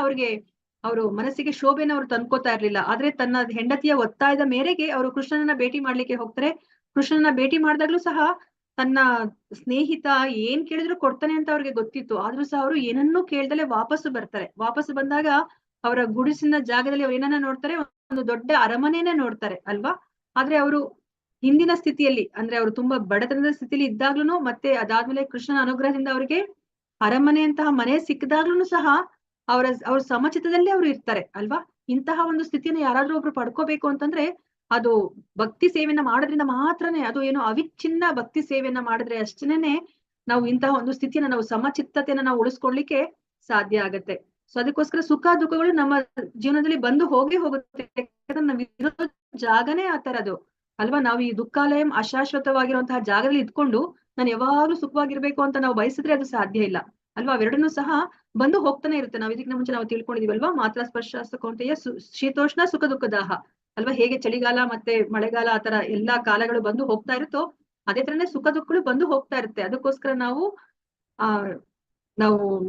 ಅವರು ಮನಸ್ಸಿಗೆ ಶೋಭೆನ ಅವ್ರು ತಂದ್ಕೋತಾ ಇರ್ಲಿಲ್ಲ. ಆದ್ರೆ ತನ್ನ ಹೆಂಡತಿಯ ಒತ್ತಾಯದ ಮೇರೆಗೆ ಅವರು ಕೃಷ್ಣನನ್ನ ಭೇಟಿ ಮಾಡ್ಲಿಕ್ಕೆ ಹೋಗ್ತಾರೆ. ಕೃಷ್ಣನ ಭೇಟಿ ಮಾಡಿದಾಗ್ಲೂ ಸಹ ತನ್ನ ಸ್ನೇಹಿತ ಏನ್ ಕೇಳಿದ್ರು ಕೊಡ್ತಾನೆ ಅಂತ ಅವ್ರಿಗೆ ಗೊತ್ತಿತ್ತು. ಆದ್ರೂ ಸಹ ಅವರು ಏನನ್ನೂ ಕೇಳ್ದಲೆ ವಾಪಸ್ಸು ಬರ್ತಾರೆ. ವಾಪಸ್ಸು ಬಂದಾಗ ಅವರ ಗುಡಿಸಿನ ಜಾಗದಲ್ಲಿ ಅವ್ರು ಏನನ್ನ ನೋಡ್ತಾರೆ, ಒಂದು ದೊಡ್ಡ ಅರಮನೆಯನ್ನ ನೋಡ್ತಾರೆ ಅಲ್ವಾ? ಆದ್ರೆ ಅವರು ಹಿಂದಿನ ಸ್ಥಿತಿಯಲ್ಲಿ ಅಂದ್ರೆ ಅವರು ತುಂಬಾ ಬಡತನದ ಸ್ಥಿತಿಯಲ್ಲಿ ಇದ್ದಾಗ್ಲೂ, ಮತ್ತೆ ಅದಾದ್ಮೇಲೆ ಕೃಷ್ಣನ ಅನುಗ್ರಹದಿಂದ ಅವರಿಗೆ ಅರಮನೆಯಂತಹ ಮನೆ ಸಿಕ್ಕಿದಾಗ್ಲೂ ಸಹ ಅವ್ರ ಸಮಚಿತ್ತದಲ್ಲೇ ಅವ್ರು ಇರ್ತಾರೆ ಅಲ್ವಾ? ಇಂತಹ ಒಂದು ಸ್ಥಿತಿಯನ್ನು ಯಾರಾದ್ರೂ ಒಬ್ರು ಪಡ್ಕೋಬೇಕು ಅಂತಂದ್ರೆ ಅದು ಭಕ್ತಿ ಸೇವೆಯನ್ನ ಮಾಡೋದ್ರಿಂದ ಮಾತ್ರನೇ, ಅದು ಏನು ಅವಿಚ್ಛಿನ್ನ ಭಕ್ತಿ ಸೇವೆಯನ್ನ ಮಾಡಿದ್ರೆ ಅಷ್ಟೇನೆ ನಾವು ಇಂತಹ ಒಂದು ಸ್ಥಿತಿಯನ್ನ ನಾವು ಸಮಚಿತ್ತತೆಯನ್ನ ನಾವು ಉಳಿಸ್ಕೊಳ್ಲಿಕ್ಕೆ ಸಾಧ್ಯ ಆಗತ್ತೆ. ಸೊ ಅದಕ್ಕೋಸ್ಕರ ಸುಖ ದುಃಖಗಳು ನಮ್ಮ ಜೀವನದಲ್ಲಿ ಬಂದು ಹೋಗೇ ಹೋಗುತ್ತೆ. ಯಾಕಂದ್ರೆ ನಾವಿರೋ ಜಾಗನೇ ಆ ತರದು ಅಲ್ವಾ? ನಾವು ಈ ದುಃಖಾಲಯಂ ಅಶಾಶ್ವತವಾಗಿರುವಂತಹ ಜಾಗದಲ್ಲಿ ಇದ್ಕೊಂಡು ನಾನು ಯಾವಾಗ್ಲೂ ಸುಖವಾಗಿರ್ಬೇಕು ಅಂತ ನಾವು ಬಯಸಿದ್ರೆ ಅದು ಸಾಧ್ಯ ಇಲ್ಲ ಅಲ್ವಾ? ಅವೆರಡನ್ನೂ ಸಹ ಬಂದು ಹೋಗ್ತಾನೆ ಇರುತ್ತೆ. ನಾವು ಇದಕ್ಕಿಂತ ಮುಂಚೆ ನಾವು ತಿಳ್ಕೊಂಡಿದೀವಲ್ವಾ? ಮಾತ್ರ ಸ್ಪರ್ಶ ಕೌಂತೆಯ ಶೀತೋಷ್ಣ ಸುಖ ದುಃಖದಾಹ ಅಲ್ವಾ? ಹೇಗೆ ಚಳಿಗಾಲ ಮತ್ತೆ ಮಳೆಗಾಲ ಆತರ ಎಲ್ಲಾ ಕಾಲಗಳು ಬಂದು ಹೋಗ್ತಾ ಇರುತ್ತೋ ಅದೇ ತರನೇ ಸುಖ ದುಃಖಗಳು ಬಂದು ಹೋಗ್ತಾ ಇರುತ್ತೆ. ಅದಕ್ಕೋಸ್ಕರ ನಾವು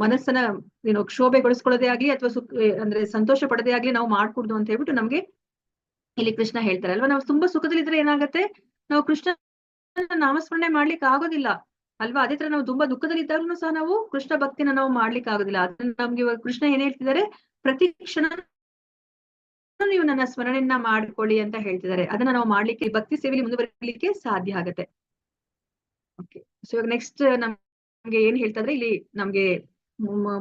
ಮನಸ್ಸನ್ನ ಕ್ಷೋಭೆಗೊಳಿಸ್ಕೊಳ್ಳೋದೇ ಆಗ್ಲಿ ಅಥವಾ ಅಂದ್ರೆ ಸಂತೋಷ ಪಡೋದೇ ಆಗ್ಲಿ ನಾವು ಮಾಡ್ಕೊಡ್ದು ಅಂತ ಹೇಳ್ಬಿಟ್ಟು ನಮ್ಗೆ ಇಲ್ಲಿ ಕೃಷ್ಣ ಹೇಳ್ತಾರೆ ಅಲ್ವಾ? ನಾವು ತುಂಬಾ ಸುಖದಲ್ಲಿದ್ರೆ ಏನಾಗತ್ತೆ, ನಾವು ಕೃಷ್ಣ ನಾಮಸ್ಮರಣೆ ಮಾಡ್ಲಿಕ್ಕೆ ಆಗೋದಿಲ್ಲ ಅಲ್ವಾ? ಅದೇ ತರ ನಾವು ತುಂಬಾ ದುಃಖದಲ್ಲಿ ಇದ್ದಾಗೂ ಸಹ ನಾವು ಕೃಷ್ಣ ಭಕ್ತಿನ ನಾವು ಮಾಡ್ಲಿಕ್ಕೆ ಆಗುದಿಲ್ಲ. ಅದನ್ನ ನಮ್ಗೆ ಇವಾಗ ಕೃಷ್ಣ ಏನ್ ಹೇಳ್ತಿದ್ದಾರೆ, ಪ್ರತಿ ಕ್ಷಣ ನೀವು ನನ್ನ ಸ್ಮರಣೆಯನ್ನ ಮಾಡ್ಕೊಳ್ಳಿ ಅಂತ ಹೇಳ್ತಿದ್ದಾರೆ. ಅದನ್ನ ನಾವು ಮಾಡ್ಲಿಕ್ಕೆ ಭಕ್ತಿ ಸೇವೆಯಲ್ಲಿ ಮುಂದುವರಿಲಿಕ್ಕೆ ಸಾಧ್ಯ ಆಗತ್ತೆ. ಓಕೆ, ಸೊ ಇವಾಗ ನೆಕ್ಸ್ಟ್ ನಮ್ಗೆ ಏನ್ ಹೇಳ್ತಾ ಇದ್ರೆ, ಇಲ್ಲಿ ನಮ್ಗೆ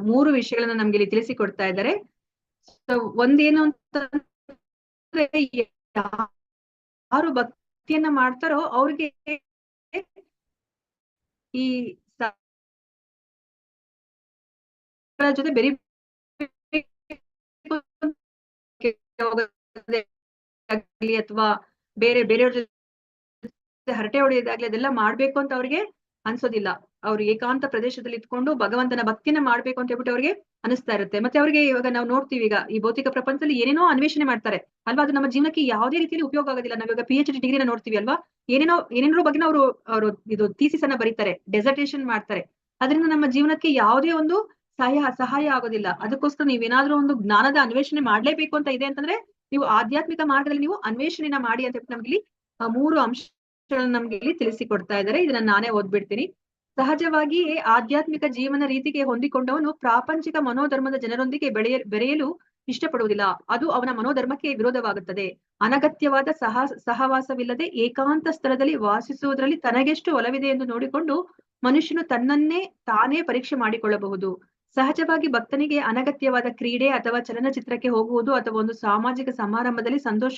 3 ವಿಷಯಗಳನ್ನ ನಮ್ಗೆ ಇಲ್ಲಿ ತಿಳಿಸಿಕೊಡ್ತಾ ಇದ್ದಾರೆ. ಒಂದೇನು ಅಂತಂದ್ರೆ, ಯಾರು ಭಕ್ತಿಯನ್ನ ಮಾಡ್ತಾರೋ ಅವ್ರಿಗೆ ಈ ಜೊತೆ ಬೆರಿ ಅಥವಾ ಬೇರೆಯವ್ರ ಜೊತೆ ಹರಟೆ ಹೊಡೆಯೋದಾಗ್ಲಿ ಅದೆಲ್ಲ ಮಾಡ್ಬೇಕು ಅಂತ ಅವ್ರಿಗೆ ಅನ್ಸೋದಿಲ್ಲ. ಅವ್ರು ಏಕಾಂತ ಪ್ರದೇಶದಲ್ಲಿ ಇಟ್ಕೊಂಡು ಭಗವಂತನ ಭಕ್ತಿನ ಮಾಡ್ಬೇಕು ಅಂತ ಹೇಳ್ಬಿಟ್ಟು ಅವ್ರಿಗೆ ಅನಿಸ್ತಾ ಇರುತ್ತೆ. ಮತ್ತೆ ಅವ್ರಿಗೆ ಇವಾಗ ನಾವು ನೋಡ್ತೀವಿ, ಈಗ ಈ ಭೌತಿಕ ಪ್ರಪಂಚದಲ್ಲಿ ಏನೇನೋ ಅನ್ವೇಷಣೆ ಮಾಡ್ತಾರೆ ಅಲ್ವಾ, ಅದು ನಮ್ಮ ಜೀವನಕ್ಕೆ ಯಾವುದೇ ರೀತಿಯಲ್ಲಿ ಉಪಯೋಗ ಆಗೋದಿಲ್ಲ. ನಾವ್ ಇವಾಗ PhD ಡಿಗ್ರಿನ ನೋಡ್ತೀವಿ ಅಲ್ವಾ, ಏನೇನೋ ಬಗ್ಗೆ ಅವರು ಇದು ಥೀಸಿಸ್ ಅನ್ನ ಬರೀತಾರೆ, ಡೆಸರ್ಟೇಷನ್ ಮಾಡ್ತಾರೆ. ಅದರಿಂದ ನಮ್ಮ ಜೀವನಕ್ಕೆ ಯಾವುದೇ ಒಂದು ಸಹಾಯ ಆಗೋದಿಲ್ಲ. ಅದಕ್ಕೋಸ್ಕರ ನೀವೇನಾದ್ರೂ ಒಂದು ಜ್ಞಾನದ ಅನ್ವೇಷಣೆ ಮಾಡ್ಲೇಬೇಕು ಅಂತ ಇದೆ ಅಂತಂದ್ರೆ, ನೀವು ಆಧ್ಯಾತ್ಮಿಕ ಮಾರ್ಗದಲ್ಲಿ ನೀವು ಅನ್ವೇಷಣೆನ ಮಾಡಿ ಅಂತ ಹೇಳ್ಬಿಟ್ಟು ನಮ್ಗೆ ಇಲ್ಲಿ 3 ಅಂಶಗಳನ್ನ ನಮ್ಗೆ ಇಲ್ಲಿ ತಿಳಿಸಿಕೊಡ್ತಾ ಇದ್ದಾರೆ. ಇದನ್ನ ನಾನೇ ಓದ್ಬಿಡ್ತೀನಿ. ಸಹಜವಾಗಿ ಆಧ್ಯಾತ್ಮಿಕ ಜೀವನ ರೀತಿಗೆ ಹೊಂದಿಕೊಂಡವನು ಪ್ರಾಪಂಚಿಕ ಮನೋಧರ್ಮದ ಜನರೊಂದಿಗೆ ಬೆರೆಯಲು ಇಷ್ಟಪಡುವುದಿಲ್ಲ. ಅದು ಅವನ ಮನೋಧರ್ಮಕ್ಕೆ ವಿರೋಧವಾಗುತ್ತದೆ. ಅನಗತ್ಯವಾದ ಸಹವಾಸವಿಲ್ಲದೆ ಏಕಾಂತ ಸ್ಥಳದಲ್ಲಿ ವಾಸಿಸುವುದರಲ್ಲಿ ತನಗೆಷ್ಟು ಒಲವಿದೆ ಎಂದು ನೋಡಿಕೊಂಡು ಮನುಷ್ಯನು ತನ್ನನ್ನೇ ತಾನೇ ಪರೀಕ್ಷೆ ಮಾಡಿಕೊಳ್ಳಬಹುದು. ಸಹಜವಾಗಿ ಭಕ್ತನಿಗೆ ಅನಗತ್ಯವಾದ ಕ್ರೀಡೆ ಅಥವಾ ಚಲನಚಿತ್ರಕ್ಕೆ ಹೋಗುವುದು ಅಥವಾ ಒಂದು ಸಾಮಾಜಿಕ ಸಮಾರಂಭದಲ್ಲಿ ಸಂತೋಷ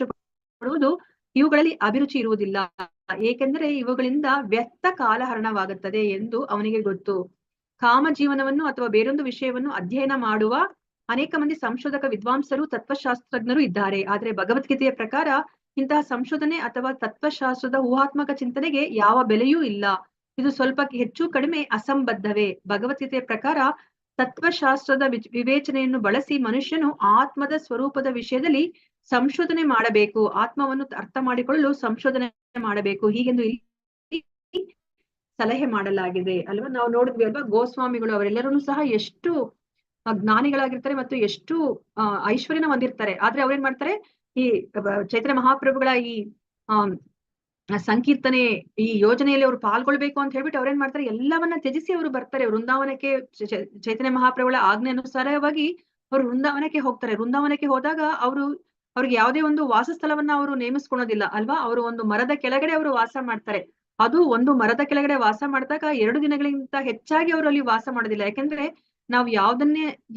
ಪಡುವುದು ಇವುಗಳಲ್ಲಿ ಅಭಿರುಚಿ ಇರುವುದಿಲ್ಲ, ಏಕೆಂದರೆ ಇವುಗಳಿಂದ ವ್ಯರ್ಥ ಕಾಲಹರಣವಾಗುತ್ತದೆ ಎಂದು ಅವನಿಗೆ ಗೊತ್ತು. ಕಾಮ ಜೀವನವನ್ನು ಅಥವಾ ಬೇರೊಂದು ವಿಷಯವನ್ನು ಅಧ್ಯಯನ ಮಾಡುವ ಅನೇಕ ಮಂದಿ ಸಂಶೋಧಕ ವಿದ್ವಾಂಸರು ತತ್ವಶಾಸ್ತ್ರಜ್ಞರು ಇದ್ದಾರೆ. ಆದರೆ ಭಗವದ್ಗೀತೆಯ ಪ್ರಕಾರ ಇಂತಹ ಸಂಶೋಧನೆ ಅಥವಾ ತತ್ವಶಾಸ್ತ್ರದ ಊಹಾತ್ಮಕ ಚಿಂತನೆಗೆ ಯಾವ ಬೆಲೆಯೂ ಇಲ್ಲ. ಇದು ಸ್ವಲ್ಪ ಹೆಚ್ಚು ಕಡಿಮೆ ಅಸಂಬದ್ಧವೇ. ಭಗವದ್ಗೀತೆಯ ಪ್ರಕಾರ ತತ್ವಶಾಸ್ತ್ರದ ವಿವೇಚನೆಯನ್ನು ಬಳಸಿ ಮನುಷ್ಯನು ಆತ್ಮದ ಸ್ವರೂಪದ ವಿಷಯದಲ್ಲಿ ಸಂಶೋಧನೆ ಮಾಡಬೇಕು, ಆತ್ಮವನ್ನು ಅರ್ಥ ಮಾಡಿಕೊಳ್ಳಲು ಸಂಶೋಧನೆ ಮಾಡಬೇಕು, ಹೀಗೆಂದು ಇಲ್ಲಿ ಸಲಹೆ ಮಾಡಲಾಗಿದೆ ಅಲ್ವಾ. ನಾವು ನೋಡಿದ್ವಿ ಅಲ್ವಾ, ಗೋಸ್ವಾಮಿಗಳು ಅವರೆಲ್ಲರೂ ಸಹ ಎಷ್ಟು ಜ್ಞಾನಿಗಳಾಗಿರ್ತಾರೆ ಮತ್ತು ಎಷ್ಟು ಐಶ್ವರ್ಯನ ಹೊಂದಿರ್ತಾರೆ. ಆದ್ರೆ ಅವ್ರೇನ್ ಮಾಡ್ತಾರೆ, ಈ ಚೈತನ್ಯ ಮಹಾಪ್ರಭುಗಳ ಈ ಸಂಕೀರ್ತನೆ ಈ ಯೋಜನೆಯಲ್ಲಿ ಅವರು ಪಾಲ್ಗೊಳ್ಬೇಕು ಅಂತ ಹೇಳ್ಬಿಟ್ಟು ಅವ್ರೇನ್ ಮಾಡ್ತಾರೆ, ಎಲ್ಲವನ್ನ ತ್ಯಜಿಸಿ ಅವರು ಬರ್ತಾರೆ ವೃಂದಾವನಕ್ಕೆ. ಚೈತನ್ಯ ಮಹಾಪ್ರಭುಗಳ ಆಜ್ಞೆ ಅನುಸಾರವಾಗಿ ಅವರು ವೃಂದಾವನಕ್ಕೆ ಹೋಗ್ತಾರೆ. ವೃಂದಾವನಕ್ಕೆ ಹೋದಾಗ ಅವ್ರಿಗೆ ಯಾವುದೇ ಒಂದು ವಾಸಸ್ಥಳವನ್ನ ಅವರು ನೇಮಿಸ್ಕೊಳೋದಿಲ್ಲ ಅಲ್ವಾ. ಅವರು ಒಂದು ಮರದ ಕೆಳಗಡೆ ಅವರು ವಾಸ ಮಾಡ್ತಾರೆ. ಅದು ಒಂದು ಮರದ ಕೆಳಗಡೆ ವಾಸ ಮಾಡಿದಾಗ 2 ದಿನಗಳಿಗಿಂತ ಹೆಚ್ಚಾಗಿ ಅವರು ಅಲ್ಲಿ ವಾಸ ಮಾಡೋದಿಲ್ಲ. ಯಾಕಂದ್ರೆ ನಾವು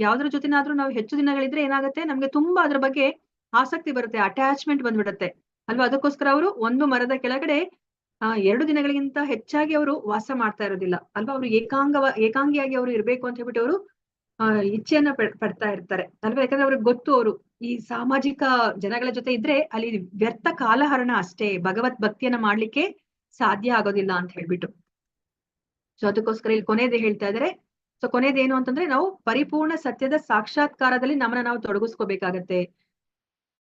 ಯಾವ್ದ್ರ ಜೊತೆನಾದ್ರೂ ನಾವು ಹೆಚ್ಚು ದಿನಗಳಿದ್ರೆ ಏನಾಗುತ್ತೆ, ನಮ್ಗೆ ತುಂಬಾ ಅದ್ರ ಬಗ್ಗೆ ಆಸಕ್ತಿ ಬರುತ್ತೆ, ಅಟ್ಯಾಚ್ಮೆಂಟ್ ಬಂದ್ಬಿಡುತ್ತೆ ಅಲ್ವಾ. ಅದಕ್ಕೋಸ್ಕರ ಅವರು ಒಂದು ಮರದ ಕೆಳಗಡೆ 2 ದಿನಗಳಿಗಿಂತ ಹೆಚ್ಚಾಗಿ ಅವರು ವಾಸ ಮಾಡ್ತಾ ಇರೋದಿಲ್ಲ ಅಲ್ವಾ. ಅವರು ಏಕಾಂಗಿಯಾಗಿ ಅವರು ಇರ್ಬೇಕು ಅಂತ ಹೇಳ್ಬಿಟ್ಟು ಅವರು ಇಚ್ಛೆಯನ್ನ ಪಡ್ತಾ ಇರ್ತಾರೆ ಅಲ್ವಾ. ಯಾಕಂದ್ರೆ ಅವ್ರಿಗೆ ಗೊತ್ತು, ಅವರು ಈ ಸಾಮಾಜಿಕ ಜನಗಳ ಜೊತೆ ಇದ್ರೆ ಅಲ್ಲಿ ವ್ಯರ್ಥ ಕಾಲಹರಣ ಅಷ್ಟೇ, ಭಗವತ್ ಭಕ್ತಿಯನ್ನ ಮಾಡ್ಲಿಕ್ಕೆ ಸಾಧ್ಯ ಆಗೋದಿಲ್ಲ ಅಂತ ಹೇಳ್ಬಿಟ್ಟು. ಸೊ ಅದಕ್ಕೋಸ್ಕರ ಇಲ್ಲಿ ಕೊನೆಯದೇ ಹೇಳ್ತಾ ಇದಾರೆ. ಸೊ ಕೊನೆಯದೇನು ಅಂತಂದ್ರೆ, ನಾವು ಪರಿಪೂರ್ಣ ಸತ್ಯದ ಸಾಕ್ಷಾತ್ಕಾರದಲ್ಲಿ ನಮ್ಮನ್ನ ನಾವು ತೊಡಗಿಸ್ಕೋಬೇಕಾಗತ್ತೆ.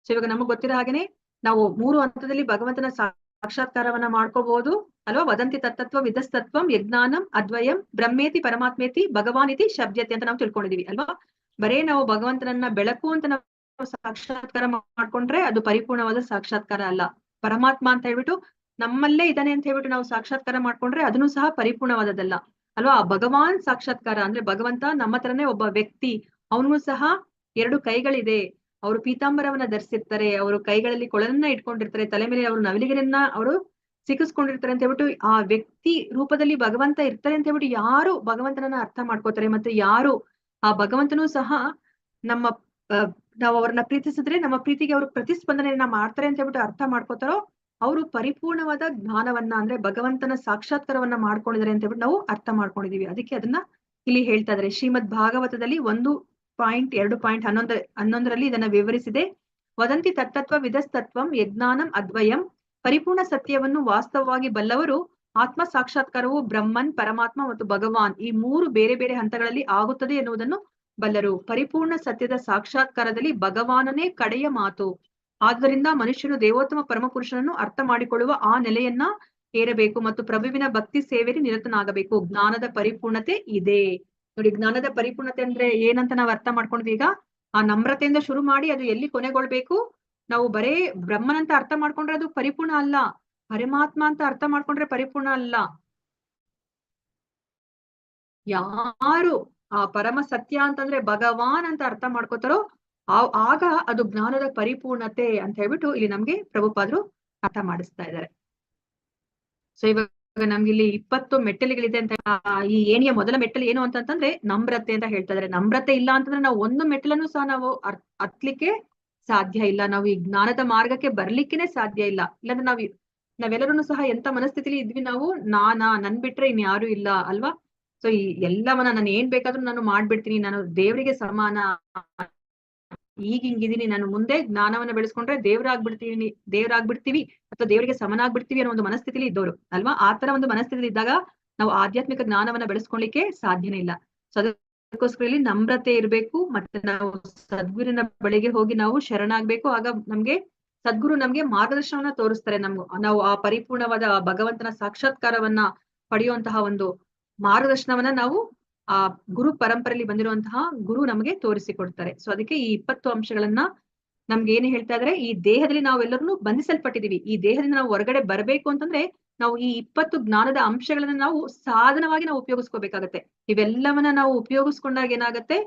ಸೊ ಇವಾಗ ನಮಗ್ ಗೊತ್ತಿರೋ ಹಾಗೇನೆ ನಾವು 3 ಹಂತದಲ್ಲಿ ಭಗವಂತನ ಸಾಕ್ಷಾತ್ಕಾರವನ್ನ ಮಾಡ್ಕೋಬಹುದು ಅಲ್ವಾ. ವದಂತಿ ತತ್ತತ್ವ ವಿಧಸ್ತತ್ವಂ ಯಜ್ಞಾನಂ ಅದ್ವಯಂ ಬ್ರಹ್ಮೇತಿ ಪರಮಾತ್ಮೇತಿ ಭಗವಾನಿತಿ ಶಬ್ದತೆ ಅಂತ ನಾವು ತಿಳ್ಕೊಂಡಿದೀವಿ ಅಲ್ವಾ. ಬರೇ ನಾವು ಭಗವಂತನನ್ನ ಬೆಳಕು ಅಂತ ನಾವು ಸಾಕ್ಷಾತ್ಕಾರ ಮಾಡ್ಕೊಂಡ್ರೆ ಅದು ಪರಿಪೂರ್ಣವಾದ ಸಾಕ್ಷಾತ್ಕಾರ ಅಲ್ಲ. ಪರಮಾತ್ಮ ಅಂತ ಹೇಳ್ಬಿಟ್ಟು ನಮ್ಮಲ್ಲೇ ಇದ್ದಾನೆ ಅಂತ ಹೇಳ್ಬಿಟ್ಟು ನಾವು ಸಾಕ್ಷಾತ್ಕಾರ ಮಾಡ್ಕೊಂಡ್ರೆ ಅದನ್ನು ಸಹ ಪರಿಪೂರ್ಣವಾದದ್ದಲ್ಲ ಅಲ್ವಾ. ಭಗವಾನ್ ಸಾಕ್ಷಾತ್ಕಾರ ಅಂದ್ರೆ ಭಗವಂತ ನಮ್ಮ ತರನೇ ಒಬ್ಬ ವ್ಯಕ್ತಿ, ಅವನಿಗೂ ಸಹ 2 ಕೈಗಳಿದೆ, ಅವರು ಪೀತಾಂಬರವನ್ನ ಧರಿಸಿರ್ತಾರೆ, ಅವರು ಕೈಗಳಲ್ಲಿ ಕೊಳಲನ್ನ ಇಟ್ಕೊಂಡಿರ್ತಾರೆ, ತಲೆ ಮೇಲೆ ಅವರು ನವಿಲಿಗೆರನ್ನ ಅವರು ಸಿಕ್ಕಿಸ್ಕೊಂಡಿರ್ತಾರೆ ಅಂತ ಹೇಳ್ಬಿಟ್ಟು ಆ ವ್ಯಕ್ತಿ ರೂಪದಲ್ಲಿ ಭಗವಂತ ಇರ್ತಾರೆ ಅಂತ ಹೇಳ್ಬಿಟ್ಟು ಯಾರು ಭಗವಂತನನ್ನ ಅರ್ಥ ಮಾಡ್ಕೋತಾರೆ, ಮತ್ತೆ ಯಾರು ಆ ಭಗವಂತನೂ ಸಹ ನಾವು ಅವ್ರನ್ನ ಪ್ರೀತಿಸಿದ್ರೆ ನಮ್ಮ ಪ್ರೀತಿಗೆ ಅವರು ಪ್ರತಿಸ್ಪಂದನೆಯನ್ನ ಮಾಡ್ತಾರೆ ಅಂತ ಹೇಳ್ಬಿಟ್ಟು ಅರ್ಥ ಮಾಡ್ಕೋತಾರೋ ಅವರು ಪರಿಪೂರ್ಣವಾದ ಜ್ಞಾನವನ್ನ ಅಂದ್ರೆ ಭಗವಂತನ ಸಾಕ್ಷಾತ್ಕಾರವನ್ನ ಮಾಡ್ಕೊಂಡಿದ್ದಾರೆ ಅಂತ ಹೇಳ್ಬಿಟ್ಟು ನಾವು ಅರ್ಥ ಮಾಡ್ಕೊಂಡಿದೀವಿ. ಅದಕ್ಕೆ ಅದನ್ನ ಇಲ್ಲಿ ಹೇಳ್ತಾ ಇದಾರೆ. ಶ್ರೀಮದ್ ಭಾಗವತದಲ್ಲಿ 1.2.11 ಇದನ್ನ ವಿವರಿಸಿದೆ. ವದಂತಿ ತತ್ತತ್ವ ವಿಧಸ್ತತ್ವಂ ಯಜ್ಞಾನಂ ಅದ್ವಯಂ. ಪರಿಪೂರ್ಣ ಸತ್ಯವನ್ನು ವಾಸ್ತವವಾಗಿ ಬಲ್ಲವರು ಆತ್ಮ ಸಾಕ್ಷಾತ್ಕಾರವು ಬ್ರಹ್ಮನ್, ಪರಮಾತ್ಮ ಮತ್ತು ಭಗವಾನ್ ಈ 3 ಬೇರೆ ಬೇರೆ ಹಂತಗಳಲ್ಲಿ ಆಗುತ್ತದೆ ಎನ್ನುವುದನ್ನು ಬಲ್ಲರು. ಪರಿಪೂರ್ಣ ಸತ್ಯದ ಸಾಕ್ಷಾತ್ಕಾರದಲ್ಲಿ ಭಗವಾನನೇ ಕಡೆಯ ಮಾತು. ಆದ್ದರಿಂದ ಮನುಷ್ಯನು ದೇವೋತ್ತಮ ಪರಮಪುರುಷನನ್ನು ಅರ್ಥ ಮಾಡಿಕೊಳ್ಳುವ ಆ ನೆಲೆಯನ್ನ ಏರಬೇಕು ಮತ್ತು ಪ್ರಭುವಿನ ಭಕ್ತಿ ಸೇವೆಯಲ್ಲಿ ನಿರತನಾಗಬೇಕು. ಜ್ಞಾನದ ಪರಿಪೂರ್ಣತೆ ಇದೆ ನೋಡಿ. ಜ್ಞಾನದ ಪರಿಪೂರ್ಣತೆ ಅಂದ್ರೆ ಏನಂತ ನಾವು ಅರ್ಥ ಮಾಡ್ಕೊಂಡ್ವಿ. ಈಗ ಆ ನಮ್ರತೆಯಿಂದ ಶುರು ಮಾಡಿ ಅದು ಎಲ್ಲಿ ಕೊನೆಗೊಳ್ಬೇಕು, ನಾವು ಬರೇ ಬ್ರಹ್ಮನಂತ ಅರ್ಥ ಮಾಡ್ಕೊಂಡ್ರೆ ಅದು ಪರಿಪೂರ್ಣ ಅಲ್ಲ, ಪರಮಾತ್ಮ ಅಂತ ಅರ್ಥ ಮಾಡ್ಕೊಂಡ್ರೆ ಪರಿಪೂರ್ಣ ಅಲ್ಲ. ಯಾರು ಆ ಪರಮ ಸತ್ಯ ಅಂತಂದ್ರೆ ಭಗವಾನ್ ಅಂತ ಅರ್ಥ ಮಾಡ್ಕೋತಾರೋ ಆಗ ಅದು ಜ್ಞಾನದ ಪರಿಪೂರ್ಣತೆ ಅಂತ ಹೇಳ್ಬಿಟ್ಟು ಇಲ್ಲಿ ನಮ್ಗೆ ಪ್ರಭುಪಾದರು ಅರ್ಥ ಮಾಡಿಸ್ತಾ ಇದ್ದಾರೆ. ಸೊ ಇವಾಗ ನಮ್ಗೆ ಇಲ್ಲಿ 20 ಮೆಟ್ಟಲಿಗಳಿದೆ ಅಂತ ಈ ಏಣಿಯ ಮೊದಲ ಮೆಟ್ಟಲು ಏನು ಅಂತಂದ್ರೆ ನಮ್ರತೆ ಅಂತ ಹೇಳ್ತಾ ಇದಾರೆ. ನಮ್ರತೆ ಇಲ್ಲ ಅಂತಂದ್ರೆ ನಾವು ಒಂದು ಮೆಟ್ಟಲನ್ನು ಸಹ ನಾವು ಹತ್ಲಿಕ್ಕೆ ಸಾಧ್ಯ ಇಲ್ಲ. ನಾವು ಈ ಜ್ಞಾನದ ಮಾರ್ಗಕ್ಕೆ ಬರ್ಲಿಕ್ಕೇನೆ ಸಾಧ್ಯ ಇಲ್ಲ. ಇಲ್ಲಾಂದ್ರೆ ನಾವೆಲ್ಲರೂ ಸಹ ಎಂತ ಮನಸ್ಥಿತಿಲಿ ಇದ್ವಿ, ನಾವು ನನ್ ಬಿಟ್ರೆ ಇನ್ ಯಾರು ಇಲ್ಲ ಅಲ್ವಾ. ಸೊ ಈ ಎಲ್ಲವನ್ನ ನಾನು ಏನ್ ಬೇಕಾದ್ರೂ ನಾನು ಮಾಡ್ಬಿಡ್ತೀನಿ, ನಾನು ದೇವರಿಗೆ ಸಮಾನ, ಈಗ ಹಿಂಗಿದೀನಿ, ನಾನು ಮುಂದೆ ಜ್ಞಾನವನ್ನ ಬೆಳೆಸ್ಕೊಂಡ್ರೆ ದೇವರಾಗ್ಬಿಡ್ತೀವಿ ಅಥವಾ ದೇವರಿಗೆ ಸಮನಾಗ್ಬಿಡ್ತೀವಿ ಅನ್ನೋ ಒಂದು ಮನಸ್ಥಿತಿಲಿ ಇದ್ದವರು ಅಲ್ವಾ. ಆತರ ಒಂದು ಮನಸ್ಥಿತಿಲಿ ಇದ್ದಾಗ ನಾವು ಆಧ್ಯಾತ್ಮಿಕ ಜ್ಞಾನವನ್ನ ಬೆಳೆಸ್ಕೊಳ್ಲಿಕ್ಕೆ ಸಾಧ್ಯನೇ ಇಲ್ಲ. ಸೊ ಅದಕ್ಕೋಸ್ಕರ ಇಲ್ಲಿ ನಮ್ರತೆ ಇರ್ಬೇಕು, ಮತ್ತೆ ನಾವು ಸದ್ಗುರುವಿನ ಬಳಿಗೆ ಹೋಗಿ ನಾವು ಶರಣಾಗ್ಬೇಕು. ಆಗ ನಮ್ಗೆ ಸದ್ಗುರು ನಮ್ಗೆ ಮಾರ್ಗದರ್ಶನವನ್ನ ತೋರಿಸ್ತಾರೆ. ನಾವು ಆ ಪರಿಪೂರ್ಣವಾದ ಭಗವಂತನ ಸಾಕ್ಷಾತ್ಕಾರವನ್ನ ಪಡೆಯುವಂತಹ ಒಂದು ಮಾರ್ಗದರ್ಶನವನ್ನ ನಾವು ಆ ಗುರು ಪರಂಪರೆಯಲ್ಲಿ ಬಂದಿರುವಂತಹ ಗುರು ನಮಗೆ ತೋರಿಸಿಕೊಡ್ತಾರೆ. ಸೊ ಅದಕ್ಕೆ ಈ 20 ಅಂಶಗಳನ್ನ ನಮ್ಗೆ ಏನು ಹೇಳ್ತಾ ಇದ್ರೆ, ಈ ದೇಹದಲ್ಲಿ ನಾವೆಲ್ಲರೂ ಬಂಧಿಸಲ್ಪಟ್ಟಿದೀವಿ. ಈ ದೇಹದಿಂದ ನಾವು ಹೊರಗಡೆ ಬರ್ಬೇಕು ಅಂತಂದ್ರೆ ನಾವು ಈ 20 ಜ್ಞಾನದ ಅಂಶಗಳನ್ನ ನಾವು ಸಾಧನವಾಗಿ ನಾವು ಉಪಯೋಗಿಸ್ಕೋಬೇಕಾಗತ್ತೆ. ಇವೆಲ್ಲವನ್ನ ನಾವು ಉಪಯೋಗಿಸ್ಕೊಂಡಾಗ ಏನಾಗತ್ತೆ,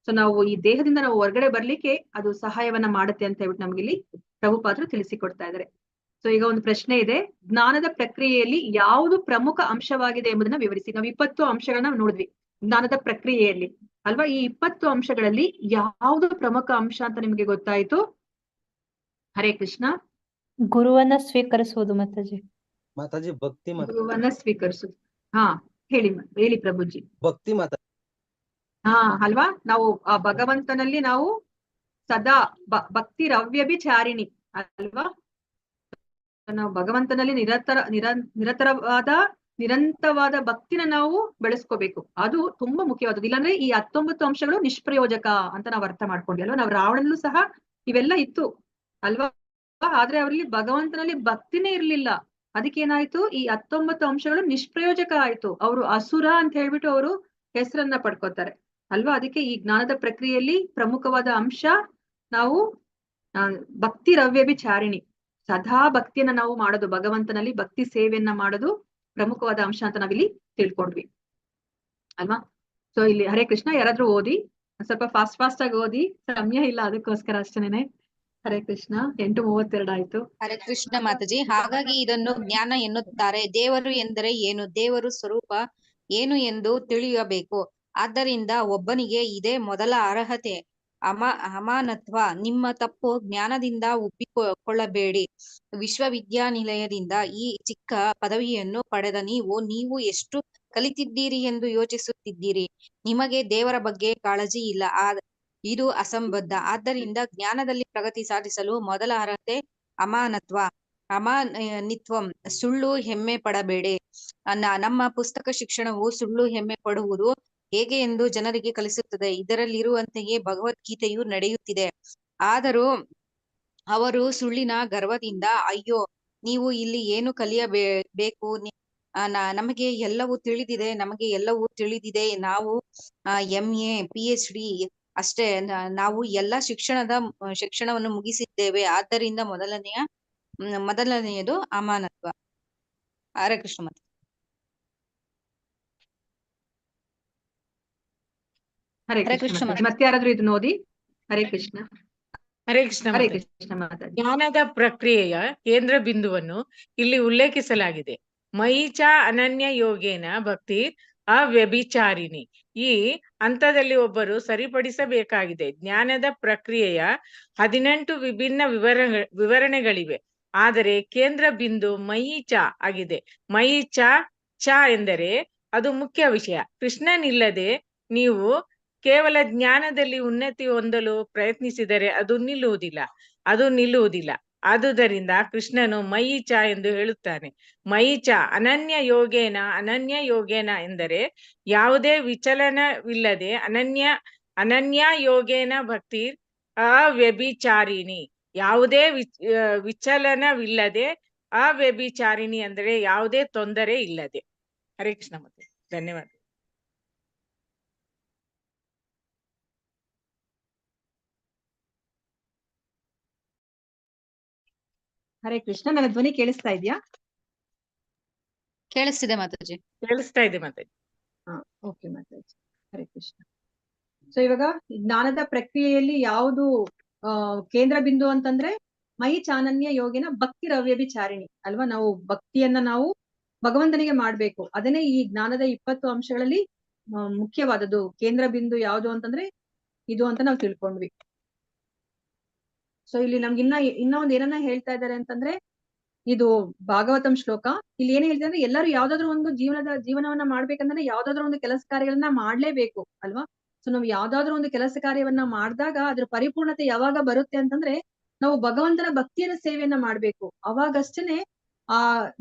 ಸೊ ನಾವು ಈ ದೇಹದಿಂದ ನಾವು ಹೊರಗಡೆ ಬರ್ಲಿಕ್ಕೆ ಅದು ಸಹಾಯವನ್ನ ಮಾಡುತ್ತೆ ಅಂತ ಹೇಳ್ಬಿಟ್ಟು ನಮ್ಗೆ ಇಲ್ಲಿ ಪ್ರಭುಪಾದರು ತಿಳಿಸಿಕೊಡ್ತಾ ಇದ್ದಾರೆ. ಸೊ ಈಗ ಒಂದು ಪ್ರಶ್ನೆ ಇದೆ, ಜ್ಞಾನದ ಪ್ರಕ್ರಿಯೆಯಲ್ಲಿ ಯಾವುದು ಪ್ರಮುಖ ಅಂಶವಾಗಿದೆ ಎಂಬುದನ್ನ ವಿವರಿಸಿ. ನಾವು 20 ಅಂಶಗಳನ್ನ ನೋಡಿದ್ವಿ ಜ್ಞಾನದ ಪ್ರಕ್ರಿಯೆಯಲ್ಲಿ ಅಲ್ವಾ. ಈ 20 ಅಂಶಗಳಲ್ಲಿ ಯಾವುದು ಪ್ರಮುಖ ಅಂಶ ಅಂತ ನಿಮ್ಗೆ ಗೊತ್ತಾಯ್ತು? ಹರೇ ಕೃಷ್ಣ. ಗುರುವನ್ನ ಸ್ವೀಕರಿಸುವುದು ಮಾತಾಜಿ. ಮಾತಾಜಿ ಭಕ್ತಿ ಗುರುವನ್ನ ಸ್ವೀಕರಿಸುದು. ಹೇಳಿ ಪ್ರಭುಜಿ. ಭಕ್ತಿ ಮಾತಾ ಅಲ್ವಾ. ನಾವು ಆ ಭಗವಂತನಲ್ಲಿ ನಾವು ಸದಾ ಭಕ್ತಿ ರವ್ಯಭಿಚಾರಿಣಿ ಅಲ್ವಾ. ನಾವು ಭಗವಂತನಲ್ಲಿ ನಿರಂತರವಾದ ಭಕ್ತಿನ ನಾವು ಬೆಳೆಸ್ಕೋಬೇಕು. ಅದು ತುಂಬಾ ಮುಖ್ಯವಾದದ್ದು. ಇಲ್ಲಾಂದ್ರೆ ಈ 19 ಅಂಶಗಳು ನಿಷ್ಪ್ರಯೋಜಕ ಅಂತ ನಾವು ಅರ್ಥ ಮಾಡ್ಕೊಂಡ್ವಿ ಅಲ್ವಾ. ನಾವು ರಾವಣನಲ್ಲೂ ಸಹ ಇವೆಲ್ಲ ಇತ್ತು ಅಲ್ವಾ, ಆದ್ರೆ ಅವರಲ್ಲಿ ಭಗವಂತನಲ್ಲಿ ಭಕ್ತಿನೇ ಇರ್ಲಿಲ್ಲ. ಅದಕ್ಕೇನಾಯ್ತು, ಈ 19 ಅಂಶಗಳು ನಿಷ್ಪ್ರಯೋಜಕ ಆಯ್ತು. ಅವರು ಅಸುರ ಅಂತ ಹೇಳ್ಬಿಟ್ಟು ಅವರು ಹೆಸರನ್ನ ಪಡ್ಕೋತಾರೆ ಅಲ್ವಾ. ಅದಕ್ಕೆ ಈ ಜ್ಞಾನದ ಪ್ರಕ್ರಿಯೆಯಲ್ಲಿ ಪ್ರಮುಖವಾದ ಅಂಶ ನಾವು ಭಕ್ತಿ ರವ್ಯಭಿಚಾರಿಣಿ, ಸದಾ ಭಕ್ತಿಯನ್ನ ನಾವು ಮಾಡೋದು, ಭಗವಂತನಲ್ಲಿ ಭಕ್ತಿ ಸೇವೆಯನ್ನ ಮಾಡೋದು ಪ್ರಮುಖವಾದ ಅಂಶ ಅಂತ ನಾವಿಲ್ಲಿ ತಿಳ್ಕೊಂಡ್ವಿ ಅಲ್ವಾ. ಸೊ ಇಲ್ಲಿ ಹರೇ ಕೃಷ್ಣ. ಯಾರಾದ್ರೂ ಓದಿ, ಸ್ವಲ್ಪ ಫಾಸ್ಟ್ ಆಗಿ ಓದಿ, ಸಮಯ ಇಲ್ಲ ಅದಕ್ಕೋಸ್ಕರ ಅಷ್ಟೇನೆ. ಹರೇ ಕೃಷ್ಣ. 8:32 ಆಯ್ತು. ಹರೇ ಕೃಷ್ಣ ಮಾತಾಜಿ. ಹಾಗಾಗಿ ಇದನ್ನು ಜ್ಞಾನ ಎನ್ನುತ್ತಾರೆ. ದೇವರು ಎಂದರೆ ಏನು, ದೇವರು ಸ್ವರೂಪ ಏನು ಎಂದು ತಿಳಿಯಬೇಕು. ಆದ್ದರಿಂದ ಒಬ್ಬನಿಗೆ ಇದೇ ಮೊದಲ ಅರ್ಹತೆ, ಅಮಾನತ್ವ. ನಿಮ್ಮ ತಪ್ಪು ಜ್ಞಾನದಿಂದ ಒಪ್ಪಿಕೊಳ್ಳಬೇಡಿ. ವಿಶ್ವವಿದ್ಯಾನಿಲಯದಿಂದ ಈ ಚಿಕ್ಕ ಪದವಿಯನ್ನು ಪಡೆದ ನೀವು ಎಷ್ಟು ಕಲಿತಿದ್ದೀರಿ ಎಂದು ಯೋಚಿಸುತ್ತಿದ್ದೀರಿ. ನಿಮಗೆ ದೇವರ ಬಗ್ಗೆ ಕಾಳಜಿ ಇಲ್ಲ. ಇದು ಅಸಂಬದ್ಧ. ಆದ್ದರಿಂದ ಜ್ಞಾನದಲ್ಲಿ ಪ್ರಗತಿ ಸಾಧಿಸಲು ಮೊದಲ ಅರ್ಹತೆ ಅಮಾನತ್ವ. ಅಮಾನಿತ್ವಂ, ಸುಳ್ಳು ಹೆಮ್ಮೆ ಪಡಬೇಡಿ. ನಮ್ಮ ಪುಸ್ತಕ ಶಿಕ್ಷಣವು ಸುಳ್ಳು ಹೆಮ್ಮೆ ಪಡುವುದು ಹೇಗೆ ಎಂದು ಜನರಿಗೆ ಕಲಿಸುತ್ತದೆ. ಇದರಲ್ಲಿರುವಂತೆಯೇ ಭಗವದ್ಗೀತೆಯು ನಡೆಯುತ್ತಿದೆ. ಆದರೂ ಅವರು ಸುಳ್ಳಿನ ಗರ್ವದಿಂದ, ಅಯ್ಯೋ, ನೀವು ಇಲ್ಲಿ ಏನು ಕಲಿಯಬೇಕು, ನಮಗೆ ಎಲ್ಲವೂ ತಿಳಿದಿದೆ, ನಾವು MA PhD ಅಷ್ಟೇ, ನಾವು ಎಲ್ಲ ಶಿಕ್ಷಣವನ್ನು ಮುಗಿಸಿದ್ದೇವೆ. ಆದ್ದರಿಂದ ಮೊದಲನೆಯದು ಅಮಾನತ್ವ. ಹರೇ ಕೃಷ್ಣ ಮಾತೆ. ಹರೇ ಕೃಷ್ಣ. ಮತ್ತೆ ಯಾರಾದ್ರೂ ಇದನ್ನ ಓದಿ. ಹರೇ ಕೃಷ್ಣ. ಹರೇ ಕೃಷ್ಣ. ಹರೇ ಕೃಷ್ಣ ಮಾತಾಡಿ. ಜ್ಞಾನದ ಪ್ರಕ್ರಿಯೆಯ ಕೇಂದ್ರ ಬಿಂದುವನ್ನು ಇಲ್ಲಿ ಉಲ್ಲೇಖಿಸಲಾಗಿದೆ. ಮಯಿಚ ಅನನ್ಯ ಯೋಗೇನ ಭಕ್ತಿ ಅವ್ಯಭಿಚಾರಿಣಿ. ಈ ಹಂತದಲ್ಲಿ ಒಬ್ಬರು ಸರಿಪಡಿಸಬೇಕಾಗಿದೆ. ಜ್ಞಾನದ ಪ್ರಕ್ರಿಯೆಯ 18 ವಿಭಿನ್ನ ವಿವರಣೆಗಳಿವೆ, ಆದರೆ ಕೇಂದ್ರ ಬಿಂದು ಮಯಿಚ ಆಗಿದೆ. ಮಯಿಚ ಎಂದರೆ ಅದು ಮುಖ್ಯ ವಿಷಯ. ಕೃಷ್ಣನಿಲ್ಲದೆ ನೀವು ಕೇವಲ ಜ್ಞಾನದಲ್ಲಿ ಉನ್ನತಿ ಹೊಂದಲು ಪ್ರಯತ್ನಿಸಿದರೆ ಅದು ನಿಲ್ಲುವುದಿಲ್ಲ. ಆದುದರಿಂದ ಕೃಷ್ಣನು ಮಯಿಚ ಎಂದು ಹೇಳುತ್ತಾನೆ. ಮಯಿಚ ಅನನ್ಯ ಯೋಗೇನ ಎಂದರೆ ಯಾವುದೇ ವಿಚಲನವಿಲ್ಲದೆ ಅನನ್ಯ ಯೋಗೇನ ಭಕ್ತಿ ಅವ್ಯಭಿಚಾರಿಣಿ. ಯಾವುದೇ ವಿಚಲನವಿಲ್ಲದೆ ಅವ್ಯಭಿಚಾರಿಣಿ ಅಂದರೆ ಯಾವುದೇ ತೊಂದರೆ ಇಲ್ಲದೆ. ಹರೇ ಕೃಷ್ಣ ಮತ್ತೆ. ಧನ್ಯವಾದ. ಹರೇ ಕೃಷ್ಣ. ನನ್ನ ಧ್ವನಿ ಕೇಳಿಸ್ತಾ ಇದೆಯಾ? ಕೇಳಿಸ್ತಿದೆ ಮಾತಾಜಿ. ಕೇಳಿಸ್ತಾ ಇದೆ ಮಾತಾಜಿ. ಓಕೆ ಮಾತಾಜಿ, ಹರೇ ಕೃಷ್ಣ. ಸೊ ಇವಾಗ ಜ್ಞಾನದ ಪ್ರಕ್ರಿಯೆಯಲ್ಲಿ ಯಾವುದು ಕೇಂದ್ರ ಬಿಂದು ಅಂತಂದ್ರೆ ಮೈ ಚಾನನ್ಯ ಯೋಗಿನ ಭಕ್ತಿ ರವ್ಯಭಿಚಾರಿಣಿ ಅಲ್ವಾ. ನಾವು ಭಕ್ತಿಯನ್ನ ನಾವು ಭಗವಂತನಿಗೆ ಮಾಡ್ಬೇಕು. ಅದನ್ನೇ ಈ ಜ್ಞಾನದ 20 ಅಂಶಗಳಲ್ಲಿ ಮುಖ್ಯವಾದದ್ದು. ಕೇಂದ್ರ ಬಿಂದು ಯಾವುದು ಅಂತಂದ್ರೆ ಇದು ಅಂತ ನಾವು ತಿಳ್ಕೊಂಡ್ವಿ. ಸೊ ಇಲ್ಲಿ ನಮ್ಗೆ ಇನ್ನ ಒಂದ್ ಏನನ್ನ ಹೇಳ್ತಾ ಇದ್ದಾರೆ ಅಂತಂದ್ರೆ, ಇದು ಭಾಗವತಂ ಶ್ಲೋಕ. ಇಲ್ಲಿ ಏನ್ ಹೇಳ್ತಾರೆ ಅಂದ್ರೆ, ಎಲ್ಲರೂ ಯಾವ್ದಾದ್ರು ಒಂದು ಜೀವನವನ್ನ ಮಾಡ್ಬೇಕಂದ್ರೆ ಯಾವ್ದಾದ್ರು ಒಂದು ಕೆಲಸ ಕಾರ್ಯಗಳನ್ನ ಮಾಡ್ಲೇಬೇಕು ಅಲ್ವಾ. ಸೊ ನಾವು ಯಾವ್ದಾದ್ರು ಒಂದು ಕೆಲಸ ಕಾರ್ಯವನ್ನ ಮಾಡಿದಾಗ ಅದ್ರ ಪರಿಪೂರ್ಣತೆ ಯಾವಾಗ ಬರುತ್ತೆ ಅಂತಂದ್ರೆ, ನಾವು ಭಗವಂತನ ಭಕ್ತಿಯನ್ನ ಸೇವೆಯನ್ನ ಮಾಡ್ಬೇಕು. ಅವಾಗಷ್ಟೇನೆ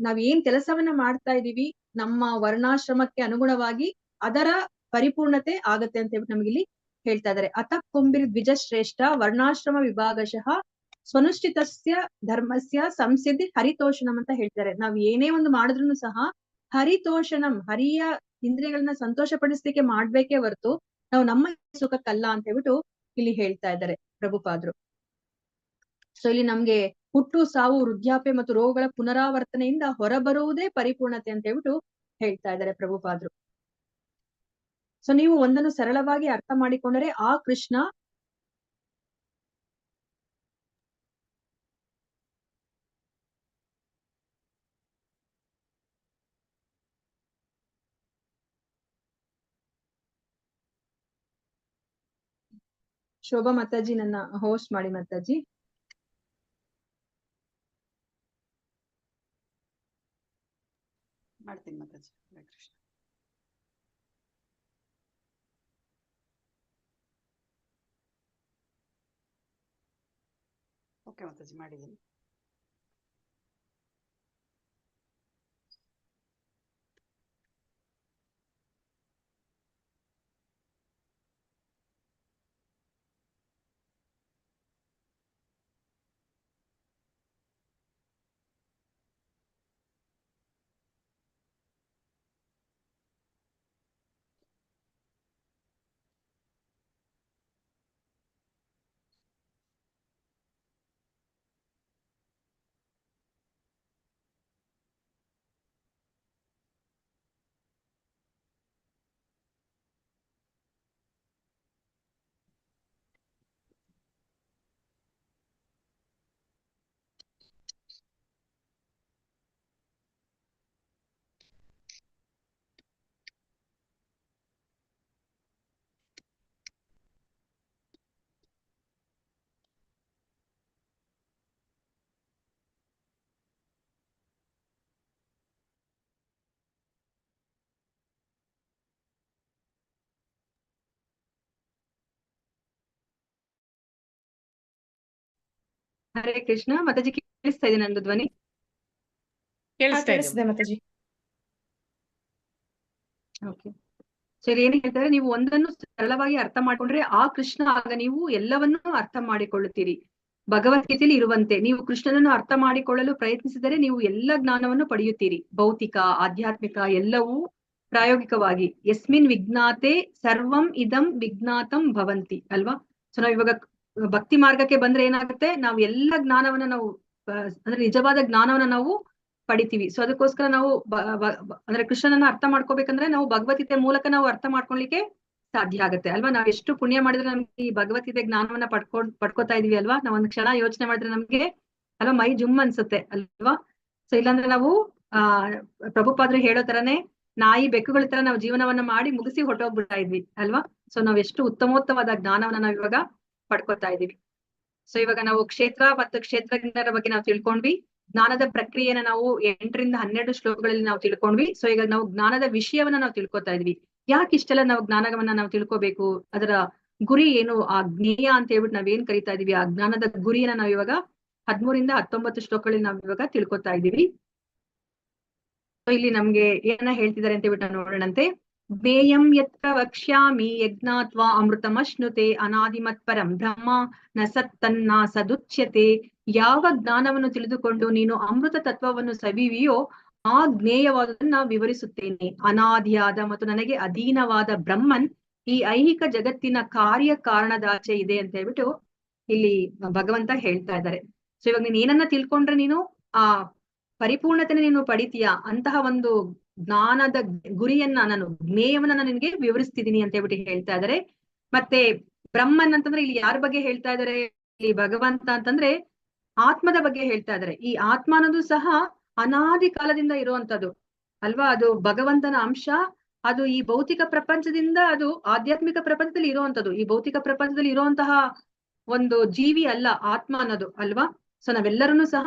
ನಾವ್ ಏನ್ ಕೆಲಸವನ್ನ ಮಾಡ್ತಾ ಇದೀವಿ ನಮ್ಮ ವರ್ಣಾಶ್ರಮಕ್ಕೆ ಅನುಗುಣವಾಗಿ ಅದರ ಪರಿಪೂರ್ಣತೆ ಆಗತ್ತೆ ಅಂತ ಹೇಳ್ಬಿಟ್ಟು ನಮ್ಗೆ ಇಲ್ಲಿ ಹೇಳ್ತಾ ಇದಾರೆ. ಅತಃ ಕುಂಬಿರ್ ದ್ವಿಜ ಶ್ರೇಷ್ಠ ವರ್ಣಾಶ್ರಮ ವಿಭಾಗಶಃ ಸ್ವನುಷ್ಠಿತಸ್ಯ ಧರ್ಮಸ್ಯ ಸಂಸಿದ್ಧಿ ಹರಿತೋಷಣಂ ಅಂತ ಹೇಳ್ತಾರೆ. ನಾವ್ ಏನೇ ಒಂದು ಮಾಡಿದ್ರು ಸಹ ಹರಿತೋಷಣಂ, ಹರಿಯ ಇಂದ್ರಿಯಗಳನ್ನ ಸಂತೋಷ ಪಡಿಸ್ಲಿಕ್ಕೆ ಮಾಡ್ಬೇಕೇ ಹೊರತು ನಾವು ನಮ್ಮ ಸುಖಕ್ಕಲ್ಲ ಅಂತ ಹೇಳ್ಬಿಟ್ಟು ಇಲ್ಲಿ ಹೇಳ್ತಾ ಇದ್ದಾರೆ ಪ್ರಭುಪಾದ್ರು. ಸೊ ಇಲ್ಲಿ ನಮ್ಗೆ ಹುಟ್ಟು, ಸಾವು, ವೃದ್ಧಾಪ್ಯ ಮತ್ತು ರೋಗಗಳ ಪುನರಾವರ್ತನೆಯಿಂದ ಹೊರಬರುವುದೇ ಪರಿಪೂರ್ಣತೆ ಅಂತ ಹೇಳ್ಬಿಟ್ಟು ಹೇಳ್ತಾ ಇದ್ದಾರೆ ಪ್ರಭುಪಾದ್ರು. ಸೊ ನೀವು ಒಂದನ್ನು ಸರಳವಾಗಿ ಅರ್ಥ ಮಾಡಿಕೊಂಡರೆ ಆ ಕೃಷ್ಣ ಶೋಭಾ ಮಾತಾಜಿ ನನ್ನ ಹೋಸ್ಟ್ ಮಾಡಿ ಮಾತಾಜಿ. ಮಾಡ್ತೀನಿ ಮಾತಾಜಿ. ಹರೇ ಕೃಷ್ಣ. ಓಕೆ ಮಾತಾಜಿ, ಮಾಡಿದ್ದೀನಿ. ಹರೇ ಕೃಷ್ಣ. ಮಾತಾಜಿ ಕೇಳಿಸ್ತಾ ಇದೆ ನಂದು ಧ್ವನಿ? ಕೇಳಿಸ್ತಿದೆ ಮಾತಾಜಿ. ಓಕೆ. ಸರಿ, ಏನ್ ಹೇಳ್ತಾರೆ, ನೀವು ಒಂದನ್ನು ಸರಳವಾಗಿ ಅರ್ಥ ಮಾಡ್ಕೊಂಡ್ರೆ ಆ ಕೃಷ್ಣ ಆಗ ನೀವು ಎಲ್ಲವನ್ನೂ ಅರ್ಥ ಮಾಡಿಕೊಳ್ಳುತ್ತೀರಿ. ಭಗವದ್ಗೀತೆಯಲ್ಲಿ ಇರುವಂತೆ ನೀವು ಕೃಷ್ಣನನ್ನು ಅರ್ಥ ಮಾಡಿಕೊಳ್ಳಲು ಪ್ರಯತ್ನಿಸಿದರೆ ನೀವು ಎಲ್ಲ ಜ್ಞಾನವನ್ನು ಪಡೆಯುತ್ತೀರಿ. ಭೌತಿಕ, ಆಧ್ಯಾತ್ಮಿಕ ಎಲ್ಲವೂ ಪ್ರಾಯೋಗಿಕವಾಗಿ. ಯಸ್ಮಿನ್ ವಿಜ್ಞಾತೆ ಸರ್ವಂ ಇದಂ ವಿಜ್ಞಾತಂ ಭವಂತಿ ಅಲ್ವಾ. ಸೊ ನಾವ್ ಇವಾಗ ಭಕ್ತಿ ಮಾರ್ಗಕ್ಕೆ ಬಂದ್ರೆ ಏನಾಗುತ್ತೆ, ನಾವು ಎಲ್ಲ ಜ್ಞಾನವನ್ನ ನಾವು ಅಂದ್ರೆ ನಿಜವಾದ ಜ್ಞಾನವನ್ನ ನಾವು ಪಡಿತೀವಿ. ಸೊ ಅದಕ್ಕೋಸ್ಕರ ನಾವು ಅಂದ್ರೆ ಕೃಷ್ಣನನ್ನ ಅರ್ಥ ಮಾಡ್ಕೋಬೇಕಂದ್ರೆ ನಾವು ಭಗವದ್ಗೀತೆ ಮೂಲಕ ನಾವು ಅರ್ಥ ಮಾಡ್ಕೊಳ್ಲಿಕ್ಕೆ ಸಾಧ್ಯ ಆಗುತ್ತೆ ಅಲ್ವಾ. ನಾವ್ ಎಷ್ಟು ಪುಣ್ಯ ಮಾಡಿದ್ರೆ ನಮ್ಗೆ ಈ ಭಗವದ್ಗೀತೆ ಜ್ಞಾನವನ್ನ ಪಡ್ಕೋತಾ ಇದೀವಿ ಅಲ್ವಾ. ನಾವ್ ಒಂದ್ ಕ್ಷಣ ಯೋಚನೆ ಮಾಡಿದ್ರೆ ನಮ್ಗೆ ಅಲ್ವಾ ಮೈ ಜುಮ್ ಅನ್ಸುತ್ತೆ ಅಲ್ವಾ. ಸೊ ಇಲ್ಲಾಂದ್ರೆ ನಾವು ಪ್ರಭುಪಾದ್ರು ಹೇಳೋ ತರನೇ ನಾಯಿ ಬೆಕ್ಕುಗಳ ತರ ನಾವು ಜೀವನವನ್ನ ಮಾಡಿ ಮುಗಿಸಿ ಹೊಟ್ಟೋಗ್ಬಿಡ್ತಾ ಇದ್ವಿ ಅಲ್ವಾ. ಸೊ ನಾವ್ ಎಷ್ಟು ಉತ್ತಮೋತ್ತಮವಾದ ಜ್ಞಾನವನ್ನ ನಾವ್ ಇವಾಗ ಪಡ್ಕೋತಾ ಇದೀವಿ. ಸೊ ಇವಾಗ ನಾವು ಕ್ಷೇತ್ರ ಮತ್ತು ಕ್ಷೇತ್ರಜ್ಞರ ಬಗ್ಗೆ ನಾವು ತಿಳ್ಕೊಂಡ್ವಿ. ಜ್ಞಾನದ ಪ್ರಕ್ರಿಯೆನ ನಾವು 8 ರಿಂದ 12 ಶ್ಲೋಕಗಳಲ್ಲಿ ನಾವು ತಿಳ್ಕೊಂಡ್ವಿ. ಸೊ ಈಗ ನಾವು ಜ್ಞಾನದ ವಿಷಯವನ್ನ ನಾವು ತಿಳ್ಕೊತಾ ಇದ್ವಿ. ಯಾಕೆ ಇಷ್ಟೆಲ್ಲ ನಾವು ಜ್ಞಾನವನ್ನ ನಾವು ತಿಳ್ಕೊಬೇಕು, ಅದರ ಗುರಿ ಏನು, ಆ ಜ್ಞೇಯ ಅಂತ ಹೇಳ್ಬಿಟ್ಟು ನಾವೇನ್ ಕರಿತಾ ಇದೀವಿ, ಆ ಜ್ಞಾನದ ಗುರಿಯನ್ನ ನಾವ್ ಇವಾಗ 13 ರಿಂದ 19 ಶ್ಲೋಕಗಳಲ್ಲಿ ನಾವ್ ಇವಾಗ ತಿಳ್ಕೊತಾ ಇದೀವಿ. ಸೊ ಇಲ್ಲಿ ನಮ್ಗೆ ಏನ ಹೇಳ್ತಿದ್ದಾರೆ ಅಂತ ಹೇಳ್ಬಿಟ್ಟು ನೋಡೋಣಂತೆ. ಜ್ಞೇಯಂ ಯತ್ರ ವಕ್ಷ್ಯಾಮಿ ಯಜ್ಞಾತ್ವಾ ಅಮೃತಮಶ್ನುತೆ ಅನಾದಿಮತ್ಪರಂ ಬ್ರಹ್ಮ ನ ಸತ್ತನ್ನ ಸದುಚ್ಯತೆ. ಯಾವ ಜ್ಞಾನವನ್ನು ತಿಳಿದುಕೊಂಡು ನೀನು ಅಮೃತ ತತ್ವವನ್ನು ಸವಿವಿಯೋ ಆ ಜ್ಞೇಯವಾದದನ್ನ ವಿವರಿಸುತ್ತೇನೆ. ಅನಾದಿಯಾದ ಮತ್ತು ನನಗೆ ಅಧೀನವಾದ ಬ್ರಹ್ಮನ್ ಈ ಐಹಿಕ ಜಗತ್ತಿನ ಕಾರ್ಯ ಕಾರಣದಾಚೆ ಇದೆ ಅಂತ ಹೇಳ್ಬಿಟ್ಟು ಇಲ್ಲಿ ಭಗವಂತ ಹೇಳ್ತಾ ಇದ್ದಾರೆ. ಸೊ ಇವಾಗ ನೀನ್ ಏನನ್ನ ತಿಳ್ಕೊಂಡ್ರೆ ನೀನು ಆ ಪರಿಪೂರ್ಣತೆನ ನೀನು ಪಡಿತೀಯಾ, ಅಂತಹ ಒಂದು ಜ್ಞಾನದ ಗುರಿಯನ್ನ ನಾನು ಜ್ಞೇಯವನ್ನ ನಾನು ನಿನ್ಗೆ ವಿವರಿಸ್ತಿದ್ದೀನಿ ಅಂತ ಹೇಳ್ಬಿಟ್ಟು ಹೇಳ್ತಾ ಇದಾರೆ. ಮತ್ತೆ ಬ್ರಹ್ಮನ್ ಅಂತಂದ್ರೆ ಇಲ್ಲಿ ಯಾರ ಬಗ್ಗೆ ಹೇಳ್ತಾ ಇದಾರೆ, ಇಲ್ಲಿ ಭಗವಂತ ಅಂತಂದ್ರೆ ಆತ್ಮದ ಬಗ್ಗೆ ಹೇಳ್ತಾ ಇದಾರೆ. ಈ ಆತ್ಮ ಅನ್ನೋದು ಸಹ ಅನಾದಿ ಕಾಲದಿಂದ ಇರುವಂತದ್ದು ಅಲ್ವಾ, ಅದು ಭಗವಂತನ ಅಂಶ. ಅದು ಈ ಭೌತಿಕ ಪ್ರಪಂಚದಿಂದ ಅದು ಆಧ್ಯಾತ್ಮಿಕ ಪ್ರಪಂಚದಲ್ಲಿ ಇರುವಂತದ್ದು. ಈ ಭೌತಿಕ ಪ್ರಪಂಚದಲ್ಲಿ ಇರುವಂತಹ ಒಂದು ಜೀವಿ ಅಲ್ಲ ಆತ್ಮ ಅನ್ನೋದು ಅಲ್ವಾ. ಸೊ ನಾವೆಲ್ಲರೂ ಸಹ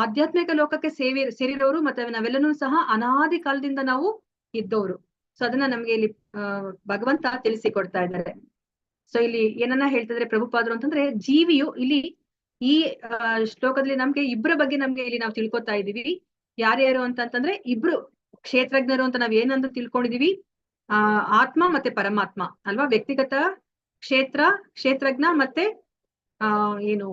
ಆಧ್ಯಾತ್ಮಿಕ ಲೋಕಕ್ಕೆ ಸೇರಿರೋರು, ಮತ್ತೆ ನಾವೆಲ್ಲರೂ ಸಹ ಅನಾದಿ ಕಾಲದಿಂದ ನಾವು ಇದ್ದವರು. ಸೊ ಅದನ್ನ ನಮ್ಗೆ ಇಲ್ಲಿ ಭಗವಂತ ತಿಳಿಸಿಕೊಡ್ತಾ ಇದ್ದಾರೆ. ಸೊ ಇಲ್ಲಿ ಏನನ್ನ ಹೇಳ್ತಿದ್ರೆ ಪ್ರಭುಪಾದರು ಅಂತಂದ್ರೆ, ಜೀವಿಯು ಇಲ್ಲಿ ಈ ಶ್ಲೋಕದಲ್ಲಿ ನಮ್ಗೆ ಇಬ್ಬರ ಬಗ್ಗೆ ನಮ್ಗೆ ಇಲ್ಲಿ ನಾವು ತಿಳ್ಕೊತಾ ಇದೀವಿ. ಯಾರ್ಯಾರು ಅಂತಂದ್ರೆ ಇಬ್ರು ಕ್ಷೇತ್ರಜ್ಞರು ಅಂತ ನಾವ್ ಏನಂತ ತಿಳ್ಕೊಂಡಿದೀವಿ, ಆತ್ಮ ಮತ್ತೆ ಪರಮಾತ್ಮ ಅಲ್ವಾ. ವ್ಯಕ್ತಿಗತ ಕ್ಷೇತ್ರಜ್ಞ ಮತ್ತೆ ಏನು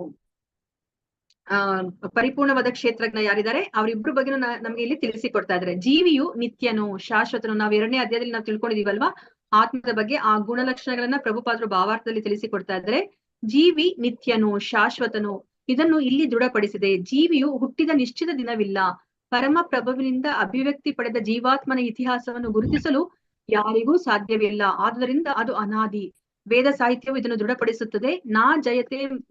ಪರಿಪೂರ್ಣವಾದ ಕ್ಷೇತ್ರಜ್ಞ ಯಾರಿದ್ದಾರೆ ಅವರಿಬ್ರು ಬಗ್ಗೆ ನಮ್ಗೆ ಇಲ್ಲಿ ತಿಳಿಸಿಕೊಡ್ತಾ ಇದ್ದಾರೆ. ಜೀವಿಯು ನಿತ್ಯನು ಶಾಶ್ವತನು, ನಾವ್ 2ನೇ ಅಧ್ಯಾಯದಲ್ಲಿ ನಾವು ತಿಳ್ಕೊಂಡಿದೀವಲ್ವಾ ಆತ್ಮದ ಬಗ್ಗೆ. ಆ ಗುಣಲಕ್ಷಣಗಳನ್ನ ಪ್ರಭುಪಾದರು ಭಾವಾರ್ಥದಲ್ಲಿ ತಿಳಿಸಿಕೊಡ್ತಾ ಇದ್ದಾರೆ. ಜೀವಿ ನಿತ್ಯನು ಶಾಶ್ವತನು, ಇದನ್ನು ಇಲ್ಲಿ ದೃಢಪಡಿಸಿದೆ. ಜೀವಿಯು ಹುಟ್ಟಿದ ನಿಶ್ಚಿತ ದಿನವಿಲ್ಲ. ಪರಮ ಪ್ರಭುವಿನಿಂದ ಅಭಿವ್ಯಕ್ತಿ ಪಡೆದ ಜೀವಾತ್ಮನ ಇತಿಹಾಸವನ್ನು ಗುರುತಿಸಲು ಯಾರಿಗೂ ಸಾಧ್ಯವಿಲ್ಲ. ಆದುದರಿಂದ ಅದು ಅನಾದಿ. ವೇದ ಸಾಹಿತ್ಯವು ಇದನ್ನು ದೃಢಪಡಿಸುತ್ತದೆ. ನಾ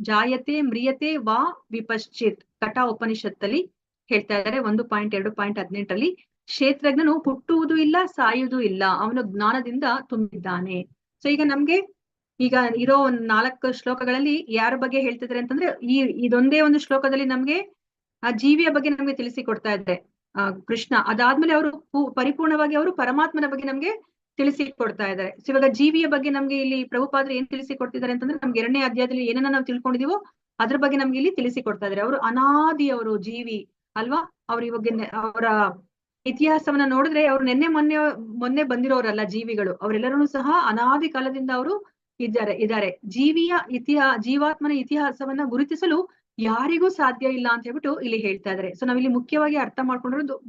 ಜಾಯತೆ ಮ್ರಿಯತೆ ವಾ ವಿಪಶ್ಚಿತ್, ಕಟ ಉಪನಿಷತ್ತಲ್ಲಿ ಹೇಳ್ತಾ ಇದ್ದಾರೆ 1.2.18 ಕ್ಷೇತ್ರಜ್ಞನು ಹುಟ್ಟುವುದು ಇಲ್ಲ, ಸಾಯುವುದೂ ಇಲ್ಲ, ಅವನು ಜ್ಞಾನದಿಂದ ತುಂಬಿದ್ದಾನೆ. ಸೊ ಈಗ ನಮ್ಗೆ ಈಗ ಇರೋ 4 ಶ್ಲೋಕಗಳಲ್ಲಿ ಯಾರ ಬಗ್ಗೆ ಹೇಳ್ತಿದ್ರೆ ಅಂತಂದ್ರೆ, ಇದೊಂದೇ ಒಂದು ಶ್ಲೋಕದಲ್ಲಿ ನಮ್ಗೆ ಆ ಜೀವಿಯ ಬಗ್ಗೆ ನಮ್ಗೆ ತಿಳಿಸಿಕೊಡ್ತಾ ಇದ್ದಾರೆ ಕೃಷ್ಣ. ಅದಾದ್ಮೇಲೆ ಅವರು ಪರಿಪೂರ್ಣವಾಗಿ ಅವರು ಪರಮಾತ್ಮನ ಬಗ್ಗೆ ನಮ್ಗೆ ತಿಳಿಸಿಕೊಡ್ತಾ ಇದ್ದಾರೆ. ಸೊ ಇವಾಗ ಜೀವಿಯ ಬಗ್ಗೆ ನಮ್ಗೆ ಇಲ್ಲಿ ಪ್ರಭುಪಾದರು ಏನ್ ತಿಳಿಸಿಕೊಡ್ತಿದ್ದಾರೆ ಅಂತಂದ್ರೆ, ನಮ್ಗೆ 2ನೇ ಅಧ್ಯಾಯದಲ್ಲಿ ಏನನ್ನ ನಾವು ತಿಳ್ಕೊಂಡಿದೀವೋ ಅದ್ರ ಬಗ್ಗೆ ನಮ್ಗೆ ಇಲ್ಲಿ ತಿಳಿಸಿಕೊಡ್ತಾ ಇದ್ದಾರೆ. ಅವರು ಅನಾದಿ, ಅವರು ಜೀವಿ ಅಲ್ವಾ. ಅವ್ರು ಇವಾಗ ಅವರ ಇತಿಹಾಸವನ್ನ ನೋಡಿದ್ರೆ ಅವ್ರು ಮೊನ್ನೆ ಬಂದಿರೋರಲ್ಲ ಜೀವಿಗಳು, ಅವರೆಲ್ಲರೂ ಸಹ ಅನಾದಿ ಕಾಲದಿಂದ ಅವರು ಇದ್ದಾರೆ. ಜೀವಾತ್ಮನ ಇತಿಹಾಸವನ್ನ ಗುರುತಿಸಲು ಯಾರಿಗೂ ಸಾಧ್ಯ ಇಲ್ಲ ಅಂತ ಹೇಳ್ಬಿಟ್ಟು ಇಲ್ಲಿ ಹೇಳ್ತಾ ಇದಾರೆ. ಸೊ ನಾವಿಲ್ಲಿ ಮುಖ್ಯವಾಗಿ ಅರ್ಥ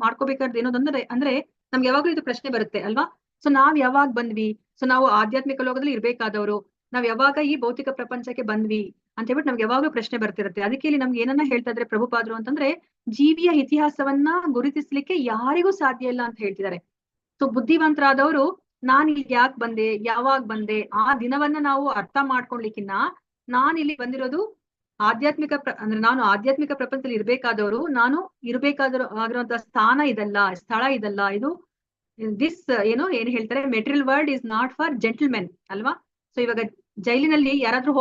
ಮಾಡ್ಕೋಬೇಕಾದ್ರೆ ಏನೋದಂದ್ರೆ ಅಂದ್ರೆ ನಮ್ಗೆ ಯಾವಾಗ್ಲೂ ಇದು ಪ್ರಶ್ನೆ ಬರುತ್ತೆ ಅಲ್ವಾ. ಸೊ ನಾವ್ ಯಾವಾಗ ಬಂದ್ವಿ, ಸೊ ನಾವು ಆಧ್ಯಾತ್ಮಿಕ ಲೋಕದಲ್ಲಿ ಇರ್ಬೇಕಾದವರು, ನಾವ್ ಯಾವಾಗ ಈ ಭೌತಿಕ ಪ್ರಪಂಚಕ್ಕೆ ಬಂದ್ವಿ ಅಂತ ಹೇಳ್ಬಿಟ್ಟು ನಮ್ಗೆ ಯಾವಾಗ್ಲೂ ಪ್ರಶ್ನೆ ಬರ್ತಿರುತ್ತೆ. ಅದಕ್ಕೆ ಇಲ್ಲಿ ನಮ್ಗೆ ಏನನ್ನ ಹೇಳ್ತಾ ಇದ್ರೆ ಪ್ರಭುಪಾದರು ಅಂತಂದ್ರೆ, ಜೀವಿಯ ಇತಿಹಾಸವನ್ನ ಗುರುತಿಸ್ಲಿಕ್ಕೆ ಯಾರಿಗೂ ಸಾಧ್ಯ ಇಲ್ಲ ಅಂತ ಹೇಳ್ತಿದ್ದಾರೆ. ಸೊ ಬುದ್ಧಿವಂತರಾದವರು ನಾನ್ ಇಲ್ಲಿಗೆ ಯಾಕೆ ಬಂದೆ, ಯಾವಾಗ ಬಂದೆ, ಆ ದಿನವನ್ನ ನಾವು ಅರ್ಥ ಮಾಡ್ಕೊಳ್ಲಿಕ್ಕಿನ್ನ ನಾನ್ ಇಲ್ಲಿ ಬಂದಿರೋದು ಅಂದ್ರೆ ನಾನು ಆಧ್ಯಾತ್ಮಿಕ ಪ್ರಪಂಚದಲ್ಲಿ ಇರ್ಬೇಕಾದವರು, ನಾನು ಆಗಿರುವಂತಹ ಸ್ಥಳ ಇದಲ್ಲ, ಇದು ಏನ್ ಹೇಳ್ತಾರೆ, material world is not for gentlemen ಅಲ್ವಾ. ಸೊ ಇವಾಗ ಜೈಲಿನಲ್ಲಿ ಯಾರಾದ್ರೂ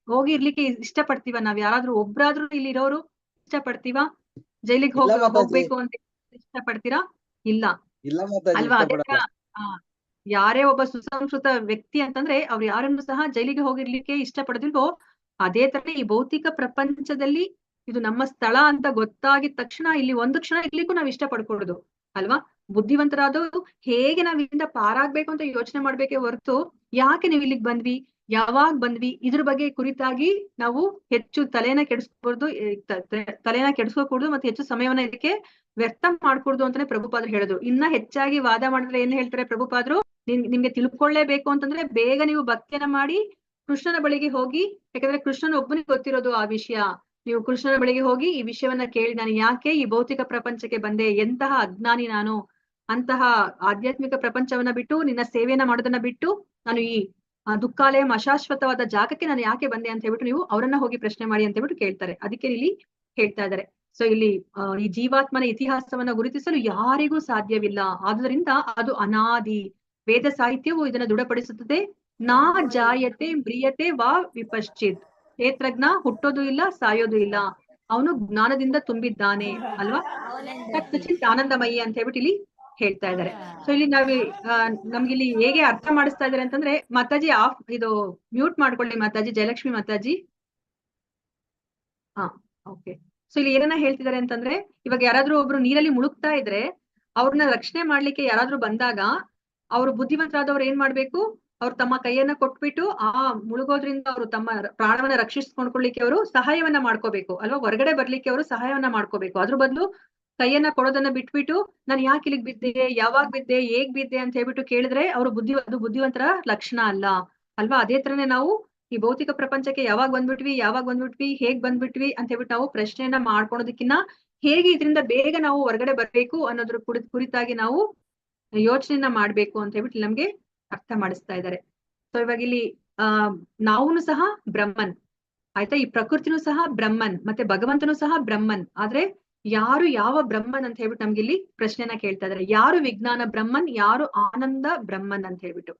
ಹೋಗಿ ಇರ್ಲಿಕ್ಕೆ ಇಷ್ಟಪಡ್ತೀವ, ನಾವ್ ಯಾರಾದ್ರೂ ಒಬ್ರಾದ್ರೂ ಇಲ್ಲಿ ಇರೋರು ಇಷ್ಟಪಡ್ತೀವ ಜೈಲಿಗೆ ಹೋಗ್ಬೇಕು ಅಂತ ಇಷ್ಟಪಡ್ತೀರಾ? ಇಲ್ಲ ಅಲ್ವಾ. ಅದೇ ಯಾರೇ ಒಬ್ಬ ಸುಸಂಸ್ಕೃತ ವ್ಯಕ್ತಿ ಅಂತಂದ್ರೆ ಅವ್ರು ಯಾರನ್ನು ಸಹ ಜೈಲಿಗೆ ಹೋಗಿರ್ಲಿಕ್ಕೆ ಇಷ್ಟಪಡದಿಲ್ವೋ, ಅದೇ ತರ ಈ ಭೌತಿಕ ಪ್ರಪಂಚದಲ್ಲಿ ಇದು ನಮ್ಮ ಸ್ಥಳ ಅಂತ ಗೊತ್ತಾಗಿದ ತಕ್ಷಣ ಇಲ್ಲಿ ಒಂದು ಕ್ಷಣ ಇರ್ಲಿಕ್ಕೂ ನಾವ್ ಇಷ್ಟ ಪಡ್ಕೊಡುದು ಅಲ್ವಾ. ಬುದ್ಧಿವಂತರಾದವರು ಹೇಗೆ ನಾವ್ ಇಲ್ಲಿಂದ ಪಾರಾಗ್ಬೇಕು ಅಂತ ಯೋಚನೆ ಮಾಡ್ಬೇಕೇ ಹೊರತು, ಯಾಕೆ ನೀವ್ ಇಲ್ಲಿಗೆ ಬಂದ್ವಿ, ಯಾವಾಗ ಬಂದ್ವಿ, ಇದ್ರ ಬಗ್ಗೆ ಕುರಿತಾಗಿ ನಾವು ಹೆಚ್ಚು ತಲೆನ ಕೆಡಿಸ್ಕೋಕೂಡ್ದು ಮತ್ತೆ ಹೆಚ್ಚು ಸಮಯವನ್ನ ಇದಕ್ಕೆ ವ್ಯರ್ಥ ಮಾಡ್ಕೊಡ್ದು ಅಂತಾನೆ ಪ್ರಭುಪಾದರು ಹೇಳುದು. ಇನ್ನ ಹೆಚ್ಚಾಗಿ ವಾದ ಮಾಡಿದ್ರೆ ಏನ್ ಹೇಳ್ತಾರೆ ಪ್ರಭುಪಾದರು, ನಿಮ್ಗೆ ತಿಳ್ಕೊಳ್ಳೇಬೇಕು ಅಂತಂದ್ರೆ ಬೇಗ ನೀವು ಭಕ್ತಿಯನ್ನ ಮಾಡಿ ಕೃಷ್ಣನ ಬಳಿಗೆ ಹೋಗಿ, ಯಾಕಂದ್ರೆ ಕೃಷ್ಣನ ಒಬ್ಬನಿಗೆ ಗೊತ್ತಿರೋದು ಆ ವಿಷಯ. ನೀವು ಕೃಷ್ಣನ ಬಳಿಗೆ ಹೋಗಿ ಈ ವಿಷಯವನ್ನ ಕೇಳಿ, ನಾನು ಯಾಕೆ ಈ ಭೌತಿಕ ಪ್ರಪಂಚಕ್ಕೆ ಬಂದೆ, ಎಂತಹ ಅಜ್ಞಾನಿ ನಾನು, ಅಂತಹ ಆಧ್ಯಾತ್ಮಿಕ ಪ್ರಪಂಚವನ್ನ ಬಿಟ್ಟು ನಿನ್ನ ಸೇವೆಯನ್ನ ಮಾಡೋದನ್ನ ಬಿಟ್ಟು ನಾನು ಈ ದುಃಖಾಲಯಂ ಅಶಾಶ್ವತವಾದ ಜಾಗಕ್ಕೆ ನಾನು ಯಾಕೆ ಬಂದೆ ಅಂತ ಹೇಳ್ಬಿಟ್ಟು ನೀವು ಅವರನ್ನ ಹೋಗಿ ಪ್ರಶ್ನೆ ಮಾಡಿ ಅಂತ ಹೇಳ್ಬಿಟ್ಟು ಕೇಳ್ತಾರೆ. ಅದಕ್ಕೆ ಇಲ್ಲಿ ಹೇಳ್ತಾ ಇದ್ದಾರೆ. ಸೊ ಇಲ್ಲಿ ಈ ಜೀವಾತ್ಮನ ಇತಿಹಾಸವನ್ನ ಗುರುತಿಸಲು ಯಾರಿಗೂ ಸಾಧ್ಯವಿಲ್ಲ, ಆದುದರಿಂದ ಅದು ಅನಾದಿ. ವೇದ ಸಾಹಿತ್ಯವು ಇದನ್ನ ದೃಢಪಡಿಸುತ್ತದೆ. ನಾ ಜಾಯತೆ ಮ್ರಿಯತೆ ವಾ ವಿಪಶ್ಚಿತ್, ಕ್ಷೇತ್ರಜ್ಞ ಹುಟ್ಟೋದು ಇಲ್ಲ, ಸಾಯೋದು ಇಲ್ಲ, ಅವನು ಜ್ಞಾನದಿಂದ ತುಂಬಿದ್ದಾನೆ ಅಲ್ವಾ. ತತ್ಚಿತ್ ಆನಂದಮಯಿ ಅಂತ ಹೇಳ್ಬಿಟ್ಟು ಇಲ್ಲಿ ಹೇಳ್ತಾ ಇದ್ದಾರೆ. ಸೊ ಇಲ್ಲಿ ನಮ್ಗೆ ಇಲ್ಲಿ ಹೇಗೆ ಅರ್ಥ ಮಾಡಿಸ್ತಾ ಇದಾರೆ ಅಂತಂದ್ರೆ, ಮಾತಾಜಿ ಇದು ಮ್ಯೂಟ್ ಮಾಡ್ಕೊಳ್ಳಿ ಮಾತಾಜಿ, ಜಯಲಕ್ಷ್ಮಿ ಮಾತಾಜಿ. ಓಕೆ. ಸೊ ಇಲ್ಲಿ ಏನನ್ನ ಹೇಳ್ತಿದ್ದಾರೆ ಅಂತಂದ್ರೆ, ಇವಾಗ ಯಾರಾದ್ರೂ ಒಬ್ರು ನೀರಲ್ಲಿ ಮುಳುಗ್ತಾ ಇದ್ರೆ ಅವ್ರನ್ನ ರಕ್ಷಣೆ ಮಾಡ್ಲಿಕ್ಕೆ ಯಾರಾದ್ರೂ ಬಂದಾಗ ಅವ್ರು ಬುದ್ಧಿವಂತರಾದವ್ರು ಏನ್ ಮಾಡ್ಬೇಕು, ಅವ್ರು ತಮ್ಮ ಕೈಯನ್ನ ಕೊಟ್ಬಿಟ್ಟು ಆ ಮುಳುಗೋದ್ರಿಂದ ಅವರು ತಮ್ಮ ಪ್ರಾಣವನ್ನ ರಕ್ಷಿಸ್ಕೊಂಡ್ಕೊಳ್ಳಿಕ್ಕೆ ಅವರು ಸಹಾಯವನ್ನ ಮಾಡ್ಕೋಬೇಕು ಅಲ್ವಾ. ಹೊರಗಡೆ ಬರ್ಲಿಕ್ಕೆ ಅವರು ಸಹಾಯವನ್ನ ಮಾಡ್ಕೋಬೇಕು. ಅದ್ರ ಬದಲು ಕೈಯನ್ನ ಕೊಡೋದನ್ನ ಬಿಟ್ಬಿಟ್ಟು ನಾನು ಯಾಕೆ ಇಲ್ಲಿಗೆ ಬಿದ್ದೆ, ಯಾವಾಗ ಬಿದ್ದೆ, ಹೇಗ್ ಬಿದ್ದೆ ಅಂತ ಹೇಳ್ಬಿಟ್ಟು ಕೇಳಿದ್ರೆ ಅದು ಬುದ್ಧಿವಂತರ ಲಕ್ಷಣ ಅಲ್ಲ ಅಲ್ವಾ. ಅದೇ ತರನೇ ನಾವು ಈ ಭೌತಿಕ ಪ್ರಪಂಚಕ್ಕೆ ಯಾವಾಗ ಬಂದ್ಬಿಟ್ವಿ, ಹೇಗ್ ಬಂದ್ಬಿಟ್ವಿ ಅಂತ ಹೇಳ್ಬಿಟ್ಟು ನಾವು ಪ್ರಶ್ನೆಯನ್ನ ಮಾಡ್ಕೊಳೋದಕ್ಕಿನ್ನ ಹೇಗೆ ಇದರಿಂದ ಬೇಗ ನಾವು ಹೊರಗಡೆ ಬರ್ಬೇಕು ಅನ್ನೋದ್ರ ಕುರಿತಾಗಿ ನಾವು ಯೋಚನೆಯನ್ನ ಮಾಡ್ಬೇಕು ಅಂತ ಹೇಳ್ಬಿಟ್ಟು ಇಲ್ಲಿ ನಮ್ಗೆ ಅರ್ಥ ಮಾಡಿಸ್ತಾ ಇದ್ದಾರೆ. ಸೊ ಇವಾಗ ಇಲ್ಲಿ ನಾವುನು ಸಹ ಬ್ರಹ್ಮನ್, ಆಯ್ತಾ, ಈ ಪ್ರಕೃತಿನೂ ಸಹ ಬ್ರಹ್ಮನ್, ಮತ್ತೆ ಭಗವಂತನೂ ಸಹ ಬ್ರಹ್ಮನ್. ಆದ್ರೆ ಯಾರು ಯಾವ ಬ್ರಹ್ಮನ್ ಅಂತ ಹೇಳ್ಬಿಟ್ಟು ನಮ್ಗೆ ಇಲ್ಲಿ ಪ್ರಶ್ನೆನ ಕೇಳ್ತಾ ಇದಾರೆ. ಯಾರು ವಿಜ್ಞಾನ ಬ್ರಹ್ಮನ್, ಯಾರು ಆನಂದ ಬ್ರಹ್ಮನ್ ಅಂತ ಹೇಳ್ಬಿಟ್ಟು.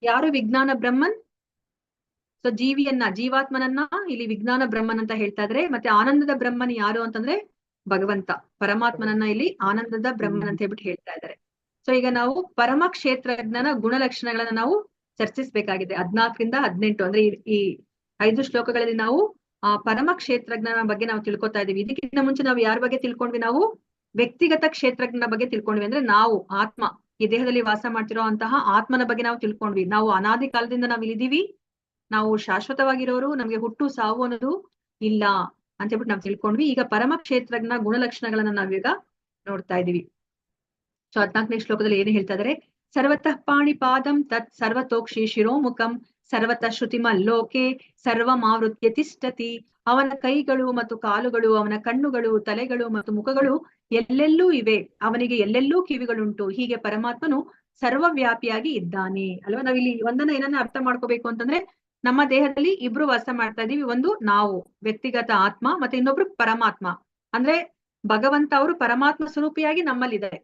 ಯಾರು ವಿಜ್ಞಾನ ಬ್ರಹ್ಮನ್? ಸೊ ಜೀವಾತ್ಮನನ್ನ ಇಲ್ಲಿ ವಿಜ್ಞಾನ ಬ್ರಹ್ಮನ್ ಅಂತ ಹೇಳ್ತಾ ಇದ್ರೆ, ಮತ್ತೆ ಆನಂದದ ಬ್ರಹ್ಮನ್ ಯಾರು ಅಂತಂದ್ರೆ ಭಗವಂತ ಪರಮಾತ್ಮನನ್ನ ಇಲ್ಲಿ ಆನಂದದ ಬ್ರಹ್ಮನ್ ಅಂತ ಹೇಳ್ಬಿಟ್ಟು ಹೇಳ್ತಾ ಇದ್ದಾರೆ. ಸೊ ಈಗ ನಾವು ಪರಮ ಕ್ಷೇತ್ರಜ್ಞನ ಗುಣಲಕ್ಷಣಗಳನ್ನ ನಾವು ಚರ್ಚಿಸ್ಬೇಕಾಗಿದೆ. 14ರಿಂದ 18 ಅಂದ್ರೆ ಈ 5 ಶ್ಲೋಕಗಳಲ್ಲಿ ನಾವು ಆ ಪರಮ ಕ್ಷೇತ್ರಜ್ಞನ ಬಗ್ಗೆ ನಾವು ತಿಳ್ಕೊತಾ ಇದೀವಿ. ಇದಕ್ಕಿಂತ ಮುಂಚೆ ನಾವು ಯಾರ ಬಗ್ಗೆ ತಿಳ್ಕೊಂಡ್ವಿ? ನಾವು ವ್ಯಕ್ತಿಗತ ಕ್ಷೇತ್ರಜ್ಞನ ಬಗ್ಗೆ ತಿಳ್ಕೊಂಡ್ವಿ. ಅಂದ್ರೆ ನಾವು ಆತ್ಮ, ಈ ದೇಹದಲ್ಲಿ ವಾಸ ಮಾಡ್ತಿರೋ ಅಂತಹ ಆತ್ಮನ ಬಗ್ಗೆ ನಾವು ತಿಳ್ಕೊಂಡ್ವಿ. ನಾವು ಅನಾದಿ ಕಾಲದಿಂದ ನಾವ್ ಇಲ್ಲಿದೀವಿ, ನಾವು ಶಾಶ್ವತವಾಗಿರೋರು, ನಮ್ಗೆ ಹುಟ್ಟು ಸಾವು ಅನ್ನೋದು ಇಲ್ಲ ಅಂತ ಹೇಳ್ಬಿಟ್ಟು ನಾವು ತಿಳ್ಕೊಂಡ್ವಿ. ಈಗ ಪರಮ ಕ್ಷೇತ್ರಜ್ಞ ಗುಣಲಕ್ಷಣಗಳನ್ನ ನಾವೀಗ ನೋಡ್ತಾ ಇದೀವಿ. ಸೊ 14ನೇ ಶ್ಲೋಕದಲ್ಲಿ ಏನು ಹೇಳ್ತಾ ಇದಾರೆ? ಸರ್ವತಃ ಪಾಣಿಪಾದಂ ತತ್ ಸರ್ವತೋಕ್ಷಿ ಶಿರೋಮುಖಂ ಸರ್ವತಃ ಶ್ರುತಿಮಲ್ಲೋಕೆ ಸರ್ವಮಾವೃತ್ಯ ತಿಷ್ಠತಿ. ಅವನ ಕೈಗಳು ಮತ್ತು ಕಾಲುಗಳು, ಅವನ ಕಣ್ಣುಗಳು, ತಲೆಗಳು ಮತ್ತು ಮುಖಗಳು ಎಲ್ಲೆಲ್ಲೂ ಇವೆ, ಅವನಿಗೆ ಎಲ್ಲೆಲ್ಲೂ ಕಿವಿಗಳುಂಟು. ಹೀಗೆ ಪರಮಾತ್ಮನು ಸರ್ವವ್ಯಾಪಿಯಾಗಿ ಇದ್ದಾನೆ ಅಲ್ವಾ. ನಾವಿಲ್ಲಿ ಒಂದನ್ನ ಏನನ್ನ ಅರ್ಥ ಮಾಡ್ಕೋಬೇಕು ಅಂತಂದ್ರೆ, ನಮ್ಮ ದೇಹದಲ್ಲಿ ಇಬ್ರು ವಾಸ ಮಾಡ್ತಾ ಇದೀವಿ. ಒಂದು ನಾವು ವ್ಯಕ್ತಿಗತ ಆತ್ಮ, ಮತ್ತೆ ಇನ್ನೊಬ್ರು ಪರಮಾತ್ಮ. ಅಂದ್ರೆ ಭಗವಂತ ಅವರು ಪರಮಾತ್ಮ ಸ್ವರೂಪಿಯಾಗಿ ನಮ್ಮಲ್ಲಿದ್ದಾರೆ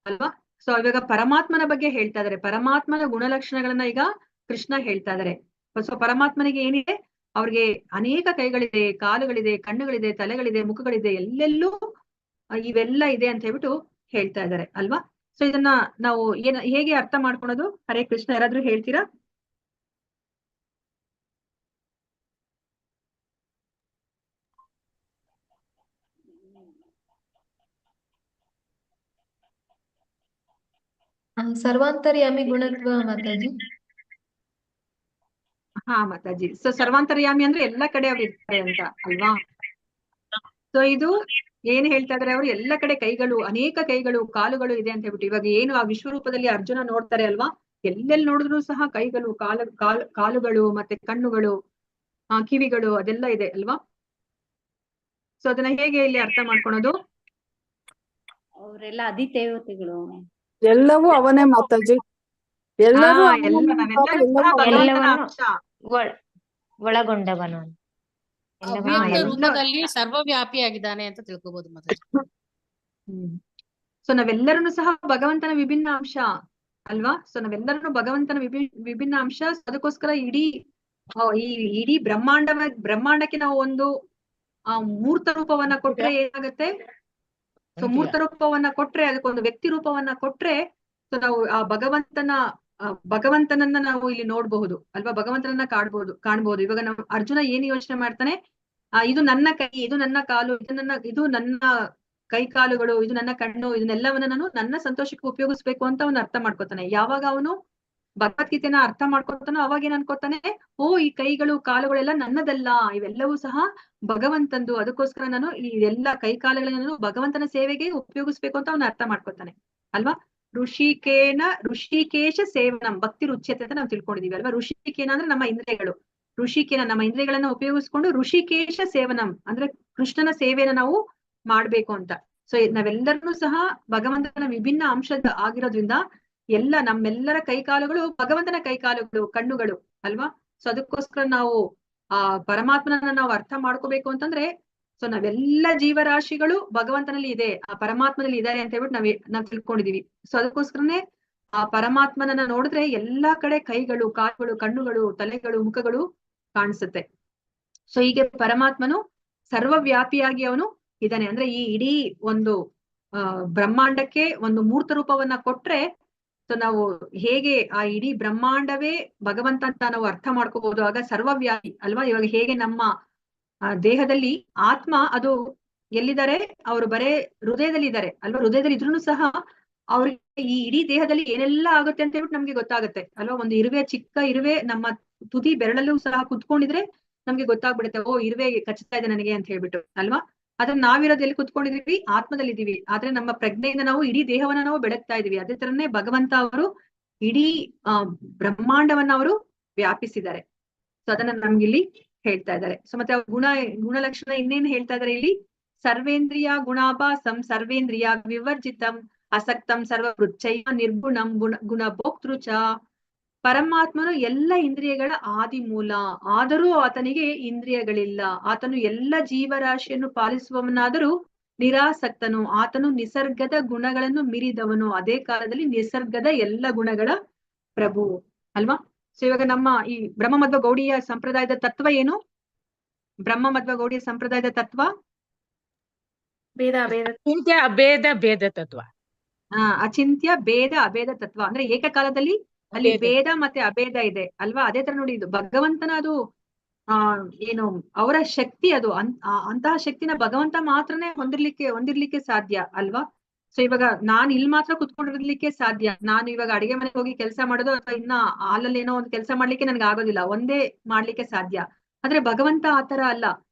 ಅಲ್ವಾ. ಸೊ ಇವಾಗ ಪರಮಾತ್ಮನ ಬಗ್ಗೆ ಹೇಳ್ತಾ ಇದಾರೆ. ಪರಮಾತ್ಮನ ಗುಣಲಕ್ಷಣಗಳನ್ನ ಈಗ ಕೃಷ್ಣ ಹೇಳ್ತಾ ಇದಾರೆ. ಸೊ ಪರಮಾತ್ಮನಿಗೆ ಏನಿದೆ? ಅವ್ರಿಗೆ ಅನೇಕ ಕೈಗಳಿದೆ, ಕಾಲುಗಳಿದೆ, ಕಣ್ಣುಗಳಿದೆ, ತಲೆಗಳಿದೆ, ಮುಖಗಳಿದೆ, ಎಲ್ಲೆಲ್ಲೂ ಇವೆಲ್ಲ ಇದೆ ಅಂತ ಹೇಳ್ಬಿಟ್ಟು ಹೇಳ್ತಾ ಇದಾರೆ ಅಲ್ವಾ. ಸೊ ಇದನ್ನ ನಾವು ಹೇಗೆ ಅರ್ಥ ಮಾಡ್ಕೊಳೋದು? ಹರೇ ಕೃಷ್ಣ, ಯಾರಾದ್ರೂ ಹೇಳ್ತೀರಾ? ಸರ್ವಾಂತರ್ಯಾಮಿ ಗುಣತ್ವ ಮಾತಾಜಿ. ಹಾ ಮಾತಾಜಿ. ಸೊ ಸರ್ವಾಂತರ್ಯಾಮಿ ಅಂದ್ರೆ ಎಲ್ಲಾ ಕಡೆ ಅವ್ರು ಇರ್ತಾರೆ ಅಂತ ಅಲ್ವಾ. ಸೊ ಇದು ಏನ್ ಹೇಳ್ತಾ ಇದಾರೆ? ಅವ್ರು ಎಲ್ಲ ಕಡೆ ಕೈಗಳು, ಅನೇಕ ಕೈಗಳು, ಕಾಲುಗಳು ಇದೆ ಅಂತ ಹೇಳ್ಬಿಟ್ಟು. ಇವಾಗ ಏನು ಆ ವಿಶ್ವರೂಪದಲ್ಲಿ ಅರ್ಜುನ ನೋಡ್ತಾರೆ ಅಲ್ವಾ, ಎಲ್ಲೆಲ್ಲಿ ನೋಡಿದ್ರು ಸಹ ಕೈಗಳು, ಕಾಲುಗಳು, ಮತ್ತೆ ಕಣ್ಣುಗಳು, ಕಿವಿಗಳು ಅದೆಲ್ಲ ಇದೆ ಅಲ್ವಾ. ಸೊ ಅದನ್ನ ಹೇಗೆ ಇಲ್ಲಿ ಅರ್ಥ ಮಾಡ್ಕೊಳೋದು? ಅವರೆಲ್ಲ ಅಧಿದೇವತೆಗಳು, ಎಲ್ಲವೂ ಅವನೇ ಮಾತಾಜಿ. ಎಲ್ಲರೂ ಒಳಗೊಂಡವನು, ಅವ್ಯಕ್ತ ರೂಪದಲ್ಲಿ ಸರ್ವವ್ಯಾಪಿಯಾಗಿದ್ದಾನೆ ಅಂತ ತಿಳ್ಕೊಬಹುದು ಮಾತಾಜಿ. ಸೊ ನಾವೆಲ್ಲರೂ ಸಹ ಭಗವಂತನ ವಿಭಿನ್ನ ಅಂಶ ಅಲ್ವಾ. ಸೊ ನಾವೆಲ್ಲರೂ ಭಗವಂತನ ವಿಭಿನ್ನ ಅಂಶ. ಅದಕ್ಕೋಸ್ಕರ ಇಡೀ ಬ್ರಹ್ಮಾಂಡಕ್ಕೆ ನಾವು ಒಂದು ಮೂರ್ತ ರೂಪವನ್ನ ಕೊಟ್ರೆ ಏನಾಗುತ್ತೆ? ಸೊ ಮೂರ್ತ ರೂಪವನ್ನ ಕೊಟ್ರೆ, ಅದಕ್ಕೊಂದು ವ್ಯಕ್ತಿ ರೂಪವನ್ನ ಕೊಟ್ರೆ, ಸೊ ನಾವು ಆ ಭಗವಂತನನ್ನ ನಾವು ಇಲ್ಲಿ ನೋಡ್ಬಹುದು ಅಲ್ವಾ, ಭಗವಂತನನ್ನ ಕಾಣ್ಬಹುದು. ಇವಾಗ ನಾವು ಅರ್ಜುನ ಏನು ಯೋಚನೆ ಮಾಡ್ತಾನೆ? ಇದು ನನ್ನ ಕೈ, ಇದು ನನ್ನ ಕಾಲು, ಇದು ನನ್ನ ಕೈ ಕಾಲುಗಳು, ಇದು ನನ್ನ ಕಣ್ಣು, ಇದನ್ನೆಲ್ಲವನ್ನ ನಾನು ನನ್ನ ಸಂತೋಷಕ್ಕೆ ಉಪಯೋಗಿಸ್ಬೇಕು ಅಂತ ಅವನು ಅರ್ಥ ಮಾಡ್ಕೊತಾನೆ. ಯಾವಾಗ ಅವನು ಭಗವದ್ಗೀತೆನ ಅರ್ಥ ಮಾಡ್ಕೊತಾನೋ ಅವಾಗ ಏನ್ ಅನ್ಕೋತಾನೆ? ಓ, ಈ ಕೈಗಳು ಕಾಲುಗಳೆಲ್ಲ ನನ್ನದಲ್ಲ, ಇವೆಲ್ಲವೂ ಸಹ ಭಗವಂತಂದು. ಅದಕ್ಕೋಸ್ಕರ ನಾನು ಈ ಎಲ್ಲ ಕೈ ಕಾಲುಗಳನ್ನ ಭಗವಂತನ ಸೇವೆಗೆ ಉಪಯೋಗಿಸ್ಬೇಕು ಅಂತ ಅವನು ಅರ್ಥ ಮಾಡ್ಕೊತಾನೆ ಅಲ್ವಾ. ಋಷಿಕೇಶ ಸೇವನಂ ಭಕ್ತಿ ರುಚ್ಯತೆ ಅಂತ ನಾವು ತಿಳ್ಕೊಂಡಿದೀವಿ ಅಲ್ವಾ. ಋಷಿಕೇನ ಅಂದ್ರೆ ನಮ್ಮ ಇಂದ್ರಿಯಗಳು. ಋಷಿಕೇನ ನಮ್ಮ ಇಂದ್ರಿಯಗಳನ್ನ ಉಪಯೋಗಿಸ್ಕೊಂಡು ಋಷಿಕೇಶ ಸೇವನಂ ಅಂದ್ರೆ ಕೃಷ್ಣನ ಸೇವೆನ ನಾವು ಮಾಡ್ಬೇಕು ಅಂತ. ಸೊ ನಾವೆಲ್ಲರೂ ಸಹ ಭಗವಂತನ ವಿಭಿನ್ನ ಅಂಶದ ಆಗಿರೋದ್ರಿಂದ ನಮ್ಮೆಲ್ಲರ ಕೈಕಾಲುಗಳು ಭಗವಂತನ ಕೈಕಾಲುಗಳು, ಕಣ್ಣುಗಳು ಅಲ್ವಾ. ಸೊ ಅದಕ್ಕೋಸ್ಕರ ನಾವು ಆ ಪರಮಾತ್ಮನ ನಾವು ಅರ್ಥ ಮಾಡ್ಕೋಬೇಕು ಅಂತಂದ್ರೆ, ಸೊ ನಾವೆಲ್ಲ ಜೀವರಾಶಿಗಳು ಭಗವಂತನಲ್ಲಿ ಇದೆ, ಆ ಪರಮಾತ್ಮನಲ್ಲಿ ಇದ್ದಾರೆ ಅಂತ ಹೇಳ್ಬಿಟ್ಟು ನಾವ್ ತಿಳ್ಕೊಂಡಿದೀವಿ. ಸೊ ಅದಕ್ಕೋಸ್ಕರನೇ ಆ ಪರಮಾತ್ಮನನ್ನ ನೋಡಿದ್ರೆ ಎಲ್ಲಾ ಕಡೆ ಕೈಗಳು, ಕಾಲುಗಳು, ಕಣ್ಣುಗಳು, ತಲೆಗಳು, ಮುಖಗಳು ಕಾಣಿಸುತ್ತೆ. ಸೊ ಹೀಗೆ ಪರಮಾತ್ಮನು ಸರ್ವವ್ಯಾಪಿಯಾಗಿ ಅವನು ಇದ್ದಾನೆ. ಅಂದ್ರೆ ಈ ಇಡೀ ಒಂದು ಬ್ರಹ್ಮಾಂಡಕ್ಕೆ ಒಂದು ಮೂರ್ತ ರೂಪವನ್ನ ಕೊಟ್ರೆ, ಸೊ ನಾವು ಹೇಗೆ ಆ ಇಡೀ ಬ್ರಹ್ಮಾಂಡವೇ ಭಗವಂತ ಅಂತ ನಾವು ಅರ್ಥ ಮಾಡ್ಕೋಬಹುದು. ಆಗ ಸರ್ವವ್ಯಾಪಿ ಅಲ್ವಾ. ಇವಾಗ ಹೇಗೆ ನಮ್ಮ ದೇಹದಲ್ಲಿ ಆತ್ಮ ಅದು ಎಲ್ಲಿದ್ದಾರೆ? ಅವರು ಬರೇ ಹೃದಯದಲ್ಲಿ ಇದ್ದಾರೆ ಅಲ್ವಾ. ಹೃದಯದಲ್ಲಿ ಇದ್ರೂ ಸಹ ಅವ್ರಿಗೆ ಈ ಇಡೀ ದೇಹದಲ್ಲಿ ಏನೆಲ್ಲ ಆಗುತ್ತೆ ಅಂತ ಹೇಳ್ಬಿಟ್ಟು ನಮ್ಗೆ ಗೊತ್ತಾಗುತ್ತೆ ಅಲ್ವಾ. ಒಂದು ಚಿಕ್ಕ ಇರುವೆ ನಮ್ಮ ತುದಿ ಬೆರಳಲ್ಲೂ ಸಹ ಕುತ್ಕೊಂಡಿದ್ರೆ ನಮ್ಗೆ ಗೊತ್ತಾಗ್ಬಿಡುತ್ತೆ, ಓ ಇರುವೆ ಕಚ್ಚುತ್ತಾ ಇದೆ ನನಗೆ ಅಂತ ಹೇಳ್ಬಿಟ್ಟು ಅಲ್ವಾ. ಆದ್ರೆ ನಾವಿರೋದು ಎಲ್ಲಿ ಕುತ್ಕೊಂಡಿದೀವಿ? ಆತ್ಮದಲ್ಲಿ ಇದೀವಿ. ಆದ್ರೆ ನಮ್ಮ ಪ್ರಜ್ಞೆಯಿಂದ ನಾವು ಇಡೀ ದೇಹವನ್ನ ನಾವು ಬೆಳಗ್ತಾ ಇದೀವಿ. ಅದೇ ತರನೇ ಭಗವಂತ ಅವರು ಇಡೀ ಬ್ರಹ್ಮಾಂಡವನ್ನ ಅವರು ವ್ಯಾಪಿಸಿದ್ದಾರೆ. ಸೊ ಅದನ್ನ ನಮ್ಗಿಲ್ಲಿ ಹೇಳ್ತಾ ಇದ್ದಾರೆ. ಸೊ ಮತ್ತೆ ಗುಣಲಕ್ಷಣ ಇನ್ನೇನ್ ಹೇಳ್ತಾ ಇದಾರೆ ಇಲ್ಲಿ? ಸರ್ವೇಂದ್ರಿಯ ಗುಣಾಭಾಸಂ ಸರ್ವೇಂದ್ರಿಯ ವಿವರ್ಜಿತಂ ಅಸಕ್ತಂ ಸರ್ವ ಪೃಚ್ಛೈವ ನಿರ್ಗುಣಂ ಗುಣ ಭೋಕ್ತೃ ಚ. ಪರಮಾತ್ಮನು ಎಲ್ಲ ಇಂದ್ರಿಯಗಳ ಆದಿ ಮೂಲ, ಆದರೂ ಆತನಿಗೆ ಇಂದ್ರಿಯಗಳಿಲ್ಲ. ಆತನು ಎಲ್ಲ ಜೀವರಾಶಿಯನ್ನು ಪಾಲಿಸುವವನಾದರೂ ನಿರಾಸಕ್ತನು. ಆತನು ನಿಸರ್ಗದ ಗುಣಗಳನ್ನು ಮೀರಿದವನು, ಅದೇ ಕಾಲದಲ್ಲಿ ನಿಸರ್ಗದ ಎಲ್ಲ ಗುಣಗಳ ಪ್ರಭು ಅಲ್ವಾ. ಸೊ ಇವಾಗ ನಮ್ಮ ಈ ಬ್ರಹ್ಮಮಧ್ವ ಗೌಡಿಯ ಸಂಪ್ರದಾಯದ ತತ್ವ ಏನು? ಬ್ರಹ್ಮಮಧ್ವ ಗೌಡಿಯ ಸಂಪ್ರದಾಯದ ತತ್ವ ಭೇದ ಭೇದ ತತ್ವ. ಅಚಿಂತ್ಯ ಭೇದ ಅಭೇದ ತತ್ವ ಅಂದ್ರೆ ಏಕಕಾಲದಲ್ಲಿ ಅಲ್ಲಿ ಭೇದ ಮತ್ತೆ ಅಭೇದ ಇದೆ ಅಲ್ವಾ. ಅದೇ ತರ ನೋಡಿ, ಇದು ಭಗವಂತನ ಅದು ಏನು ಅವರ ಶಕ್ತಿ, ಅದು ಅಂತಹ ಶಕ್ತಿನ ಭಗವಂತ ಮಾತ್ರನೇ ಹೊಂದಿರ್ಲಿಕ್ಕೆ ಸಾಧ್ಯ ಅಲ್ವಾ. ಸೊ ಇವಾಗ ನಾನ್ ಇಲ್ಲಿ ಮಾತ್ರ ಕುತ್ಕೊಂಡಿರ್ಲಿಕ್ಕೆ ಸಾಧ್ಯ. ನಾನು ಇವಾಗ ಅಡಿಗೆ ಮನೆಗೆ ಹೋಗಿ ಕೆಲಸ ಮಾಡೋದು ಅಥವಾ ಇನ್ನ ಹಾಲಲ್ಲಿ ಏನೋ ಒಂದು ಕೆಲಸ ಮಾಡ್ಲಿಕ್ಕೆ ನನ್ಗೆ ಆಗೋದಿಲ್ಲ, ಒಂದೇ ಮಾಡ್ಲಿಕ್ಕೆ ಸಾಧ್ಯ. ಆದ್ರೆ ಭಗವಂತ ಆತರ ಅಲ್ಲ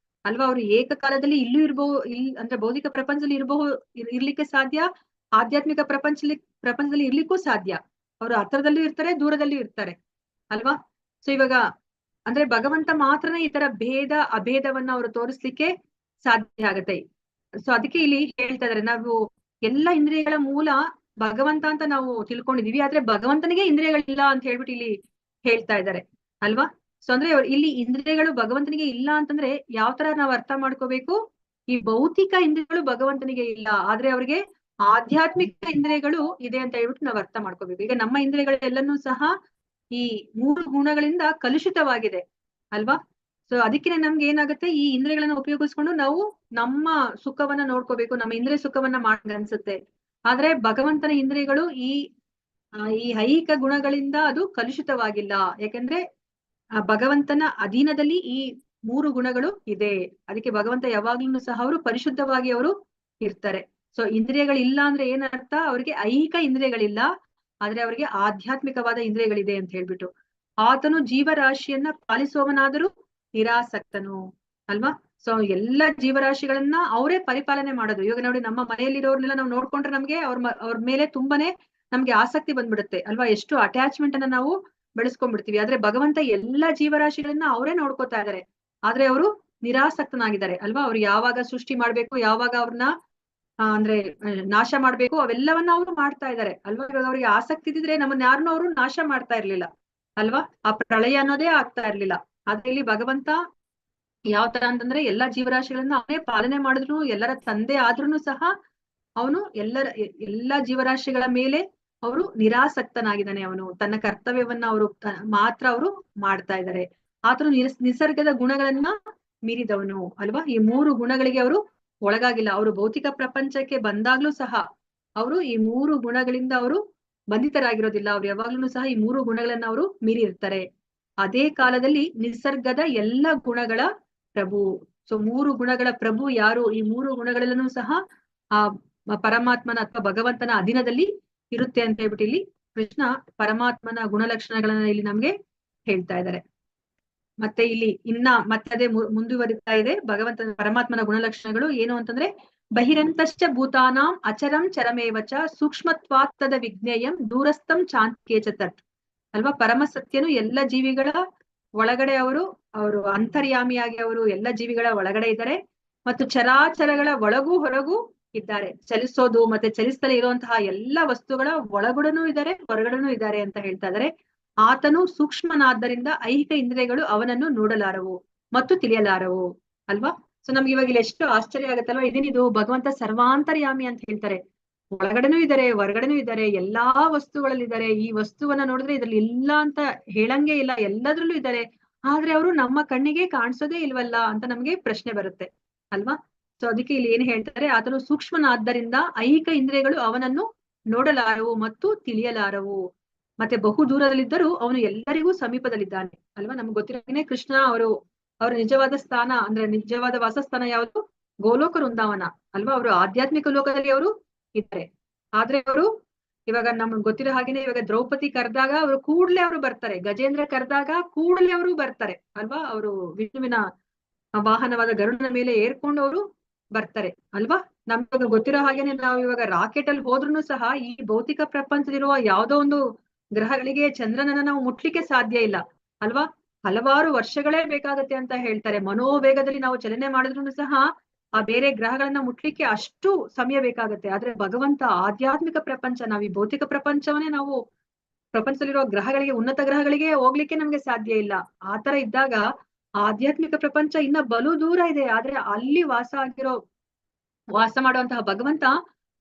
ಅಲ್ವಾ. ಅವ್ರು ಏಕಕಾಲದಲ್ಲಿ ಇಲ್ಲೂ ಅಂದ್ರೆ ಭೌತಿಕ ಪ್ರಪಂಚದಲ್ಲಿ ಇರ್ಲಿಕ್ಕೆ ಸಾಧ್ಯ, ಆಧ್ಯಾತ್ಮಿಕ ಪ್ರಪಂಚದಲ್ಲಿ ಇರ್ಲಿಕ್ಕೂ ಸಾಧ್ಯ. ಅವರು ಹತ್ರದಲ್ಲೂ ಇರ್ತಾರೆ, ದೂರದಲ್ಲೂ ಇರ್ತಾರೆ ಅಲ್ವಾ. ಸೊ ಇವಾಗ ಅಂದ್ರೆ ಭಗವಂತ ಮಾತ್ರನೇ ಈ ತರ ಭೇದ ಅಭೇದವನ್ನ ಅವರು ತೋರಿಸ್ಲಿಕ್ಕೆ ಸಾಧ್ಯ ಆಗತ್ತೆ. ಸೊ ಅದಕ್ಕೆ ಇಲ್ಲಿ ಹೇಳ್ತಾ ಇದಾರೆ, ನಾವು ಎಲ್ಲ ಇಂದ್ರಿಯಗಳ ಮೂಲ ಭಗವಂತ ಅಂತ ನಾವು ತಿಳ್ಕೊಂಡಿದೀವಿ, ಆದ್ರೆ ಭಗವಂತನಿಗೆ ಇಂದ್ರಿಯಗಳಿಲ್ಲ ಅಂತ ಹೇಳ್ಬಿಟ್ಟು ಇಲ್ಲಿ ಹೇಳ್ತಾ ಇದ್ದಾರೆ ಅಲ್ವಾ. ಸೊ ಅಂದ್ರೆ ಇಲ್ಲಿ ಇಂದ್ರಿಯಗಳು ಭಗವಂತನಿಗೆ ಇಲ್ಲ ಅಂತಂದ್ರೆ ಯಾವ ತರ ನಾವು ಅರ್ಥ ಮಾಡ್ಕೋಬೇಕು? ಈ ಭೌತಿಕ ಇಂದ್ರಿಯಗಳು ಭಗವಂತನಿಗೆ ಇಲ್ಲ, ಆದ್ರೆ ಅವ್ರಿಗೆ ಆಧ್ಯಾತ್ಮಿಕ ಇಂದ್ರಿಯಗಳು ಇದೆ ಅಂತ ಹೇಳ್ಬಿಟ್ಟು ನಾವು ಅರ್ಥ ಮಾಡ್ಕೋಬೇಕು. ಈಗ ನಮ್ಮ ಇಂದ್ರಿಯಗಳೆಲ್ಲನೂ ಸಹ ಈ 3 ಗುಣಗಳಿಂದ ಕಲುಷಿತವಾಗಿದೆ ಅಲ್ವಾ. ಸೊ ಅದಕ್ಕೆ ನಮ್ಗೆ ಏನಾಗುತ್ತೆ, ಈ ಇಂದ್ರಿಯಗಳನ್ನ ಉಪಯೋಗಿಸ್ಕೊಂಡು ನಾವು ನಮ್ಮ ಸುಖವನ್ನ ನೋಡ್ಕೋಬೇಕು, ನಮ್ಮ ಇಂದ್ರಿಯ ಸುಖವನ್ನ ಮಾಡ ಅನ್ಸುತ್ತೆ. ಆದ್ರೆ ಭಗವಂತನ ಇಂದ್ರಿಯಗಳು ಈ ಐಹಿಕ ಗುಣಗಳಿಂದ ಅದು ಕಲುಷಿತವಾಗಿಲ್ಲ. ಯಾಕಂದ್ರೆ ಭಗವಂತನ ಅಧೀನದಲ್ಲಿ ಈ 3 ಗುಣಗಳು ಇದೆ. ಅದಕ್ಕೆ ಭಗವಂತ ಯಾವಾಗ್ಲೂ ಸಹ ಅವರು ಪರಿಶುದ್ಧವಾಗಿ ಅವರು ಇರ್ತಾರೆ. ಸೊ ಇಂದ್ರಿಯಗಳಿಲ್ಲ ಅಂದ್ರೆ ಏನರ್ಥ? ಅವ್ರಿಗೆ ಐಹಿಕ ಇಂದ್ರಿಯಗಳಿಲ್ಲ, ಆದ್ರೆ ಅವ್ರಿಗೆ ಆಧ್ಯಾತ್ಮಿಕವಾದ ಇಂದ್ರಿಯಗಳಿದೆ ಅಂತ ಹೇಳ್ಬಿಟ್ಟು. ಆತನು ಜೀವರಾಶಿಯನ್ನ ಪಾಲಿಸುವವನಾದರೂ ನಿರಾಸಕ್ತನು ಅಲ್ವಾ. ಸೊ ಎಲ್ಲಾ ಜೀವರಾಶಿಗಳನ್ನ ಅವರೇ ಪರಿಪಾಲನೆ ಮಾಡೋದು. ಇವಾಗ ನೋಡಿ, ನಮ್ಮ ಮನೆಯಲ್ಲಿರೋರ್ನೆಲ್ಲ ನಾವು ನೋಡ್ಕೊಂಡ್ರೆ ನಮ್ಗೆ ಅವ್ರ ಮೇಲೆ ತುಂಬಾನೇ ನಮ್ಗೆ ಆಸಕ್ತಿ ಬಂದ್ಬಿಡುತ್ತೆ ಅಲ್ವಾ. ಎಷ್ಟು ಅಟ್ಯಾಚ್ಮೆಂಟ್ ಅನ್ನ ನಾವು ಬೆಳೆಸ್ಕೊಂಡ್ಬಿಡ್ತೀವಿ. ಆದ್ರೆ ಭಗವಂತ ಎಲ್ಲಾ ಜೀವರಾಶಿಗಳನ್ನ ಅವರೇ ನೋಡ್ಕೋತಾ ಇದಾರೆ, ಆದ್ರೆ ಅವರು ನಿರಾಸಕ್ತನಾಗಿದ್ದಾರೆ ಅಲ್ವಾ. ಅವ್ರು ಯಾವಾಗ ಸೃಷ್ಟಿ ಮಾಡ್ಬೇಕು, ಯಾವಾಗ ಅವ್ರನ್ನ ಅಂದ್ರೆ ನಾಶ ಮಾಡ್ಬೇಕು, ಅವೆಲ್ಲವನ್ನ ಅವರು ಮಾಡ್ತಾ ಇದ್ದಾರೆ ಅಲ್ವಾ. ಇವಾಗ ಅವ್ರಿಗೆ ಆಸಕ್ತಿ ಇದ್ರೆ ನಮ್ಮನ್ನ ಯಾರನ್ನೂ ಅವರು ನಾಶ ಮಾಡ್ತಾ ಇರ್ಲಿಲ್ಲ ಅಲ್ವಾ. ಆ ಪ್ರಳಯ ಅನ್ನೋದೇ ಆಗ್ತಾ ಇರ್ಲಿಲ್ಲ. ಆದ್ರೆ ಇಲ್ಲಿ ಭಗವಂತ ಯಾವ ತರ ಅಂತಂದ್ರೆ ಎಲ್ಲಾ ಜೀವರಾಶಿಗಳನ್ನ ಅವನೇ ಪಾಲನೆ ಮಾಡಿದ್ರು, ಎಲ್ಲರ ತಂದೆ ಆದ್ರೂನು ಸಹ ಅವನು ಎಲ್ಲಾ ಜೀವರಾಶಿಗಳ ಮೇಲೆ ಅವರು ನಿರಾಸಕ್ತನಾಗಿದ್ದಾನೆ. ಅವನು ತನ್ನ ಕರ್ತವ್ಯವನ್ನ ಮಾತ್ರ ಅವರು ಮಾಡ್ತಾ ಇದ್ದಾರೆ. ಆತನು ನಿಸರ್ಗದ ಗುಣಗಳನ್ನ ಮೀರಿದವನು ಅಲ್ವಾ. ಈ 3 ಗುಣಗಳಿಗೆ ಅವರು ಒಳಗಾಗಿಲ್ಲ. ಅವರು ಭೌತಿಕ ಪ್ರಪಂಚಕ್ಕೆ ಬಂದಾಗ್ಲೂ ಸಹ ಅವರು ಈ 3 ಗುಣಗಳಿಂದ ಅವರು ಬಂಧಿತರಾಗಿರೋದಿಲ್ಲ. ಅವ್ರು ಯಾವಾಗ್ಲೂ ಸಹ ಈ 3 ಗುಣಗಳನ್ನ ಅವರು ಮೀರಿ ಇರ್ತಾರೆ. ಅದೇ ಕಾಲದಲ್ಲಿ ನಿಸರ್ಗದ ಎಲ್ಲ ಗುಣಗಳ ಪ್ರಭು. ಸೊ 3 ಗುಣಗಳ ಪ್ರಭು ಯಾರು? ಈ 3 ಗುಣಗಳೆಲ್ಲನೂ ಸಹ ಆ ಪರಮಾತ್ಮನ ಅಥವಾ ಭಗವಂತನ ಅಧೀನದಲ್ಲಿ ಇರುತ್ತೆ ಅಂತ ಹೇಳ್ಬಿಟ್ಟು ಇಲ್ಲಿ ಕೃಷ್ಣ ಪರಮಾತ್ಮನ ಗುಣಲಕ್ಷಣಗಳನ್ನ ಇಲ್ಲಿ ನಮ್ಗೆ ಹೇಳ್ತಾ ಇದ್ದಾರೆ. ಮತ್ತೆ ಇಲ್ಲಿ ಮತ್ತೆ ಅದೇ ಮುಂದುವರಿತಾ ಇದೆ ಭಗವಂತನ ಪರಮಾತ್ಮನ ಗುಣಲಕ್ಷಣಗಳು ಏನು ಅಂತಂದ್ರೆ, ಬಹಿರಂತಶ್ಚ ಭೂತಾನಾಂ ಅಚರಂ ಚರಮೇವಚ ಸೂಕ್ಷ್ಮತ್ವಾತ್ತದ ವಿಜ್ಞೇಯಂ ದೂರಸ್ಥಂ ಚಾಂತ್ಯೇಚ ತತ್ ಅಲ್ವಾ. ಪರಮ ಸತ್ಯನು ಎಲ್ಲ ಜೀವಿಗಳ ಒಳಗಡೆ ಅವರು ಅಂತರ್ಯಾಮಿಯಾಗಿ ಅವರು ಎಲ್ಲ ಜೀವಿಗಳ ಒಳಗಡೆ ಇದ್ದಾರೆ, ಮತ್ತು ಚರಾಚರಗಳ ಒಳಗೂ ಹೊರಗೂ ಇದ್ದಾರೆ. ಚಲಿಸೋದು ಮತ್ತೆ ಚಲಿಸ್ತಲೇ ಇರುವಂತಹ ಎಲ್ಲ ವಸ್ತುಗಳ ಒಳಗಡೆನೂ ಇದ್ದಾರೆ, ಹೊರಗಡೆನೂ ಇದ್ದಾರೆ ಅಂತ ಹೇಳ್ತಾ ಇದ್ದಾರೆ. ಆತನು ಸೂಕ್ಷ್ಮನಾದ್ದರಿಂದ ಐಹಿಕ ಇಂದ್ರಿಯಗಳು ಅವನನ್ನು ನೋಡಲಾರವು ಮತ್ತು ತಿಳಿಯಲಾರವು ಅಲ್ವಾ. ಸೊ ನಮ್ಗೆ ಇವಾಗ ಇಲ್ಲಿ ಎಷ್ಟು ಆಶ್ಚರ್ಯ ಆಗತ್ತಲ್ವಾ. ಇದೇನಿದು ಭಗವಂತ ಸರ್ವಾಂತರ್ಯಾಮಿ ಅಂತ ಹೇಳ್ತಾರೆ. ಒಳಗಡೆನೂ ಇದ್ದಾರೆ, ಹೊರಗಡೆನೂ ಇದ್ದಾರೆ, ಎಲ್ಲಾ ವಸ್ತುಗಳಲ್ಲಿ ಇದ್ದಾರೆ. ಈ ವಸ್ತುವನ್ನ ನೋಡಿದ್ರೆ ಇದ್ರಲ್ಲಿ ಇಲ್ಲ ಅಂತ ಹೇಳಂಗೆ ಇಲ್ಲ, ಎಲ್ಲದ್ರಲ್ಲೂ ಇದ್ದಾರೆ. ಆದ್ರೆ ಅವರು ನಮ್ಮ ಕಣ್ಣಿಗೆ ಕಾಣಿಸೋದೇ ಇಲ್ವಲ್ಲ ಅಂತ ನಮ್ಗೆ ಪ್ರಶ್ನೆ ಬರುತ್ತೆ ಅಲ್ವಾ. ಸೊ ಅದಕ್ಕೆ ಇಲ್ಲಿ ಏನ್ ಹೇಳ್ತಾರೆ, ಆತನು ಸೂಕ್ಷ್ಮನಾದ್ದರಿಂದ ಐಹಿಕ ಇಂದ್ರಿಯಗಳು ಅವನನ್ನು ನೋಡಲಾರವು ಮತ್ತು ತಿಳಿಯಲಾರವು. ಮತ್ತೆ ಬಹು ದೂರದಲ್ಲಿದ್ದರೂ ಅವನು ಎಲ್ಲರಿಗೂ ಸಮೀಪದಲ್ಲಿದ್ದಾನೆ ಅಲ್ವಾ. ನಮ್ಗೆ ಗೊತ್ತಿರೋನೇ ಕೃಷ್ಣ ಅವ್ರ ನಿಜವಾದ ಸ್ಥಾನ ಅಂದ್ರೆ ನಿಜವಾದ ವಾಸಸ್ಥಾನ ಯಾವುದು? ಗೋಲೋಕ ವೃಂದಾವನ ಅಲ್ವಾ. ಅವರು ಆಧ್ಯಾತ್ಮಿಕ ಲೋಕದಲ್ಲಿ ಅವರು ಇದ್ದಾರೆ. ಆದ್ರೆ ಅವರು ಇವಾಗ ನಮ್ಗೆ ಗೊತ್ತಿರೋ ಹಾಗೇನೆ ಇವಾಗ ದ್ರೌಪದಿ ಕರೆದಾಗ ಅವರು ಕೂಡ್ಲೆ ಅವರು ಬರ್ತಾರೆ, ಗಜೇಂದ್ರ ಕರೆದಾಗ ಕೂಡ್ಲೆ ಅವರು ಬರ್ತಾರೆ ಅಲ್ವಾ. ಅವರು ವಿಷ್ಣುವಿನ ವಾಹನವಾದ ಗರುಡನ ಮೇಲೆ ಏರ್ಕೊಂಡು ಅವರು ಬರ್ತಾರೆ ಅಲ್ವಾ. ನಮ್ಗೆ ಗೊತ್ತಿರೋ ಹಾಗೇನೆ ನಾವು ಇವಾಗ ರಾಕೆಟ್ ಅಲ್ಲಿ ಹೋದ್ರೂ ಸಹ ಈ ಭೌತಿಕ ಪ್ರಪಂಚದಲ್ಲಿರುವ ಯಾವ್ದೋ ಒಂದು ಗ್ರಹಗಳಿಗೆ ಚಂದ್ರನನ್ನ ನಾವು ಮುಟ್ಲಿಕ್ಕೆ ಸಾಧ್ಯ ಇಲ್ಲ ಅಲ್ವಾ. ಹಲವಾರು ವರ್ಷಗಳೇ ಬೇಕಾಗತ್ತೆ ಅಂತ ಹೇಳ್ತಾರೆ. ಮನೋವೇಗದಲ್ಲಿ ನಾವು ಚಲನೆ ಮಾಡಿದ್ರು ಸಹ ಆ ಬೇರೆ ಗ್ರಹಗಳನ್ನ ಮುಟ್ಲಿಕ್ಕೆ ಅಷ್ಟು ಸಮಯ ಬೇಕಾಗತ್ತೆ. ಆದ್ರೆ ಭಗವಂತ ಆಧ್ಯಾತ್ಮಿಕ ಪ್ರಪಂಚ, ನಾವ್ ಈ ಭೌತಿಕ ಪ್ರಪಂಚವನ್ನೇ ನಾವು ಪ್ರಪಂಚದಲ್ಲಿರೋ ಗ್ರಹಗಳಿಗೆ, ಉನ್ನತ ಗ್ರಹಗಳಿಗೆ ಹೋಗ್ಲಿಕ್ಕೆ ನಮ್ಗೆ ಸಾಧ್ಯ ಇಲ್ಲ. ಆತರ ಇದ್ದಾಗ ಆಧ್ಯಾತ್ಮಿಕ ಪ್ರಪಂಚ ಇನ್ನ ಬಲು ದೂರ ಇದೆ. ಆದ್ರೆ ಅಲ್ಲಿ ವಾಸ ಮಾಡುವಂತಹ ಭಗವಂತ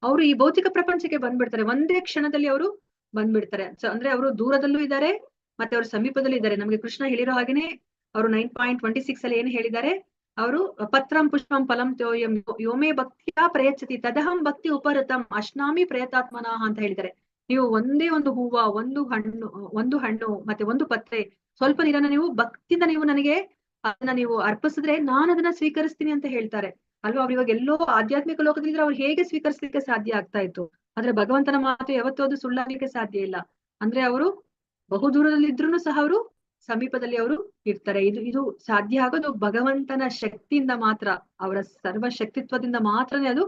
ಅವರು ಈ ಭೌತಿಕ ಪ್ರಪಂಚಕ್ಕೆ ಬಂದ್ಬಿಡ್ತಾರೆ. ಒಂದೇ ಕ್ಷಣದಲ್ಲಿ ಅವರು ಬಂದ್ಬಿಡ್ತಾರೆ. ಅಂದ್ರೆ ಅವರು ದೂರದಲ್ಲೂ ಇದ್ದಾರೆ, ಮತ್ತೆ ಅವರು ಸಮೀಪದಲ್ಲೂ ಇದ್ದಾರೆ. ನಮ್ಗೆ ಕೃಷ್ಣ ಹೇಳಿರೋ ಹಾಗೇನೆ ಅವರು 9.26 ಅಲ್ಲಿ ಏನ್ ಹೇಳಿದ್ದಾರೆ, ಅವರು ಪತ್ರಂ ಪುಷ್ಪಂ ಫಲಂ ತೋಯಂ ಯೋಮೇ ಭಕ್ತಿಯ ಪ್ರಯಚ್ಛತಿ ತದಹಂ ಭಕ್ತಿ ಉಪರತಂ ಅಶ್ನಾಮಿ ಪ್ರಯತಾತ್ಮನಃ ಅಂತ ಹೇಳಿದ್ದಾರೆ. ನೀವು ಒಂದೇ ಒಂದು ಹೂವ, ಒಂದು ಹಣ್ಣು ಮತ್ತೆ ಒಂದು ಪತ್ರೆ, ಸ್ವಲ್ಪ ನೀರನ್ನ ನೀವು ಭಕ್ತಿಯಿಂದ ನೀವು ನನಗೆ ಅದನ್ನ ನೀವು ಅರ್ಪಿಸಿದ್ರೆ ನಾನು ಅದನ್ನ ಸ್ವೀಕರಿಸ್ತೀನಿ ಅಂತ ಹೇಳ್ತಾರೆ ಅಲ್ವಾ. ಅವ್ರು ಇವಾಗ ಎಲ್ಲೋ ಆಧ್ಯಾತ್ಮಿಕ ಲೋಕದಲ್ಲಿದ್ರೆ ಅವ್ರು ಹೇಗೆ ಸ್ವೀಕರಿಸ್ಲಿಕ್ಕೆ ಸಾಧ್ಯ ಆಗ್ತಾ ಇತ್ತು. ಆದ್ರೆ ಭಗವಂತನ ಮಾತು ಯಾವತ್ತೂ ಅದು ಸುಳ್ಳಾಗ್ಲಿಕ್ಕೆ ಸಾಧ್ಯ ಇಲ್ಲ. ಅಂದ್ರೆ ಅವರು ಬಹು ದೂರದಲ್ಲಿ ಇದ್ರೂ ಸಹ ಅವರು ಸಮೀಪದಲ್ಲಿ ಅವರು ಇರ್ತಾರೆ. ಇದು ಸಾಧ್ಯ ಆಗೋದು ಭಗವಂತನ ಶಕ್ತಿಯಿಂದ ಮಾತ್ರ, ಅವರ ಸರ್ವ ಶಕ್ತಿತ್ವದಿಂದ ಮಾತ್ರನೇ ಅದು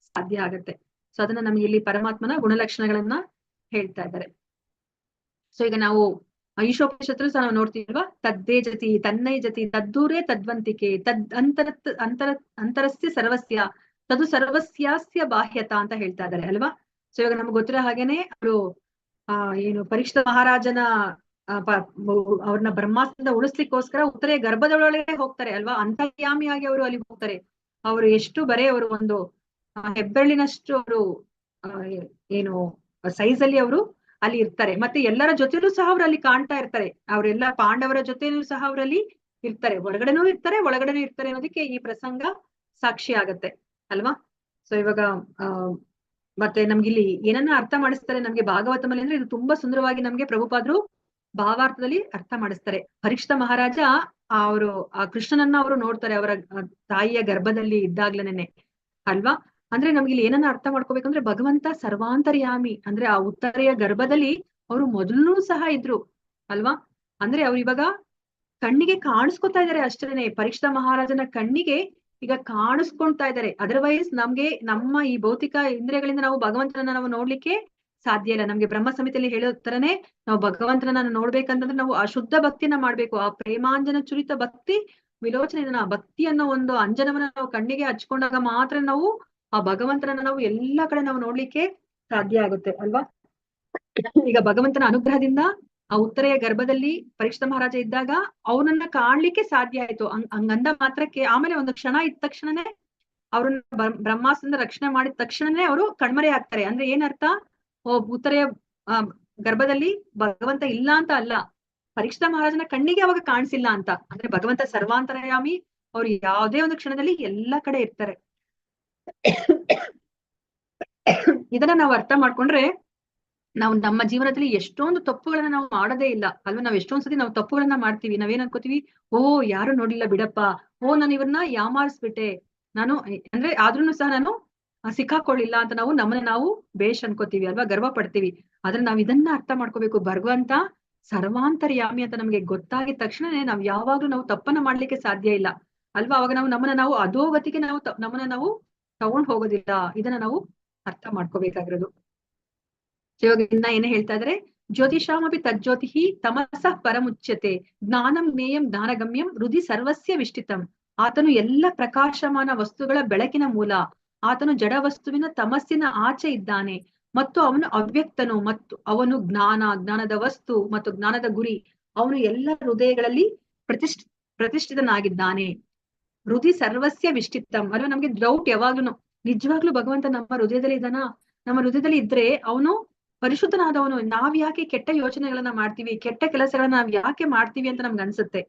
ಸಾಧ್ಯ ಆಗತ್ತೆ. ಸೊ ಅದನ್ನ ನಮ್ಗೆ ಇಲ್ಲಿ ಪರಮಾತ್ಮನ ಗುಣಲಕ್ಷಣಗಳನ್ನ ಹೇಳ್ತಾ ಇದ್ದಾರೆ. ಸೊ ಈಗ ನಾವು ಈಶೋಪನಿಷತ್ತಲ್ಲೂ ಸಹ ನಾವು ನೋಡ್ತೀವಲ್ವಾ, ತದ್ದೇ ಜತಿ ತನ್ನೈ ಜತಿ ತದ್ದೂರೇ ತದ್ವಂತಿಕೆ ಅಂತರಸ್ಯ ಸರ್ವಸ್ಯ ತದು ಸರ್ವಸ್ಯಾಸ್ಯ ಬಾಹ್ಯತ ಅಂತ ಹೇಳ್ತಾ ಇದ್ದಾರೆ ಅಲ್ವಾ. ಸೊ ಇವಾಗ ನಮ್ಗೆ ಗೊತ್ತಿರೋ ಹಾಗೇನೆ ಅವರು ಏನು ಪರೀಕ್ಷಿತ ಮಹಾರಾಜನ ಅವ್ರನ್ನ ಬ್ರಹ್ಮಾಸ್ತ್ರದಿಂದ ಉಳಿಸ್ಲಿಕ್ಕೋಸ್ಕರ ಉತ್ತರೆಯ ಗರ್ಭದೊಳಗೆ ಹೋಗ್ತಾರೆ ಅಲ್ವಾ. ಅಂತರ್ಯಾಮಿಯಾಗಿ ಅವರು ಅಲ್ಲಿ ಹೋಗ್ತಾರೆ. ಅವರು ಎಷ್ಟು ಬರೇ ಅವರು ಒಂದು ಹೆಬ್ಬೆರಳಿನಷ್ಟು ಅವರು ಏನು ಸೈಜ್ ಅಲ್ಲಿ ಅವರು ಅಲ್ಲಿ ಇರ್ತಾರೆ. ಮತ್ತೆ ಎಲ್ಲರ ಜೊತೆಲೂ ಸಹ ಅವ್ರು ಅಲ್ಲಿ ಕಾಣ್ತಾ ಇರ್ತಾರೆ. ಅವರೆಲ್ಲ ಪಾಂಡವರ ಜೊತೆನೂ ಸಹ ಅವರಲ್ಲಿ ಇರ್ತಾರೆ, ಹೊರಗಡೆನೂ ಇರ್ತಾರೆ ಒಳಗಡೆನೂ ಇರ್ತಾರೆ ಅನ್ನೋದಕ್ಕೆ ಈ ಪ್ರಸಂಗ ಸಾಕ್ಷಿ ಆಗತ್ತೆ ಅಲ್ವಾ. ಸೊ ಇವಾಗ ಮತ್ತೆ ನಮ್ಗಿಲ್ಲಿ ಏನನ್ನ ಅರ್ಥ ಮಾಡಿಸ್ತಾರೆ ನಮ್ಗೆ ಭಾಗವತಮಲ್ಲಿ ಅಂದ್ರೆ ಇದು ತುಂಬಾ ಸುಂದರವಾಗಿ ನಮ್ಗೆ ಪ್ರಭುಪಾದರು ಭಾವಾರ್ಥದಲ್ಲಿ ಅರ್ಥ ಮಾಡಿಸ್ತಾರೆ. ಪರೀಕ್ಷಿತ ಮಹಾರಾಜ ಅವರು ಆ ಕೃಷ್ಣನನ್ನ ಅವರು ನೋಡ್ತಾರೆ ಅವರ ತಾಯಿಯ ಗರ್ಭದಲ್ಲಿ ಇದ್ದಾಗ್ಲೇನೆ ಅಲ್ವಾ. ಅಂದ್ರೆ ನಮ್ಗೆ ಇಲ್ಲಿ ಏನನ್ನ ಅರ್ಥ ಮಾಡ್ಕೋಬೇಕಂದ್ರೆ ಭಗವಂತ ಸರ್ವಾಂತರ್ಯಾಮಿ, ಅಂದ್ರೆ ಆ ಉತ್ತರೆಯ ಗರ್ಭದಲ್ಲಿ ಅವರು ಮೊದಲು ಸಹ ಇದ್ರು ಅಲ್ವಾ. ಅಂದ್ರೆ ಅವ್ರು ಇವಾಗ ಕಣ್ಣಿಗೆ ಕಾಣಿಸ್ಕೊತಾ ಇದಾರೆ ಅಷ್ಟೇನೆ, ಪರೀಕ್ಷಿತ ಮಹಾರಾಜನ ಕಣ್ಣಿಗೆ ಈಗ ಕಾಣಿಸ್ಕೊಳ್ತಾ ಇದ್ದಾರೆ. ಅದರ್ವೈಸ್ ನಮ್ಗೆ ನಮ್ಮ ಈ ಭೌತಿಕ ಇಂದ್ರಿಯಗಳಿಂದ ನಾವು ಭಗವಂತನನ್ನ ನಾವು ನೋಡ್ಲಿಕ್ಕೆ ಸಾಧ್ಯ ಇಲ್ಲ. ನಮ್ಗೆ ಬ್ರಹ್ಮ ಸಮಿತಿಯಲ್ಲಿ ಹೇಳೋ ತರನೇ ನಾವು ಭಗವಂತನನ್ನ ನೋಡ್ಬೇಕಂತಂದ್ರೆ ನಾವು ಆ ಶುದ್ಧ ಭಕ್ತಿಯನ್ನ ಮಾಡ್ಬೇಕು. ಆ ಪ್ರೇಮಾಂಜನ ಚುರಿತ ಭಕ್ತಿ ವಿಲೋಚನೆ ಭಕ್ತಿ ಅನ್ನೋ ಒಂದು ಅಂಜನವನ್ನ ನಾವು ಕಣ್ಣಿಗೆ ಹಚ್ಕೊಂಡಾಗ ಮಾತ್ರ ನಾವು ಆ ಭಗವಂತನನ್ನ ನಾವು ಎಲ್ಲಾ ಕಡೆ ನಾವು ನೋಡ್ಲಿಕ್ಕೆ ಸಾಧ್ಯ ಆಗುತ್ತೆ ಅಲ್ವಾ. ಈಗ ಭಗವಂತನ ಅನುಗ್ರಹದಿಂದ ಆ ಉತ್ತರೆಯ ಗರ್ಭದಲ್ಲಿ ಪರೀಕ್ಷಿತ ಮಹಾರಾಜ ಇದ್ದಾಗ ಅವನನ್ನ ಕಾಣ್ಲಿಕ್ಕೆ ಸಾಧ್ಯ ಆಯ್ತು. ಹಂಗಂದ ಮಾತ್ರಕ್ಕೆ ಆಮೇಲೆ ಒಂದು ಕ್ಷಣ ಇದ್ದ ತಕ್ಷಣನೇ ಅವ್ರನ್ನ ಬ್ರಹ್ಮಾಸ್ತ್ರದಿಂದ ರಕ್ಷಣೆ ಮಾಡಿದ ತಕ್ಷಣನೇ ಅವರು ಕಣ್ಮರೆ ಆಗ್ತಾರೆ. ಅಂದ್ರೆ ಏನರ್ಥ, ಉತ್ತರೆಯ ಗರ್ಭದಲ್ಲಿ ಭಗವಂತ ಇಲ್ಲ ಅಂತ ಅಲ್ಲ, ಪರೀಕ್ಷಿತ ಮಹಾರಾಜನ ಕಣ್ಣಿಗೆ ಅವಾಗ ಕಾಣಿಸಿಲ್ಲ ಅಂತ. ಅಂದ್ರೆ ಭಗವಂತ ಸರ್ವಾಂತರ್ಯಾಮಿ, ಅವ್ರು ಯಾವುದೇ ಒಂದು ಕ್ಷಣದಲ್ಲಿ ಎಲ್ಲಾ ಕಡೆ ಇರ್ತಾರೆ. ಇದನ್ನ ನಾವು ಅರ್ಥ ಮಾಡ್ಕೊಂಡ್ರೆ ನಾವು ನಮ್ಮ ಜೀವನದಲ್ಲಿ ಎಷ್ಟೊಂದು ತಪ್ಪುಗಳನ್ನ ನಾವು ಮಾಡೋದೇ ಇಲ್ಲ ಅಲ್ವಾ. ನಾವ್ ಎಷ್ಟೊಂದ್ ಸತಿ ನಾವು ತಪ್ಪುಗಳನ್ನ ಮಾಡ್ತೀವಿ. ನಾವೇನ್ ಅನ್ಕೋತೀವಿ, ಯಾರು ನೋಡಿಲ್ಲ ಬಿಡಪ್ಪ, ನಾನು ಇವ್ರನ್ನ ಯಾಮಾರಿಸ್ಬಿಟ್ಟೆ, ನಾನು ಅಂದ್ರೆ ಆದ್ರೂನು ಸಹ ನಾನು ಸಿಕ್ಕಾಕೊಳ್ಳಿಲ್ಲ ಅಂತ ನಾವು ನಮ್ಮನ್ನ ನಾವು ಬೇಷ್ ಅನ್ಕೋತೀವಿ ಅಲ್ವಾ, ಗರ್ವ ಪಡ್ತೀವಿ. ಆದ್ರೆ ನಾವ್ ಇದನ್ನ ಅರ್ಥ ಮಾಡ್ಕೋಬೇಕು, ಭಗವಂತ ಸರ್ವಾಂತರ್ಯಾಮಿ ಅಂತ ನಮ್ಗೆ ಗೊತ್ತಾಗಿದ ತಕ್ಷಣನೇ ನಾವ್ ಯಾವಾಗ್ಲೂ ನಾವು ತಪ್ಪನ್ನ ಮಾಡ್ಲಿಕ್ಕೆ ಸಾಧ್ಯ ಇಲ್ಲ ಅಲ್ವಾ. ಅವಾಗ ನಾವು ನಮ್ಮನ್ನ ನಾವು ಅಧೋಗತಿಗೆ ನಾವು ನಮ್ಮನ್ನ ನಾವು ತಗೊಂಡ್ ಹೋಗೋದಿಲ್ಲ. ಇದನ್ನ ನಾವು ಅರ್ಥ ಮಾಡ್ಕೋಬೇಕಾಗಿರೋದು. ಇವಾಗ ಇನ್ನ ಏನೇ ಹೇಳ್ತಾ ಇದ್ರೆ, ಜ್ಯೋತಿಷಾಮಪಿ ತಜ್ಜ್ಯೋತಿ ತಮಸಃ ಪರಮುಚ್ಯತೆ ಜ್ಞಾನಂ ಜ್ಞೇಯಂ ಜ್ಞಾನಗಮ್ಯಂ ಹೃದಿ ಸರ್ವಸ್ಯ ವಿಷ್ಟಿತಂ. ಆತನು ಎಲ್ಲ ಪ್ರಕಾಶಮಾನ ವಸ್ತುಗಳ ಬೆಳಕಿನ ಮೂಲ, ಆತನು ಜಡ ವಸ್ತುವಿನ ತಮಸ್ಸಿನ ಆಚೆ ಇದ್ದಾನೆ ಮತ್ತು ಅವನು ಅವ್ಯಕ್ತನು ಮತ್ತು ಅವನು ಜ್ಞಾನದ ವಸ್ತು ಮತ್ತು ಜ್ಞಾನದ ಗುರಿ. ಅವನು ಎಲ್ಲ ಹೃದಯಗಳಲ್ಲಿ ಪ್ರತಿಷ್ಠಿತನಾಗಿದ್ದಾನೆ. ಹೃದಿ ಸರ್ವಸ್ಯ ವಿಷ್ಟಿತಂ ಅಲ್ವಾ. ನಮ್ಗೆ ಡೌಟ್ ಯಾವಾಗ್ಲೂ, ನಿಜವಾಗ್ಲೂ ಭಗವಂತ ನಮ್ಮ ಹೃದಯದಲ್ಲಿ ಇದ್ದಾನ? ನಮ್ಮ ಹೃದಯದಲ್ಲಿ ಇದ್ರೆ ಅವನು ಪರಿಶುದ್ಧನಾದವನು. ನಾವ್ ಯಾಕೆ ಕೆಟ್ಟ ಯೋಚನೆಗಳನ್ನ ಮಾಡ್ತೀವಿ, ಕೆಟ್ಟ ಕೆಲಸಗಳನ್ನ ನಾವ್ ಯಾಕೆ ಮಾಡ್ತೀವಿ ಅಂತ ನಮ್ಗೆ ಅನ್ಸುತ್ತೆ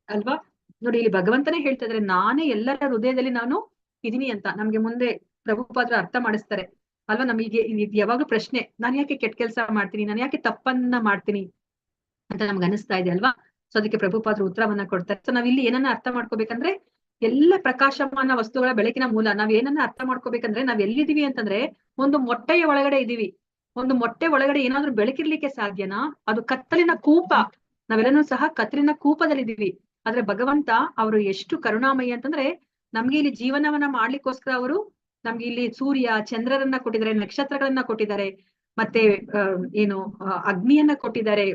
ಅಲ್ವಾ. ನೋಡಿ ಇಲ್ಲಿ ಭಗವಂತನೇ ಹೇಳ್ತಾ ಇದ್ರೆ, ನಾನೇ ಎಲ್ಲರ ಹೃದಯದಲ್ಲಿ ನಾನು ಇದೀನಿ ಅಂತ ನಮ್ಗೆ ಮುಂದೆ ಪ್ರಭುಪಾದ್ರ ಅರ್ಥ ಮಾಡಿಸ್ತಾರೆ ಅಲ್ವಾ. ನಮಗೆ ಯಾವಾಗ್ಲೂ ಪ್ರಶ್ನೆ, ನಾನ್ ಯಾಕೆ ಕೆಟ್ಟ ಕೆಲಸ ಮಾಡ್ತೀನಿ, ನಾನು ಯಾಕೆ ತಪ್ಪನ್ನ ಮಾಡ್ತೀನಿ ಅಂತ ನಮ್ಗೆ ಅನಿಸ್ತಾ ಇದೆ ಅಲ್ವಾ. ಸೊ ಅದಕ್ಕೆ ಪ್ರಭುಪಾದ್ರ ಉತ್ತರವನ್ನ ಕೊಡ್ತಾರೆ. ಸೊ ನಾವ್ ಇಲ್ಲಿ ಏನನ್ನ ಅರ್ಥ ಮಾಡ್ಕೋಬೇಕಂದ್ರೆ, ಎಲ್ಲ ಪ್ರಕಾಶಮಾನ ವಸ್ತುಗಳ ಬೆಳಕಿನ ಮೂಲ. ನಾವ್ ಏನನ್ನ ಅರ್ಥ ಮಾಡ್ಕೋಬೇಕಂದ್ರೆ, ನಾವ್ ಎಲ್ಲಿದೀವಿ ಅಂತಂದ್ರೆ ಒಂದು ಮೊಟ್ಟೆಯ ಒಳಗಡೆ ಇದೀವಿ. ಒಂದು ಮೊಟ್ಟೆ ಒಳಗಡೆ ಏನಾದ್ರೂ ಬೆಳಕಿರ್ಲಿಕ್ಕೆ ಸಾಧ್ಯನಾ? ಅದು ಕತ್ತಲಿನ ಕೂಪ. ನಾವೆಲ್ಲನೂ ಸಹ ಕತ್ತಲಿನ ಕೂಪದಲ್ಲಿದ್ದೀವಿ. ಆದ್ರೆ ಭಗವಂತ ಅವರು ಎಷ್ಟು ಕರುಣಾಮಯಿ ಅಂತಂದ್ರೆ, ನಮ್ಗೆ ಇಲ್ಲಿ ಜೀವನವನ್ನ ಮಾಡ್ಲಿಕ್ಕೋಸ್ಕರ ಅವರು ನಮ್ಗೆ ಇಲ್ಲಿ ಸೂರ್ಯ ಚಂದ್ರರನ್ನ ಕೊಟ್ಟಿದ್ದಾರೆ, ನಕ್ಷತ್ರಗಳನ್ನ ಕೊಟ್ಟಿದ್ದಾರೆ, ಮತ್ತೆ ಅಗ್ನಿಯನ್ನ ಕೊಟ್ಟಿದ್ದಾರೆ,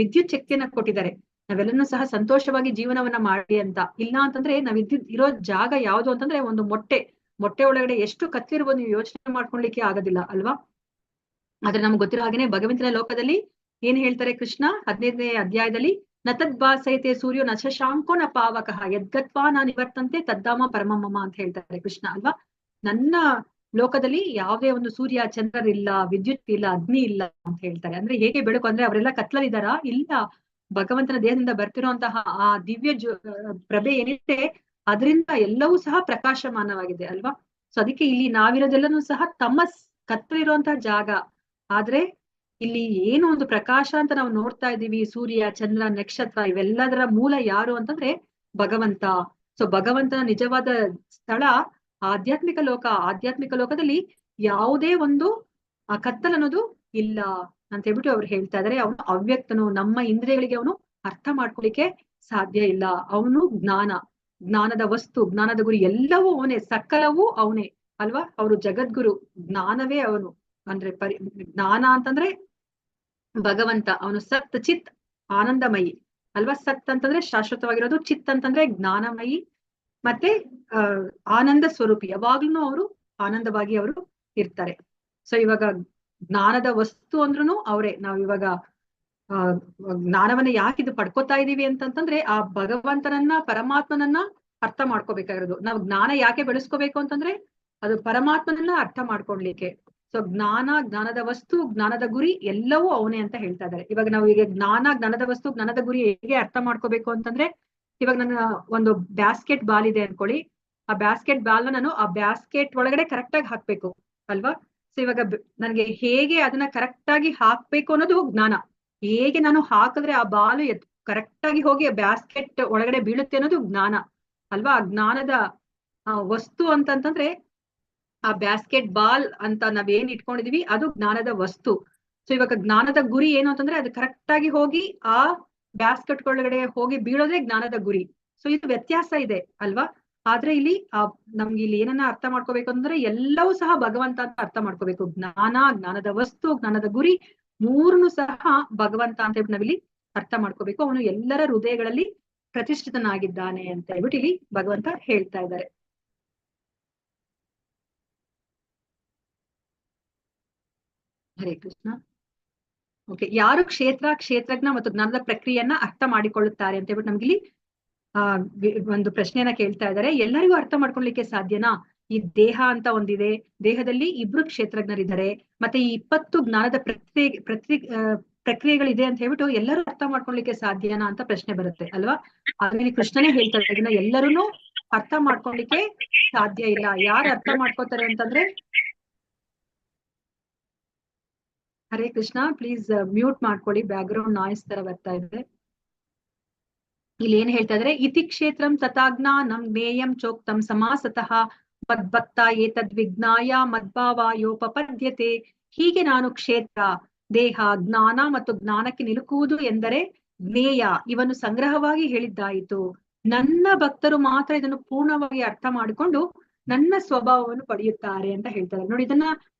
ವಿದ್ಯುತ್ ಶಕ್ತಿಯನ್ನ ಕೊಟ್ಟಿದ್ದಾರೆ. ನಾವೆಲ್ಲನೂ ಸಹ ಸಂತೋಷವಾಗಿ ಜೀವನವನ್ನ ಮಾಡಿ ಅಂತ. ಇಲ್ಲ ಅಂತಂದ್ರೆ ನಾವ್ ಇರೋ ಜಾಗ ಯಾವ್ದು ಅಂತಂದ್ರೆ ಒಂದು ಮೊಟ್ಟೆ ಒಳಗಡೆ ಎಷ್ಟು ಕತ್ತಿರ್ಬೋದು ನೀವು ಯೋಚನೆ ಮಾಡ್ಕೊಳ್ಲಿಕ್ಕೆ ಆಗೋದಿಲ್ಲ ಅಲ್ವಾ. ಆದ್ರೆ ನಮ್ಗೆ ಗೊತ್ತಿರೋ ಹಾಗೇನೆ ಭಗವಂತನ ಲೋಕದಲ್ಲಿ ಏನ್ ಹೇಳ್ತಾರೆ ಕೃಷ್ಣ 15ನೇ ಅಧ್ಯಾಯದಲ್ಲಿ, ನತದ್ಭಾಸೈತೆ ಸೂರ್ಯೋ ನ ಶಶಾಂಕೋ ನ ಪಾವಕಃ ಯದ್ಗತ್ವಾ ನಾ ನಿವರ್ತಂತೆ ತದ್ದಾಮ ಪರಮಮಮ ಅಂತ ಹೇಳ್ತಾರೆ ಕೃಷ್ಣ ಅಲ್ವಾ. ನನ್ನ ಲೋಕದಲ್ಲಿ ಯಾವುದೇ ಒಂದು ಸೂರ್ಯ ಚಂದ್ರರಿಲ್ಲ, ವಿದ್ಯುತ್ ಇಲ್ಲ, ಅಗ್ನಿ ಇಲ್ಲ ಅಂತ ಹೇಳ್ತಾರೆ. ಅಂದ್ರೆ ಹೇಗೆ ಬೆಳಕು ಅಂದ್ರೆ ಅವರೆಲ್ಲ ಕತ್ಲಲ್ಲಿದ್ದಾರಾ? ಇಲ್ಲ, ಭಗವಂತನ ದೇಹದಿಂದ ಬರ್ತಿರುವಂತಹ ಆ ದಿವ್ಯ ಪ್ರಭೆ ಏನಿದೆ ಅದರಿಂದ ಎಲ್ಲವೂ ಸಹ ಪ್ರಕಾಶಮಾನವಾಗಿದೆ ಅಲ್ವಾ. ಸೊ ಅದಕ್ಕೆ ಇಲ್ಲಿ ನಾವಿರೋದೆಲ್ಲನೂ ಸಹ ಕತ್ತಲಿರುವಂತಹ ಜಾಗ. ಆದ್ರೆ ಇಲ್ಲಿ ಏನು ಒಂದು ಪ್ರಕಾಶ ಅಂತ ನಾವು ನೋಡ್ತಾ ಇದ್ದೀವಿ, ಸೂರ್ಯ ಚಂದ್ರ ನಕ್ಷತ್ರ ಇವೆಲ್ಲದರ ಮೂಲ ಯಾರು ಅಂತಂದ್ರೆ ಭಗವಂತ. ಸೊ ಭಗವಂತನ ನಿಜವಾದ ಸ್ಥಳ ಆಧ್ಯಾತ್ಮಿಕ ಲೋಕ. ಆಧ್ಯಾತ್ಮಿಕ ಲೋಕದಲ್ಲಿ ಯಾವುದೇ ಒಂದು ಕತ್ತಲನ್ನೋದು ಇಲ್ಲ ಅಂತ ಹೇಳ್ಬಿಟ್ಟು ಅವ್ರು ಹೇಳ್ತಾ ಇದಾರೆ. ಅವನು ಅವ್ಯಕ್ತನು, ನಮ್ಮ ಇಂದ್ರಿಯಗಳಿಗೆ ಅವನು ಅರ್ಥ ಮಾಡ್ಕೊಳಿಕ್ಕೆ ಸಾಧ್ಯ ಇಲ್ಲ. ಅವನು ಜ್ಞಾನದ ವಸ್ತು, ಜ್ಞಾನದ ಗುರಿ, ಎಲ್ಲವೂ ಅವನೇ, ಸಕಲವೂ ಅವನೇ ಅಲ್ವಾ. ಅವರು ಜಗದ್ಗುರು, ಜ್ಞಾನವೇ ಅವನು. ಅಂದ್ರೆ ಜ್ಞಾನ ಅಂತಂದ್ರೆ ಭಗವಂತ, ಅವನು ಸತ್ ಚಿತ್ ಆನಂದಮಯಿ ಅಲ್ವಾ. ಸತ್ ಅಂತಂದ್ರೆ ಶಾಶ್ವತವಾಗಿರೋದು, ಚಿತ್ ಅಂತಂದ್ರೆ ಜ್ಞಾನಮಯಿ, ಮತ್ತೆ ಆನಂದ ಸ್ವರೂಪಿ, ಯಾವಾಗ್ಲೂ ಅವರು ಆನಂದವಾಗಿ ಅವರು ಇರ್ತಾರೆ. ಸೊ ಇವಾಗ ಜ್ಞಾನದ ವಸ್ತು ಅಂದ್ರೂ ಅವರೇ. ನಾವ್ ಇವಾಗ ಜ್ಞಾನವನ್ನ ಯಾಕೆ ಇದು ಪಡ್ಕೋತಾ ಇದೀವಿ ಅಂತಂತಂದ್ರೆ ಆ ಭಗವಂತನನ್ನ, ಪರಮಾತ್ಮನನ್ನ ಅರ್ಥ ಮಾಡ್ಕೋಬೇಕಾಗಿರೋದು. ನಾವು ಜ್ಞಾನ ಯಾಕೆ ಬೆಳೆಸ್ಕೋಬೇಕು ಅಂತಂದ್ರೆ ಅದು ಪರಮಾತ್ಮನನ್ನ ಅರ್ಥ ಮಾಡ್ಕೊಳ್ಲಿಕ್ಕೆ. ಸೊ ಜ್ಞಾನದ ವಸ್ತು, ಜ್ಞಾನದ ಗುರಿ ಎಲ್ಲವೂ ಅವನೇ ಅಂತ ಹೇಳ್ತಾ ಇದ್ದಾರೆ. ಇವಾಗ ನಾವು ಈಗ ಜ್ಞಾನದ ವಸ್ತು, ಜ್ಞಾನದ ಗುರಿ ಹೇಗೆ ಅರ್ಥ ಮಾಡ್ಕೋಬೇಕು ಅಂತಂದ್ರೆ, ಇವಾಗ ನನ್ನ ಒಂದು ಬ್ಯಾಸ್ಕೆಟ್ ಬಾಲ್ ಇದೆ ಅನ್ಕೊಳ್ಳಿ. ಆ ಬ್ಯಾಸ್ಕೆಟ್ ಬಾಲ್ ನಾನು ಆ ಬ್ಯಾಸ್ಕೆಟ್ ಒಳಗಡೆ ಕರೆಕ್ಟ್ ಆಗಿ ಹಾಕ್ಬೇಕು ಅಲ್ವಾ. ಸೊ ಇವಾಗ ನನಗೆ ಹೇಗೆ ಅದನ್ನ ಕರೆಕ್ಟ್ ಆಗಿ ಹಾಕ್ಬೇಕು ಅನ್ನೋದು ಜ್ಞಾನ. ಹೇಗೆ ನಾನು ಹಾಕಿದ್ರೆ ಆ ಬಾಲು ಕರೆಕ್ಟ್ ಆಗಿ ಹೋಗಿ ಬ್ಯಾಸ್ಕೆಟ್ ಒಳಗಡೆ ಬೀಳುತ್ತೆ ಅನ್ನೋದು ಜ್ಞಾನ ಅಲ್ವಾ. ಆ ಜ್ಞಾನದ ವಸ್ತು ಅಂತಂತಂದ್ರೆ ಆ ಬ್ಯಾಸ್ಕೆಟ್ ಬಾಲ್ ಅಂತ ನಾವೇನ್ ಇಟ್ಕೊಂಡಿದೀವಿ ಅದು ಜ್ಞಾನದ ವಸ್ತು. ಸೊ ಇವಾಗ ಜ್ಞಾನದ ಗುರಿ ಏನು ಅಂತಂದ್ರೆ ಅದು ಕರೆಕ್ಟ್ ಆಗಿ ಹೋಗಿ ಆ ಬ್ಯಾಸ್ಕೆಟ್ ಒಳಗಡೆ ಹೋಗಿ ಬೀಳೋದೇ ಜ್ಞಾನದ ಗುರಿ. ಸೊ ಇದು ವ್ಯತ್ಯಾಸ ಇದೆ ಅಲ್ವಾ. ಆದ್ರೆ ಇಲ್ಲಿ ನಮ್ಗೆ ಇಲ್ಲಿ ಏನನ್ನ ಅರ್ಥ ಮಾಡ್ಕೋಬೇಕು ಅಂದ್ರೆ ಎಲ್ಲವೂ ಸಹ ಭಗವಂತ ಅಂತ ಅರ್ಥ ಮಾಡ್ಕೋಬೇಕು. ಜ್ಞಾನದ ವಸ್ತು, ಜ್ಞಾನದ ಗುರಿ ಮೂರನ್ನು ಸಹ ಭಗವಂತ ಅಂತ ಹೇಳ್ಬಿಟ್ಟು ನಾವಿಲ್ಲಿ ಅರ್ಥ ಮಾಡ್ಕೋಬೇಕು. ಅವನು ಎಲ್ಲರ ಹೃದಯಗಳಲ್ಲಿ ಪ್ರತಿಷ್ಠಿತನಾಗಿದ್ದಾನೆ ಅಂತ ಹೇಳ್ಬಿಟ್ಟು ಇಲ್ಲಿ ಭಗವಂತ ಹೇಳ್ತಾ ಇದ್ದಾರೆ. ಹರೇ ಕೃಷ್ಣ. ಓಕೆ, ಯಾರು ಕ್ಷೇತ್ರಜ್ಞ ಮತ್ತು ಜ್ಞಾನದ ಪ್ರಕ್ರಿಯೆಯನ್ನ ಅರ್ಥ ಮಾಡಿಕೊಳ್ಳುತ್ತಾರೆ ಅಂತ ಹೇಳ್ಬಿಟ್ಟು ನಮ್ಗಿಲ್ಲಿ ಒಂದು ಪ್ರಶ್ನೆಯನ್ನ ಕೇಳ್ತಾ ಇದ್ದಾರೆ. ಎಲ್ಲರಿಗೂ ಅರ್ಥ ಮಾಡ್ಕೊಳ್ಲಿಕ್ಕೆ ಸಾಧ್ಯನಾ? ಈ ದೇಹ ಅಂತ ಒಂದಿದೆ, ದೇಹದಲ್ಲಿ 2 ಕ್ಷೇತ್ರಜ್ಞರಿದ್ದಾರೆ, ಮತ್ತೆ ಈ 20 ಜ್ಞಾನದ ಪ್ರಕ್ರಿಯೆಗಳಿದೆ ಅಂತ ಹೇಳ್ಬಿಟ್ಟು ಎಲ್ಲರೂ ಅರ್ಥ ಮಾಡ್ಕೊಳ್ಲಿಕ್ಕೆ ಸಾಧ್ಯನಾ ಅಂತ ಪ್ರಶ್ನೆ ಬರುತ್ತೆ ಅಲ್ವಾ. ಆಮೇಲೆ ಕೃಷ್ಣನೇ ಹೇಳ್ತಾರೆ ಇದನ್ನ ಎಲ್ಲರೂ ಅರ್ಥ ಮಾಡ್ಕೊಳ್ಲಿಕ್ಕೆ ಸಾಧ್ಯ ಇಲ್ಲ. ಯಾರು ಅರ್ಥ ಮಾಡ್ಕೋತಾರೆ ಅಂತಂದ್ರೆ, ಹರೇ ಕೃಷ್ಣ, ಪ್ಲೀಸ್ ಮ್ಯೂಟ್ ಮಾಡ್ಕೊಳ್ಳಿ, ಬ್ಯಾಕ್ ಗ್ರೌಂಡ್ ನಾಯ್ಸ್ ತರ ಬರ್ತಾ ಇದೆ. ಇಲ್ಲಿ ಏನ್ ಹೇಳ್ತಾ ಇದ್ರೆ, ಇತಿ ಕ್ಷೇತ್ರಂ ತಥಾಜ್ಞಾನಂ ಜ್ಞೇಯಂ ಚೋಕ್ತಂ ಸಮಾಸತಃ ಮದ್ಭಕ್ತ ಏತದ್ವಿಜ್ಞಾಯ ಮದ್ಭಾವಾಯೋಪಪದ್ಯತೆ. ಹೀಗೆ ನಾನು ಕ್ಷೇತ್ರ, ದೇಹ, ಜ್ಞಾನ ಮತ್ತು ಜ್ಞಾನಕ್ಕೆ ನಿಲುಕುವುದು ಎಂದರೆ ಜ್ಞೇಯ ಇವನ್ನು ಸಂಗ್ರಹವಾಗಿ ಹೇಳಿದ್ದಾಯಿತು. ನನ್ನ ಭಕ್ತರು ಮಾತ್ರ ಇದನ್ನು ಪೂರ್ಣವಾಗಿ ಅರ್ಥ ಮಾಡಿಕೊಂಡು ನನ್ನ ಸ್ವಭಾವವನ್ನು ಪಡೆಯುತ್ತಾರೆ ಅಂತ ಹೇಳ್ತಾರೆ. ನೋಡಿ, ಇದನ್ನ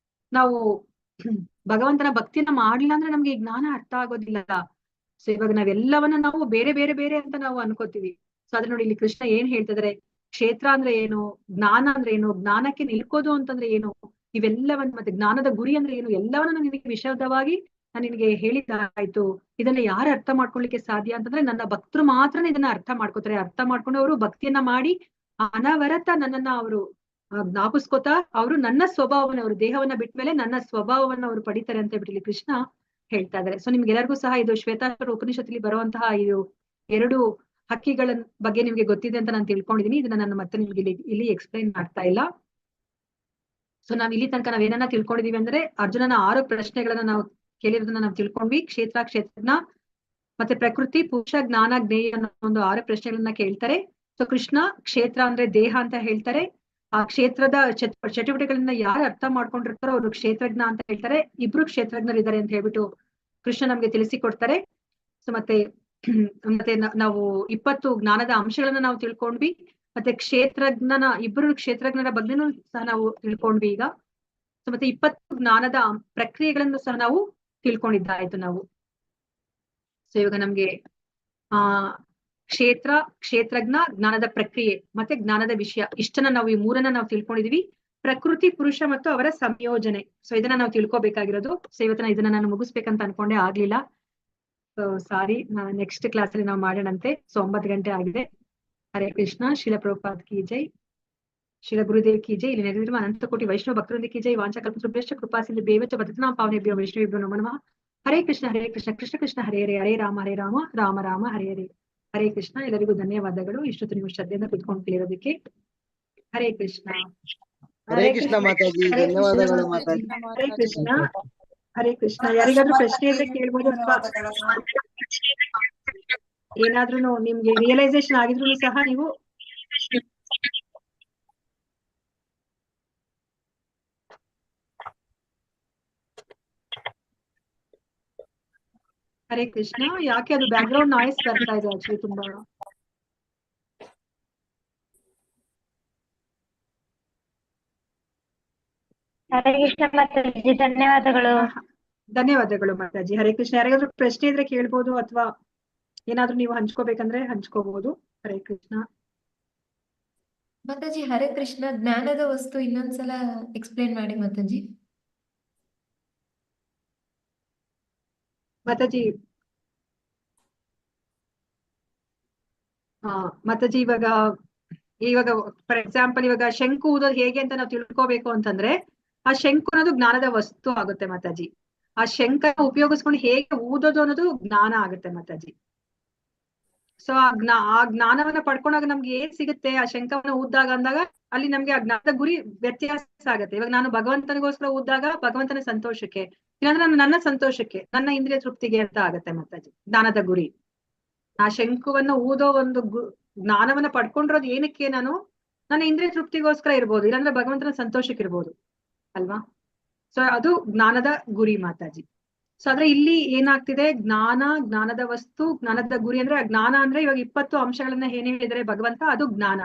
ನಾವು ಭಗವಂತನ ಭಕ್ತಿಯನ್ನ ಮಾಡ್ಲಿಲ್ಲ ಅಂದ್ರೆ ನಮ್ಗೆ ಈ ಜ್ಞಾನ ಅರ್ಥ ಆಗೋದಿಲ್ಲ. ಸೊ ಇವಾಗ ನಾವೆಲ್ಲವನ್ನ ನಾವು ಬೇರೆ ಬೇರೆ ಬೇರೆ ಅಂತ ನಾವು ಅನ್ಕೋತೀವಿ. ಸೊ ಅದ್ರ ನೋಡಿ ಇಲ್ಲಿ ಕೃಷ್ಣ ಏನ್ ಹೇಳ್ತಿದಾರೆ, ಕ್ಷೇತ್ರ ಅಂದ್ರೆ ಏನು, ಜ್ಞಾನ ಅಂದ್ರೆ ಏನು, ಜ್ಞಾನಕ್ಕೆ ನಿಲ್ಕೋದು ಅಂತಂದ್ರೆ ಏನು, ಇವೆಲ್ಲವನ್ನ, ಮತ್ತೆ ಜ್ಞಾನದ ಗುರಿ ಅಂದ್ರೆ ಏನು, ಎಲ್ಲವನ್ನ ನಾನು ನಿನಗೆ ವಿಶದವಾಗಿ ನಾನು ನಿನಗೆ ಹೇಳಿದ್ದಾಯ್ತು. ಇದನ್ನ ಯಾರು ಅರ್ಥ ಮಾಡ್ಕೊಳ್ಲಿಕ್ಕೆ ಸಾಧ್ಯ ಅಂತಂದ್ರೆ ನನ್ನ ಭಕ್ತರು ಮಾತ್ರನೇ ಇದನ್ನ ಅರ್ಥ ಮಾಡ್ಕೋತಾರೆ. ಅರ್ಥ ಮಾಡ್ಕೊಂಡು ಅವರು ಭಕ್ತಿಯನ್ನ ಮಾಡಿ ಅನವರತ ನನ್ನನ್ನ ಅವರು ಜ್ಞಾಪಿಸ್ಕೋತಾ ಅವರು ನನ್ನ ಸ್ವಭಾವವನ್ನು, ಅವರು ದೇಹವನ್ನ ಬಿಟ್ಟ ಮೇಲೆ ನನ್ನ ಸ್ವಭಾವವನ್ನು ಅವರು ಪಡಿತಾರೆ ಅಂತ ಹೇಳ್ಬಿಟ್ಟು ಕೃಷ್ಣ ಹೇಳ್ತಾ ಇದ್ದಾರೆ. ಸೊ ನಿಮ್ಗೆಲ್ಲರಿಗೂ ಸಹ ಇದು ಶ್ವೇತಾಶ್ವರ ಉಪನಿಷತ್ತಲ್ಲಿ ಬರುವಂತಹ ಇದು 2 ಹಕ್ಕಿಗಳ ಬಗ್ಗೆ ನಿಮ್ಗೆ ಗೊತ್ತಿದೆ ಅಂತ ನಾನು ತಿಳ್ಕೊಂಡಿದೀನಿ. ಇದನ್ನ ನಾನು ಮತ್ತೆ ನಿಮ್ಗೆ ಇಲ್ಲಿ ಎಕ್ಸ್ಪ್ಲೈನ್ ಮಾಡ್ತಾ ಇಲ್ಲ. ಸೊ ನಾವ್ ಇಲ್ಲಿ ತನಕ ನಾವೇನನ್ನ ತಿಳ್ಕೊಂಡಿದೀವಿ ಅಂದ್ರೆ, ಅರ್ಜುನನ 6 ಪ್ರಶ್ನೆಗಳನ್ನ ನಾವು ಕೇಳಿರೋದನ್ನ ನಾವು ತಿಳ್ಕೊಂಡ್ವಿ. ಕ್ಷೇತ್ರಜ್ಞ ಮತ್ತೆ ಪ್ರಕೃತಿ, ಪುರುಷ, ಜ್ಞಾನ, ಜ್ಞೇಯ ಅನ್ನೋ ಒಂದು 6 ಪ್ರಶ್ನೆಗಳನ್ನ ಕೇಳ್ತಾರೆ. ಸೊ ಕೃಷ್ಣ ಕ್ಷೇತ್ರ ಅಂದ್ರೆ ದೇಹ ಅಂತ ಹೇಳ್ತಾರೆ. ಆ ಕ್ಷೇತ್ರದ ಚಟುವಟಿಕೆಗಳನ್ನ ಯಾರು ಅರ್ಥ ಮಾಡ್ಕೊಂಡಿರ್ತಾರೋ ಅವರು ಕ್ಷೇತ್ರಜ್ಞ ಅಂತ ಹೇಳ್ತಾರೆ. 2 ಕ್ಷೇತ್ರಜ್ಞರಿದ್ದಾರೆ ಅಂತ ಹೇಳ್ಬಿಟ್ಟು ಕೃಷ್ಣ ನಮ್ಗೆ ತಿಳಿಸಿಕೊಡ್ತಾರೆ. ಸೊ ಮತ್ತೆ ನಾವು 20 ಜ್ಞಾನದ ಅಂಶಗಳನ್ನ ನಾವು ತಿಳ್ಕೊಂಡ್ವಿ. ಮತ್ತೆ 2 ಕ್ಷೇತ್ರಜ್ಞರ ಬಗ್ಗೆನೂ ಸಹ ನಾವು ತಿಳ್ಕೊಂಡ್ವಿ ಈಗ. ಸೊ ಮತ್ತೆ 20 ಜ್ಞಾನದ ಪ್ರಕ್ರಿಯೆಗಳನ್ನು ಸಹ ನಾವು ತಿಳ್ಕೊಂಡಿದ್ದಾಯ್ತು ನಾವು. ಸೊ ಇವಾಗ ನಮ್ಗೆ ಕ್ಷೇತ್ರ, ಕ್ಷೇತ್ರಜ್ಞ, ಜ್ಞಾನದ ಪ್ರಕ್ರಿಯೆ ಮತ್ತೆ ಜ್ಞಾನದ ವಿಷಯ, ಇಷ್ಟನ್ನ ನಾವು ಈ ಮೂರನ್ನ ನಾವು ತಿಳ್ಕೊಂಡಿದೀವಿ. ಪ್ರಕೃತಿ, ಪುರುಷ ಮತ್ತು ಅವರ ಸಂಯೋಜನೆ. ಸೊ ಇದನ್ನ ನಾವು ತಿಳ್ಕೊಬೇಕಾಗಿರೋದು. ಸೊ ಇವತ್ತಿನ ಇದನ್ನ ನಾನು ಮುಗಿಸ್ಬೇಕಂತ ಅನ್ಕೊಂಡೆ, ಆಗ್ಲಿಲ್ಲ. ಸೊ ಸಾರಿ, ನೆಕ್ಸ್ಟ್ ಕ್ಲಾಸ್ ಅಲ್ಲಿ ನಾವು ಮಾಡೋಣಂತೆ. ಸೊ 9 ಗಂಟೆ ಆಗಿದೆ. ಹರೇ ಕೃಷ್ಣ. ಶಿಲ ಪ್ರಭುಪಾದ್ ಕಿ ಜೈ, ಶಿಲ ಗುರುದೇವ್ ಕಿ ಜೈ. ಇಲ್ಲಿ ನೆರೆದಿರುವ ಅನಂತ ಕೋಟಿ ವೈಷ್ಣವ ಭಕ್ತರೊಂದಿಗೆ ಕಿ ಜೈ. ವಾಂಚಕಲ್ಪತೃಭ್ಯಶ್ಚ ಕೃಪಾಸಿಂಧು ಭ್ಯೇವ ಚ ಪತಿತಾನಾಂ ಪಾವನೇಭ್ಯೋ ವೈಷ್ಣವೇಭ್ಯೋ ನಮೋ ನಮಃ. ಹರೇ ಕೃಷ್ಣ ಕೃಷ್ಣ ಕೃಷ್ಣ ಹರೇ ಹರೇ, ಹರೇ ರಾಮ ರಾಮ ರಾಮ ಹರೇ ಹರೇ. ಹರೇ ಕೃಷ್ಣ. ಎಲ್ಲರಿಗೂ ಧನ್ಯವಾದಗಳು ಇಷ್ಟೊತ್ತು ನೀವು ಶ್ರದ್ಧೆಯಿಂದ ಕುತ್ಕೊಂಡು ಕೇಳಿರೋದಕ್ಕೆ. ಹರೇ ಕೃಷ್ಣ. ಹರೇ ಕೃಷ್ಣ ಮಾತಾಜಿ, ಧನ್ಯವಾದಗಳು ಮಾತಾಜಿ. ಹರೇ ಕೃಷ್ಣ. ಹರೇ ಕೃಷ್ಣ. ಯಾರಿಗಾದ್ರೂ ಪ್ರಶ್ನೆ ಇದ್ರೆ ಕೇಳ್ಬೋದು, ಅಥವಾ ಏನಾದ್ರೂ ನಿಮ್ಗೆ ರಿಯಲೈಸೇಷನ್ ಆಗಿದ್ರು ಸಹ ನೀವು ಹರೇ ಕೃಷ್ಣ. ಯಾಕೆ ಅದು ಬ್ಯಾಕ್ ಗ್ರೌಂಡ್ ನಾಯ್ಸ್ ಬರ್ತಾ ಇದೆ ಆಕ್ಚುಲಿ ತುಂಬಾ. ಹರೇ ಕೃಷ್ಣ ಮಾತಾಜಿ, ಧನ್ಯವಾದಗಳು. ಧನ್ಯವಾದಗಳು ಮಾತಾಜಿ. ಹರೇ ಕೃಷ್ಣ. ಯಾರಿಗಾದ್ರೂ ಪ್ರಶ್ನೆ ಇದ್ರೆ ಕೇಳ್ಬೋದು, ಅಥವಾ ಏನಾದ್ರೂ ನೀವು ಹಂಚ್ಕೋಬೇಕಂದ್ರೆ ಹಂಚ್ಕೋಬಹುದು. ಹರೇ ಕೃಷ್ಣ ಮಾತಾಜಿ. ಹರೇ ಕೃಷ್ಣ. ಜ್ಞಾನದ ವಸ್ತು ಇನ್ನೊಂದ್ಸಲ ಎಕ್ಸ್ಪ್ಲೇನ್ ಮಾಡಿ ಮಾತಾಜಿ. ಮಾತಾಜಿ. ಮಾತಾಜಿ, ಇವಾಗ ಫಾರ್ ಎಕ್ಸಾಂಪಲ್ ಇವಾಗ ಶಂಕು ಊದೋದು ಹೇಗೆ ಅಂತ ನಾವು ತಿಳ್ಕೋಬೇಕು ಅಂತಂದ್ರೆ, ಆ ಶಂಕು ಅನ್ನೋದು ಜ್ಞಾನದ ವಸ್ತು ಆಗುತ್ತೆ ಮಾತಾಜಿ. ಆ ಶಂಕ ಉಪಯೋಗಿಸ್ಕೊಂಡು ಹೇಗೆ ಊದೋದು ಅನ್ನೋದು ಜ್ಞಾನ ಆಗುತ್ತೆ ಮಾತಾಜಿ. ಸೊ ಆ ಜ್ಞಾನವನ್ನ ಪಡ್ಕೊಂಡಾಗ ನಮ್ಗೆ ಏನ್ ಸಿಗುತ್ತೆ, ಆ ಶಂಕವನ್ನ ಊದ್ದಾಗ ಅಂದಾಗ ಅಲ್ಲಿ ನಮ್ಗೆ ಆ ಜ್ಞಾನದ ಗುರಿ ವ್ಯತ್ಯಾಸ ಆಗುತ್ತೆ. ಇವಾಗ ನಾನು ಭಗವಂತನಿಗೋಸ್ಕರ ಊದ್ದಾಗ ಭಗವಂತನ ಸಂತೋಷಕ್ಕೆ, ಇಲ್ಲಾಂದ್ರೆ ನನ್ನ ಸಂತೋಷಕ್ಕೆ, ನನ್ನ ಇಂದ್ರಿಯ ತೃಪ್ತಿಗೆ ಅಂತ ಆಗತ್ತೆ ಮಾತಾಜಿ ಜ್ಞಾನದ ಗುರಿ. ಆ ಶಂಕುವನ್ನ ಊದೋ ಒಂದು ಜ್ಞಾನವನ್ನ ಪಡ್ಕೊಂಡಿರೋದು ಏನಕ್ಕೆ, ನಾನು ನನ್ನ ಇಂದ್ರಿಯ ತೃಪ್ತಿಗೋಸ್ಕರ ಇರ್ಬೋದು, ಇಲ್ಲಾಂದ್ರೆ ಭಗವಂತನ ಸಂತೋಷಕ್ಕೆ ಇರ್ಬೋದು ಅಲ್ವಾ. ಸೊ ಅದು ಜ್ಞಾನದ ಗುರಿ ಮಾತಾಜಿ. ಸೊ ಆದ್ರೆ ಇಲ್ಲಿ ಏನಾಗ್ತಿದೆ, ಜ್ಞಾನದ ವಸ್ತು, ಜ್ಞಾನದ ಗುರಿ ಅಂದ್ರೆ ಜ್ಞಾನ ಅಂದ್ರೆ ಇವಾಗ 20 ಅಂಶಗಳನ್ನ ಏನ್ ಹೇಳಿದರೆ ಭಗವಂತ, ಅದು ಜ್ಞಾನ.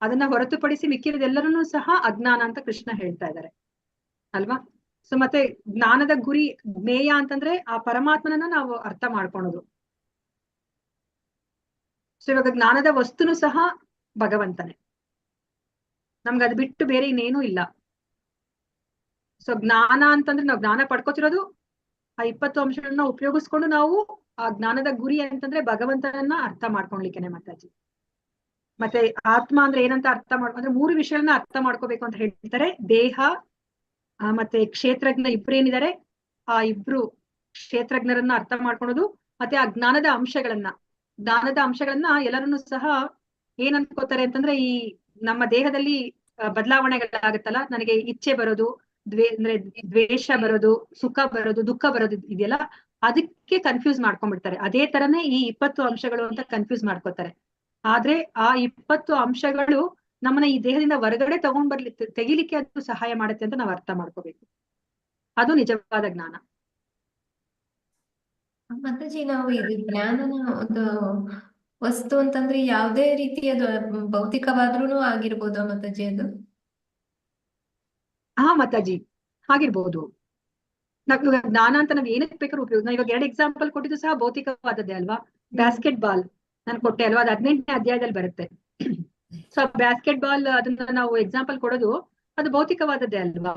ಅದನ್ನ ಹೊರತುಪಡಿಸಿ ಮಿಕ್ಕಿರೋದೆಲ್ಲರನ್ನೂ ಸಹ ಅಜ್ಞಾನ ಅಂತ ಕೃಷ್ಣ ಹೇಳ್ತಾ ಇದ್ದಾರೆ ಅಲ್ವಾ. ಸೊ ಮತ್ತೆ ಜ್ಞಾನದ ಗುರಿ ಜ್ಞೇಯ ಅಂತಂದ್ರೆ ಆ ಪರಮಾತ್ಮನನ್ನ ನಾವು ಅರ್ಥ ಮಾಡ್ಕೊಳೋದು. ಸೊ ಇವಾಗ ಜ್ಞಾನದ ವಸ್ತುನು ಸಹ ಭಗವಂತನೇ, ನಮ್ಗೆ ಅದು ಬಿಟ್ಟು ಬೇರೆ ಇನ್ನೇನು ಇಲ್ಲ. ಸೊ ಜ್ಞಾನ ಅಂತಂದ್ರೆ ನಾವು ಜ್ಞಾನ ಪಡ್ಕೋತಿರೋದು ಆ 20 ಅಂಶಗಳನ್ನ ಉಪಯೋಗಿಸ್ಕೊಂಡು ನಾವು ಆ ಜ್ಞಾನದ ಗುರಿ ಅಂತಂದ್ರೆ ಭಗವಂತನನ್ನ ಅರ್ಥ ಮಾಡ್ಕೊಳ್ಲಿಕ್ಕೆನೆ ಮಾತಾಜಿ. ಮತ್ತೆ ಆತ್ಮ ಅಂದ್ರೆ ಏನಂತ ಅಂದ್ರೆ 3 ವಿಷಯಗಳನ್ನ ಅರ್ಥ ಮಾಡ್ಕೋಬೇಕು ಅಂತ ಹೇಳ್ತಾರೆ. ದೇಹ ಮತ್ತೆ ಕ್ಷೇತ್ರಜ್ಞ ಇಬ್ರೇನಿದ್ದಾರೆ, ಆ ಇಬ್ರು ಕ್ಷೇತ್ರಜ್ಞರನ್ನ ಅರ್ಥ ಮಾಡ್ಕೊಳೋದು, ಮತ್ತೆ ಆ ಜ್ಞಾನದ ಅಂಶಗಳನ್ನ ಎಲ್ಲರನ್ನೂ ಸಹ ಏನ್ ಅನ್ಕೋತಾರೆ ಅಂತಂದ್ರೆ, ಈ ನಮ್ಮ ದೇಹದಲ್ಲಿ ಬದಲಾವಣೆಗಳಾಗತ್ತಲ್ಲ, ನನಗೆ ಇಚ್ಛೆ ಬರೋದು, ಅಂದ್ರೆ ದ್ವೇಷ ಬರೋದು, ಸುಖ ಬರೋದು, ದುಃಖ ಬರೋದು ಇದೆಯಲ್ಲ, ಅದಕ್ಕೆ ಕನ್ಫ್ಯೂಸ್ ಮಾಡ್ಕೊಂಡ್ಬಿಡ್ತಾರೆ. ಅದೇ ತರನೇ ಈ 20 ಅಂಶಗಳು ಅಂತ ಕನ್ಫ್ಯೂಸ್ ಮಾಡ್ಕೋತಾರೆ. ಆದ್ರೆ ಆ 20 ಅಂಶಗಳು ನಮ್ಮನ್ನ ಈ ದೇಹದಿಂದ ಹೊರಗಡೆ ತೆಗಿಲಿಕ್ಕೆ ಅದು ಸಹಾಯ ಮಾಡುತ್ತೆ ಅಂತ ನಾವು ಅರ್ಥ ಮಾಡ್ಕೋಬೇಕು. ಅದು ನಿಜವಾದ ಜ್ಞಾನ. ಮಾತಾಜಿ, ನಾವು ಇದು ಜ್ಞಾನನ ಒಂದು ವಸ್ತು ಅಂತಂದ್ರೆ ಯಾವುದೇ ರೀತಿ ಅದು ಭೌತಿಕವಾದ್ರೂ ಆಗಿರ್ಬೋದಾ ಮಾತಾಜಿ ಅದು? ಮಾತಾಜಿ ಆಗಿರ್ಬೋದು. ನಾವ್ ಜ್ಞಾನ ಅಂತ ನಾವ್ ಏನಕ್ಕೆ ಬೇಕಾದ್ರೂ ಉಪಯೋಗ. ನಾವ್ ಇವಾಗ 2 ಎಕ್ಸಾಂಪಲ್ ಕೊಟ್ಟಿದ್ದು ಸಹ ಭೌತಿಕವಾದದ್ದೇ ಅಲ್ವಾ. ಬ್ಯಾಸ್ಕೆಟ್ ಬಾಲ್ ನಾನು ಕೊಟ್ಟೆ ಅಲ್ವಾ, ಅದು 18ನೇ ಅಧ್ಯಾಯದಲ್ಲಿ ಬರುತ್ತೆ. ಸೊ ಬ್ಯಾಸ್ಕೆಟ್ ಬಾಲ್ ಅದನ್ನ ನಾವು ಎಕ್ಸಾಂಪಲ್ ಕೊಡೋದು, ಅದು ಭೌತಿಕವಾದದ್ದೇ ಅಲ್ವಾ.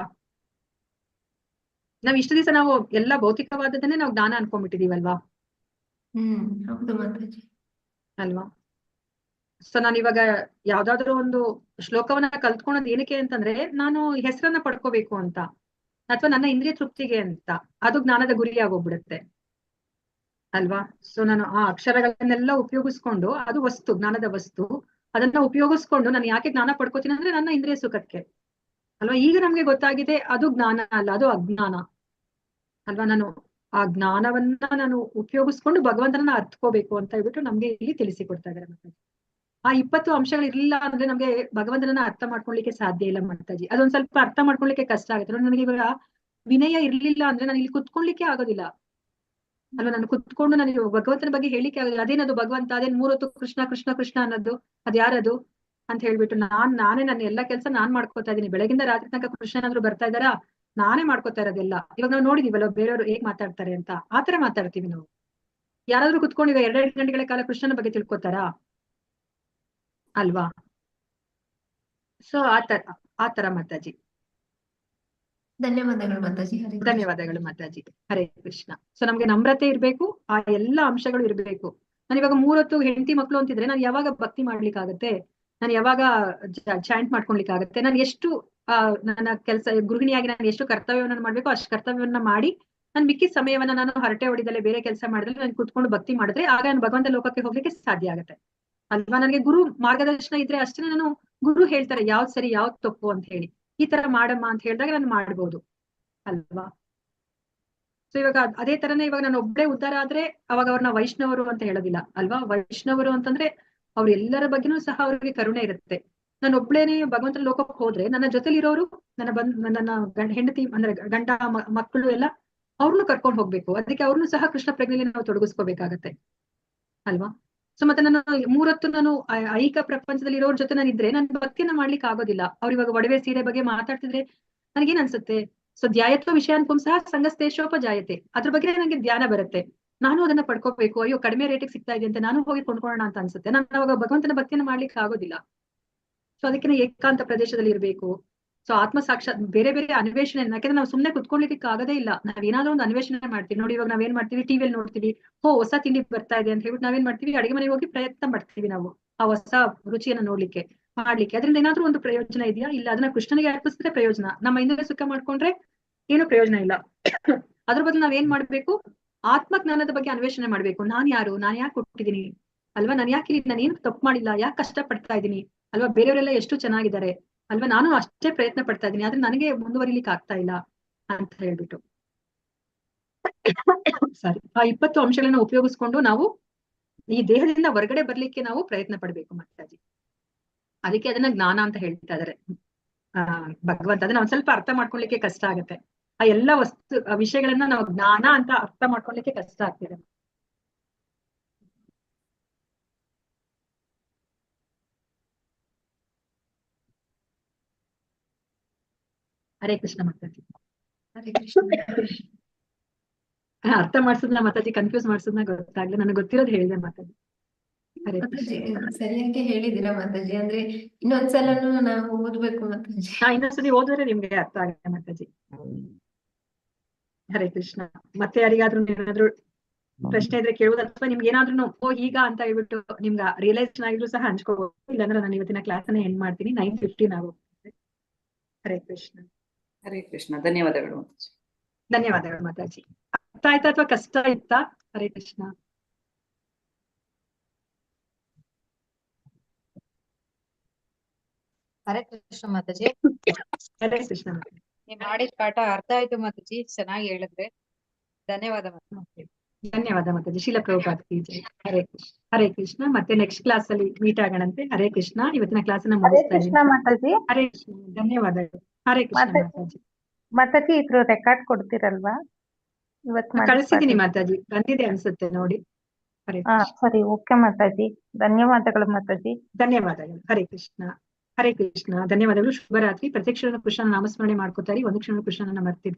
ನಾವ್ ಇಷ್ಟು ದಿವಸ ನಾವು ಎಲ್ಲ ಭೌತಿಕವಾದದನ್ನೇ ನಾವು ಜ್ಞಾನ ಅನ್ಕೊಂಡ್ಬಿಟ್ಟಿದೀವಲ್ವಾ. ಹೌದು ಮಾತಾಜಿ ಅಲ್ವಾ. ಸೊ ನಾನು ಇವಾಗ ಯಾವ್ದಾದ್ರು ಒಂದು ಶ್ಲೋಕವನ್ನ ಕಲ್ತ್ಕೊಳೋದು ಏನಕ್ಕೆ ಅಂತಂದ್ರೆ, ನಾನು ಹೆಸರನ್ನ ಪಡ್ಕೋಬೇಕು ಅಂತ, ಅಥವಾ ನನ್ನ ಇಂದ್ರಿಯ ತೃಪ್ತಿಗೆ ಅಂತ, ಅದು ಜ್ಞಾನದ ಗುರಿ ಆಗೋಗ್ಬಿಡುತ್ತೆ ಅಲ್ವಾ. ಸೊ ನಾನು ಆ ಅಕ್ಷರಗಳನ್ನೆಲ್ಲ ಉಪಯೋಗಿಸ್ಕೊಂಡು, ಅದು ವಸ್ತು, ಜ್ಞಾನದ ವಸ್ತು, ಅದನ್ನ ಉಪಯೋಗಿಸ್ಕೊಂಡು ನಾನು ಯಾಕೆ ಜ್ಞಾನ ಪಡ್ಕೋತೀನಿ ಅಂದ್ರೆ ನನ್ನ ಇಂದ್ರಿಯ ಸುಖಕ್ಕೆ ಅಲ್ವಾ. ಈಗ ನಮ್ಗೆ ಗೊತ್ತಾಗಿದೆ ಅದು ಜ್ಞಾನ ಅಲ್ಲ, ಅದು ಅಜ್ಞಾನ ಅಲ್ವಾ. ನಾನು ಆ ಜ್ಞಾನವನ್ನ ನಾನು ಉಪಯೋಗಿಸ್ಕೊಂಡು ಭಗವಂತನನ್ನ ಅರ್ಥಕೋಬೇಕು ಅಂತ ಹೇಳ್ಬಿಟ್ಟು ನಮ್ಗೆ ಇಲ್ಲಿ ತಿಳಿಸಿಕೊಡ್ತಾ ಇದ್ದಾರೆ ಮಾತಾಜಿ. ಆ 20 ಅಂಶಗಳು ಇರ್ಲಿಲ್ಲ ಅಂದ್ರೆ ನಮ್ಗೆ ಭಗವಂತನನ್ನ ಅರ್ಥ ಮಾಡ್ಕೊಳ್ಲಿಕ್ಕೆ ಸಾಧ್ಯ ಇಲ್ಲ ಮಾತಾಜಿ. ಅದೊಂದ್ ಸ್ವಲ್ಪ ಅರ್ಥ ಮಾಡ್ಕೊಳ್ಲಿಕ್ಕೆ ಕಷ್ಟ ಆಗುತ್ತೆ. ನನಗೆ ಇವಾಗ ವಿನಯ ಇರ್ಲಿಲ್ಲ ಅಂದ್ರೆ ನಾನು ಇಲ್ಲಿ ಕುತ್ಕೊಳ್ಲಿಕ್ಕೆ ಆಗೋದಿಲ್ಲ ಅಲ್ವಾ. ನಾನು ಕುತ್ಕೊಂಡು ನನಗೆ ಭಗವಂತನ ಬಗ್ಗೆ ಹೇಳಿಕೆ ಆಗೋದಿಲ್ಲ. ಅದೇನದು ಭಗವಂತ, ಅದೇನ್ 3 ಹೊತ್ತು ಕೃಷ್ಣ ಕೃಷ್ಣ ಕೃಷ್ಣ ಅನ್ನೋದು, ಅದ್ ಯಾರದು ಅಂತ ಹೇಳ್ಬಿಟ್ಟು ನಾನೇ ನನ್ನ ಎಲ್ಲಾ ಕೆಲಸ ನಾನ್ ಮಾಡ್ಕೋತಾ ಇದೀನಿ. ಬೆಳಗಿಂದ ರಾತ್ರಿ ತನಕ ಕೃಷ್ಣನಾದ್ರು ಬರ್ತಾ ಇದಾರಾ, ನಾನೇ ಮಾಡ್ಕೋತಾ ಇರೋದೆಲ್ಲ. ಇವಾಗ ನಾವು ನೋಡಿದೀವಲ್ಲ ಬೇರೆಯವರು ಹೇಗ್ ಮಾತಾಡ್ತಾರೆ ಅಂತ, ಆತರ ಮಾತಾಡ್ತೀವಿ ನಾವು ಯಾರಾದ್ರೂ ಕುತ್ಕೊಂಡು ಈಗ 2 ಗಂಟೆಗಳ ಕಾಲ ಕೃಷ್ಣನ ಬಗ್ಗೆ ತಿಳ್ಕೊತಾರಾ? ಅಲ್ವಾ? ಸೊ ಆತರ ಮಾತಾಜಿ. ಧನ್ಯವಾದಗಳು ಮಾತಾಜಿ. ಹರೇ ಕೃಷ್ಣ. ಧನ್ಯವಾದಗಳು ಮಾತಾಜಿ. ಹರೇ ಕೃಷ್ಣ. ಸೊ ನಮ್ಗೆ ನಮ್ರತೆ ಇರ್ಬೇಕು, ಆ ಎಲ್ಲಾ ಅಂಶಗಳು ಇರ್ಬೇಕು. ನಾನು ಇವಾಗ 3 ಹೊತ್ತು ಹೆಂಡತಿ ಮಕ್ಳು ಅಂತಿದ್ರೆ ನಾನು ಯಾವಾಗ ಭಕ್ತಿ ಮಾಡ್ಲಿಕ್ಕಾಗತ್ತೆ? ನಾನು ಯಾವಾಗ ಚಾಂಟ್ ಮಾಡ್ಕೊಳ್ಲಿಕ್ಕಾಗತ್ತೆ? ನಾನು ಎಷ್ಟು ನನ್ನ ಕೆಲಸ ಗೃಹಿಣಿಯಾಗಿ ನಾನು ಎಷ್ಟು ಕರ್ತವ್ಯವನ್ನ ಮಾಡ್ಬೇಕು ಅಷ್ಟು ಕರ್ತವ್ಯವನ್ನ ಮಾಡಿ ನಾನು ಮಿಕ್ಕಿ ಸಮಯವನ್ನ ನಾನು ಹರಟೆ ಹೊಡಿದಲ್ಲೇ ಬೇರೆ ಕೆಲಸ ಮಾಡಿದ್ರೆ ನಾನು ಕುತ್ಕೊಂಡು ಭಕ್ತಿ ಮಾಡಿದ್ರೆ ಆಗ ನಾನು ಭಗವಂತ ಲೋಕಕ್ಕೆ ಹೋಗ್ಲಿಕ್ಕೆ ಸಾಧ್ಯ ಆಗುತ್ತೆ ಅಲ್ವಾ? ನನಗೆ ಗುರು ಮಾರ್ಗದರ್ಶನ ಇದ್ರೆ ಅಷ್ಟೇ ನಾನು ಗುರು ಹೇಳ್ತಾರೆ ಯಾವ್ದ್ ಸರಿ ಯಾವ್ದ್ ತಪ್ಪು ಅಂತ ಹೇಳಿ, ಈ ತರ ಮಾಡಮ್ಮ ಅಂತ ಹೇಳಿದಾಗ ನಾನು ಮಾಡ್ಬೋದು ಅಲ್ವಾ? ಸೊ ಇವಾಗ ಅದೇ ತರನೇ ಇವಾಗ ನಾನು ಒಬ್ಳೆ ಉದ್ಧಾರ ಆದ್ರೆ ಅವಾಗ ಅವ್ರನ್ನ ವೈಷ್ಣವರು ಅಂತ ಹೇಳೋದಿಲ್ಲ ಅಲ್ವಾ? ವೈಷ್ಣವರು ಅಂತಂದ್ರೆ ಅವ್ರ ಎಲ್ಲರ ಬಗ್ಗೆನೂ ಸಹ ಅವ್ರಿಗೆ ಕರುಣೆ ಇರುತ್ತೆ. ನಾನು ಒಬ್ಳೇನೆ ಭಗವಂತನ ಲೋಕಕ್ಕೆ ಹೋದ್ರೆ ನನ್ನ ಜೊತೆಲಿರೋರು ನನ್ನ ಹೆಂಡತಿ ಅಂದ್ರೆ ಗಂಡ ಮಕ್ಕಳು ಎಲ್ಲ ಅವ್ರನ್ನು ಕರ್ಕೊಂಡು ಹೋಗ್ಬೇಕು. ಅದಕ್ಕೆ ಅವ್ರನ್ನು ಸಹ ಕೃಷ್ಣ ಪ್ರಜ್ಞೆಯಲ್ಲಿ ನಾವು ತೊಡಗಿಸ್ಕೋಬೇಕಾಗತ್ತೆ ಅಲ್ವಾ? ಸೊ ಮತ್ತೆ ನಾನು 3 ಹೊತ್ತು ನಾನು ಐಕ ಪ್ರಪಂಚದಲ್ಲಿ ಇರೋರ್ ಜೊತೆ ನಾನು ಇದ್ರೆ ನಾನು ಭಕ್ತಿಯನ್ನ ಮಾಡ್ಲಿಕ್ಕೆ ಆಗೋದಿಲ್ಲ. ಅವ್ರು ಇವಾಗ ಒಡವೆ ಸೀರೆ ಬಗ್ಗೆ ಮಾತಾಡ್ತಿದ್ರೆ ನನಗೇನ್ ಅನ್ಸುತ್ತೆ? ಸೊ ಧ್ಯಾಯತ್ವ ವಿಷಯಾನುಪಂ ಸಹ ಸಂಗಸ್ತೇಶೋಪಜಾಯತೆ, ಅದ್ರ ಬಗ್ಗೆ ನನಗೆ ಧ್ಯಾನ ಬರುತ್ತೆ. ನಾನು ಅದನ್ನ ಪಡ್ಕೋಬೇಕು, ಅಯ್ಯೋ ಕಡಿಮೆ ರೇಟಿಗೆ ಸಿಗ್ತಾ ಇದೆ ಅಂತ ನಾನು ಹೋಗಿ ಕೊಂಡ್ಕೊಳ್ಳೋಣ ಅಂತ ಅನ್ಸುತ್ತೆ. ನಾನು ಅವಾಗ ಭಗವಂತನ ಭಕ್ತಿಯನ್ನ ಮಾಡ್ಲಿಕ್ಕೆ ಆಗೋದಿಲ್ಲ. ಸೊ ಅದಕ್ಕೆ ಏಕಾಂತ ಪ್ರದೇಶದಲ್ಲಿ ಇರ್ಬೇಕು. ಸೊ ಆತ್ಮ ಸಾಕ್ಷಾತ್ ಬೇರೆ ಬೇರೆ ಅನ್ವೇಷಣೆ, ಯಾಕಂದ್ರೆ ನಾವು ಸುಮ್ನೆ ಕುತ್ಕೊಳ್ಲಿಕ್ಕೆ ಆಗದೇ ಇಲ್ಲ. ನಾವೇನಾದ್ರೂ ಒಂದು ಅನ್ವೇಷಣೆ ಮಾಡ್ತೀವಿ ನೋಡಿ. ಇವಾಗ ನಾವೇನ್ ಮಾಡ್ತೀವಿ, ಟಿವಿಯಲ್ಲಿ ನೋಡ್ತೀವಿ, ಹೊಸ ತಿಂಡಿ ಬರ್ತಾ ಇದೆ ಅಂತ ಹೇಳ್ಬಿಟ್ಟು ನಾವೇನ್ ಮಾಡ್ತೀವಿ, ಅಡಿಗೆ ಮನೆಗೆ ಹೋಗಿ ಪ್ರಯತ್ನ ಮಾಡ್ತೀವಿ ನಾವು ಆ ಹೊಸ ರುಚಿಯನ್ನ ಮಾಡ್ಲಿಕ್ಕೆ. ಅದರಿಂದ ಏನಾದ್ರೂ ಒಂದು ಪ್ರಯೋಜನ ಇದೆಯಾ? ಇಲ್ಲ. ಅದನ್ನ ಕೃಷ್ಣನಿಗೆ ಅರ್ಪಿಸಿದ್ರೆ ಪ್ರಯೋಜನ, ನಮ್ಮ ಇಂದ್ರಿಯ ಸುಖ ಮಾಡ್ಕೊಂಡ್ರೆ ಏನು ಪ್ರಯೋಜನ ಇಲ್ಲ. ಅದ್ರ ಬದಲು ನಾವೇನ್ ಮಾಡ್ಬೇಕು, ಆತ್ಮಜ್ಞಾನದ ಬಗ್ಗೆ ಅನ್ವೇಷಣೆ ಮಾಡ್ಬೇಕು. ನಾನ್ ಯಾರು, ನಾನ್ ಯಾಕೆ ಹುಟ್ಟಿದೀನಿ ಅಲ್ವಾ? ನಾನು ಯಾಕೆ ನಾನು ಏನು ತಪ್ಪು ಮಾಡಿಲ್ಲ, ಯಾಕೆ ಕಷ್ಟ ಪಡ್ತಾ ಇದ್ದೀನಿ ಅಲ್ವಾ? ಬೇರೆಯವರೆಲ್ಲ ಎಷ್ಟು ಚೆನ್ನಾಗಿದ್ದಾರೆ ಅಲ್ವಾ? ನಾನು ಅಷ್ಟೇ ಪ್ರಯತ್ನ ಪಡ್ತಾ ಇದ್ದೀನಿ, ಆದ್ರೆ ನನಗೆ ಮುಂದುವರಿಲಿಕ್ಕೆ ಆಗ್ತಾ ಇಲ್ಲ ಅಂತ ಹೇಳ್ಬಿಟ್ಟು ಸಾರಿ ಆ 20 ಅಂಶಗಳನ್ನ ಉಪಯೋಗಿಸ್ಕೊಂಡು ನಾವು ಈ ದೇಹದಿಂದ ಹೊರಗಡೆ ಬರ್ಲಿಕ್ಕೆ ನಾವು ಪ್ರಯತ್ನ ಪಡ್ಬೇಕು ಮಾತಾಜಿ. ಅದಕ್ಕೆ ಅದನ್ನ ಜ್ಞಾನ ಅಂತ ಹೇಳ್ತಾ ಇದಾರೆ ಭಗವಂತ. ಅದನ್ನ ಒಂದ್ ಸ್ವಲ್ಪ ಅರ್ಥ ಮಾಡ್ಕೊಳ್ಲಿಕ್ಕೆ ಕಷ್ಟ ಆಗತ್ತೆ. ಆ ಎಲ್ಲಾ ವಿಷಯಗಳನ್ನ ನಾವು ಜ್ಞಾನ ಅಂತ ಅರ್ಥ ಮಾಡ್ಕೊಳ್ಲಿಕ್ಕೆ ಕಷ್ಟ ಆಗ್ತಿದೆ. ಹರೇ ಕೃಷ್ಣ ಮಾತಾಜಿ. ಹರೇ ಕೃಷ್ಣ. ಅರ್ಥ ಮಾಡ್ಸೋದ್ನ ಮಾತಾಜಿ ಕನ್ಫ್ಯೂಸ್ ಮಾಡ್ಸೋದ್ನ ಗೊತ್ತಾಗ್ಲಿ, ನನಗೆ ಗೊತ್ತಿರೋದು ಹೇಳಿದೆ ಮಾತಾಜಿ. ಹರೇ ಮಾತಾಜಿ ಸರಿಯಾಗಿ ಹೇಳಿದಿರಾ ಮಾತಾಜಿ. ಅಂದ್ರೆ ಇನ್ನೊಂದ್ಸಲನು ನಾವು ಓದ್ಬೇಕು ಮಾತಾಜಿ. ಇನ್ನೊಂದ್ಸತಿ ಓದಿದ್ರೆ ನಿಮ್ಗೆ ಅರ್ಥ ಆಗುತ್ತೆ ಮಾತಾಜಿ. ಹರೇ ಕೃಷ್ಣ. ಮತ್ತೆ ಯಾರಿಗಾದ್ರೂ ಏನಾದ್ರು ಪ್ರಶ್ನೆ ಇದ್ರೆ ಕೇಳುವುದು, ಅಥವಾ ನಿಮ್ಗೆ ಏನಾದ್ರು ಈಗ ಅಂತ ಹೇಳ್ಬಿಟ್ಟು ನಿಮ್ಗೆ ರಿಯಲೈಸ್ ಆಗಿದ್ರು ಸಹ ಹಂಚ್ಕೋಬಹುದು. ಇಲ್ಲಾಂದ್ರೆ ನಾನು ಇವತ್ತಿನ ಕ್ಲಾಸ್ ಅನ್ನ ಎಂಡ್ ಮಾಡ್ತೀನಿ. 9:15 ಆಗುತ್ತೆ. ಹರೇ ಕೃಷ್ಣ. ಹರೇ ಕೃಷ್ಣ. ಧನ್ಯವಾದಗಳು. ಧನ್ಯವಾದಗಳು ಮಾತಾಜಿ. ಅರ್ಥ ಆಯ್ತಾ ಅಥವಾ ಕಷ್ಟ ಇತ್ತಾ? ಹರೇ ಕೃಷ್ಣ. ಹರೇ ಕೃಷ್ಣ ಮಾತಾಜಿ. ಹರೇ ಕೃಷ್ಣ. ನೀವ್ ಮಾಡಿದ ಪಾಠ ಅರ್ಥ ಆಯ್ತು ಮಾತಾಜಿ, ಚೆನ್ನಾಗಿ ಹೇಳಿದ್ರೆ. ಧನ್ಯವಾದ ಮಾತಾಜಿ. ಧನ್ಯವಾದ ಮಾತಾಜಿ. ಶೀಲ ಪ್ರಭುಪಾದ ಕಿ ಜೈ. ಹರೇ ಕೃಷ್ಣ. ಹರೇ ಕೃಷ್ಣ. ಮತ್ತೆ ನೆಕ್ಸ್ಟ್ ಕ್ಲಾಸ್ ಅಲ್ಲಿ ಮೀಟ್ ಆಗೋಣಂತೆ. ಹರೇ ಕೃಷ್ಣ. ಇವತ್ತಿನ ಕ್ಲಾಸ್ ಅನ್ನ ಮುಗಿಸ್ತಾ ಇದ್ದೀನಿ. ಹರೇ ಕೃಷ್ಣ. ಧನ್ಯವಾದಗಳು. ಹರೇ ಕೃಷ್ಣ ಮಾತಾಜಿ. ಮಾತಾಜಿ ಇದ್ರ ರೆಕಾರ್ಡ್ ಕೊಡ್ತೀರಲ್ವಾ? ಇವತ್ತು ಕಳಿಸಿದೀನಿ ಮಾತಾಜಿ, ಬಂದಿದೆ ಅನ್ಸುತ್ತೆ ನೋಡಿ. ಹರೇ ಸರಿ, ಓಕೆ ಮಾತಾಜಿ. ಧನ್ಯವಾದಗಳು ಮಾತಾಜಿ. ಧನ್ಯವಾದಗಳು. ಹರೇ ಕೃಷ್ಣ. ಹರೇ ಕೃಷ್ಣ. ಧನ್ಯವಾದಗಳು. ಶುಭರಾತ್ರಿ. ಪ್ರತ್ಯಕ್ಷ ಕೃಷ್ಣನ ನಾಮಸ್ಮರಣೆ ಮಾಡ್ಕೋತಾರೆ. ಒಂದು ಕ್ಷಣ ಕೃಷ್ಣನ ಮರ್ತಿದ್ದೆ.